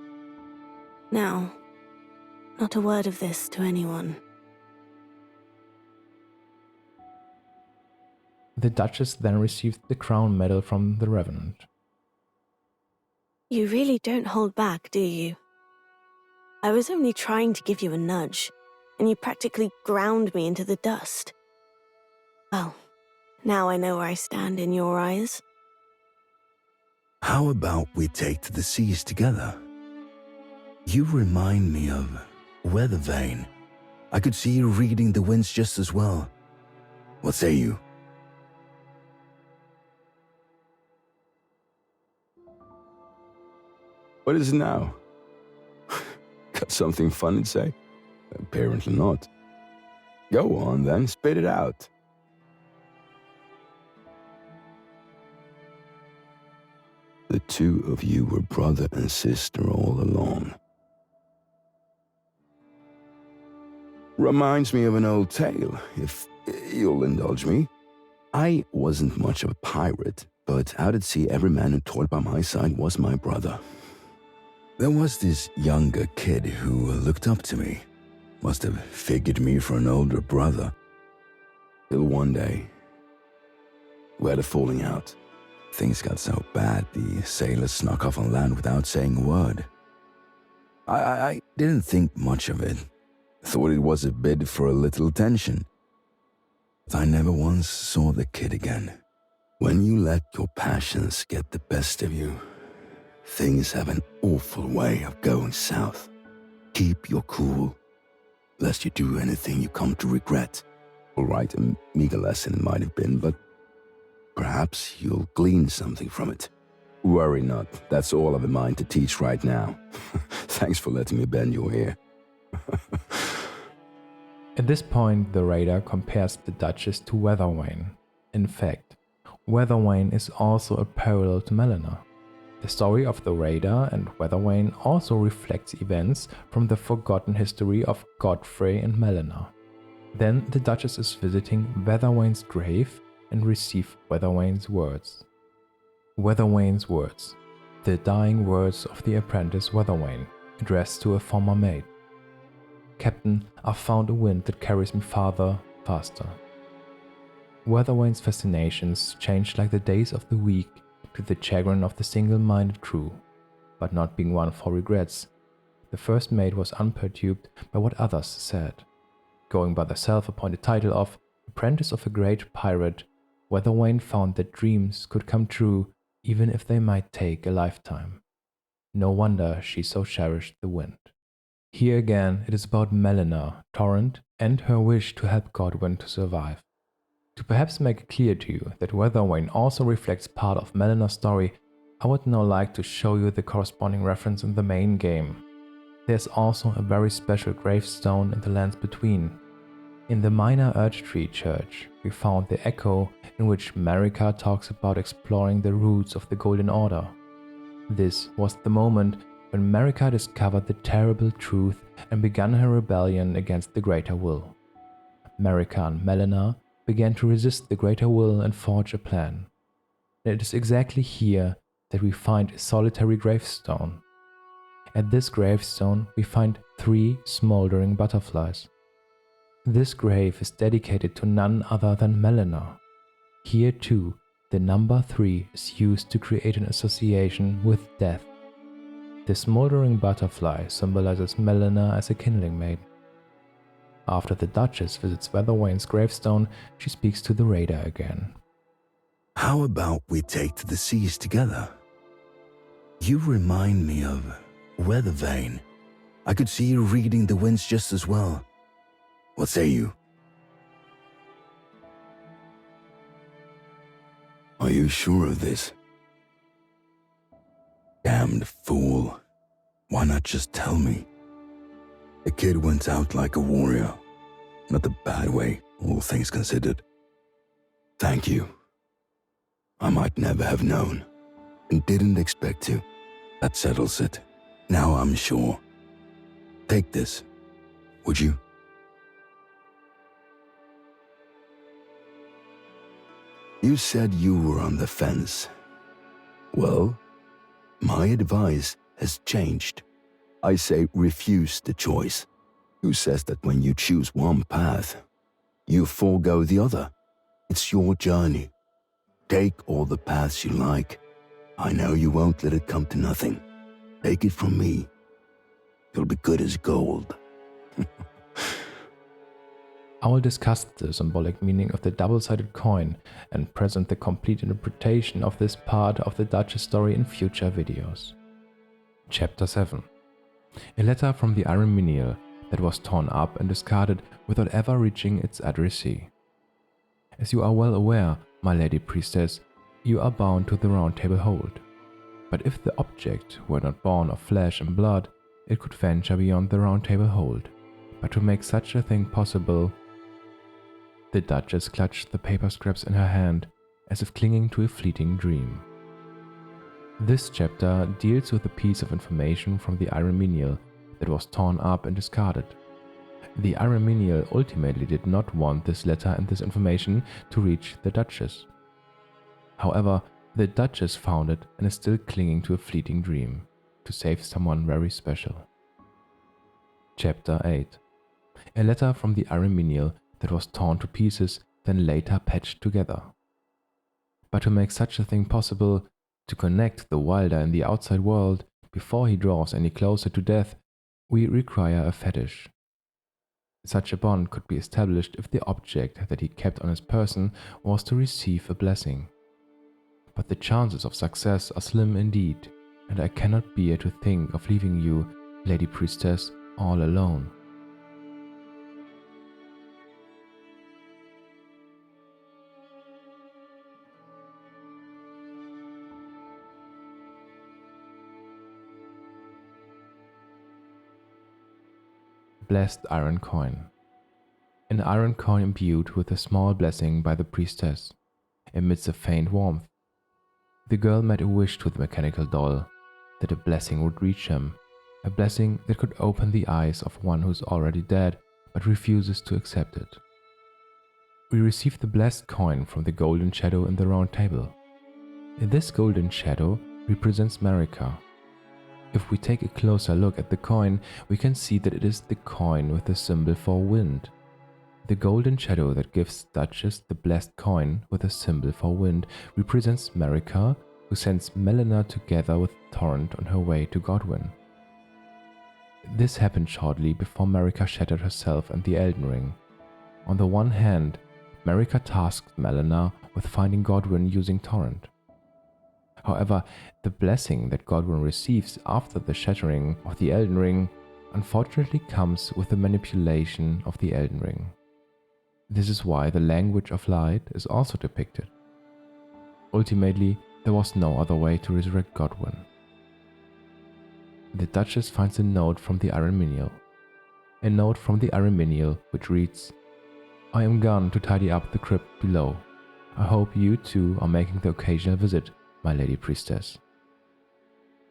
Now, not a word of this to anyone. The Duchess then received the crown medal from the Revenant. You really don't hold back, do you? I was only trying to give you a nudge, and you practically ground me into the dust. Well, now I know where I stand in your eyes. How about we take to the seas together? You remind me of VIII. I could see you reading the winds just as well. What say you? What is it now? Got something funny to say? Apparently not. Go on then, spit it out. The two of you were brother and sister all along. Reminds me of an old tale, if you'll indulge me. I wasn't much of a pirate, but out at sea every man who toiled by my side was my brother. There was this younger kid who looked up to me. Must have figured me for an older brother. Till one day, we had a falling out. Things got so bad, the sailors snuck off on land without saying a word. I didn't think much of it. Thought it was a bid for a little attention. But I never once saw the kid again. When you let your passions get the best of you, things have an awful way of going south. Keep your cool, lest you do anything you come to regret. All right, a meager lesson it might have been, but perhaps you'll glean something from it. Worry not, that's all I've in mind to teach right now. Thanks for letting me bend your ear. At this point, the Raider compares the Duchess to VIII. In fact, VIII is also a parallel to Melina. The story of the Raider and VIII also reflects events from the forgotten history of Godfrey and Melina. Then the Duchess is visiting VIII's grave and receives VIII's words. VIII's words, the dying words of the apprentice VIII, addressed to a former mate. Captain, I've found a wind that carries me farther, faster. VIII's fascinations changed like the days of the week, to the chagrin of the single-minded crew, but not being one for regrets. The first mate was unperturbed by what others said. Going by the self-appointed title of Apprentice of a Great Pirate, VIII found that dreams could come true even if they might take a lifetime. No wonder she so cherished the wind. Here again it is about Melina, Torrent, and her wish to help Godwyn to survive. To perhaps make it clear to you that VIII also reflects part of Melina's story, I would now like to show you the corresponding reference in the main game. There's also a very special gravestone in the lands between. In the minor Erdtree church, we found the echo in which Marika talks about exploring the roots of the Golden Order. This was the moment when Marika discovered the terrible truth and began her rebellion against the Greater Will. Marika and Melina began to resist the Greater Will and forge a plan. And it is exactly here that we find a solitary gravestone. At this gravestone we find 3 smoldering butterflies. This grave is dedicated to none other than Melina. Here too, the number 3 is used to create an association with death. The smoldering butterfly symbolizes Melina as a kindling maiden. After the Duchess visits VIII's gravestone, she speaks to the Raider again. How about we take to the seas together? You remind me of VIII. I could see you reading the winds just as well. What say you? Are you sure of this? Damned fool. Why not just tell me? The kid went out like a warrior. Not the bad way, all things considered. Thank you. I might never have known, and didn't expect to. That settles it. Now I'm sure. Take this, would you? You said you were on the fence. Well, my advice has changed. I say refuse the choice. Who says that when you choose one path, you forego the other? It's your journey. Take all the paths you like. I know you won't let it come to nothing. Take it from me. You'll be good as gold. I will discuss the symbolic meaning of the double-sided coin and present the complete interpretation of this part of the Duchess story in future videos. Chapter 7. A letter from the Iron Menial that was torn up and discarded without ever reaching its addressee. As you are well aware, my Lady Priestess, you are bound to the Round Table Hold. But if the object were not born of flesh and blood, it could venture beyond the Round Table Hold. But to make such a thing possible, the Duchess clutched the paper scraps in her hand, as if clinging to a fleeting dream. This chapter deals with a piece of information from the Iron Menial that was torn up and discarded. The Iron Menial ultimately did not want this letter and this information to reach the Duchess. However, the Duchess found it and is still clinging to a fleeting dream to save someone very special. Chapter 8. A letter from the Iron Menial that was torn to pieces, then later patched together. But to make such a thing possible, to connect the Wylder in the outside world before he draws any closer to death, we require a fetish. Such a bond could be established if the object that he kept on his person was to receive a blessing. But the chances of success are slim indeed, and I cannot bear to think of leaving you, Lady Priestess, all alone. Blessed iron coin. An iron coin imbued with a small blessing by the priestess, amidst a faint warmth. The girl made a wish to the mechanical doll, that a blessing would reach him, a blessing that could open the eyes of one who is already dead but refuses to accept it. We receive the blessed coin from the golden shadow in the Round Table. This golden shadow represents Marika. If we take a closer look at the coin, we can see that it is the coin with the symbol for wind. The golden shadow that gives Duchess the blessed coin with a symbol for wind represents Marika, who sends Melina together with Torrent on her way to Godwyn. This happened shortly before Marika shattered herself and the Elden Ring. On the one hand, Marika tasked Melina with finding Godwyn using Torrent. However, the blessing that Godwyn receives after the shattering of the Elden Ring unfortunately comes with the manipulation of the Elden Ring. This is why the language of light is also depicted. Ultimately, there was no other way to resurrect Godwyn. The Duchess finds a note from the Iron Menial. A note from the Iron Menial which reads, "I am gone to tidy up the crypt below. I hope you too are making the occasional visit, my Lady Priestess."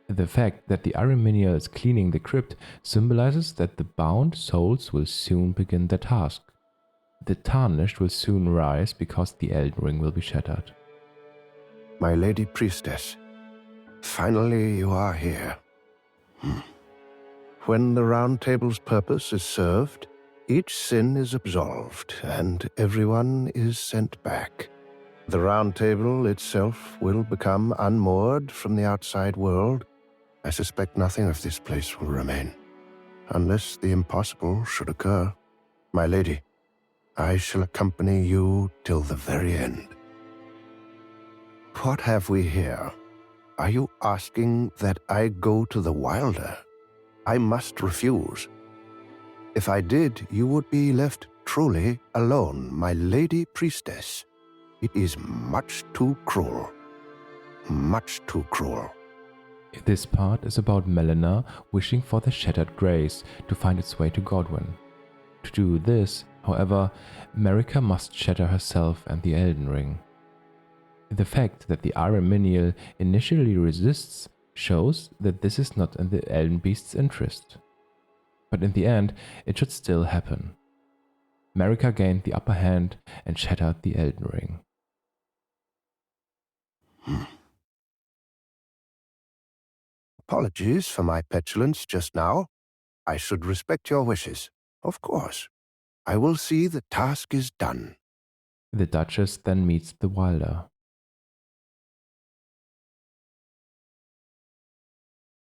The fact that the Iron Menial is cleaning the crypt symbolizes that the bound souls will soon begin their task. The tarnished will soon rise because the Elden Ring will be shattered. My Lady Priestess, finally you are here. When the Round Table's purpose is served, each sin is absolved and everyone is sent back. The Round Table itself will become unmoored from the outside world. I suspect nothing of this place will remain, unless the impossible should occur. My lady, I shall accompany you till the very end. What have we here? Are you asking that I go to the Wylder? I must refuse. If I did, you would be left truly alone, my Lady Priestess. It is much too cruel. Much too cruel. This part is about Melina wishing for the shattered grace to find its way to Godwyn. To do this, however, Marika must shatter herself and the Elden Ring. The fact that the Iron Menial initially resists shows that this is not in the Elden Beast's interest. But in the end, it should still happen. Marika gained the upper hand and shattered the Elden Ring. Apologies for my petulance just now. I should respect your wishes. Of course. I will see the task is done. The Duchess then meets the Wylder.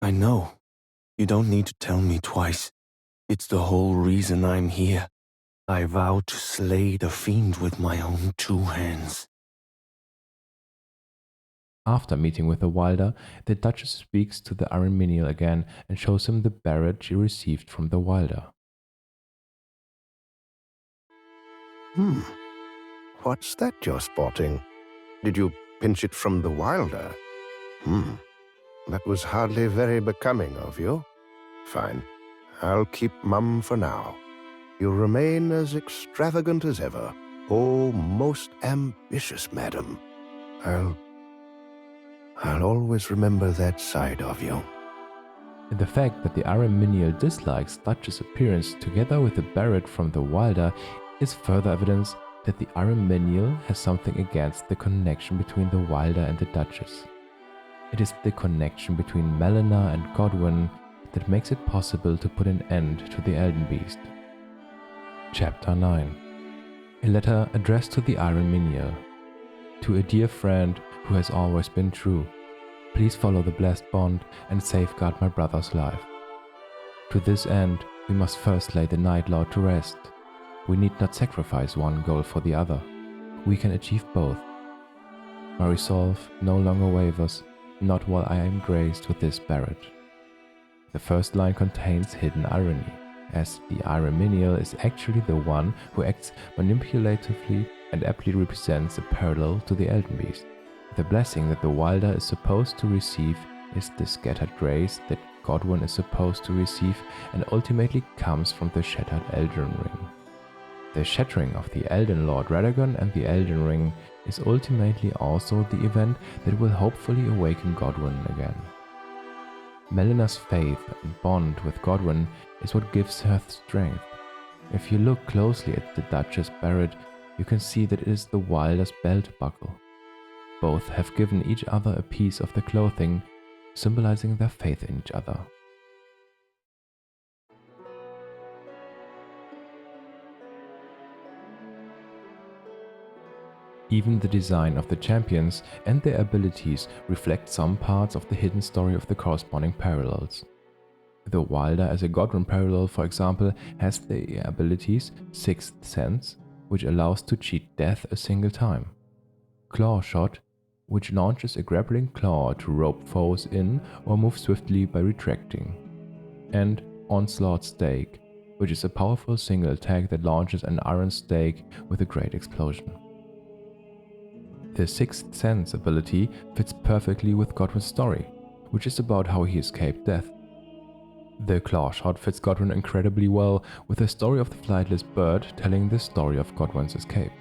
I know. You don't need to tell me twice. It's the whole reason I'm here. I vow to slay the fiend with my own 2 hands. After meeting with the Wylder, the Duchess speaks to the Iron Menial again and shows him the barret she received from the Wylder. What's that you're sporting? Did you pinch it from the Wylder? That was hardly very becoming of you. Fine. I'll keep mum for now. You remain as extravagant as ever. Oh, most ambitious madam. I'll always remember that side of you. The fact that the Iron Menial dislikes Duchess' appearance together with the barret from the Wylder is further evidence that the Iron Menial has something against the connection between the Wylder and the Duchess. It is the connection between Melina and Godwyn that makes it possible to put an end to the Elden Beast. Chapter 9. A letter addressed to the Iron Menial. To a dear friend who has always been true, please follow the blessed bond and safeguard my brother's life. To this end, we must first lay the Night Lord to rest. We need not sacrifice one goal for the other. We can achieve both. My resolve no longer wavers, not while I am graced with this barret. The first line contains hidden irony, as the Iron Menial is actually the one who acts manipulatively and aptly represents a parallel to the Elden Beast. The blessing that the Wylder is supposed to receive is the scattered grace that Godwyn is supposed to receive and ultimately comes from the shattered Elden Ring. The shattering of the Elden Lord Radagon and the Elden Ring is ultimately also the event that will hopefully awaken Godwyn again. Melina's faith and bond with Godwyn is what gives her strength. If you look closely at the Duchess' barret, you can see that it is the Wylder's belt buckle. Both have given each other a piece of the clothing, symbolizing their faith in each other. Even the design of the champions and their abilities reflect some parts of the hidden story of the corresponding parallels. The Wylder as a Godwyn parallel, for example, has the abilities Sixth Sense, which allows to cheat death a single time, Claw Shot, which launches a grappling claw to rope foes in or move swiftly by retracting, and Onslaught Stake, which is a powerful single attack that launches an iron stake with a great explosion. The Sixth Sense ability fits perfectly with Godwyn's story, which is about how he escaped death. The Claw Shot fits Godwyn incredibly well, with the story of the flightless bird telling the story of Godwyn's escape.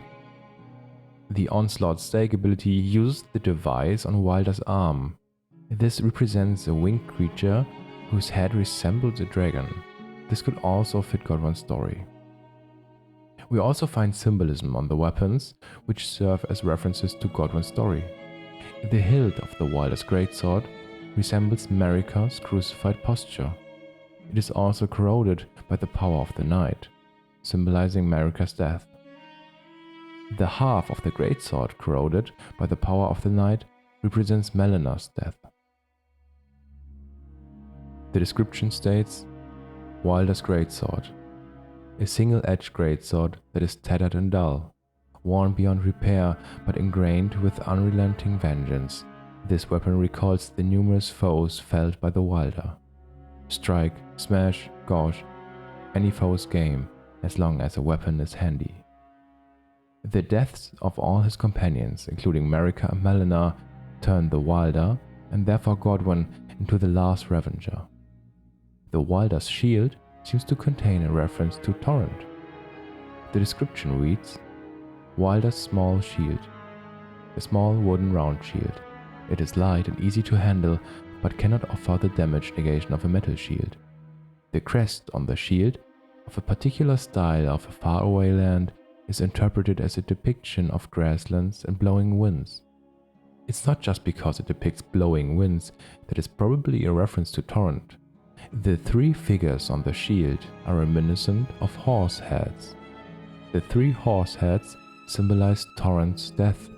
The Onslaught Stake ability uses the device on Wylder's arm. This represents a winged creature whose head resembles a dragon. This could also fit Godwyn's story. We also find symbolism on the weapons, which serve as references to Godwyn's story. The hilt of the Wylder's greatsword resembles Marika's crucified posture. It is also corroded by the power of the night, symbolizing Marika's death. The half of the greatsword corroded by the power of the night represents Melina's death. The description states, Wylder's greatsword, a single-edged greatsword that is tattered and dull, worn beyond repair but ingrained with unrelenting vengeance. This weapon recalls the numerous foes felled by the Wylder. Strike, smash, gouge, any foe's game, as long as a weapon is handy. The deaths of all his companions, including Marika and Melina, turned the Wylder, and therefore Godwyn, into the last Revenger. The Wylder's shield seems to contain a reference to Torrent. The description reads, Wylder's small shield, a small wooden round shield. It is light and easy to handle, but cannot offer the damage negation of a metal shield. The crest on the shield, of a particular style of a faraway land, is interpreted as a depiction of grasslands and blowing winds. It's not just because it depicts blowing winds that is probably a reference to Torrent. The three figures on the shield are reminiscent of horse heads. The three horse heads symbolize Torrent's death.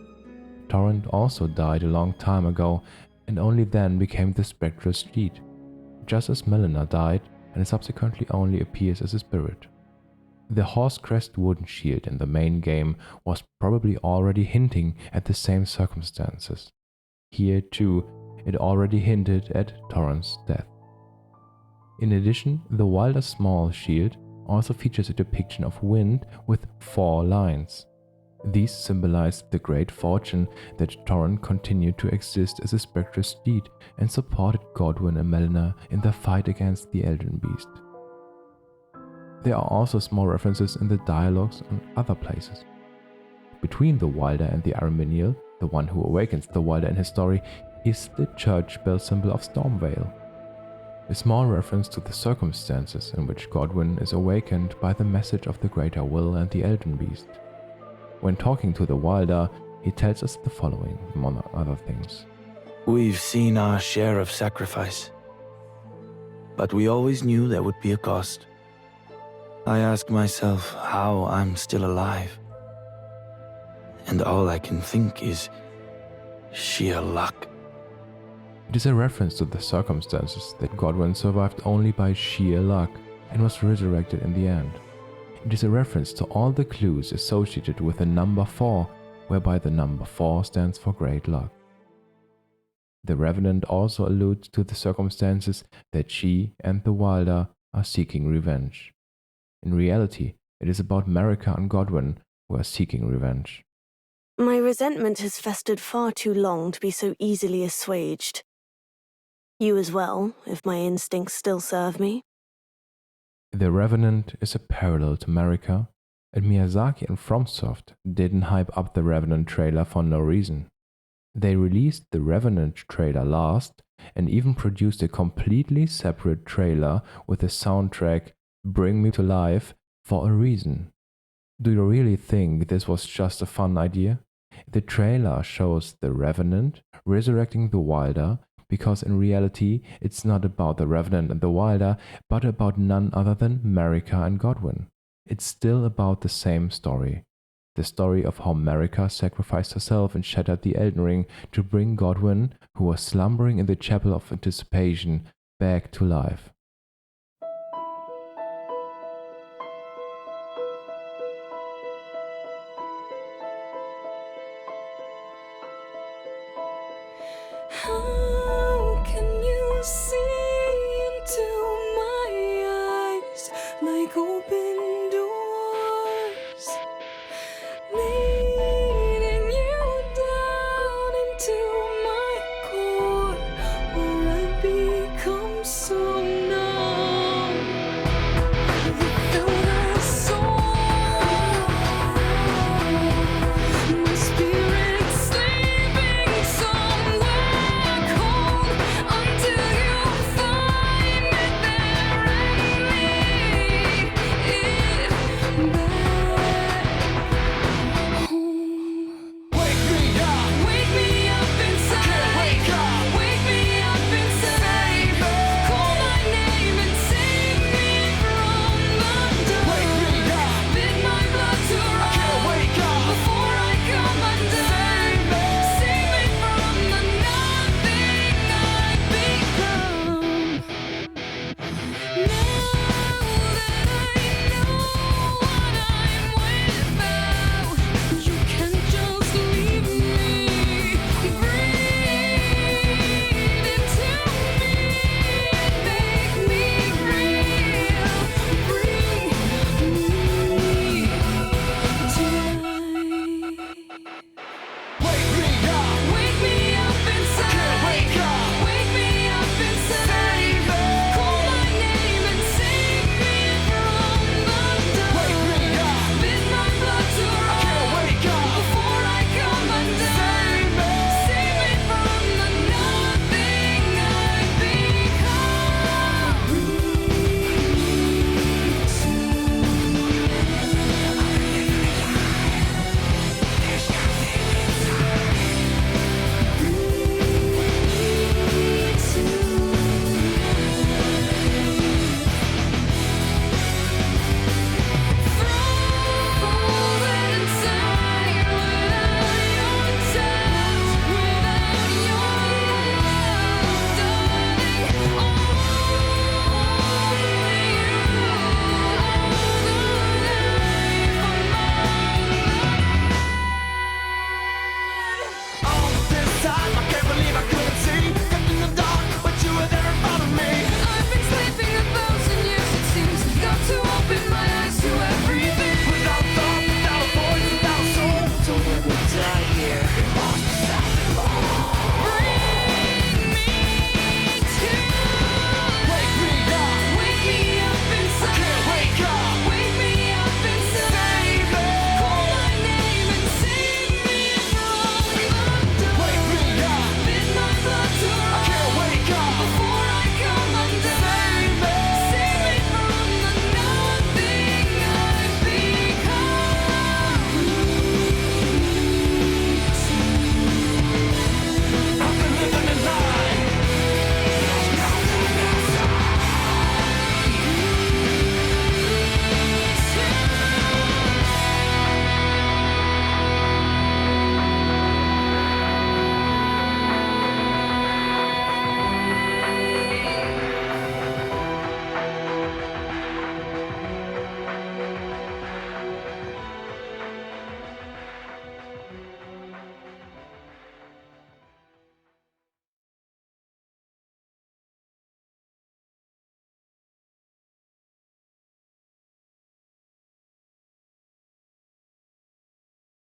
Torrent also died a long time ago and only then became the spectral steed, just as Melina died and subsequently only appears as a spirit. The horse crest wooden shield in the main game was probably already hinting at the same circumstances. Here too, it already hinted at Torrent's death. In addition, the Wylder small shield also features a depiction of wind with 4 lines. These symbolize the great fortune that Torrent continued to exist as a spectral steed and supported Godwyn and Melina in their fight against the Elden Beast. There are also small references in the dialogues and other places. Between the Wylder and the Arminiel, the one who awakens the Wylder in his story, is the church bell symbol of Stormveil. A small reference to the circumstances in which Godwyn is awakened by the message of the Greater Will and the Elden Beast. When talking to the Wylder, he tells us the following, among other things. We've seen our share of sacrifice, but we always knew there would be a cost. I ask myself how I'm still alive, and all I can think is sheer luck. It is a reference to the circumstances that Godwyn survived only by sheer luck and was resurrected in the end. It is a reference to all the clues associated with the number 4, whereby the number 4 stands for great luck. The Revenant also alludes to the circumstances that she and the Wylder are seeking revenge. In reality, it is about Marika and Godwyn who are seeking revenge. My resentment has festered far too long to be so easily assuaged. You as well, if my instincts still serve me. The Revenant is a parallel to Marika, and Miyazaki and FromSoft didn't hype up the Revenant trailer for no reason. They released the Revenant trailer last and even produced a completely separate trailer with the soundtrack Bring Me to Life for a reason. Do you really think this was just a fun idea? The trailer shows the Revenant resurrecting the Wylder because in reality it's not about the Revenant and the Wylder, but about none other than Marika and Godwyn. It's still about the same story. The story of how Marika sacrificed herself and shattered the Elden Ring to bring Godwyn, who was slumbering in the Chapel of Anticipation, back to life. Oh